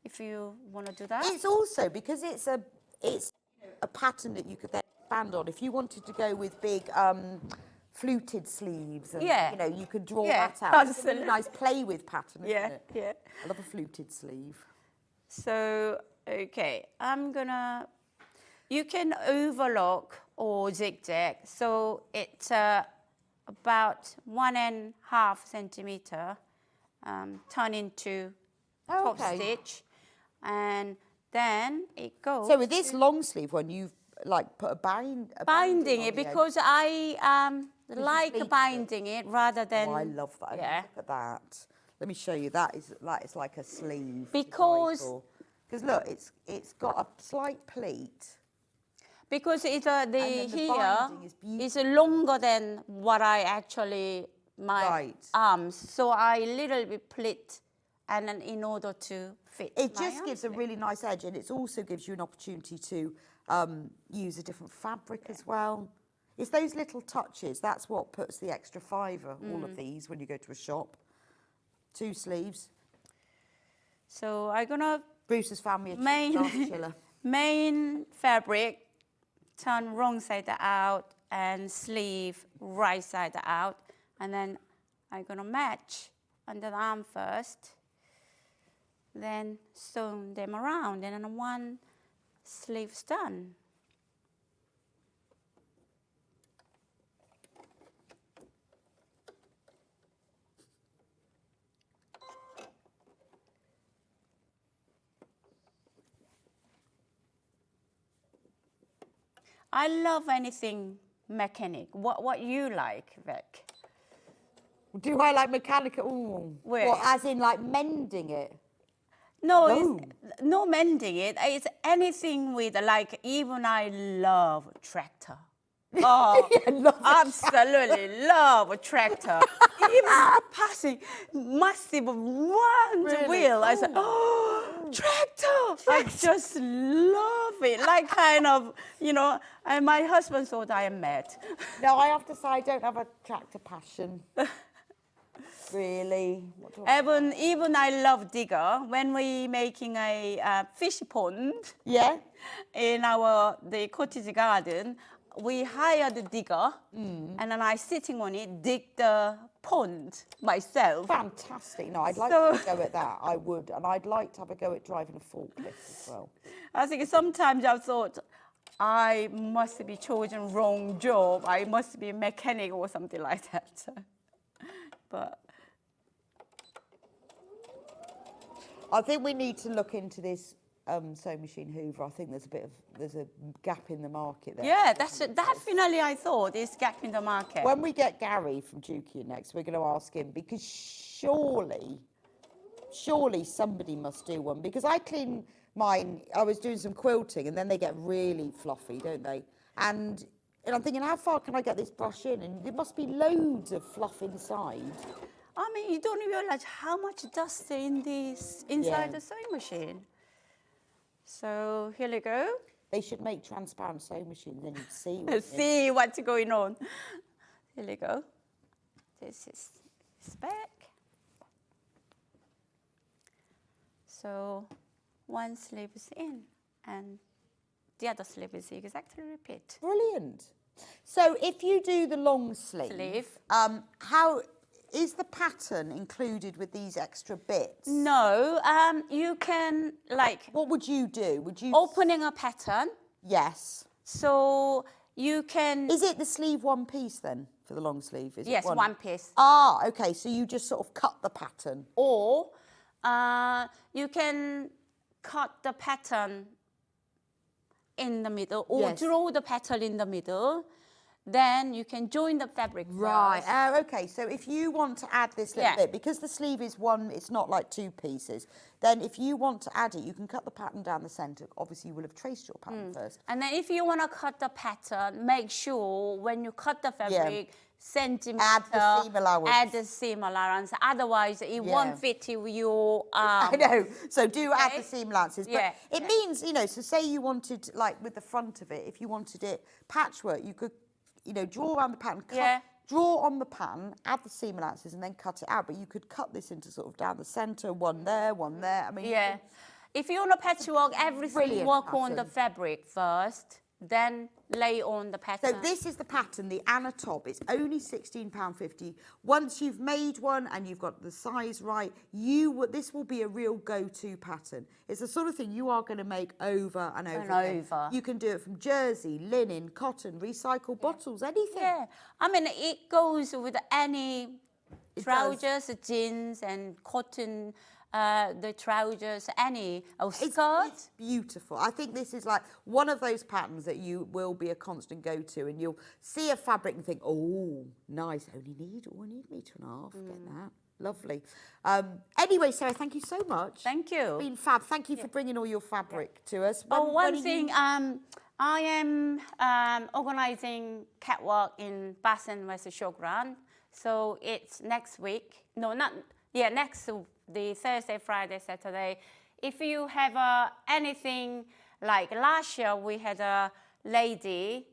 if you want to do that. It's also because it's a pattern that you could then expand on. If you wanted to go with big fluted sleeves, and, you know, you could draw that out. It's a really nice play with pattern, isn't it? Yeah. I love a fluted sleeve. So, okay, you can overlock or zigzag. So it's about 1.5 centimeter, turn into top stitch, and then it goes. So with this long sleeve one, you've like put a binding it because I like binding it rather than. Oh, I love that. Yeah. Look at that. Let me show you. That is like a sleeve. Because look, it's got a slight pleat. Because it's the here is longer than what I actually my arms, so I little bit pleat, and then in order to fit. It just gives a really nice edge, and it also gives you an opportunity to use a different fabric as well. It's those little touches. That's what puts the extra fiver. All of these when you go to a shop. 2 sleeves. So I'm gonna Bruce's family a main fabric. Turn wrong side out and sleeve right side out, and then I'm gonna match under the arm first, then sew them around, and then one sleeve's done. I love anything mechanic. What you like, Vic? Do I like mechanical? Ooh. What, as in like mending it? No, it's no mending it. It's anything with like, even I love tractor. Oh, absolutely love a tractor. Even passing massive wheel. I said, tractor! I just love it. Like kind of, you know, and my husband thought I am mad. No, I have to say I don't have a tractor passion. Really? Even I love digger. When we making a fish pond in the cottage garden, we hired the digger, and then I sitting on it, dig the pond myself. Fantastic. No, I'd like to go at that. I would. And I'd like to have a go at driving a forklift as well. I think sometimes I thought, I must be chosen wrong job. I must be a mechanic or something like that. But I think we need to look into this sewing machine hoover. I think there's a gap in the market there. Yeah, that's definitely I thought there's gap in the market. When we get Gary from Dukey next, we're going to ask him, because surely somebody must do one, because I clean mine. I was doing some quilting, and then they get really fluffy, don't they? And I'm thinking, how far can I get this brush in? And there must be loads of fluff inside. I mean, you don't realize how much dust inside the sewing machine. So here we go. They should make transparent sewing machines, then you'd see what's going on. Here we go. This is back. So one sleeve is in, and the other sleeve is exactly repeat. Brilliant. So if you do the long sleeve. How is the pattern included with these extra bits? No, you can like. What would you do? Would you opening a pattern? Yes. So you can. Is it the sleeve one piece then for the long sleeve? Yes, one piece. Ah, okay. So you just sort of cut the pattern, or you can cut the pattern in the middle, or draw the pattern in the middle. then you can join the fabric Right. first. Okay. So if you want to add this little Yeah. bit, because the sleeve is one, it's not like two pieces, then if you want to add it, you can cut the pattern down the centre. Obviously, you will have traced your pattern first. And then if you want to cut the pattern, make sure when you cut the fabric, centimeter, Add the seam allowance. add the seam allowance. Otherwise, it won't fit with your I know. So do add the Okay. seam allowances. But Yeah. it means, you know, so say you wanted, like with the front of it, if you wanted it patchwork, you could, you know, draw around the pattern, draw on the pattern, add the seam allowances and then cut it out. But you could cut this into sort of down the centre, one there, one there. I mean, Yeah. If you want to patchwork everything, Brilliant work on the pattern. fabric first, then lay on the pattern. So this is the pattern, the Anna top. It's only £16.50. Once you've made one and you've got the size right, this will be a real go-to pattern. It's the sort of thing you are going to make over and over again. over. You can do it from jersey, linen, cotton, recycled bottles, anything. Yeah, I mean, it goes with any It trousers, jeans, and cotton, the trousers, any skirt. It's beautiful. I think this is like one of those patterns that you will be a constant go-to, and you'll see a fabric and think, oh, nice, I need metre and a half, get that. Lovely. Anyway, Sarah, thank you so much. Thank you. It's been fab. Thank you for bringing all your fabric to us. Oh, When one are thing, you- I am organising catwalk in Patterson, West Showground. So it's next week. No, next the Thursday, Friday, Saturday. If you have anything like last year, we had a lady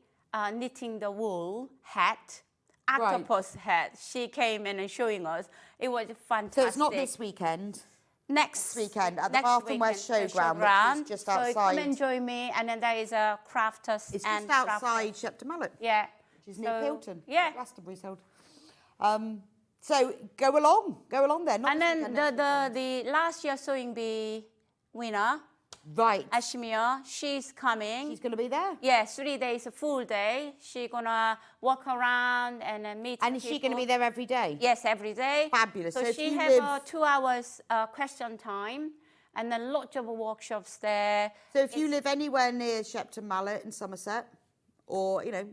knitting the wool hat, octopus hat. She came in and showing us. It was fantastic. So it's not this weekend. Next weekend at the next Bath and West weekend, Showground, which is just So outside. come and join me, and then there is a crafters. It's and just outside Shepton Mallet. Yeah. Which is near Pilton. Yeah. Glastonbury's held. So go along there. Not And this then weekend, next weekend. the last year sewing bee winner, Right. Ashmia, she's coming. She's going to be there. Yeah, 3 days, a full day. She's gonna walk around and meet. And is she going to be there every day? Yes, every day. Fabulous. So, So if she you has live- 2 hours question time, and then lots of workshops there. So if you live anywhere near Shepton Mallet in Somerset, or, you know,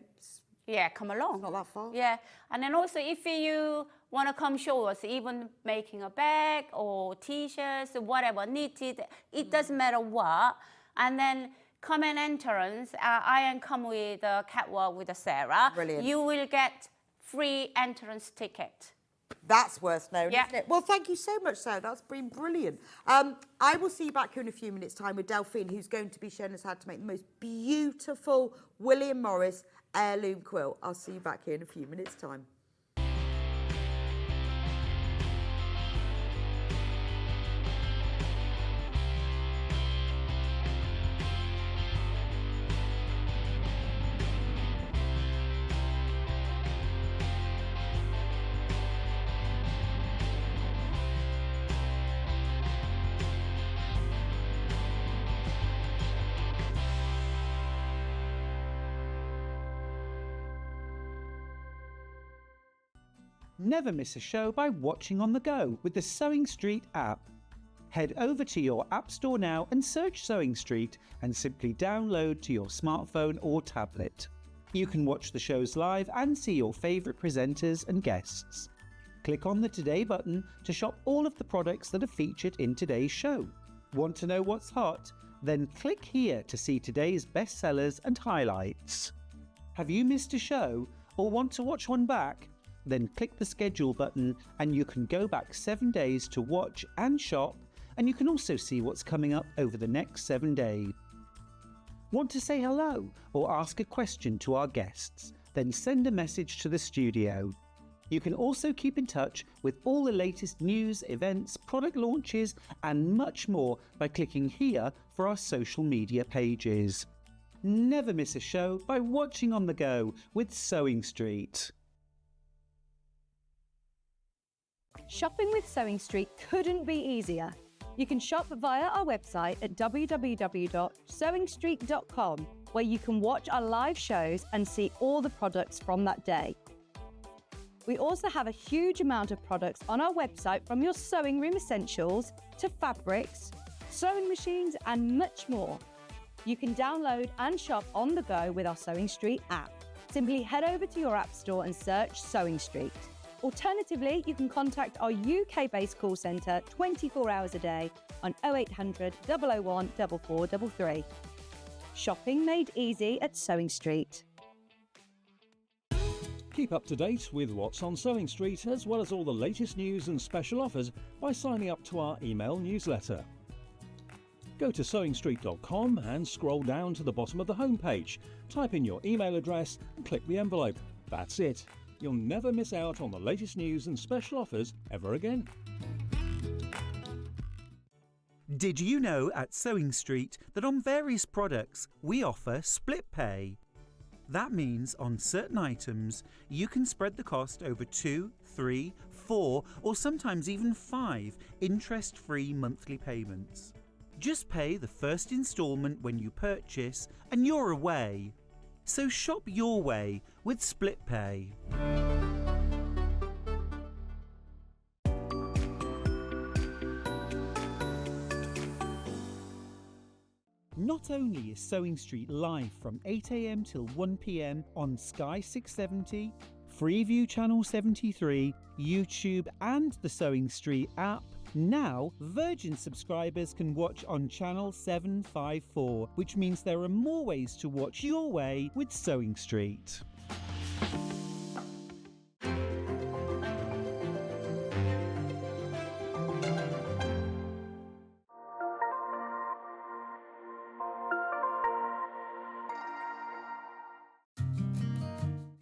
Yeah, come along. not that far. Yeah, and then also if you want to come show us, even making a bag or T-shirts, whatever, knitted, it doesn't matter what. And then come in entrance, I come with a catwalk with Sarah. Brilliant. You will get free entrance ticket. That's worth knowing, Yeah. isn't it? Well, thank you so much, Sarah. That's been brilliant. I will see you back here in a few minutes' time with Delphine, who's going to be showing us how to make the most beautiful William Morris heirloom quilt. I'll see you back here in a few minutes' time. Never miss a show by watching on the go with the Sewing Street app. Head over to your App Store now and search Sewing Street and simply download to your smartphone or tablet. You can watch the shows live and see your favourite presenters and guests. Click on the Today button to shop all of the products that are featured in today's show. Want to know what's hot? Then click here to see today's bestsellers and highlights. Have you missed a show or want to watch one back? Then click the schedule button and you can go back 7 days to watch and shop, and you can also see what's coming up over the next 7 days. Want to say hello or ask a question to our guests? Then send a message to the studio. You can also keep in touch with all the latest news, events, product launches and much more by clicking here for our social media pages. Never miss a show by watching on the go with Sewing Street. Shopping with Sewing Street couldn't be easier. You can shop via our website at www.sewingstreet.com, where you can watch our live shows and see all the products from that day. We also have a huge amount of products on our website, from your sewing room essentials to fabrics, sewing machines and much more. You can download and shop on the go with our Sewing Street app. Simply head over to your App Store and search Sewing Street. Alternatively, you can contact our UK-based call centre 24 hours a day on 0800 001 4433. Shopping made easy at Sewing Street. Keep up to date with what's on Sewing Street, as well as all the latest news and special offers by signing up to our email newsletter. Go to sewingstreet.com and scroll down to the bottom of the homepage. Type in your email address and click the envelope. That's it. You'll never miss out on the latest news and special offers ever again. Did you know at Sewing Street that on various products we offer split pay? That means on certain items you can spread the cost over 2, 3, 4 or sometimes even 5 interest-free monthly payments. Just pay the first instalment when you purchase and you're away. So shop your way with split pay. Not only is Sewing Street live from 8 AM till 1 PM on Sky 670, Freeview Channel 73, YouTube and the Sewing Street app, now Virgin subscribers can watch on Channel 754, which means there are more ways to watch your way with Sewing Street.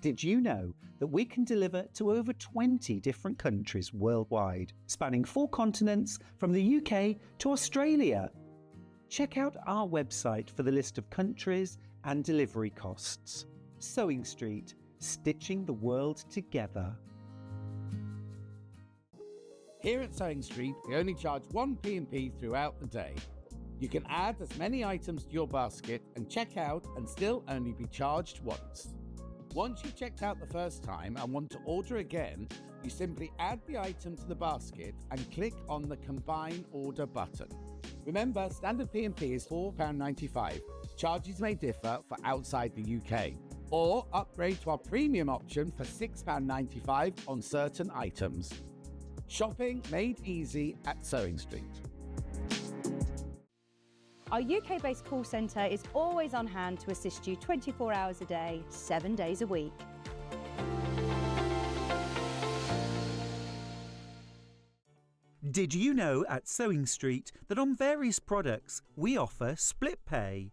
Did you know that we can deliver to over 20 different countries worldwide, spanning 4 continents from the UK to Australia? Check out our website for the list of countries and delivery costs. Sewing Street, stitching the world together. Here at Sewing Street, we only charge 1 P&P throughout the day. You can add as many items to your basket and check out and still only be charged once. Once you've checked out the first time and want to order again, you simply add the item to the basket and click on the Combine Order button. Remember, standard P&P is £4.95. Charges may differ for outside the UK. Or upgrade to our premium option for £6.95 on certain items. Shopping made easy at Sewing Street. Our UK-based call centre is always on hand to assist you 24 hours a day, 7 days a week. Did you know at Sewing Street that on various products we offer split pay?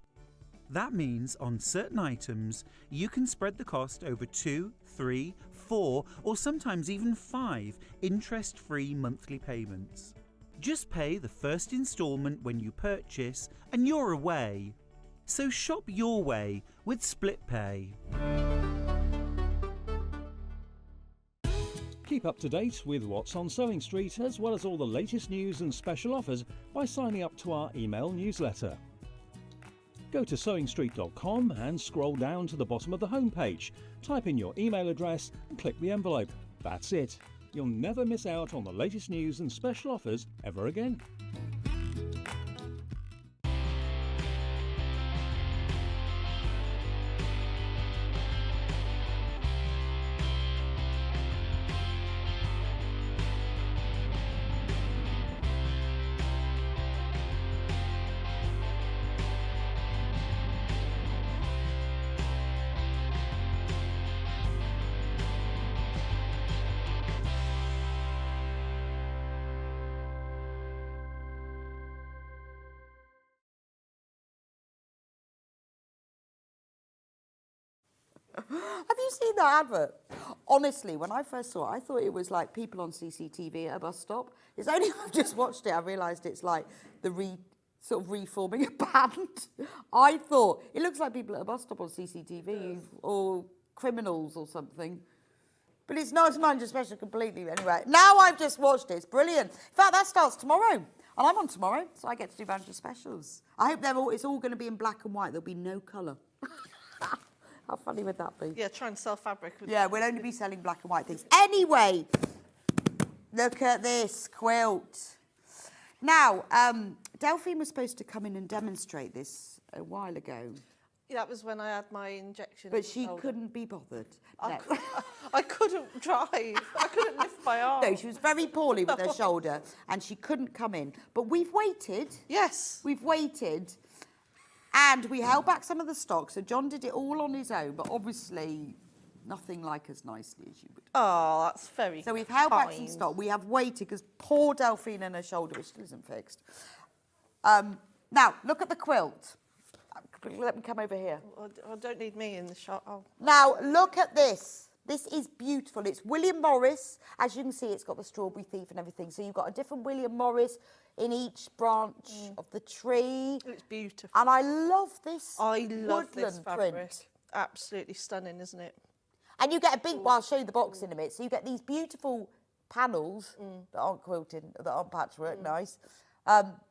That means on certain items you can spread the cost over 2, 3, 4 or sometimes even 5 interest-free monthly payments. Just pay the first instalment when you purchase and you're away. So shop your way with split pay. Keep up to date with what's on Sewing Street, as well as all the latest news and special offers by signing up to our email newsletter. Go to sewingstreet.com and scroll down to the bottom of the homepage. Type in your email address and click the envelope. That's it. You'll never miss out on the latest news and special offers ever again. Have you seen that advert? Honestly, when I first saw it, I thought it was like people on CCTV at a bus stop. It's only I've just watched it, I realised it's like the sort of reforming a band. I thought it looks like people at a bus stop on CCTV or criminals or something. But it's not, it's Manager Special completely. Anyway, now I've just watched it. It's brilliant. In fact, that starts tomorrow. And I'm on tomorrow, so I get to do Manager Specials. I hope it's all going to be in black and white. There'll be no colour. How funny would that be? Yeah, try and sell fabric. Yeah, we'll only be selling black and white things. Anyway, look at this quilt. Now, Delphine was supposed to come in and demonstrate this a while ago. That was when I had my injection. But she couldn't be bothered. No. I couldn't drive. I couldn't lift my arm. No, she was very poorly with her shoulder and she couldn't come in. But we've waited. Yes. We've waited. And we held back some of the stock. So John did it all on his own, but obviously nothing like as nicely as you would. Oh, that's very So we've held back some kind. stock. We have waited because poor Delphine and her shoulder, which still isn't fixed. Now, look at the quilt. Let me come over here. I don't need me in the shot. Now, look at this. This is beautiful. It's William Morris. As you can see, it's got the strawberry thief and everything. So you've got a different William Morris in each branch of the tree. It's beautiful. And I love this I love this woodland fabric. print. Absolutely stunning, isn't it? And you get a big, well, I'll show you the box in a minute. So you get these beautiful panels that aren't quilted, that aren't patchwork, nice,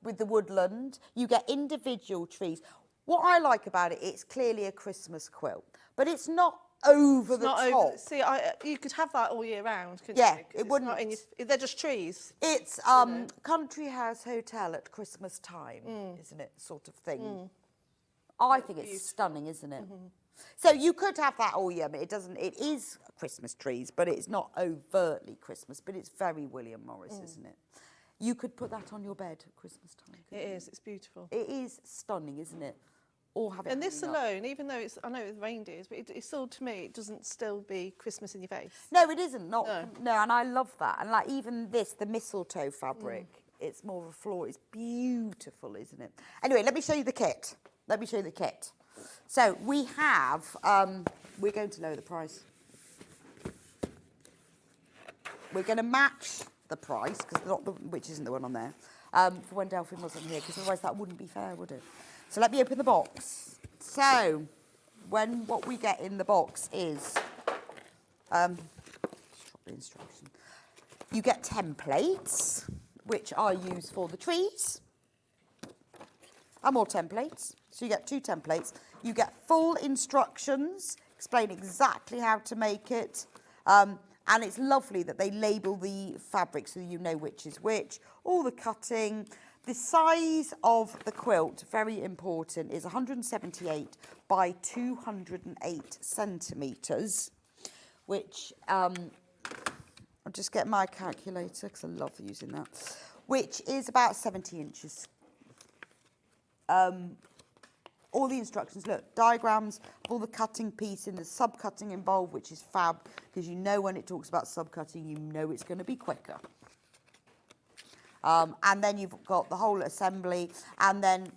with the woodland. You get individual trees. What I like about it, it's clearly a Christmas quilt, but it's not over the top. See, you could have that all year round, couldn't Yeah, you? 'Cause it it's wouldn't. not in they're just trees. It's country house hotel at Christmas time, isn't it? Sort of thing. I think it's stunning, isn't it? So you could have that all year, but it doesn't. It is Christmas trees, but it's not overtly Christmas. But it's very William Morris, isn't it? You could put that on your bed at Christmas time. It is. It's beautiful. It is stunning, isn't it? Or have it. And this hanging up. alone, even though I know it's reindeers, but it's still, to me, it doesn't still be Christmas in your face. No, it isn't. No, No. and I love that. And like even this, the mistletoe fabric, it's more of a floor. It's beautiful, isn't it? Anyway, let me show you the kit. So we have, we're going to lower the price. We're going to match the price, which isn't the one on there, for when Delphine wasn't here, because otherwise that wouldn't be fair, would it? So let me open the box. So, what we get in the box is, the instruction. You get templates, which I use for the trees, and more templates. So you get 2 templates. You get full instructions, explain exactly how to make it, and it's lovely that they label the fabric so you know which is which, all the cutting. The size of the quilt, very important, is 178 by 208 centimetres, which, I'll just get my calculator because I love using that, which is about 70 inches. All the instructions, look, diagrams, all the cutting piece and the sub-cutting involved, which is fab, because you know when it talks about sub-cutting, you know it's going to be quicker. And then you've got the whole assembly, and then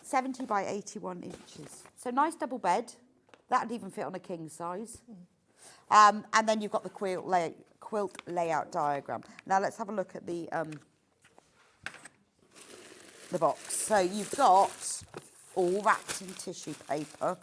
70 by 81 inches. So nice double bed. That'd even fit on a king size. And then you've got the quilt layout diagram. Now let's have a look at the box. So you've got all wrapped in tissue paper.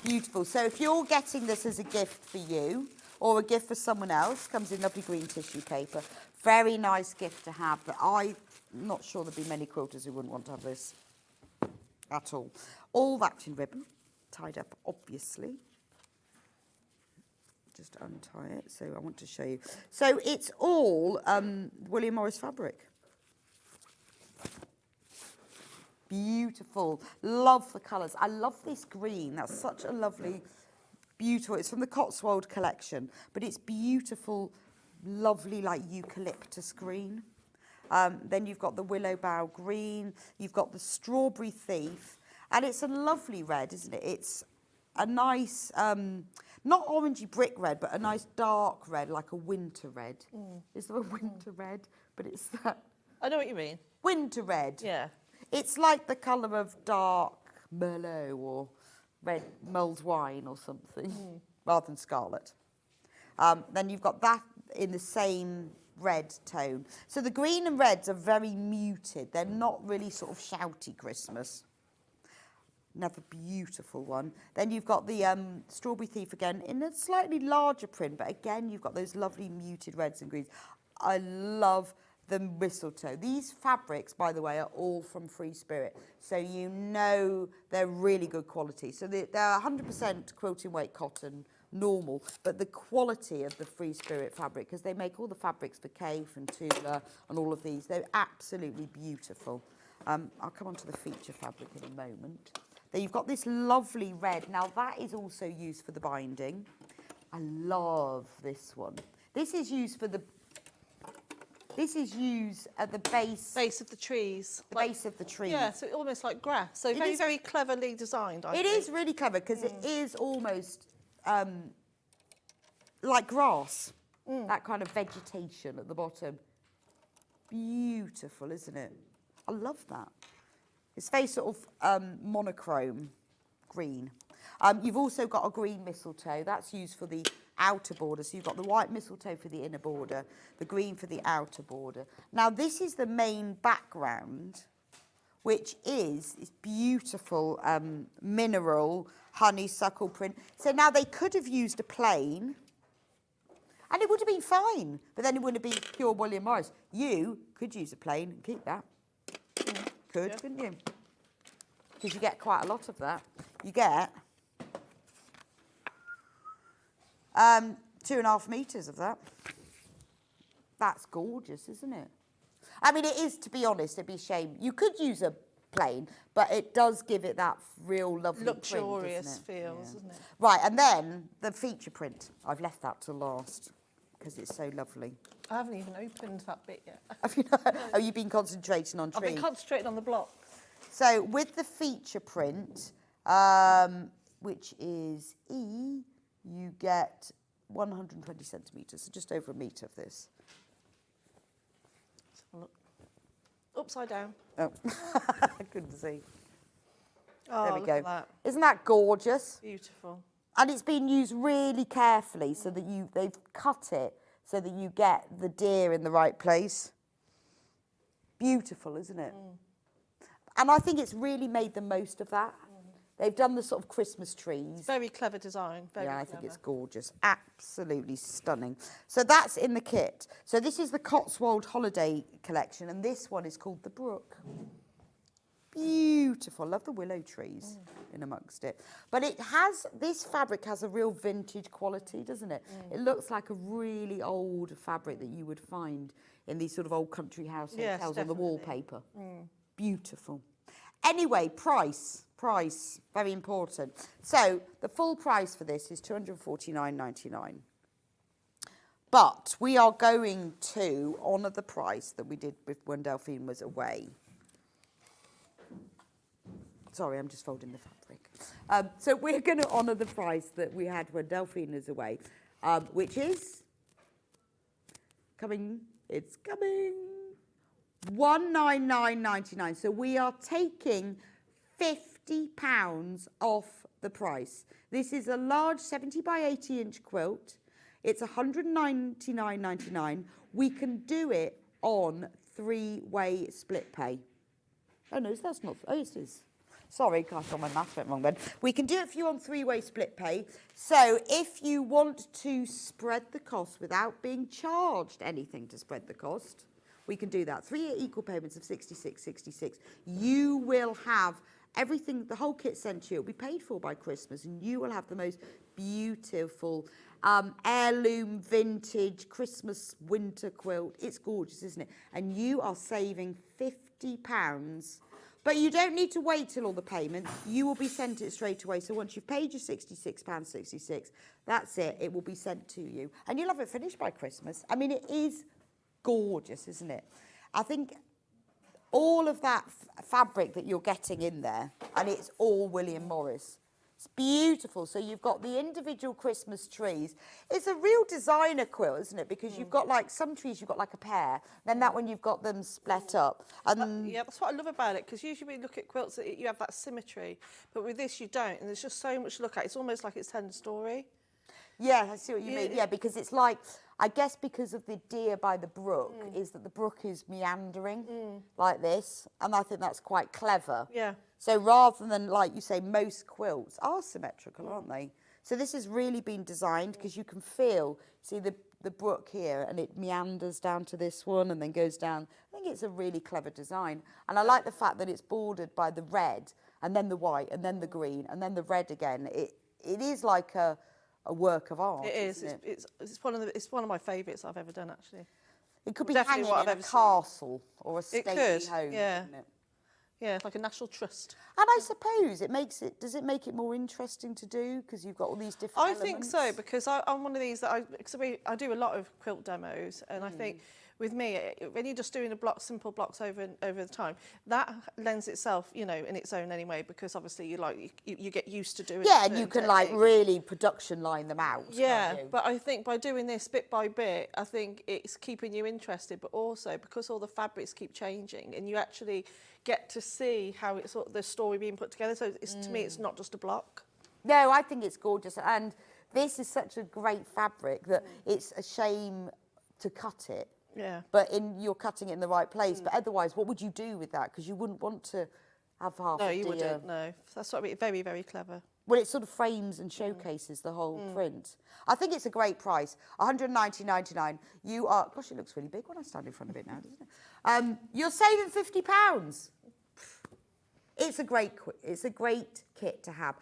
Beautiful. So if you're getting this as a gift for you or a gift for someone else, comes in lovely green tissue paper. Very nice gift to have, but I'm not sure there'd be many quilters who wouldn't want to have this at all. All wrapped in ribbon, tied up, obviously. Just untie it, so I want to show you. So it's all William Morris fabric. Beautiful. Love the colours. I love this green. That's such a lovely, beautiful. It's from the Cotswold collection, but it's beautiful, lovely, like eucalyptus green. Then you've got the willow bough green. You've got the strawberry thief, and it's a lovely red, isn't it? It's a nice, not orangey brick red, but a nice dark red, like a winter red. Is there a winter red? But it's that. I know what you mean. Winter red. Yeah. It's like the colour of dark Merlot or red mulled wine or something, rather than scarlet. Then you've got that in the same red tone. So the green and reds are very muted. They're not really sort of shouty Christmas. Another beautiful one. Then you've got the Strawberry Thief again in a slightly larger print, but again, you've got those lovely muted reds and greens. I love the mistletoe. These fabrics, by the way, are all from Free Spirit, so you know they're really good quality. So they're 100% quilting weight cotton normal, but the quality of the Free Spirit fabric, because they make all the fabrics for Cave and Tula and all of these, they're absolutely beautiful. I'll come on to the feature fabric in a moment. Then you've got this lovely red. Now that is also used for the binding. I love this one. This is used for the. This is used at the base. Base of the trees. The base of the trees. Yeah, so almost like grass. So very, very cleverly designed, I think. It is really clever because it is almost like grass. That kind of vegetation at the bottom. Beautiful, isn't it? I love that. It's very sort of monochrome green. You've also got a green mistletoe. That's used for the outer border. So you've got the white mistletoe for the inner border, the green for the outer border. Now this is the main background, which is this beautiful mineral honeysuckle print. So now they could have used a plain, and it would have been fine, but then it wouldn't have been pure William Morris. You could use a plain and keep that. Couldn't you? Because you get quite a lot of that. You get 2.5 metres of that. That's gorgeous, isn't it? I mean, it is, to be honest, it'd be a shame. You could use a plain, but it does give it that real lovely luxurious print, feels, doesn't it? Right, and then the feature print. I've left that to last because it's so lovely. I haven't even opened that bit yet. Have you not? Oh, you've been concentrating on trees? I've been concentrating on the blocks. So with the feature print, which is E, you get 120 centimetres, so just over a metre of this. Let's have a look. Upside down. Oh, I couldn't see. Oh, There we look go. at that. Isn't that gorgeous? Beautiful. And it's been used really carefully so that they've cut it so that you get the deer in the right place. Beautiful, isn't it? And I think it's really made the most of that. They've done the sort of Christmas trees. Very clever design. Very I clever. think it's gorgeous. Absolutely stunning. So that's in the kit. So this is the Cotswold Holiday Collection, and this one is called the Brook. Beautiful. Love the willow trees in amongst it. But this fabric has a real vintage quality, doesn't it? It looks like a really old fabric that you would find in these sort of old country house hotels on the wallpaper. Beautiful. Anyway, price, very important. So the full price for this is $249.99. But we are going to honour the price that we did when Delphine was away. Sorry, I'm just folding the fabric. So we're going to honour the price that we had when Delphine was away, which is coming. It's coming. $199.99. So we are taking £50 off the price. This is a large 70 by 80 inch quilt. It's $199.99. We can do it on 3-way split pay. Oh no, that's not. Oh, it is. Sorry, I got my math went wrong then. We can do it for you on 3-way split pay. So if you want to spread the cost without being charged anything to spread the cost, we can do that. 3 equal payments of $66.66. You will have everything, the whole kit sent to you. It'll be paid for by Christmas, and you will have the most beautiful heirloom, vintage, Christmas winter quilt. It's gorgeous, isn't it? And you are saving £50. But you don't need to wait till all the payments. You will be sent it straight away. So once you've paid your £66.66, that's it. It will be sent to you. And you'll have it finished by Christmas. I mean, it is gorgeous, isn't it? I think all of that fabric that you're getting in there, and it's all William Morris. It's beautiful. So you've got the individual Christmas trees. It's a real designer quilt, isn't it? Because you've got like some trees, you've got like a pair. Then that one, you've got them split up. And yeah, that's what I love about it, because usually we look at quilts, you have that symmetry. But with this, you don't. And there's just so much to look at. It's almost like it's telling a story. Yeah, I see what you mean. Yeah, because it's like, I guess because of the deer by the brook, is that the brook is meandering like this. And I think that's quite clever. Yeah. So rather than, like you say, most quilts are symmetrical, aren't they? So this has really been designed because you can feel, see the brook here, and it meanders down to this one and then goes down. I think it's a really clever design. And I like the fact that it's bordered by the red and then the white and then the green and then the red again. It is like a a work of art. It is. Isn't it? It's one of my favourites I've ever done, actually. It could be Definitely hanging what in I've a ever seen. castle or a stately could, home. yeah. Couldn't it? Yeah, like a national trust. And I suppose does it make it more interesting to do because you've got all these different I think so, because I'm one of these that I do a lot of quilt demos, and I think with me, when you're just doing simple blocks over the time, that lends itself, in its own anyway, because obviously you get used to doing. Yeah, and you can really production line them out. Yeah, can't you? but I think by doing this bit by bit, I think it's keeping you interested, but also because all the fabrics keep changing, and you actually get to see how it's the story being put together. So to me, it's not just a block. No, I think it's gorgeous, and this is such a great fabric that it's a shame to cut it. Yeah. But you're cutting it in the right place. But otherwise, what would you do with that? Because you wouldn't want to have half. No, you wouldn't. No, that's what I mean. Very, very clever. Well, it sort of frames and showcases the whole print. I think it's a great price. $190.99. You are. Gosh, it looks really big when I stand in front of it now, doesn't it? You're saving £50. It's a great kit to have.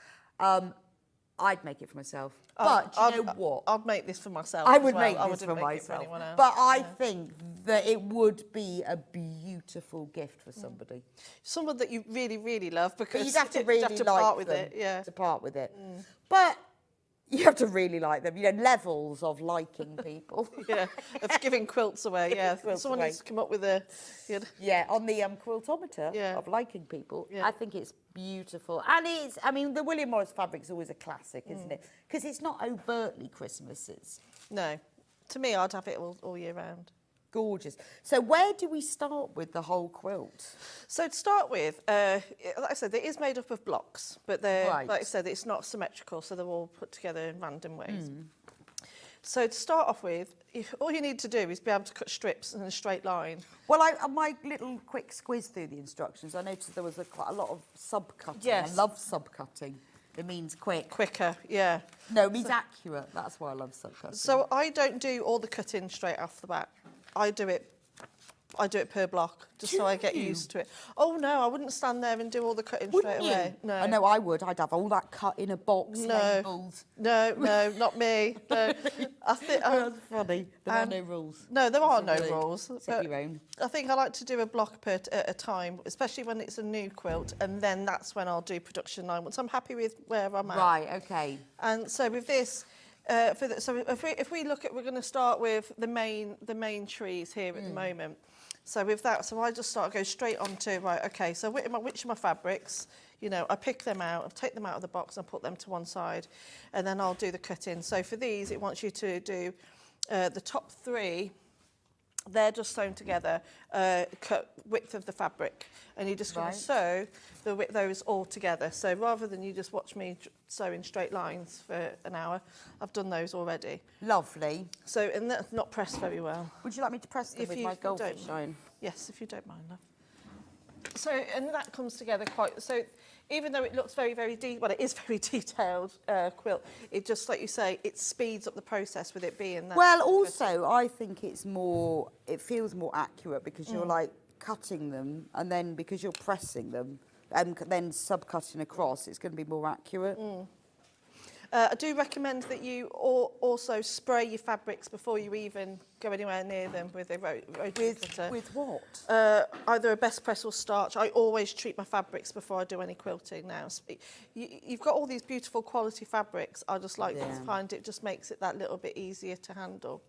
I'd make it for myself. But you know what? I'd make this for myself. I would make I this for myself. anyone else. But I think that it would be a beautiful gift for somebody. Someone that you really, really love, because But you'd have to really you'd have to like part with them it. Yeah. to part with it. But you have to really like them. Levels of liking people. Yeah, of giving quilts away. Yeah, Quilts someone away. needs to come up with a. Yeah, on the quiltometer Yeah. of liking people. Yeah. I think it's beautiful. And the William Morris fabric's always a classic, isn't it? Because it's not overtly Christmas. It's No, to me, I'd have it all year round. gorgeous. So where do we start with the whole quilt? So to start with, like I said, it is made up of blocks, but they're, Right. like I said, it's not symmetrical, so they're all put together in random ways. So to start off with, all you need to do is be able to cut strips in a straight line. Well, my little quick squiz through the instructions, I noticed there was quite a lot of sub-cutting. Yes. I love sub-cutting. It means quick. Quicker, yeah. No, it means accurate. That's why I love sub-cutting. So I don't do all the cutting straight off the bat. I do it per block, just so I get used to it. Oh no, I wouldn't stand there and do all the cutting Wouldn't straight you? away. No. I know I would. I'd have all that cut in a box, labelled. No, not me. No. I think That's funny. There are no rules. no, there are no Simply rules. set but your own. I think I like to do a block at a time, especially when it's a new quilt, and then that's when I'll do production line once I'm happy with where I'm at. Right, okay. And so with this, so if we look at, we're going to start with the main trees here at the moment. So with that, so I just go straight on to, right, okay, so which of my fabrics, I pick them out, I take them out of the box and put them to one side, and then I'll do the cutting. So for these, it wants you to do the top three, they're just sewn together, cut width of the fabric, and you're just going to sew those all together. So rather than you just watch me sew in straight lines for an hour, I've done those already. Lovely. So, and that's not pressed very well. Would you like me to press them If with you my goldfish don't- iron? Yes, if you don't mind, love. So, and that comes together quite, so even though it looks very, very well, it is very detailed quilt, it just, like you say, it speeds up the process with it being that. Well, also, I think it feels more accurate because you're like cutting them, and then because you're pressing them and then sub-cutting across, it's going to be more accurate. I do recommend that you also spray your fabrics before you even go anywhere near them with a rotary cutter. With what? Either a best press or starch. I always treat my fabrics before I do any quilting now. You've got all these beautiful quality fabrics. I just like to find it just makes it that little bit easier to handle.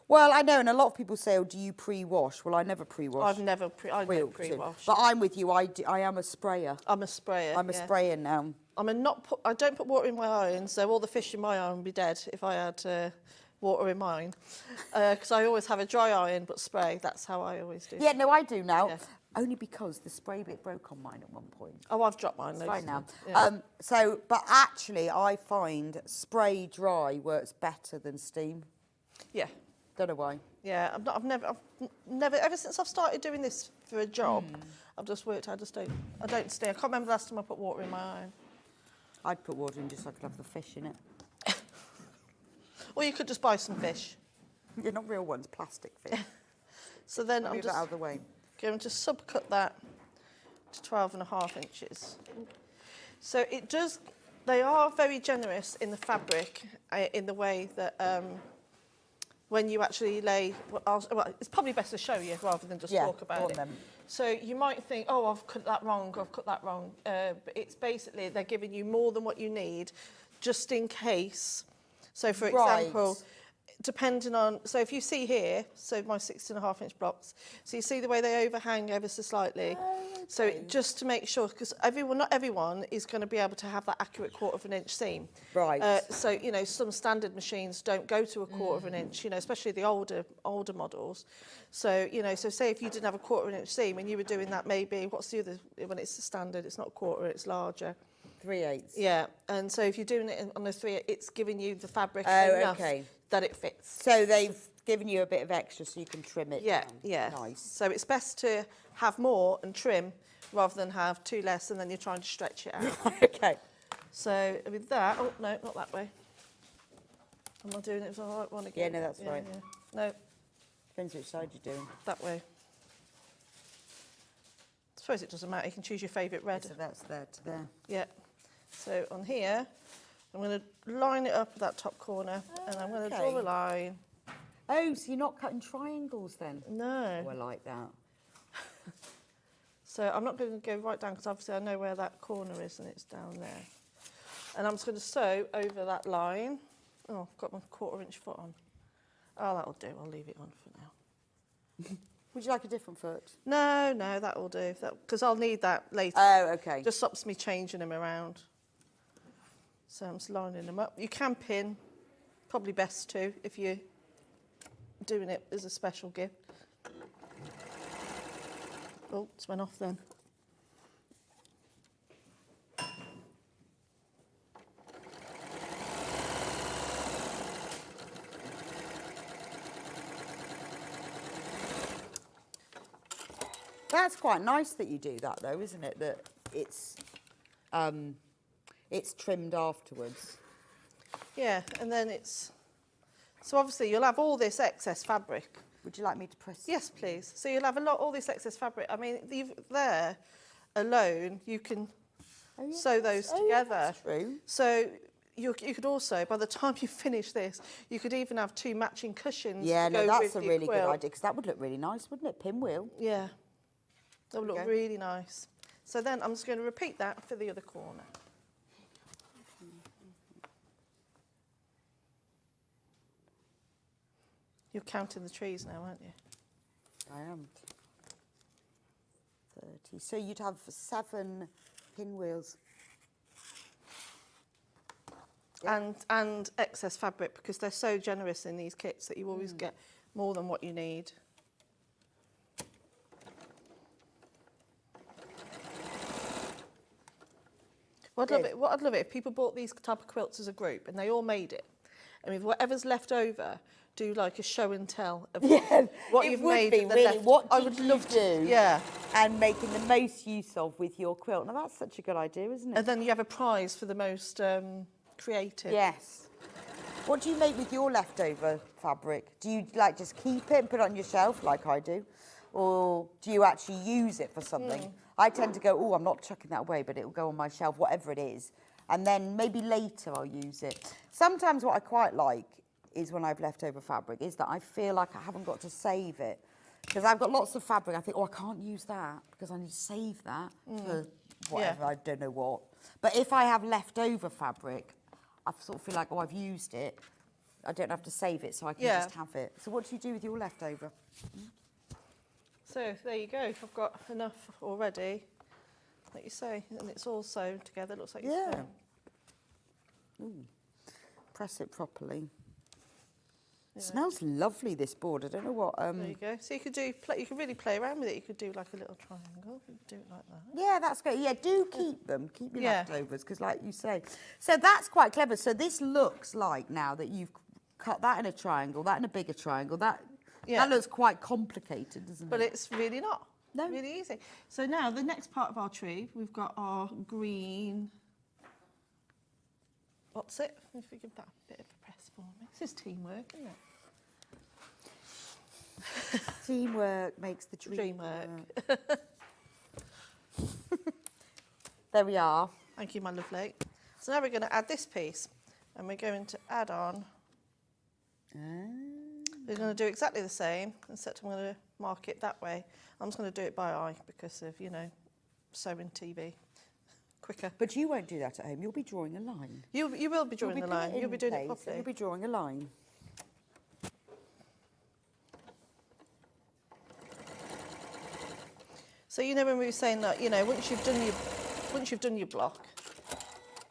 Well, I know, and a lot of people say, oh, do you pre-wash? Well, I never pre-wash. I've never pre-washed. But I'm with you. I am a sprayer. I'm a sprayer. I'm a sprayer now. I don't put water in my iron, so all the fish in my iron would be dead if I had water in mine. Because I always have a dry iron, but spray. That's how I always do. Yeah, no, I do now. Yeah. Only because the spray bit broke on mine at one point. Oh, I've dropped mine. It's fine now. Yeah. But actually, I find spray dry works better than steam. Yeah. Don't know why. Yeah, I've never, ever since I've started doing this for a job, I've just worked, I don't stay. I can't remember the last time I put water in my iron. I'd put water in just so I could have the fish in it. Or you could just buy some fish. You're not real ones, plastic fish. So then I'm Move just that out of the way. going to subcut that to 12.5 inches. So it does They are very generous in the fabric, in the way that when you actually lay, well, it's probably best to show you rather than just talk about it. So you might think, oh, I've cut that wrong, I've cut that wrong. But it's basically, they're giving you more than what you need, just in case. So for example, depending on, so if you see here, so my 16.5-inch blocks, so you see the way they overhang ever so slightly. So just to make sure, because not everyone is going to be able to have that accurate 1/4 inch seam. So, you know, some standard machines don't go to a 1/4 inch, you know, especially the older models. So, you know, so say if you didn't have a 1/4 inch seam and you were doing that maybe, what's the other, when it's the standard, it's not a 1/4, it's larger. 3/8. Yeah, and so if you're doing it on a 3/8, it's giving you the fabric enough that it fits. So they've given you a bit of extra so you can trim it down. Yeah. Nice. So it's best to have more and trim rather than have too less and then you're trying to stretch it out. Okay. So with that, oh no, not that way. Am I doing it the right one again? Yeah, no, that's right. Yeah. No, Depends which side you're doing. that way. I suppose it doesn't matter, you can choose your favourite red. So that's there to there. Yeah. So on here, I'm going to line it up at that top corner and I'm going to draw a line. Oh, so you're not cutting triangles then? No. Oh, I like that. So I'm not going to go right down because obviously I know where that corner is and it's down there. And I'm just going to sew over that line. Oh, I've got my 1/4 inch foot on. Oh, that'll do. I'll leave it on for now. Would you like a different foot? No, that'll do. Because I'll need that later. Oh, okay. Just stops me changing them around. So I'm just lining them up. You can pin. Probably best to if you're doing it as a special gift. Oh, it's went off then. That's quite nice that you do that, though, isn't it? That it's trimmed afterwards. Yeah, and then it's... So obviously you'll have all this excess fabric. Would you like me to press? Yes, please. So you'll have all this excess fabric. I mean, there alone, you can sew those together. That's true. So you could also, by the time you finish this, you could even have 2 matching cushions. Yeah, to no, go that's with a your really good quilt. idea because that would look really nice, wouldn't it? Pinwheel. Yeah, that would look really nice. So then I'm just going to repeat that for the other corner. You're counting the trees now, aren't you? I am. 30. So you'd have 7 pinwheels. And excess fabric, because they're so generous in these kits that you always get more than what you need. What I'd love it if people bought these type of quilts as a group and they all made it. And with whatever's left over, do like a show and tell of what you've made. Be, really, left. what I would love to. Yeah. And making the most use of with your quilt. Now that's such a good idea, isn't it? And then you have a prize for the most creative. Yes. What do you make with your leftover fabric? Do you like just keep it and put it on your shelf like I do? Or do you actually use it for something? I tend to go, oh, I'm not chucking that away, but it'll go on my shelf, whatever it is. And then maybe later I'll use it. Sometimes what I quite like is when I've leftover fabric is that I feel like I haven't got to save it. Because I've got lots of fabric, I think, oh, I can't use that because I need to save that for whatever, I don't know what. But if I have leftover fabric, I sort of feel like, oh, I've used it. I don't have to save it, so I can just have it. So what do you do with your leftover? So there you go. I've got enough already, like you say, and it's all sewn together. Looks like it's sewn. Ooh. Press it properly. It smells lovely, this board. I don't know what... There you go. So you could you could really play around with it. You could do like a little triangle. You could do it like that. Yeah, that's great. Yeah, do keep them. Keep your leftovers, because like you say. So that's quite clever. So this looks like now that you've cut that in a triangle, that in a bigger triangle, that looks quite complicated, doesn't it? But it's really not. No. Really easy. So now the next part of our tree, we've got our green... What's it? If you give that a bit of a press for me. This is teamwork, isn't it? Teamwork makes the dream work. There we are. Thank you, my lovely. So now we're going to add this piece, and we're going to add on. We're going to do exactly the same, except I'm going to mark it that way. I'm just going to do it by eye because of, you know, sewing TV. Quicker. But you won't do that at home. You'll be drawing a line. You will be drawing the line. You'll be doing it properly. You'll be drawing a line. So you know when we were saying that, you know, once you've done your block,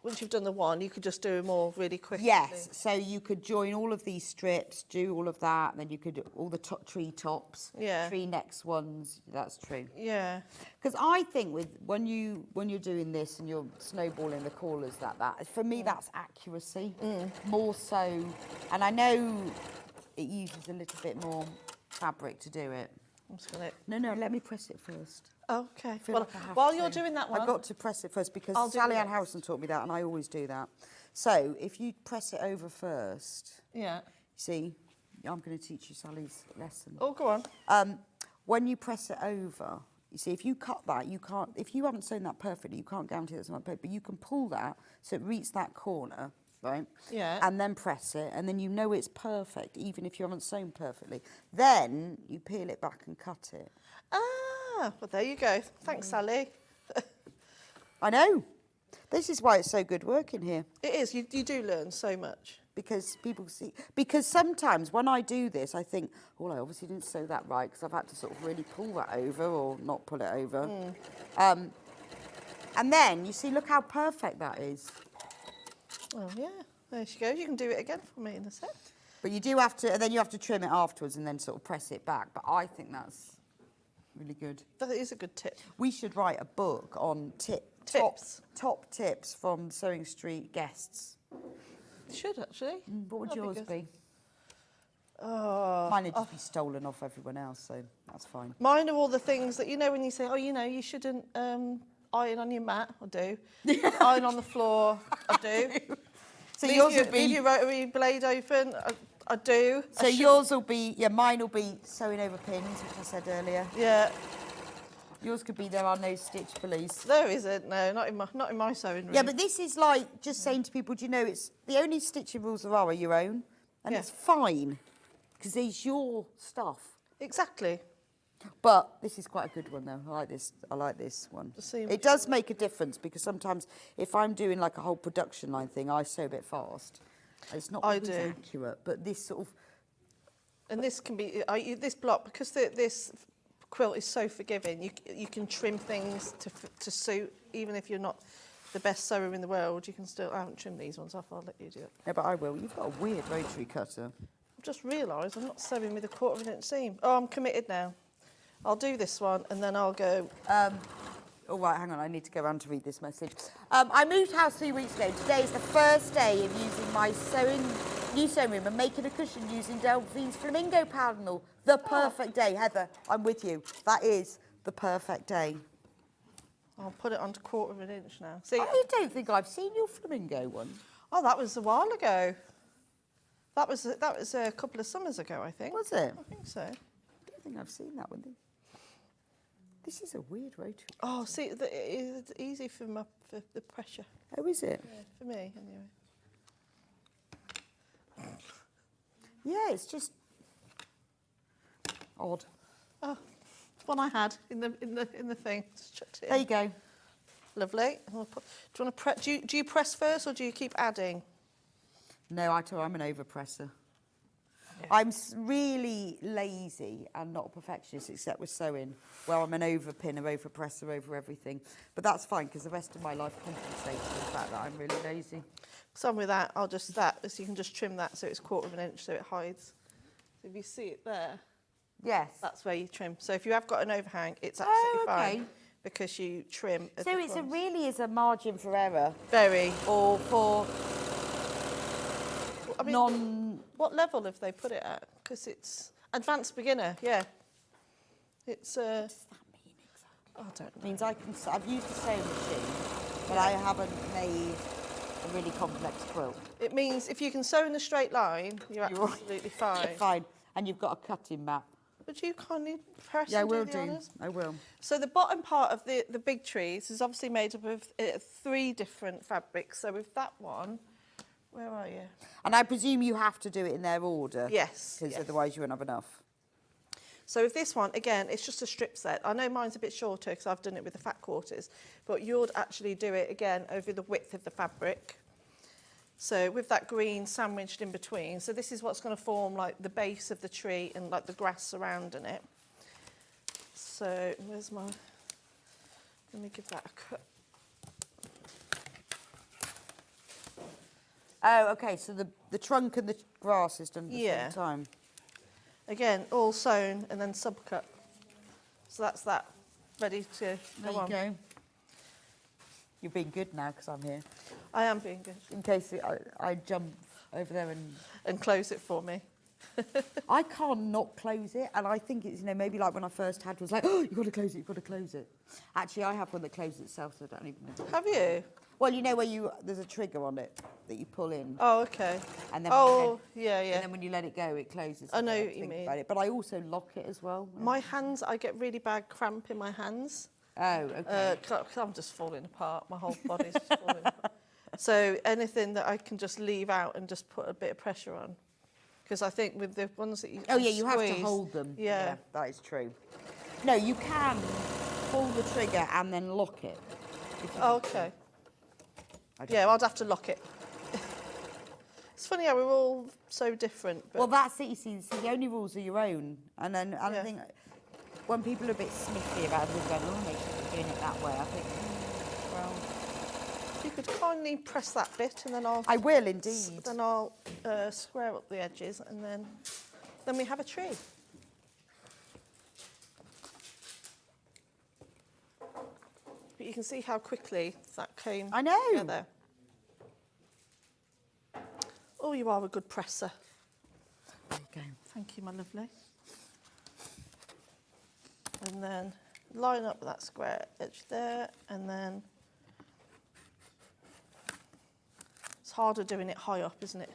once you've done the one, you could just do them all really quickly. Yes, so you could join all of these strips, do all of that, and then you could do all the tree tops, tree necks ones. That's true. Yeah. Because I think when you're doing this and you're snowballing the callers, that for me that's accuracy more so, and I know it uses a little bit more fabric to do it. I'm just gonna... No, let me press it first. Okay. Well, like while you're doing that one, I've got to press it first because Sally Ann Harrison taught me that, and I always do that. So if you press it over first, see, I'm going to teach you Sally's lesson. Oh, go on. When you press it over, you see, if you cut that, you can't. If you haven't sewn that perfectly, you can't guarantee that's not perfect. But you can pull that so it reaches that corner, right? Yeah. And then press it, and then you know it's perfect, even if you haven't sewn perfectly. Then you peel it back and cut it. Ah, well, there you go. Thanks, Sally. I know. This is why it's so good working here. It is. You do learn so much. Because people see... Because sometimes when I do this, I think, oh, I obviously didn't sew that right because I've had to sort of really pull that over or not pull it over. And then, you see, look how perfect that is. Oh, yeah. There she goes. You can do it again for me in a sec. But you do have to... And then you have to trim it afterwards and then sort of press it back. But I think that's really good. That is a good tip. We should write a book on tips. Top tips from Sewing Street guests. Should actually. What would yours be? Oh, mine would just be stolen off everyone else, so that's fine. Mine are all the things that, you know, when you say, oh, you know, you shouldn't iron on your mat, I do. Iron on the floor, I do. So yours will be... Leave your rotary blade open, I do. So yours will be, mine will be sewing over pins, which I said earlier. Yeah. Yours could be there are no stitch police. There isn't, no, not in my sewing room. Yeah, but this is like just saying to people, do you know, it's the only stitching rules there are your own, and it's fine, because it's your stuff. Exactly. But this is quite a good one, though. I like this one. It does make a difference, because sometimes if I'm doing like a whole production line thing, I sew a bit fast. It's not always accurate, but this sort of... And this can be, this block, because this quilt is so forgiving, you can trim things to suit, even if you're not the best sewer in the world, you can still... I haven't trimmed these ones off, I'll let you do it. Yeah, but I will. You've got a weird rotary cutter. I've just realised I'm not sewing with a 1/4 of an inch seam. Oh, I'm committed now. I'll do this one, and then I'll go... All right, hang on, I need to go around to read this message. I moved house 3 weeks ago. Today is the first day of using my new sewing room and making a cushion using Delphine's flamingo panel. The perfect day. Heather, I'm with you. That is the perfect day. I'll put it onto 1/4 of an inch now. See, I don't think I've seen your flamingo one. Oh, that was a while ago. That was a couple of summers ago, I think. Was it? I think so. I don't think I've seen that one. This is a weird rotary. Oh, see, it's easy for the pressure. Oh, is it? Yeah, for me, anyway. Yeah, it's just odd. Oh, it's one I had in the thing. Just chucked it in. There you go. Lovely. Do you want to press? Do you press first, or do you keep adding? No, I'm an overpresser. Yeah. I'm really lazy and not a perfectionist, except with sewing, where I'm an overpinner, overpresser over everything. But that's fine, because the rest of my life compensates for the fact that I'm really lazy. So with that, I'll just so you can just trim that so it's 1/4 of an inch so it hides. So if you see it there, yes, that's where you trim. So if you have got an overhang, it's absolutely fine because you trim. So it's really is a margin for error. Very. Or for I mean, what level have they put it at? Because it's advanced beginner, yeah. It's what does that mean exactly? I don't know. It means I've used a sewing machine, but I haven't made a really complex quilt. It means if you can sew in a straight line, you're absolutely fine. Fine. And you've got a cutting mat. Would you kindly press Yeah, I and will do the honours? I will. So the bottom part of the big trees is obviously made up of 3 different fabrics. So with that one, where are you? And I presume you have to do it in their order? Yes. Because yes. otherwise you won't have enough. So with this one, again, it's just a strip set. I know mine's a bit shorter because I've done it with the fat quarters, but you'd actually do it again over the width of the fabric. So with that green sandwiched in between, so this is what's going to form like the base of the tree and like the grass surrounding it. So where's my, let me give that a cut. Oh, okay, so the trunk and the grass is done at the Yeah. same time. Again, all sewn and then subcut. So that's that, ready to There go you on. go. You're being good now because I'm here. I am being good. In case I jump over there And close it for me. I can't not close it, and I think it's, you know, maybe like when I first had was like, oh, you've got to close it, you've got to close it. Actually, I have one that closes itself, so I don't even know. Have you? Well, you know where there's a trigger on it that you pull in. Oh, okay. And then Oh, yeah, yeah. And then when you let it go, it closes. I know don't what you think mean. about it. But I also lock it as well. My hands, I get really bad cramp in my hands. Oh, okay. 'Cause I'm just falling apart. My whole body's just falling apart. So anything that I can just leave out and just put a bit of pressure on. Because I think with the ones that you Oh, yeah, you have to squeeze- hold them. Yeah. that is true. No, you can pull the trigger and then lock it. if you Oh, want to. okay. I don't Yeah, I'd have to lock it. It's funny how we're all so different. But Well, that's it, you see. The only rules are your own. And then I Yeah. think when people are a bit sniffy about it, going, oh, they should be doing it that way, I think, well, if you could kindly press that bit and then I'll... I will indeed. Then I'll square up the edges and then we have a tree. But you can see how quickly that came I know. together. Oh, you are a good presser. There you go. Thank you, my lovely. And then line up that square edge there, and then it's harder doing it high up, isn't it?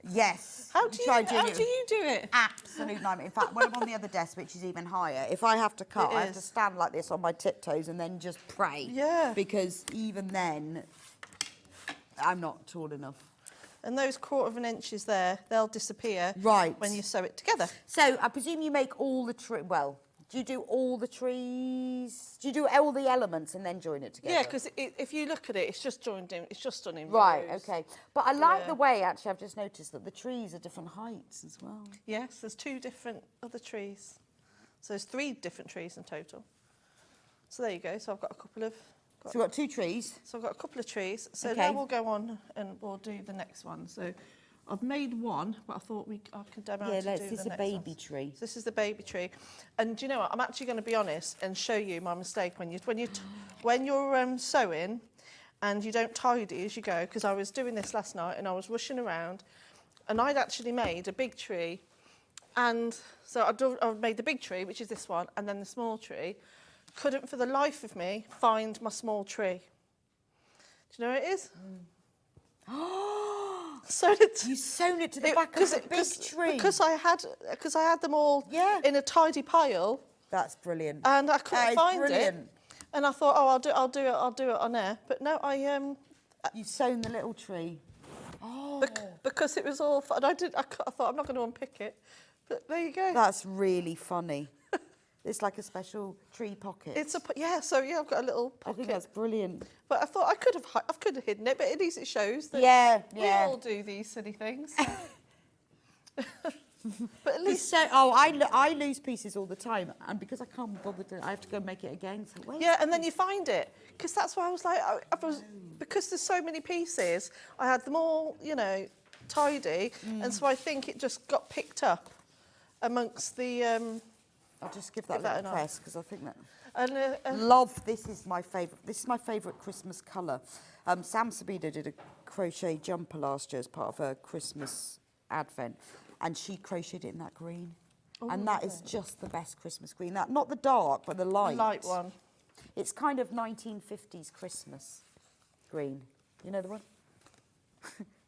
Yes. How do you Try doing it. do it? Absolute nightmare. In fact, when I'm on the other desk, which is even higher, if I have to cut, It I have to is. stand like this on my tiptoes and then just pray. Yeah. Because even then, I'm not tall enough. And those 1/4 inches there, they'll disappear Right. when you sew it together. So I presume you make all the well, do you do all the trees? Do you do all the elements and then join it together? Yeah, because if you look at it, it's just joined in. It's just done in Right, rows. okay. But I like Yeah. the way, actually, I've just noticed that the trees are different heights as well. Yes, there's 2 different other trees. So there's 3 different trees in total. So there you go. So I've got a couple of... So we've got 2 trees. So I've got a couple of trees. So Okay. now we'll go on and we'll do the next one. So I've made one, but I thought I could demo how Yeah, to let's, do this is the a next baby one. tree. So this is the baby tree. And do you know what? I'm actually going to be honest and show you my mistake when you're sewing and you don't tidy as you go, because I was doing this last night and I was rushing around and I'd actually made a big tree. And so I've made the big tree, which is this one, and then the small tree. Couldn't for the life of me find my small tree. Do you know where it is? Sewed it. You've sewn it to the back of the big tree. Because I had them all Yeah. in a tidy pile, That's brilliant. and I That couldn't is find brilliant. it. And I thought, oh, I'll do it on air. But no, You've sewn the little tree. because it was all. And I thought I'm not going to unpick it. But there you go. That's really funny. It's like a special tree pocket. So I've got a little I pocket. think that's brilliant. But I thought I could have hidden it, but at least it shows that Yeah, we yeah. all do these silly things. But at least, I lose pieces all the time, and because I can't bother to, I have to go make it again. So wait. yeah, and then you find it, because that's why I was like, because there's so many pieces, I had them all, tidy, and so I think it just got picked up amongst the. I'll just give that Give that little an press because I think that. And Love. This is my favourite. This is my favourite Christmas colour. Sam Sabida did a crochet jumper last year as part of her Christmas advent, and she crocheted it in that green, and that is just the best Christmas green. That not the dark, but the light. the light one. It's kind of 1950s Christmas green. You know the one?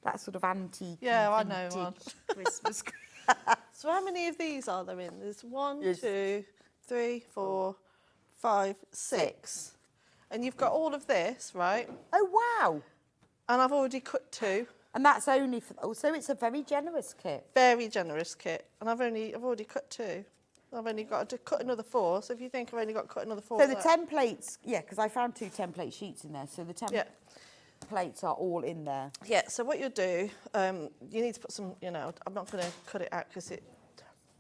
That sort of antique. Yeah, I know vintage one. Christmas green. So how many of these are there in? There's one, Yes. 2, 3, 4, 5, 6. And you've got all of this, right? Oh, wow. And I've already cut 2. And that's only for... Oh, so it's a very generous kit. Very generous kit. And I've already cut 2. I've only got to cut another 4. So if you think I've only got to cut another 4... So the templates... Yeah, because I found 2 template sheets in there. So the Yeah. templates are all in there. Yeah, so what you'll do, you need to put some, I'm not going to cut it out because it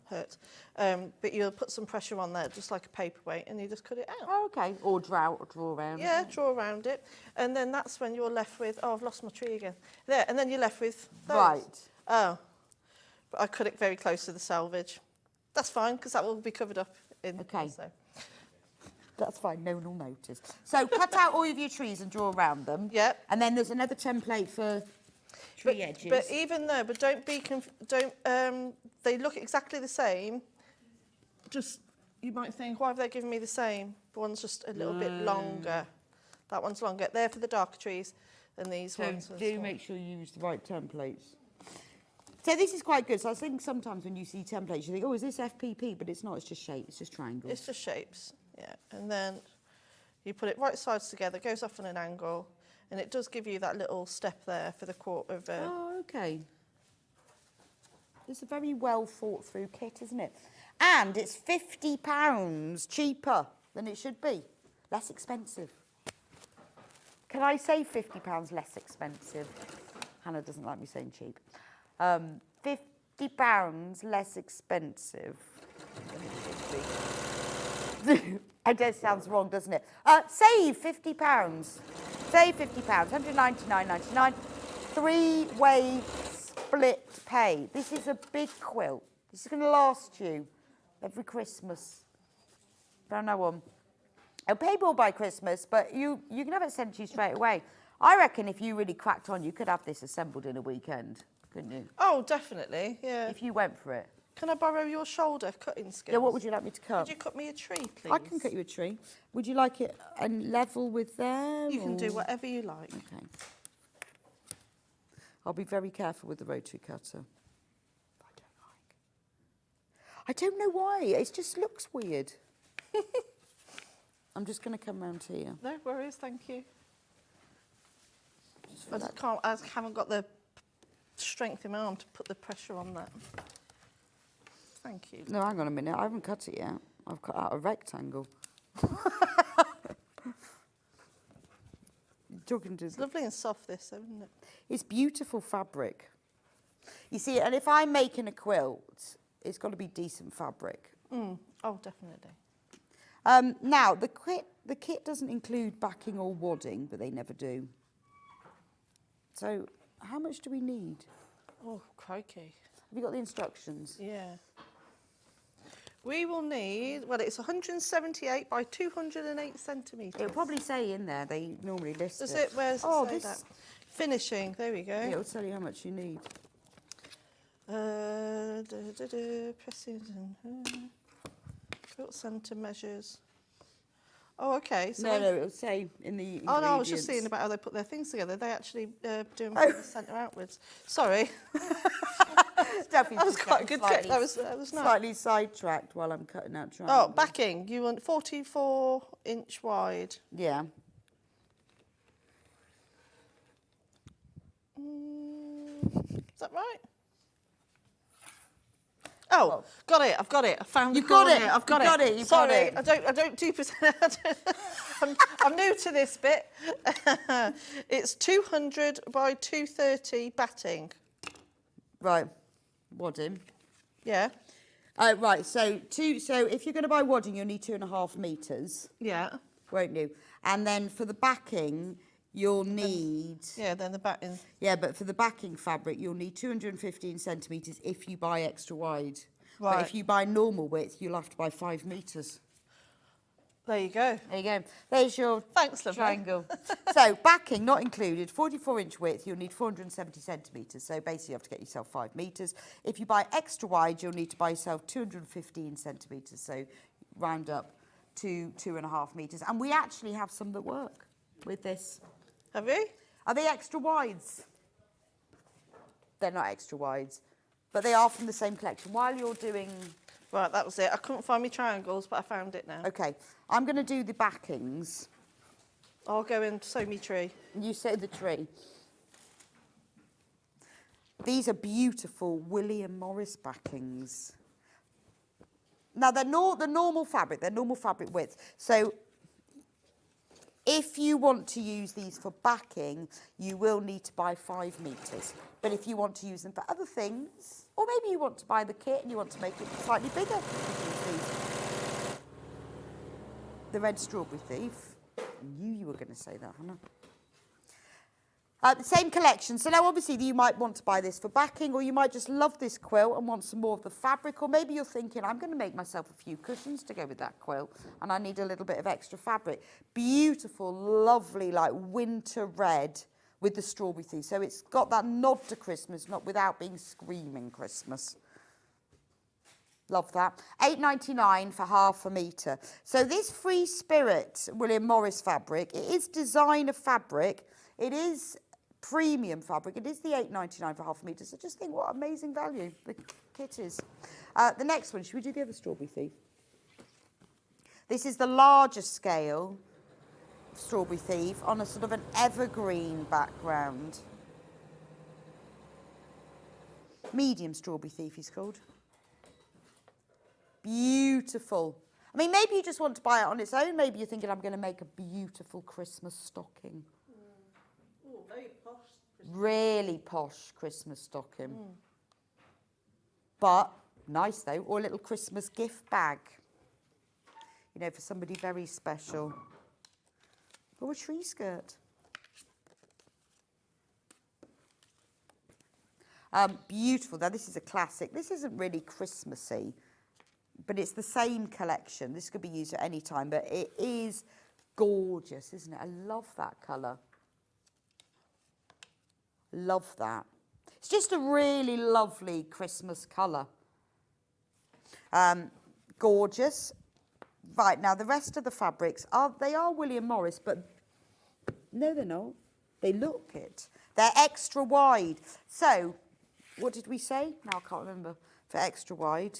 hurts, but you'll put some pressure on there, just like a paperweight, and you just cut it out. Oh, okay. Or draw around. Yeah, draw around it. And then that's when you're left with, oh, I've lost my tree again. There, and then you're left with those. Right. Oh, but I cut it very close to the selvage. That's fine, because that will be covered up in. Okay. So. That's fine, no one will notice. So cut out all of your trees and draw around them. Yep. And then there's another template for tree edges. But even though, don't be, they look exactly the same. Just, you might think, why have they given me the same? One's just a little bit longer. That one's longer. They're for the darker trees, and these ones. So do make sure you use the right templates. So this is quite good. So I think sometimes when you see templates, you think, oh, is this FPP? But it's not, it's just shape, it's just triangles. It's just shapes, yeah. And then you put it right sides together, goes off on an angle, and it does give you that little step there for the quarter of... Oh, okay. It's a very well thought through kit, isn't it? And it's £50 cheaper than it should be. Less expensive. Can I say £50 less expensive? Hannah doesn't like me saying cheap. £50 less expensive than it should be. It just sounds wrong, doesn't it? Save £50. Save £50. £199.99. 3-way split pay. This is a big quilt. This is going to last you every Christmas. From now on. It'll pay more by Christmas, but you can have it sent to you straight away. I reckon if you really cracked on, you could have this assembled in a weekend, couldn't you? Oh, definitely, yeah. If you went for it. Can I borrow your shoulder cutting skills? Yeah, what would you like me to cut? Could you cut me a tree, please? I can cut you a tree. Would you like it level with them? You can do or- whatever you like. Okay. I'll be very careful with the rotary cutter. I don't know why. It just looks weird. I'm just going to come round here. No worries, thank you. I haven't got the strength in my arm to put the pressure on that. Thank you. No, hang on a minute. I haven't cut it yet. I've cut out a rectangle. Talking to It's lovely and soft, this, isn't it? It's beautiful fabric. You see, and if I'm making a quilt, it's got to be decent fabric. Oh, definitely. Now, the kit doesn't include backing or wadding, but they never do. So, how much do we need? Oh, crikey. Have you got the instructions? Yeah. We will need, well, it's 178 by 208 centimetres. It'll probably say in there, they normally list Does it. it? Where's it say that? Finishing, there we go. Yeah, it'll tell you how much you need. Pressing, quilt centre measures. Oh, okay. So No, it'll say in the ingredients. Oh, no, I was just seeing about how they put their things together. They actually do them from the centre outwards. Sorry. That was quite a good tip. That was nice. Slightly sidetracked while I'm cutting out triangles. Oh, backing. You want 44-inch wide. Yeah. Is that right? Oh, got it. I've got it. I found You've the got corner. it. I've got You've got it. it. You've Sorry, got it. I don't do percent. I'm new to this bit. It's 200 by 230 batting. Right. Wadding. Yeah. Right. So if you're going to buy wadding, you'll need 2.5 metres, Yeah. won't you? And then for the backing, you'll need. Yeah. Then the batting. Yeah, but for the backing fabric, you'll need 215 centimetres if you buy extra wide. But Right. if you buy normal width, you'll have to buy 5 metres. There you go. There you go. There's your Thanks, lovely. triangle. So backing not included, 44-inch width, you'll need 470 centimetres. So basically you have to get yourself 5 metres. If you buy extra wide, you'll need to buy yourself 215 centimetres. So round up to 2.5 metres. And we actually have some that work with this. Have you? Are they extra wides? They're not extra wides. But they are from the same collection. While you're doing... Right, that was it. I couldn't find my triangles, but I found it now. OK, I'm going to do the backings. I'll go and sew me tree. You sew the tree. These are beautiful William Morris backings. Now, they're the normal fabric, they're normal fabric width. So if you want to use these for backing, you will need to buy 5 metres. But if you want to use them for other things, or maybe you want to buy the kit and you want to make it slightly bigger, you can use these. The Red Strawberry Thief. I knew you were going to say that, Hannah. The same collection. So now obviously you might want to buy this for backing, or you might just love this quilt and want some more of the fabric, or maybe you're thinking, I'm going to make myself a few cushions to go with that quilt and I need a little bit of extra fabric. Beautiful, lovely, like winter red with the strawberry thief. So it's got that nod to Christmas, not without being screaming Christmas. Love that. £8.99 for half a metre. So this Free Spirit William Morris fabric, it is designer fabric. It is premium fabric. It is the £8.99 for half a metre. So just think what amazing value the kit is. The next one, should we do the other Strawberry Thief? This is the larger scale Strawberry Thief on a sort of an evergreen background. Medium Strawberry Thief he's called. Beautiful. I mean, maybe you just want to buy it on its own. Maybe you're thinking, I'm going to make a beautiful Christmas stocking. Oh, very posh. Really posh Christmas stocking. But nice though, or a little Christmas gift bag. You know, for somebody very special. Or a tree skirt. Beautiful. Now this is a classic. This isn't really Christmassy, but it's the same collection. This could be used at any time, but it is gorgeous, isn't it? I love that colour. Love that. It's just a really lovely Christmas colour. Gorgeous. Right, now the rest of the fabrics, they are William Morris, but no, they're not. They look it. They're extra wide. So, what did we say? Now I can't remember. For extra wide,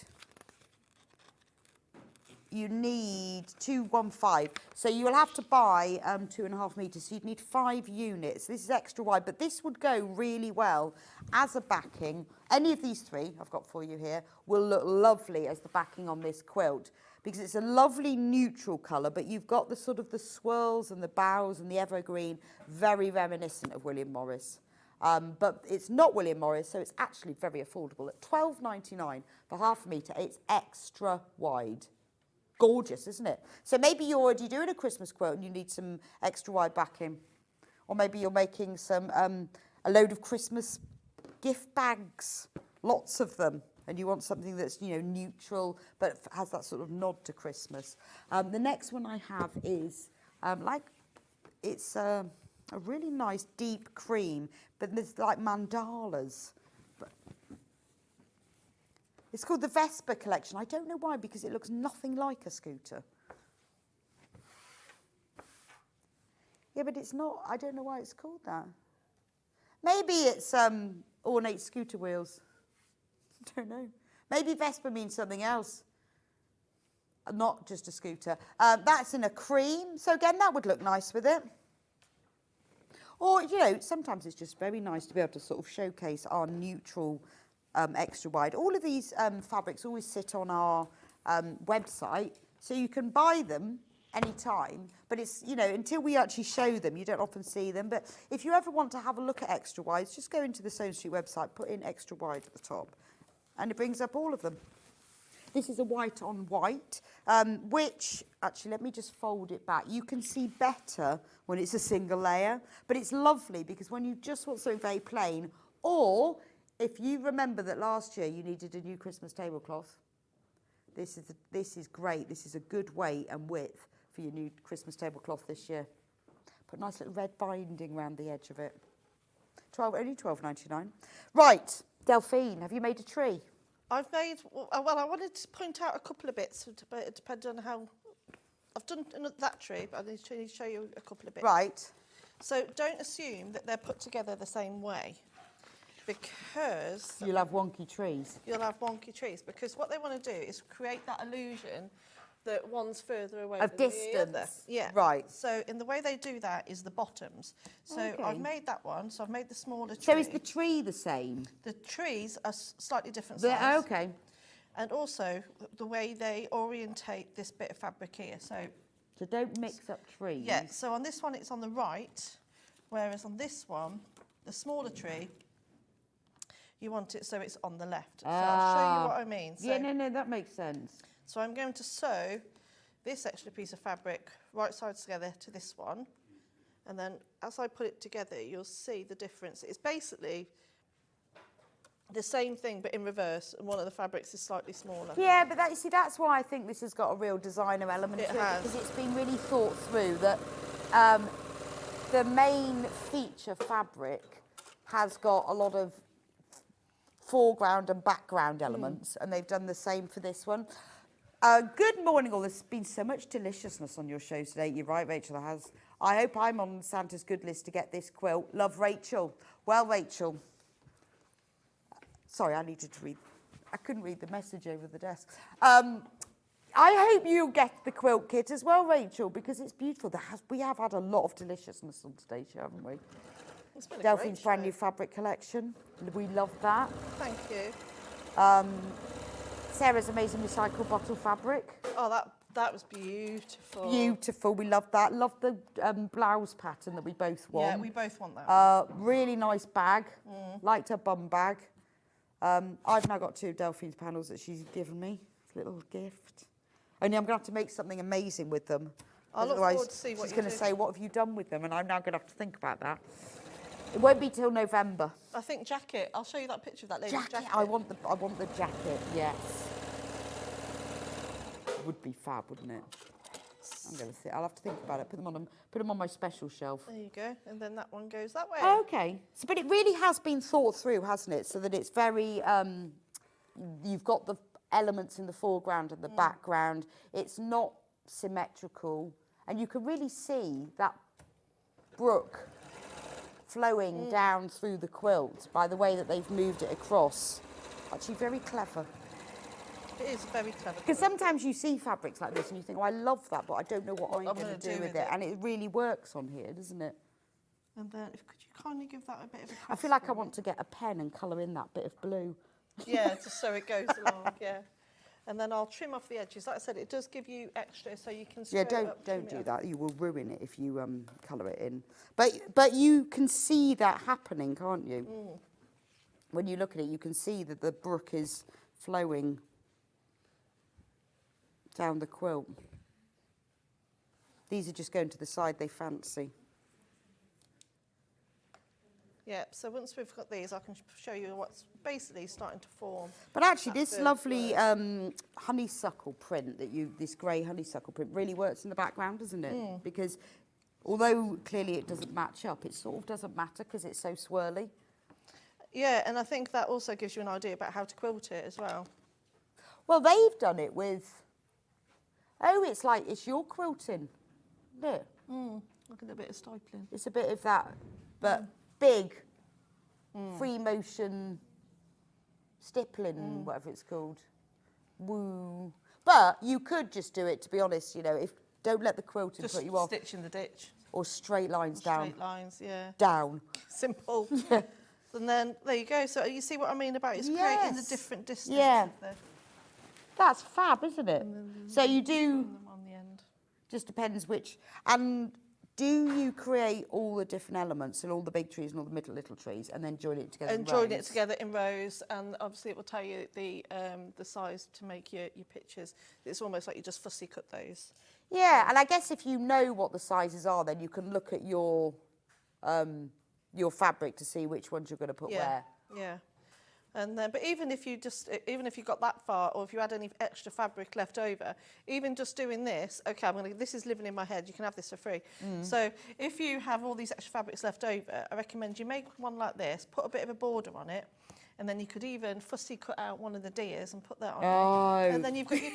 you need 215. So you will have to buy 2.5 metres. So you'd need 5 units. This is extra wide, but this would go really well as a backing. Any of these 3 I've got for you here will look lovely as the backing on this quilt, because it's a lovely neutral colour, but you've got the sort of the swirls and the boughs and the evergreen, very reminiscent of William Morris. But it's not William Morris, so it's actually very affordable. At £12.99 for half a metre, it's extra wide. Gorgeous, isn't it? So maybe you're already doing a Christmas quilt and you need some extra wide backing. Or maybe you're making some a load of Christmas gift bags, lots of them, and you want something that's, you know, neutral but has that sort of nod to Christmas. The next one I have is it's a really nice deep cream, but there's like mandalas. It's called the Vesper collection. I don't know why, because it looks nothing like a scooter. Yeah, but it's not. I don't know why it's called that. Maybe it's ornate scooter wheels. I don't know. Maybe Vesper means something else. Not just a scooter. That's in a cream. So again, that would look nice with it. Or, you know, sometimes it's just very nice to be able to sort of showcase our neutral extra wide. All of these fabrics always sit on our website, so you can buy them anytime, but it's, you know, until we actually show them, you don't often see them. But if you ever want to have a look at extra wides, just go into the Sewing Street website, put in extra wide at the top, and it brings up all of them. This is a white on white, which, actually, let me just fold it back. You can see better when it's a single layer, but it's lovely because when you just want something very plain, or if you remember that last year you needed a new Christmas tablecloth, this is great. This is a good weight and width for your new Christmas tablecloth this year. Put a nice little red binding around the edge of it. Only £12.99. Right, Delphine, have you made a tree? I've made, well, I wanted to point out a couple of bits, but it depends on how, I've done that tree, but I need to show you a couple of bits. Right. So don't assume that they're put together the same way, because You'll have wonky trees. you'll have wonky trees, because what they want to do is create that illusion that one's further away Of than the other. distance. Yeah. Right. So in the way they do that is the bottoms. So Okay. I've made that one. So I've made the smaller tree. So is the tree the same? The trees are slightly different size. Okay. And also the way they orientate this bit of fabric here. So don't mix up trees. yeah. So on this one it's on the right, whereas on this one, the smaller tree, you want it so it's on the left. So I'll show you what I mean. So, Yeah, no, that makes sense. So I'm going to sew this extra piece of fabric right sides together to this one. And then as I put it together, you'll see the difference. It's basically the same thing, but in reverse. And one of the fabrics is slightly smaller. Yeah, but you see, that's why I think this has got a real designer element It to it, has. because it's been really thought through that the main feature fabric has got a lot of foreground and background elements, and they've done the same for this one. Good morning, all. There's been so much deliciousness on your show today. You're right, Rachel, there has. I hope I'm on Santa's good list to get this quilt. Love, Rachel. Well, Rachel. Sorry, I needed to read. I couldn't read the message over the desk. I hope you'll get the quilt kit as well, Rachel, because it's beautiful. We have had a lot of deliciousness on today's show, haven't we? It's been a Delphine's great brand show. new fabric collection. We love that. Thank you. Sarah's amazing recycled bottle fabric. Oh, that was beautiful. Beautiful. We love that. Love the blouse pattern that we both want. Yeah, we both want that. Really nice bag. Liked her bum bag. I've now got 2 Delphine's panels that she's given me. It's a little gift. Only I'm going to have to make something amazing with them. I look Otherwise, forward to see what she's you going to do. say, what have you done with them? And I'm now going to have to think about that. It won't be till November. I think jacket. I'll show you that picture of that lady's jacket. I want the jacket, yes. Would be fab, wouldn't it? I'm going to see. I'll have to think about it. Put them on my special shelf. There you go. And then that one goes that way. Okay. So, but it really has been thought through, hasn't it? So that it's very, you've got the elements in the foreground and the background. It's not symmetrical. And you can really see that brook flowing down through the quilt by the way that they've moved it across. Actually, very clever. It is very clever. Because sometimes you see fabrics like this and you think, oh, I love that, but I don't know what I'm I'm going gonna to do with it. And it really works on here, doesn't it? And then, could you kindly give that a bit of a I feel like I want to get a pen and colour in that bit of blue. Yeah, just so it goes along, yeah. And then I'll trim off the edges. Like I said, it does give you extra, so you can Yeah, straight up trim don't it do up. that. You will ruin it if you colour it in. But you can see that happening, can't you? When you look at it, you can see that the brook is flowing down the quilt. These are just going to the side they fancy. Yeah, so once we've got these, I can show you what's basically starting to form. But actually, That this bit lovely honeysuckle print this grey honeysuckle print really works in the background, doesn't it? Because although clearly it doesn't match up, it sort of doesn't matter because it's so swirly. Yeah, and I think that also gives you an idea about how to quilt it as well. Well, they've done it with, it's like, it's your quilting. Look, Look at a bit of stipling. it's a bit of that, but big, free motion, stippling, whatever it's called. Woo. But you could just do it, to be honest, don't let the quilting Just put you off. stitch in the ditch. Or straight lines down. Straight lines, yeah. Down. Simple. Yeah. And then, there you go. So you see what I mean about it's creating the Yes. different distance Yeah. of the That's fab, isn't it? So you do, on the end. just depends which. And do you create all the different elements and all the big trees and all the little trees and then join it together? And in join it rows? together in rows, and obviously it will tell you the size to make your pictures. It's almost like you just fussy cut those. Yeah, and I guess if you know what the sizes are, then you can look at your fabric to see which ones you're going to put where. Yeah. And then, but even if you got that far, or if you had any extra fabric left over, even just doing this, okay, this is living in my head, you can have this for free. So if you have all these extra fabrics left over, I recommend you make one like this, put a bit of a border on it, and then you could even fussy cut out one of the deers and put that on. Oh. And then you've got your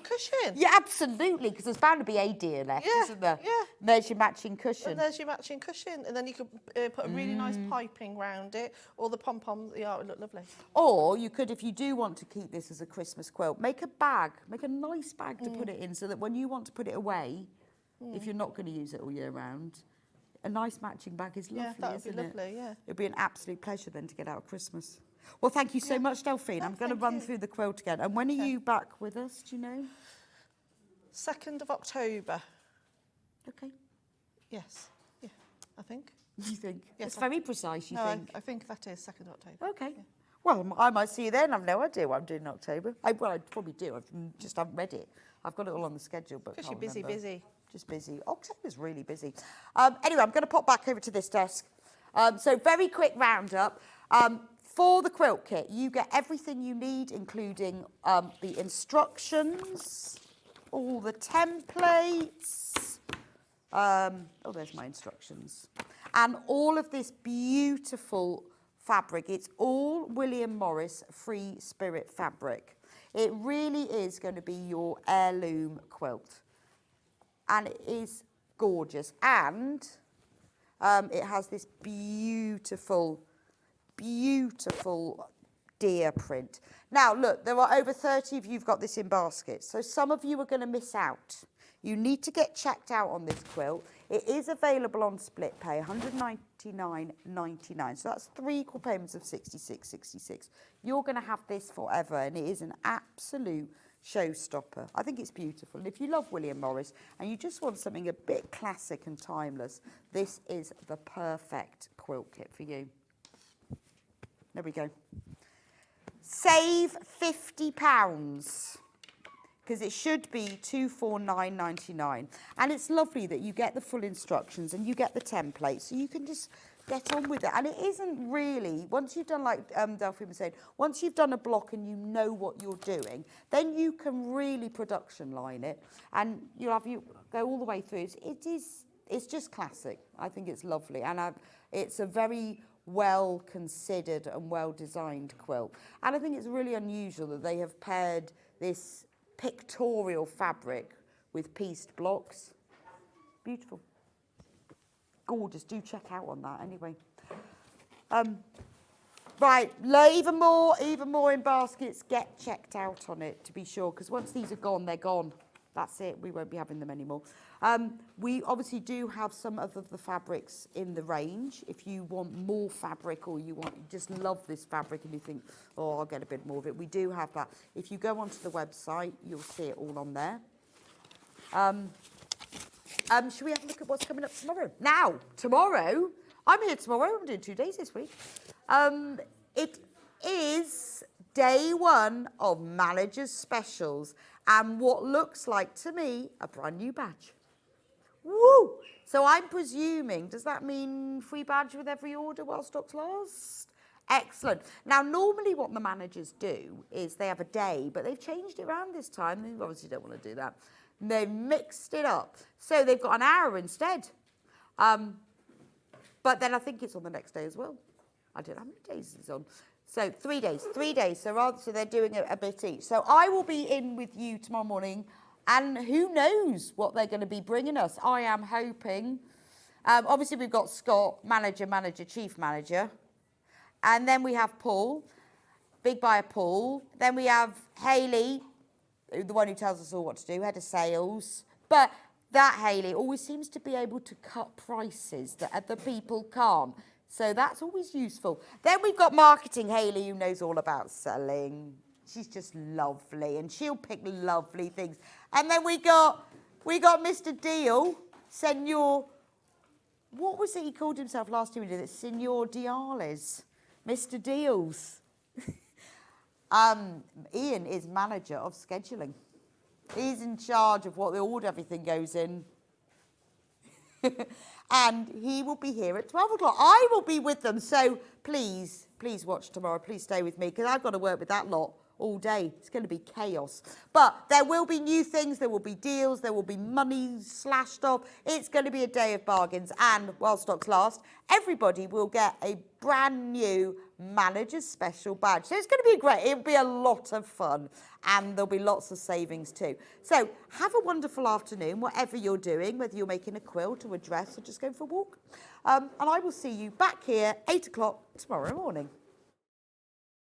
cushion. Yeah, absolutely, because there's bound to be a deer left, isn't there? Yeah. And there's your matching cushion. And there's your matching cushion, and then you could put a really nice piping round it, or the pom-pom. Yeah, it would look lovely. Or you could, if you do want to keep this as a Christmas quilt, make a bag, make a nice bag to put it in, so that when you want to put it away, if you're not going to use it all year round, a nice matching bag is lovely, that would be isn't lovely, yeah. It'd be an absolute pleasure then to get out of Christmas. Well, thank you so much, Delphine. I'm going to run through the quilt again. And when are you back with us, do you know? 2nd of October. Okay. Yes. Yeah, I think. You think? Yes, It's very precise, you think? I think that is 2nd of October. Okay. Yeah. Well, I might see you then. I've no idea what I'm doing in October. I probably do. I just haven't read it. I've got it all on the schedule, but Because can't you're remember. busy. Just busy. October's really busy. Anyway, I'm going to pop back over to this desk. So very quick roundup. For the quilt kit, you get everything you need, including the instructions, all the templates. There's my instructions. And all of this beautiful fabric. It's all William Morris Free Spirit fabric. It really is going to be your heirloom quilt. And it is gorgeous. And it has this beautiful deer print. Now, look, there are over 30 of you who've got this in baskets. So some of you are going to miss out. You need to get checked out on this quilt. It is available on split pay, $199.99. So that's 3 equal payments of $66.66. You're going to have this forever, and it is an absolute showstopper. I think it's beautiful. And if you love William Morris and you just want something a bit classic and timeless, this is the perfect quilt kit for you. There we go. Save £50. Because it should be $249.99. And it's lovely that you get the full instructions and you get the template, so you can just get on with it. And it isn't really, once you've done, like Delphine was saying, once you've done a block and you know what you're doing, then you can really production line it, and you go all the way through. It's just classic. I think it's lovely, and it's a very well considered and well designed quilt. And I think it's really unusual that they have paired this pictorial fabric with pieced blocks. Beautiful. Gorgeous. Do check out on that anyway. Right, even more in baskets. Get checked out on it to be sure, because once these are gone, they're gone. That's it. We won't be having them anymore. We obviously do have some of the fabrics in the range. If you want more fabric, or you just love this fabric and you think, oh, I'll get a bit more of it, we do have that. If you go onto the website, you'll see it all on there. Should we have a look at what's coming up tomorrow? Now, tomorrow, I'm here tomorrow. I'm doing 2 days this week. It is day 1 of Manager's Specials, and what looks like to me a brand new badge. Woo! So I'm presuming, does that mean free badge with every order while stocks last? Excellent. Now, normally what the managers do is they have a day, but they've changed it around this time. They obviously don't want to do that. They've mixed it up. So they've got an hour instead. But then I think it's on the next day as well. I don't know how many days it's on. So 3 days. So they're doing a bit each. So I will be in with you tomorrow morning, and who knows what they're going to be bringing us. I am hoping. Obviously, we've got Scott, manager, chief manager. And then we have Paul, big buyer Paul. Then we have Hayley, the one who tells us all what to do, head of sales. But that Hayley always seems to be able to cut prices that other people can't. So that's always useful. Then we've got marketing Hayley, who knows all about selling. She's just lovely, and she'll pick lovely things. And then we got Mr. Deal, Senor. What was it he called himself last time we did it? Senor Diales, Mr. Deals. Ian is manager of scheduling. He's in charge of what the order everything goes in. And he will be here at 12 o'clock. I will be with them. So please watch tomorrow. Please stay with me, because I've got to work with that lot all day. It's going to be chaos. But there will be new things, there will be deals, there will be money slashed off. It's going to be a day of bargains. And while stocks last, everybody will get a brand new manager's special badge. So it's going to be great. It'll be a lot of fun. And there'll be lots of savings too. So have a wonderful afternoon, whatever you're doing, whether you're making a quilt or a dress or just going for a walk. And I will see you back here 8 o'clock tomorrow morning.